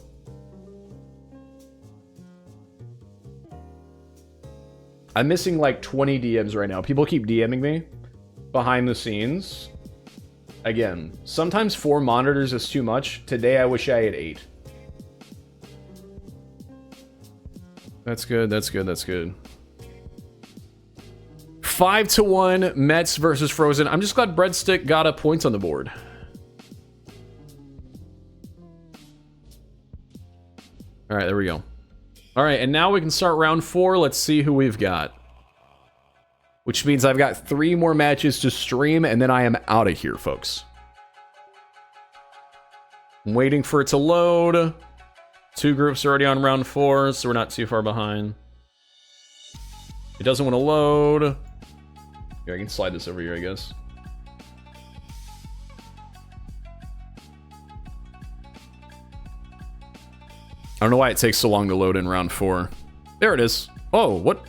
I'm missing like 20 DMs right now. People keep DMing me behind the scenes. Again, sometimes 4 monitors is too much. Today I wish I had 8. That's good, that's good, that's good. 5-1 Mets versus Frozen. I'm just glad Breadstick got a point on the board. All right, there we go. All right, and now we can start round 4. Let's see who we've got. Which means I've got 3 more matches to stream, and then I am out of here, folks. I'm waiting for it to load. 2 groups are already on round 4, so we're not too far behind. It doesn't want to load. Here, I can slide this over here, I guess. I don't know why it takes so long to load in round 4. There it is. Oh, what?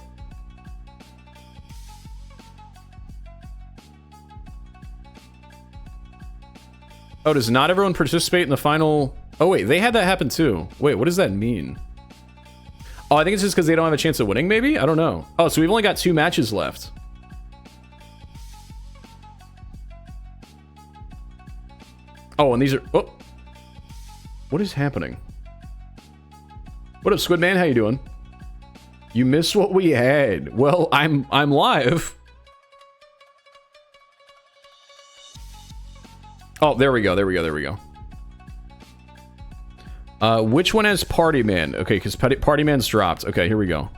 Oh, does not everyone participate in the final... Oh, wait, they had that happen too. Wait, what does that mean? Oh, I think it's just because they don't have a chance of winning, maybe? I don't know. Oh, so we've only got 2 matches left. Oh, and these are... Oh. What is happening? What up, Squidman? How you doing? You missed what we had. Well, I'm live. Oh, there we go. Which one has Party Man? Okay, because Party Man's dropped. Okay, here we go.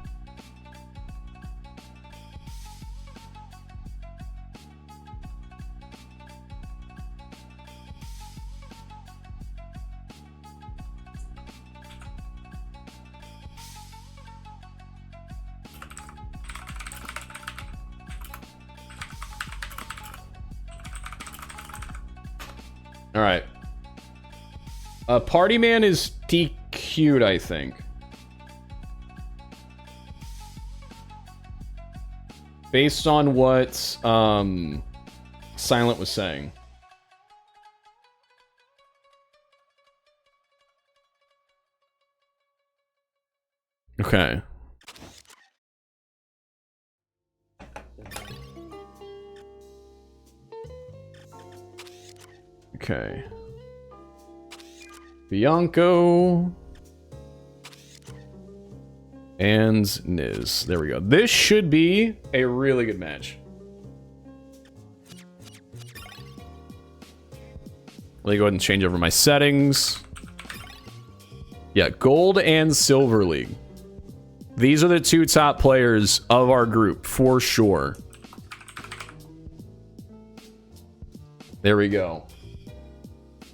All right. Party Man is DQ'd, I think. Based on what Silent was saying. Okay. Okay. Bianco and Niz. There we go. This should be a really good match. Let me go ahead and change over my settings. Yeah, Gold and Silver League. These are the two top players of our group, for sure. There we go.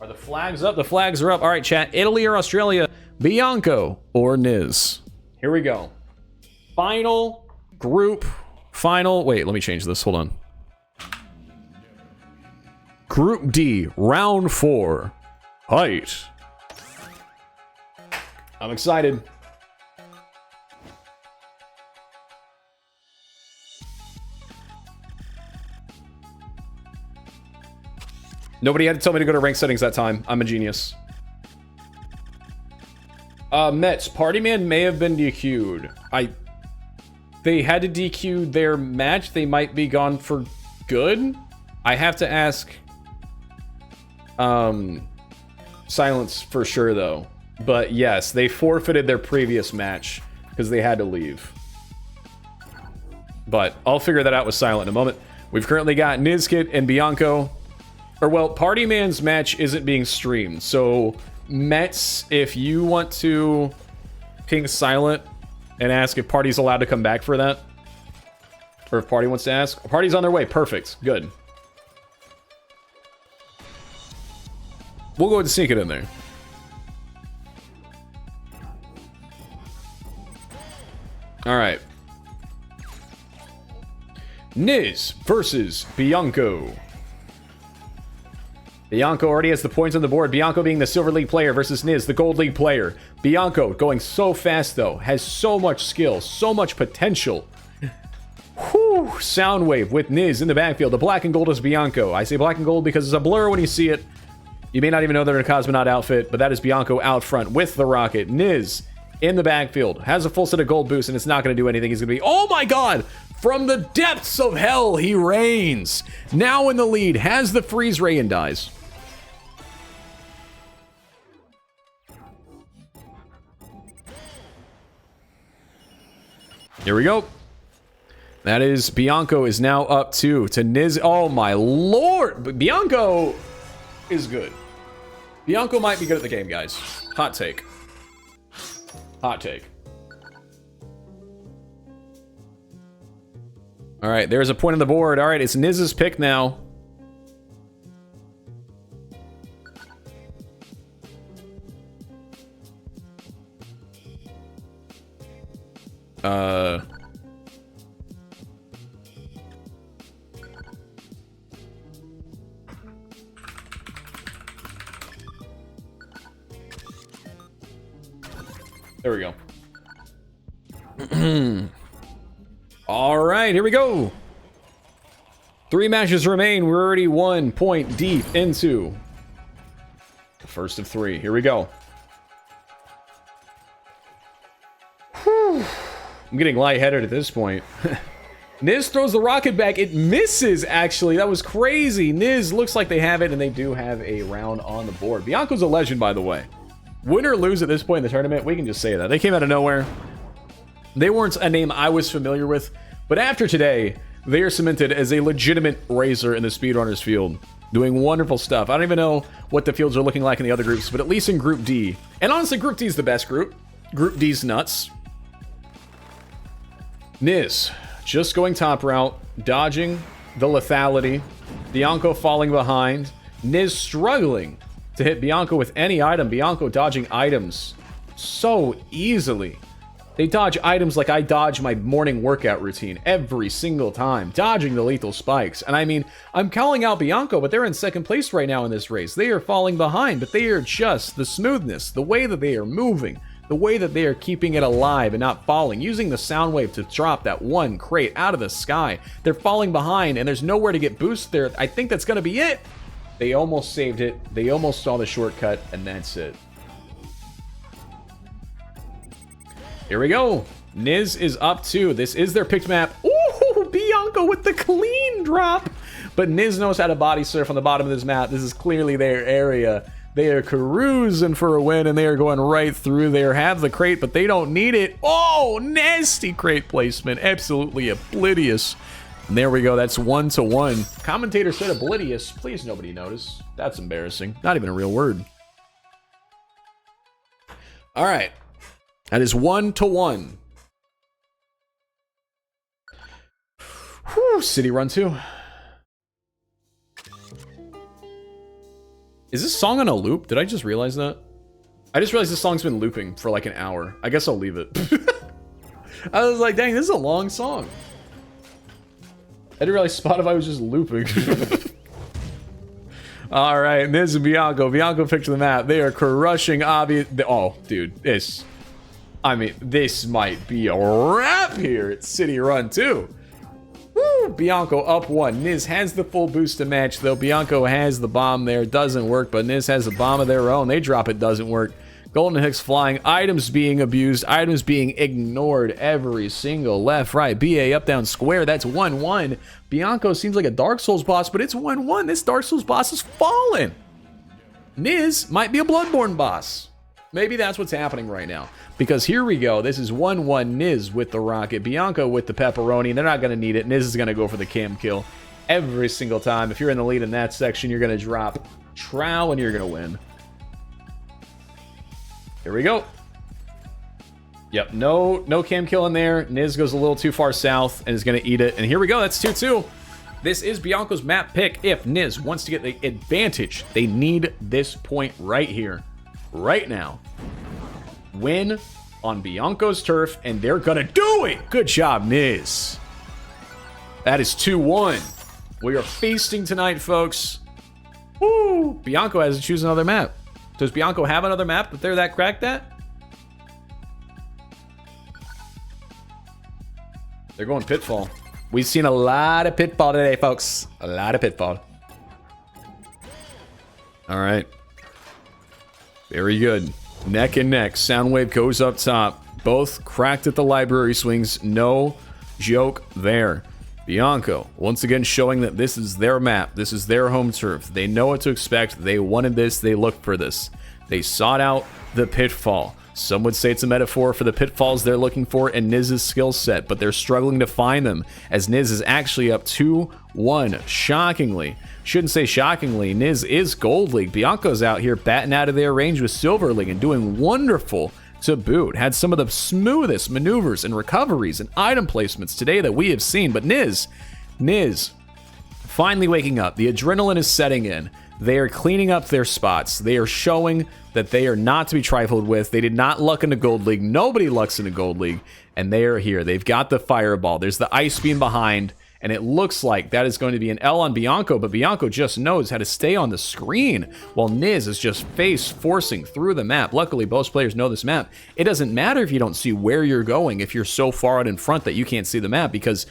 Are the flags up? The flags are up. All right, chat. Italy or Australia? Bianco or Niz? Here we go. Final group. Final. Wait, let me change this. Hold on. Group D, round 4. Height. I'm excited. Nobody had to tell me to go to rank settings that time. I'm a genius. Mets. Party Man may have been DQ'd. They had to DQ their match. They might be gone for good. I have to ask Silence for sure, though. But yes, they forfeited their previous match because they had to leave. But I'll figure that out with Silent in a moment. We've currently got Nizkit and Bianco. Or, well, Party Man's match isn't being streamed. So, Mets, if you want to ping Silent and ask if Party's allowed to come back for that. Or if Party wants to ask. Party's on their way. Perfect. Good. We'll go ahead and sneak it in there. Alright. Niz versus Bianco. Bianco already has the points on the board. Bianco being the Silver League player versus Niz, the Gold League player. Bianco going so fast, though. Has so much skill, so much potential. Whew. Soundwave with Niz in the backfield. The black and gold is Bianco. I say black and gold because it's a blur when you see it. You may not even know they're in a Cosmonaut outfit, but that is Bianco out front with the rocket. Niz in the backfield. Has a full set of gold boost, and it's not going to do anything. He's going to be... Oh, my God! From the depths of hell, he reigns. Now in the lead. Has the freeze ray and dies. Here we go. That is Bianco is now up to Niz. Oh my lord. But Bianco is good. Bianco might be good at the game, guys. Hot take. Hot take. All right, there's a point on the board. All right, it's Niz's pick now. There we go. All right, here we go. 3 matches remain. We're already 1 point deep into the first of 3. Here we go. Whew. I'm getting lightheaded at this point. Niz throws the rocket back. It misses, actually. That was crazy. Niz looks like they have it, and they do have a round on the board. Bianco's a legend, by the way. Win or lose at this point in the tournament, we can just say that. They came out of nowhere. They weren't a name I was familiar with, but after today, they are cemented as a legitimate racer in the Speedrunners field. Doing wonderful stuff. I don't even know what the fields are looking like in the other groups, but at least in Group D. And honestly, Group D is the best group. Group D's nuts. Niz, just going top route, dodging the lethality. Bianco falling behind. Niz struggling to hit Bianco with any item. Bianco dodging items so easily. They dodge items like I dodge my morning workout routine every single time, dodging the lethal spikes. And I mean, I'm calling out Bianco, but they're in second place right now in this race. They are falling behind, but they are just the smoothness, the way that they are moving, the way that they are keeping it alive and not falling, using the sound wave to drop that one crate out of the sky. They're falling behind, and there's nowhere to get boost there. I think that's going to be it. They almost saved it. They almost saw the shortcut, and that's it. Here we go. Niz is up 2. This is their picked map. Ooh, Bianco with the clean drop. But Niz knows how to body surf on the bottom of this map. This is clearly their area. They are cruising for a win, and they are going right through there. Have the crate, but they don't need it. Oh, nasty crate placement. Absolutely oblivious. And there we go. That's 1-1. Commentator said oblivious. Please, nobody notice. That's embarrassing. Not even a real word. All right. That is 1-1. Whew, City Run 2. Is this song on a loop? Did I just realize that? I just realized this song's been looping for like an hour. I guess I'll leave it. I was like, dang, this is a long song. I didn't realize Spotify was just looping. All right, and this is Bianco. Bianco picked the map. They are crushing obvious. Oh, dude, this. I mean, this might be a wrap here at City Run 2. Woo! Bianco up 1. Niz has the full boost to match, though. Bianco has the bomb there. Doesn't work, but Niz has a bomb of their own. They drop it. Doesn't work. Golden Hicks flying. Items being abused. Items being ignored. Every single left, right. BA up, down, square. That's 1-1. Bianco seems like a Dark Souls boss, but it's 1-1. This Dark Souls boss is falling. Niz might be a Bloodborne boss. Maybe that's what's happening right now. Because here we go. This is 1-1 Niz with the rocket. Bianco with the pepperoni. They're not going to need it. Niz is going to go for the cam kill every single time. If you're in the lead in that section, you're going to drop Trow and you're going to win. Here we go. Yep, no cam kill in there. Niz goes a little too far south and is going to eat it. And here we go. That's 2-2. This is Bianco's map pick. If Niz wants to get the advantage, they need this point right here. Right now. Win on Bianco's turf, and they're gonna do it. Good job, Niz. That is 2-1. We are feasting tonight, folks. Woo! Bianco has to choose another map. Does Bianco have another map that they're that cracked at? They're going Pitfall. We've seen a lot of Pitfall today, folks. A lot of Pitfall. All right. Very good. Neck and neck. Soundwave goes up top. Both cracked at the library swings. No joke there. Bianco, once again showing that this is their map. This is their home turf. They know what to expect. They wanted this. They looked for this. They sought out the pitfall. Some would say it's a metaphor for the pitfalls they're looking for in Niz's skill set, but they're struggling to find them, as Niz is actually up 2-1. Shockingly. Shouldn't say shockingly, Niz is Gold League. Bianco's out here batting out of their range with Silver League and doing wonderful to boot. Had some of the smoothest maneuvers and recoveries and item placements today that we have seen, but Niz finally waking up. The adrenaline is setting in. They are cleaning up their spots. They are showing that they are not to be trifled with. They did not luck into Gold League. Nobody lucks into Gold League. And they are here. They've got the fireball. There's the ice beam behind. And it looks like that is going to be an L on Bianco. But Bianco just knows how to stay on the screen while Niz is just forcing through the map. Luckily, both players know this map. It doesn't matter if you don't see where you're going if you're so far out in front that you can't see the map, because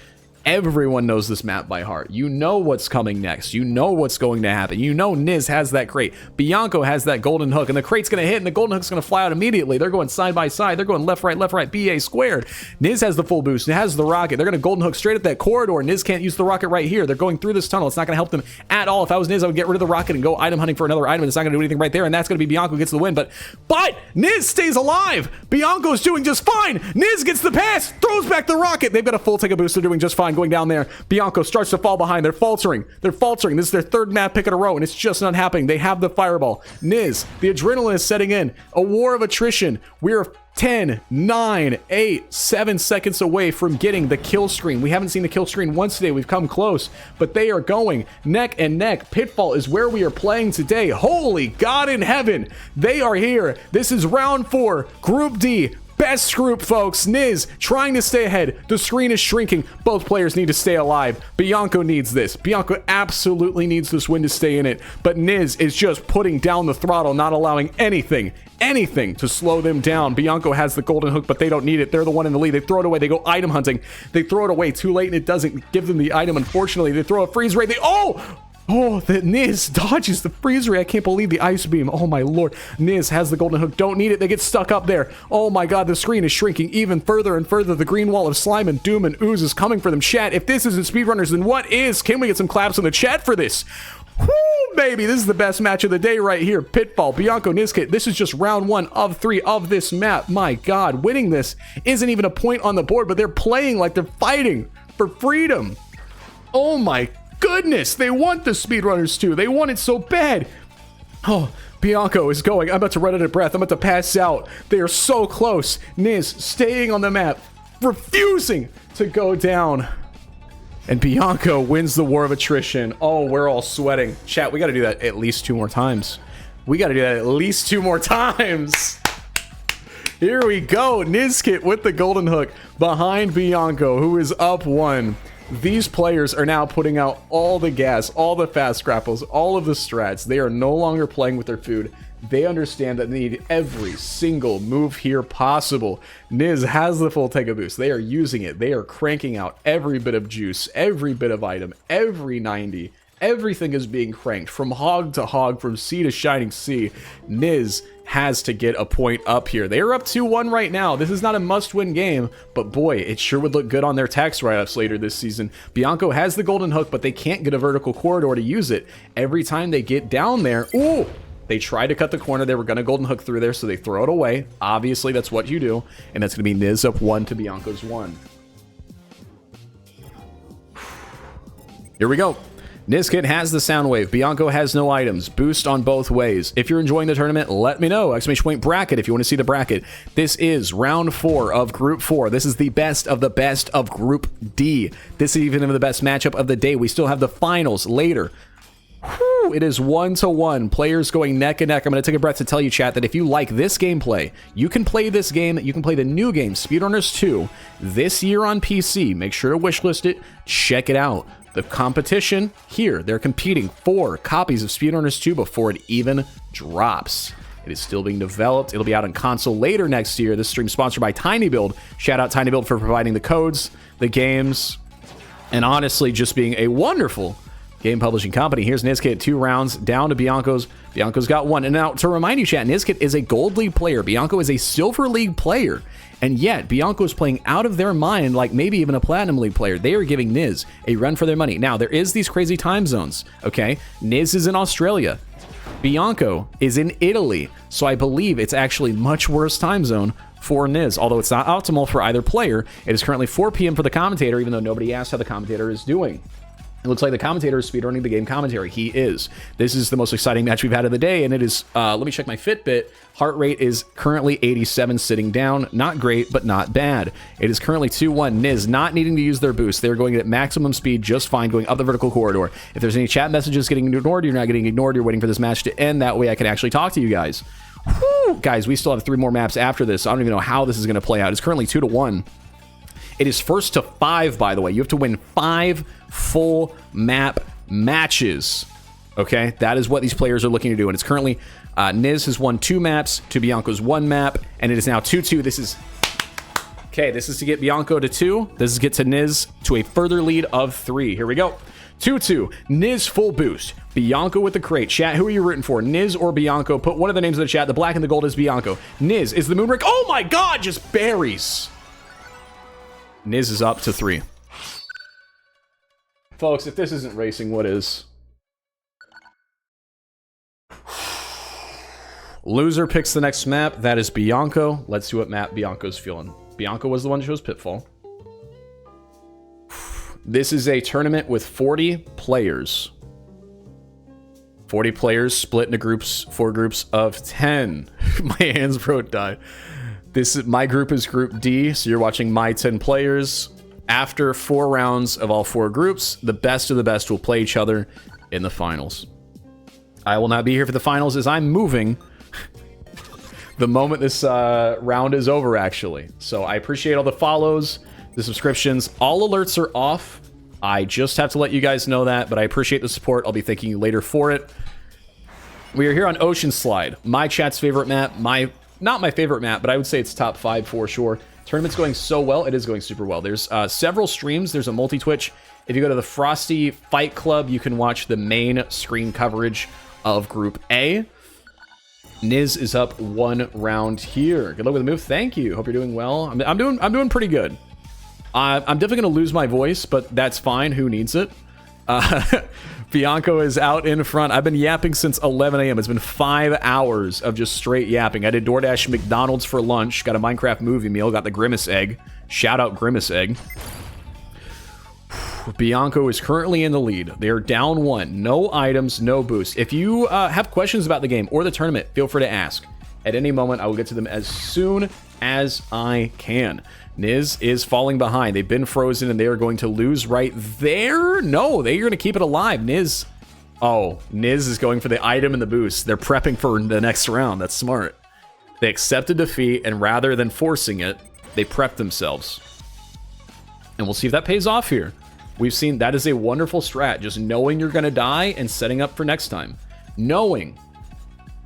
everyone knows this map by heart. You know what's coming next. You know what's going to happen. You know Niz has that crate. Bianco has that golden hook, and the crate's going to hit, and the golden hook's going to fly out immediately. They're going side by side. They're going left, right, BA squared. Niz has the full boost. It has the rocket. They're going to golden hook straight at that corridor. Niz can't use the rocket right here. They're going through this tunnel. It's not going to help them at all. If I was Niz, I would get rid of the rocket and go item hunting for another item, and it's not going to do anything right there, and that's going to be Bianco gets the win. But Niz stays alive. Bianco's doing just fine. Niz gets the pass, throws back the rocket. They've got a full take a boost. They're doing just fine. fine going down there. Bianco starts to fall behind. They're faltering. They're faltering. This is their third map pick in a row, and it's just not happening. They have the fireball. Niz, the adrenaline is setting in. A war of attrition. We're 10, 9, 8, 7 seconds away from getting the kill screen. We haven't seen the kill screen once today. We've come close, but they are going neck and neck. Pitfall is where we are playing today. Holy God in heaven. They are here. This is round 4, Group D. Best group, folks. Niz trying to stay ahead. The screen is shrinking. Both players need to stay alive. Bianco needs this. Bianco absolutely needs this win to stay in it. But Niz is just putting down the throttle, not allowing anything to slow them down. Bianco has the golden hook, but they don't need it. They're the one in the lead. They throw it away. They go item hunting. They throw it away too late, and it doesn't give them the item, unfortunately. They throw a freeze ray. Oh, the Niz dodges the freeze ray. I can't believe the ice beam. Oh my lord. Niz has the golden hook. Don't need it. They get stuck up there. Oh my god, the screen is shrinking even further and further. The green wall of slime and doom and ooze is coming for them. Chat, if this isn't Speedrunners, then what is? Can we get some claps in the chat for this? Woo, baby. This is the best match of the day right here. Pitfall, Bianco, Nizkit. This is just round 1 of 3 of this map. My god, winning this isn't even a point on the board, but they're playing like they're fighting for freedom. Oh my goodness, they want the Speedrunners too. They want it so bad. Oh, Bianco is going. I'm about to run out of breath. I'm about to pass out. They are so close. Niz staying on the map, refusing to go down. And Bianco wins the war of attrition. Oh, we're all sweating. Chat, we got to do that at least 2 more times. We got to do that at least 2 more times. Here we go. Nizkit with the golden hook behind Bianco, who is up 1. These players are now putting out all the gas, all the fast grapples, all of the strats. They are no longer playing with their food. They understand that they need every single move here possible. Niz has the full Tega boost. They are using it. They are cranking out every bit of juice, every bit of item, every 90. Everything is being cranked from hog to hog, from sea to shining sea. Niz has to get a point up here. They are up 2-1 right now. This is not a must-win game, but boy, it sure would look good on their tax write-ups later this season. Bianco has the golden hook, but they can't get a vertical corridor to use it. Every time they get down there, ooh, they try to cut the corner. They were going to golden hook through there, so they throw it away. Obviously, that's what you do, and that's going to be Niz up 1 to Bianco's 1. Here we go. Nizkit has the sound wave. Bianco has no items. Boost on both ways. If you're enjoying the tournament, let me know. Exclamation point bracket if you want to see the bracket. This is round 4 of Group 4. This is the best of Group D. This is even the best matchup of the day. We still have the finals later. Whew, it is 1-1. Players going neck and neck. I'm going to take a breath to tell you, chat, that if you like this gameplay, you can play this game. You can play the new game, SpeedRunners 2, this year on PC. Make sure to wishlist it. Check it out. The competition here, they're competing for copies of SpeedRunners 2 before it even drops. It is still being developed. It'll be out on console later next year. This stream sponsored by TinyBuild. Shout out TinyBuild for providing the codes, the games, and honestly just being a wonderful game publishing company. Here's Nizkit, 2 rounds down to Bianco's. Bianco's got 1. And now to remind you, chat, Nizkit is a Gold League player. Bianco is a Silver League player. And yet, Bianco is playing out of their mind like maybe even a Platinum League player. They are giving Niz a run for their money. Now, there is these crazy time zones, okay? Niz is in Australia. Bianco is in Italy. So I believe it's actually much worse time zone for Niz. Although it's not optimal for either player, it is currently 4 p.m. for the commentator, even though nobody asked how the commentator is doing. It looks like the commentator is speedrunning the game commentary. He is. This is the most exciting match we've had of the day, and it is, let me check my Fitbit. Heart rate is currently 87 sitting down. Not great, but not bad. It is currently 2-1. Niz not needing to use their boost. They're going at maximum speed just fine, going up the vertical corridor. If there's any chat messages getting ignored, you're not getting ignored. You're waiting for this match to end. That way I can actually talk to you guys. Whew. Guys, we still have 3 more maps after this. I don't even know how this is going to play out. It's currently 2-1. It is first to 5, by the way. You have to win 5 full map matches. Okay, that is what these players are looking to do. And it's currently, Niz has won 2 maps to Bianco's 1 map. And it is now 2-2. This is, okay, this is to get Bianco to 2. This is to get to Niz to a further lead of 3. Here we go. 2-2. Niz full boost. Bianco with the crate. Chat, who are you rooting for? Niz or Bianco? Put one of the names in the chat. The black and the gold is Bianco. Niz is the moonbrick. Oh my god, just berries. Niz is up to 3. Folks, if this isn't racing, what is? Loser picks the next map. That is Bianco. Let's see what map Bianco's feeling. Bianco was the one who chose Pitfall. This is a tournament with 40 players. 40 players split into groups, 4 groups of 10. My hands broke died. My group is Group D, so you're watching my 10 players. After 4 rounds of all 4 groups, the best of the best will play each other in the finals. I will not be here for the finals as I'm moving the moment this round is over, actually. So I appreciate all the follows, the subscriptions. All alerts are off. I just have to let you guys know that, but I appreciate the support. I'll be thanking you later for it. We are here on Ocean Slide, my chat's favorite map. Not my favorite map, but I would say it's top 5 for sure. Tournament's going so well. It is going super well. There's several streams. There's a multi-Twitch. If you go to the Frosty Fight Club, you can watch the main screen coverage of Group A. Niz is up 1 round here. Good luck with the move. Thank you. Hope you're doing well. I'm doing pretty good. I'm definitely going to lose my voice, but that's fine. Who needs it? Bianco is out in front. I've been yapping since 11 a.m. It's been 5 hours of just straight yapping. I did DoorDash McDonald's for lunch. Got a Minecraft movie meal. Got the Grimace Egg. Shout out Grimace Egg. Bianco is currently in the lead. They are down 1. No items, no boost. If you have questions about the game or the tournament, feel free to ask. At any moment, I will get to them as soon as I can. Niz is falling behind. They've been frozen and they are going to lose right there. No, they're going to keep it alive. Niz is going for the item and the boost. They're prepping for the next round. That's smart. They accepted defeat, and rather than forcing it, they prepped themselves. And we'll see if that pays off here. We've seen that is a wonderful strat, just knowing you're going to die and setting up for next time. Knowing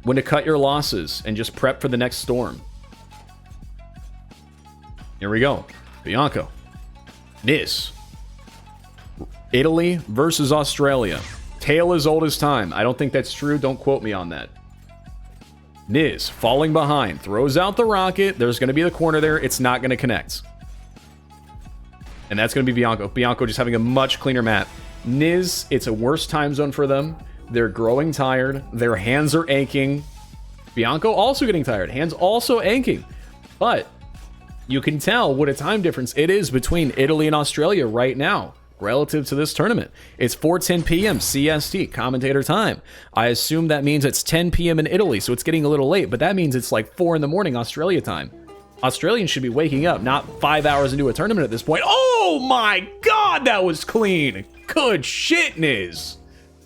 when to cut your losses and just prep for the next storm. Here we go. Bianco. Niz. Italy versus Australia. Tale as old as time. I don't think that's true. Don't quote me on that. Niz falling behind. Throws out the rocket. There's going to be the corner there. It's not going to connect. And that's going to be Bianco. Bianco just having a much cleaner map. Niz, it's a worse time zone for them. They're growing tired. Their hands are aching. Bianco also getting tired. Hands also aching. But you can tell what a time difference it is between Italy and Australia right now relative to this tournament. It's 4:10 p.m. CST, commentator time. I assume that means it's 10 p.m. in Italy, so it's getting a little late, but that means it's like 4 in the morning Australia time. Australians should be waking up, not 5 hours into a tournament at this point. Oh my god, that was clean. Good shit, Niz.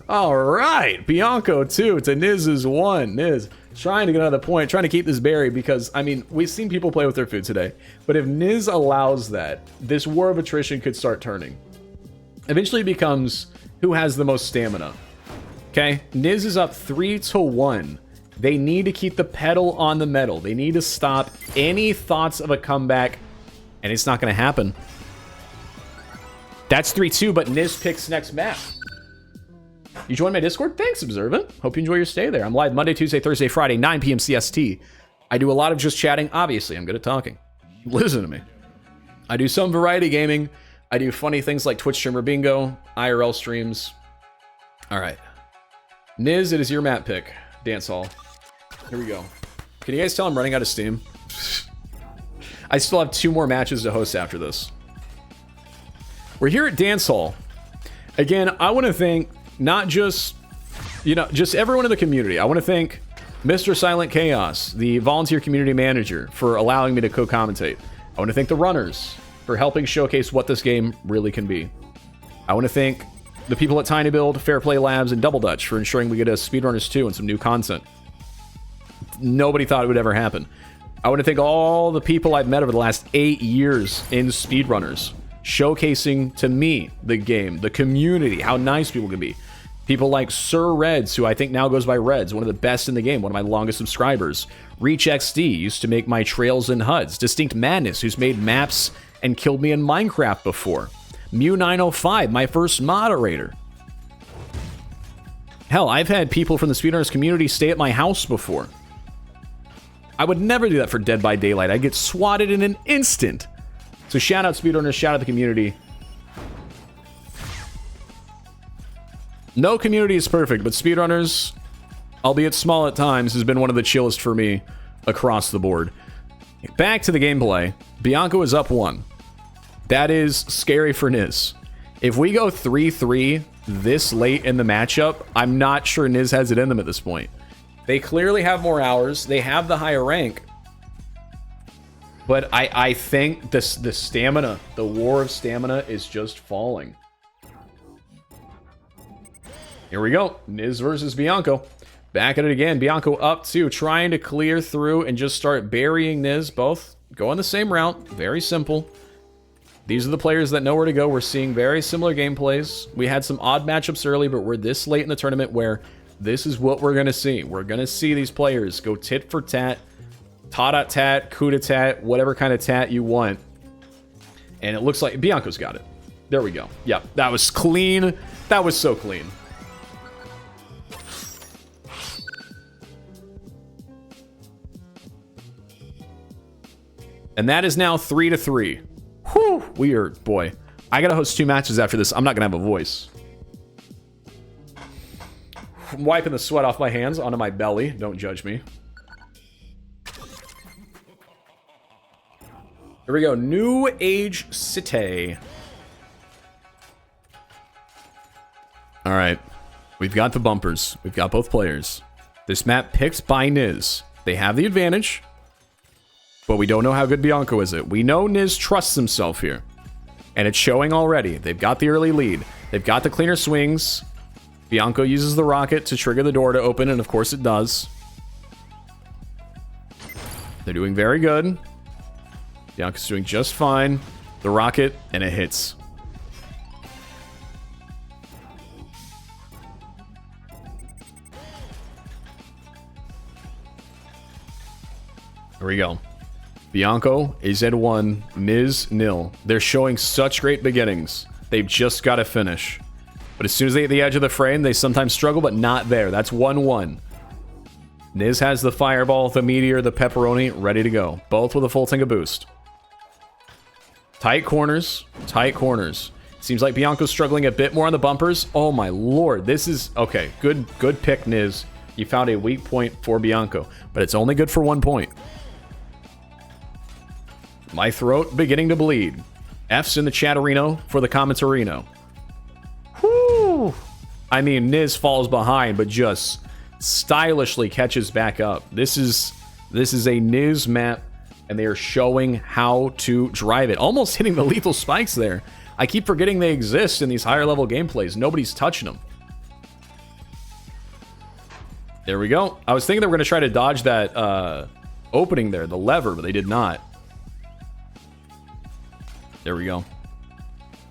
All right, Bianco 2 to Niz's 1. Niz trying to get another point, trying to keep this buried because, I mean, we've seen people play with their food today. But if Niz allows that, this war of attrition could start turning. Eventually it becomes who has the most stamina. Okay, Niz is up 3-1. They need to keep the pedal on the metal. They need to stop any thoughts of a comeback, and it's not going to happen. That's 3-2, but Niz picks next map. You joined my Discord? Thanks, Observant. Hope you enjoy your stay there. I'm live Monday, Tuesday, Thursday, Friday, 9 p.m. CST. I do a lot of just chatting. Obviously, I'm good at talking. Listen to me. I do some variety gaming. I do funny things like Twitch streamer bingo, IRL streams. All right. Niz, it is your map pick. Dance Hall. Here we go. Can you guys tell I'm running out of steam? I still have 2 more matches to host after this. We're here at Dance Hall. Again, I want to thank not just, just everyone in the community. I want to thank Mr. Silent Chaos, the volunteer community manager, for allowing me to co-commentate. I want to thank the runners for helping showcase what this game really can be. I want to thank the people at Tiny Build, Fair Play Labs, and Double Dutch for ensuring we get a SpeedRunners 2 and some new content. Nobody thought it would ever happen. I want to thank all the people I've met over the last 8 years in SpeedRunners, showcasing to me the game, the community, how nice people can be. People like Sir Reds, who I think now goes by Reds, one of the best in the game, one of my longest subscribers. Reach XD used to make my trails and HUDs. Distinct Madness, who's made maps and killed me in Minecraft before. Mew905, my first moderator. Hell, I've had people from the SpeedRunners community stay at my house before. I would never do that for Dead by Daylight. I'd get swatted in an instant. So shout out SpeedRunners, shout out the community. No community is perfect, but SpeedRunners, albeit small at times, has been one of the chillest for me across the board. Back to the gameplay. Bianco is up 1. That is scary for Niz. If we go 3-3 this late in the matchup, I'm not sure Niz has it in them at this point. They clearly have more hours. They have the higher rank. But I think the stamina, the war of stamina is just falling. Here we go. Niz versus Bianco. Back at it again. Bianco up 2, trying to clear through and just start burying Niz. Both going the same route. Very simple. These are the players that know where to go. We're seeing very similar gameplays. We had some odd matchups early, but we're this late in the tournament where this is what we're going to see. We're going to see these players go tit for tat, tat, coup de tat, whatever kind of tat you want. And it looks like Bianco's got it. There we go. Yep, that was clean. That was so clean. And that is now 3-3. Whew, weird, boy. I gotta host 2 matches after this. I'm not gonna have a voice. I'm wiping the sweat off my hands onto my belly. Don't judge me. Here we go. New Age City. All right. We've got the bumpers. We've got both players. This map picked by Niz. They have the advantage. But we don't know how good Bianco is it. We know Niz trusts himself here. And it's showing already. They've got the early lead. They've got the cleaner swings. Bianco uses the rocket to trigger the door to open, and of course it does. They're doing very good. Bianco's doing just fine. The rocket, and it hits. Here we go. Bianco is at 1, Niz 0. They're showing such great beginnings. They've just got to finish. But as soon as they hit the edge of the frame, they sometimes struggle, but not there. That's 1-1. Niz has the fireball, the meteor, the pepperoni ready to go. Both with a full tank of boost. Tight corners. Tight corners. Seems like Bianco's struggling a bit more on the bumpers. Oh my lord. This is... Okay, good pick, Niz. You found a weak point for Bianco. But it's only good for 1 point. My throat beginning to bleed. F's in the chatterino for the commentarino. Whoo! I mean, Niz falls behind, but just stylishly catches back up. This is a Niz map, and they are showing how to drive it. Almost hitting the lethal spikes there. I keep forgetting they exist in these higher level gameplays. Nobody's touching them. There we go. I was thinking they were going to try to dodge that opening there, the lever, but they did not. There we go.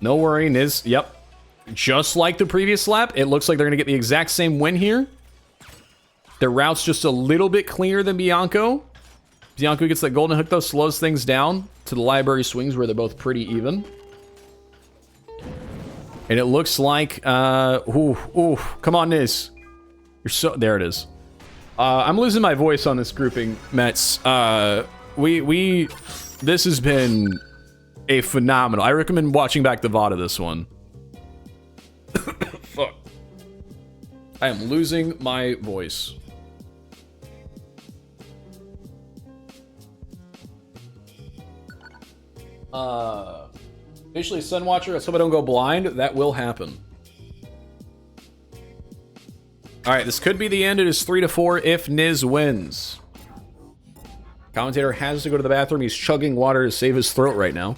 No worry, Niz. Yep. Just like the previous lap, it looks like they're going to get the exact same win here. Their route's just a little bit cleaner than Bianco. Bianco gets that golden hook, though, slows things down to the library swings where they're both pretty even. And it looks like... Ooh, come on, Niz. You're so... There it is. I'm losing my voice on this grouping, Mets. This has been... a phenomenal. I recommend watching back the VOD of this one. Fuck. I am losing my voice. Officially Sunwatcher. Let's hope I don't go blind. That will happen. Alright, this could be the end. It is 3-4 if Niz wins. Commentator has to go to the bathroom. He's chugging water to save his throat right now.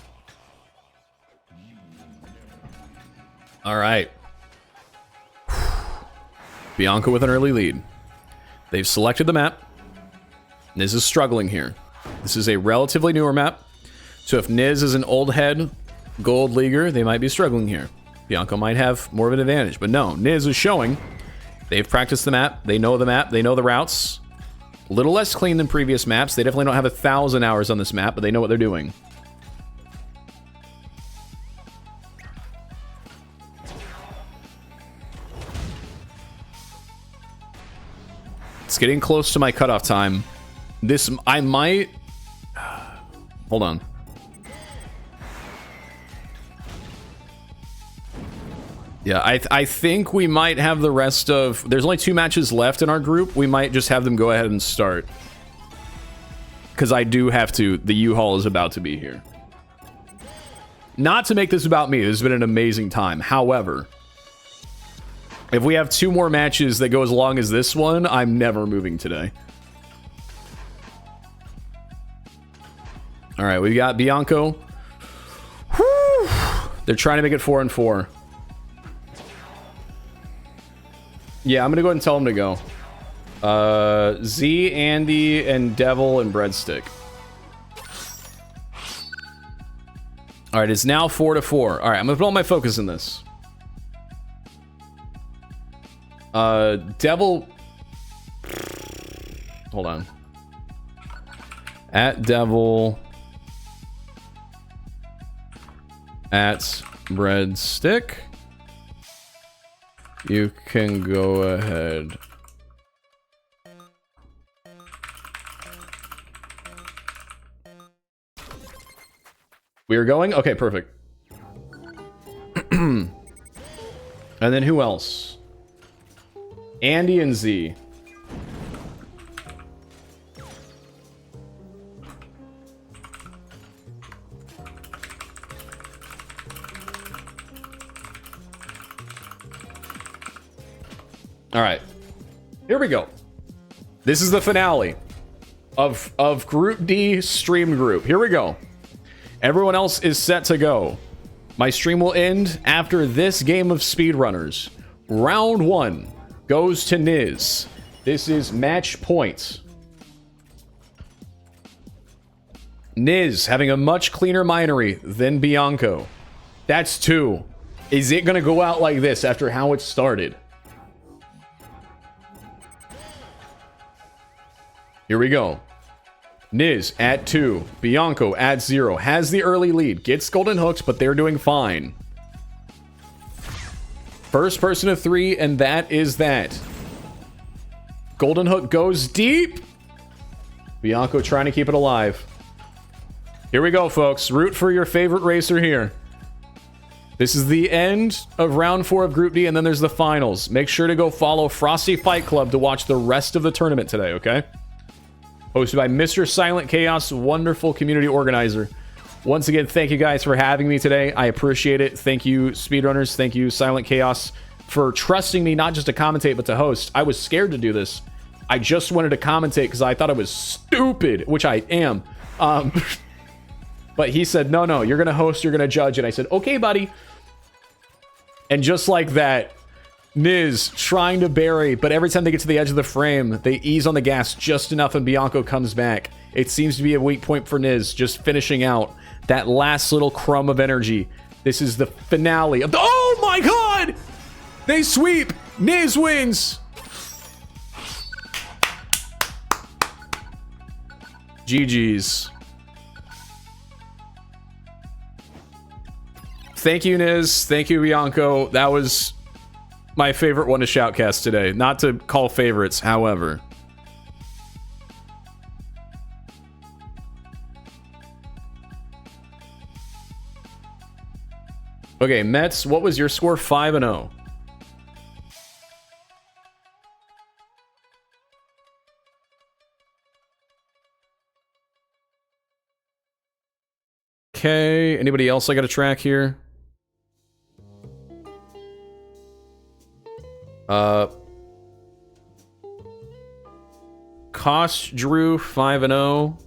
All right. Bianco with an early lead. They've selected the map. Niz is struggling here. This is a relatively newer map. So if Niz is an old head gold leaguer, they might be struggling here. Bianco might have more of an advantage. But no, Niz is showing. They've practiced the map. They know the map. They know the routes. A little less clean than previous maps. They definitely don't have 1,000 hours on this map, but they know what they're doing. It's getting close to my cutoff time. This, I might... Hold on. Yeah, I think we might have the rest of... There's only 2 matches left in our group. We might just have them go ahead and start. Because I do have to... The U-Haul is about to be here. Not to make this about me. This has been an amazing time. However, if we have 2 more matches that go as long as this one, I'm never moving today. All right, we got Bianco. Whew. They're trying to make it 4-4. Yeah, I'm going to go ahead and tell them to go. Z, Andy, and Devil, and Breadstick. All right, it's now 4-4. All right, I'm going to put all my focus in this. Devil... Hold on. At Devil... At Breadstick. You can go ahead. We are going? Okay, perfect. And then who else? Andy and Z. All right, here we go. This is the finale of Group D stream group. Here we go. Everyone else is set to go. My stream will end after this game of Speedrunners. Round 1 goes to Niz. This is match point. Niz having a much cleaner minery than Bianco. That's 2. Is it going to go out like this after how it started? Here we go. Niz at 2. Bianco at 0. Has the early lead. Gets golden hooked, but they're doing fine. First person to 3, and that is that. Golden hook goes deep. Bianco trying to keep it alive. Here we go, folks. Root for your favorite racer here. This is the end of round 4 of Group D, and then there's the finals. Make sure to go follow Frosty Fight Club to watch the rest of the tournament today, okay? Hosted by Mr. Silent Chaos, wonderful community organizer. Once again, thank you guys for having me today. I appreciate it. Thank you, Speedrunners. Thank you, Silent Chaos, for trusting me not just to commentate, but to host. I was scared to do this. I just wanted to commentate because I thought I was stupid, which I am. But he said, no, you're going to host, you're going to judge. And I said, okay, buddy. And just like that, Niz trying to bury, but every time they get to the edge of the frame, they ease on the gas just enough and Bianco comes back. It seems to be a weak point for Niz, just finishing out that last little crumb of energy. This is the finale of the... Oh my god! They sweep! Niz wins! GG's. Thank you, Niz. Thank you, Bianco. That was my favorite one to shoutcast today. Not to call favorites, however. Okay, Mets, what was your score? 5-0. Okay, anybody else I got to track here? Kosh Drew 5-0.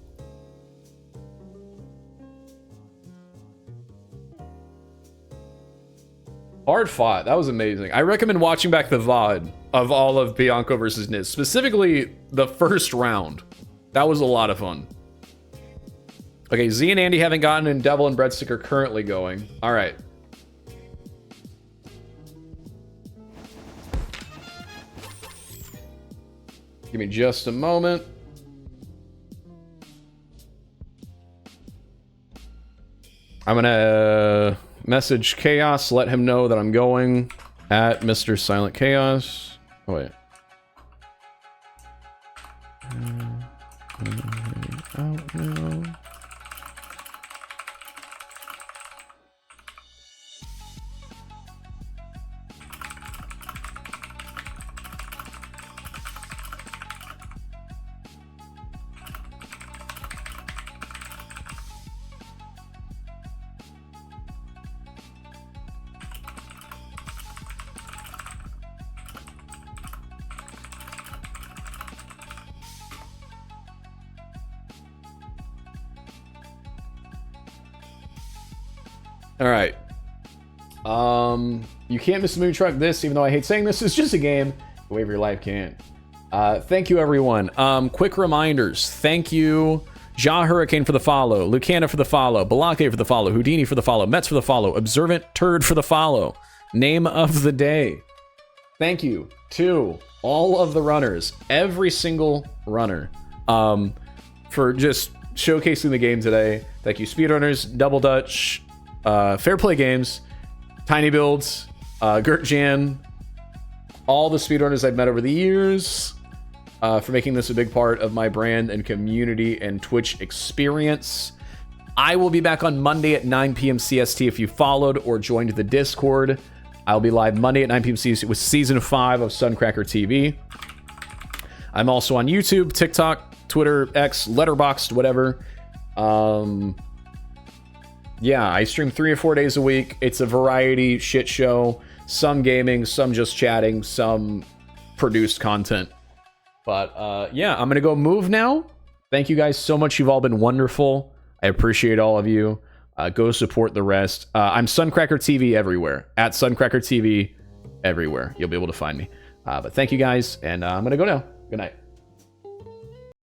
Hard fought. That was amazing. I recommend watching back the VOD of all of Bianco versus Niz, specifically the first round. That was a lot of fun. Okay, Z and Andy haven't gotten, and Devil and Breadstick are currently going. All right. Give me just a moment. I'm gonna message Chaos, let him know that I'm going at Mr. Silent Chaos. Oh, wait. Out now. All right. You can't miss the movie truck. This, even though I hate saying this, is just a game. The way of your life can't. Thank you, everyone. Quick reminders. Thank you, Ja Hurricane for the follow, Lucana for the follow, Balake for the follow, Houdini for the follow, Mets for the follow, Observant Turd for the follow. Name of the day. Thank you to all of the runners, every single runner, for just showcasing the game today. Thank you, Speedrunners, Double Dutch, Fair Play Games, Tiny Builds, Gert Jan, all the speedrunners I've met over the years, for making this a big part of my brand and community and Twitch experience. I will be back on Monday at 9 p.m. CST if you followed or joined the Discord. I'll be live Monday at 9 p.m. CST with Season 5 of Suncracker TV. I'm also on YouTube, TikTok, Twitter, X, Letterboxd, whatever. Yeah, I stream 3 or 4 days a week. It's a variety shit show. Some gaming, some just chatting, some produced content. But yeah, I'm going to go move now. Thank you guys so much. You've all been wonderful. I appreciate all of you. Go support the rest. I'm Suncracker TV everywhere. At Suncracker TV everywhere. You'll be able to find me. But thank you guys, and I'm going to go now. Good night.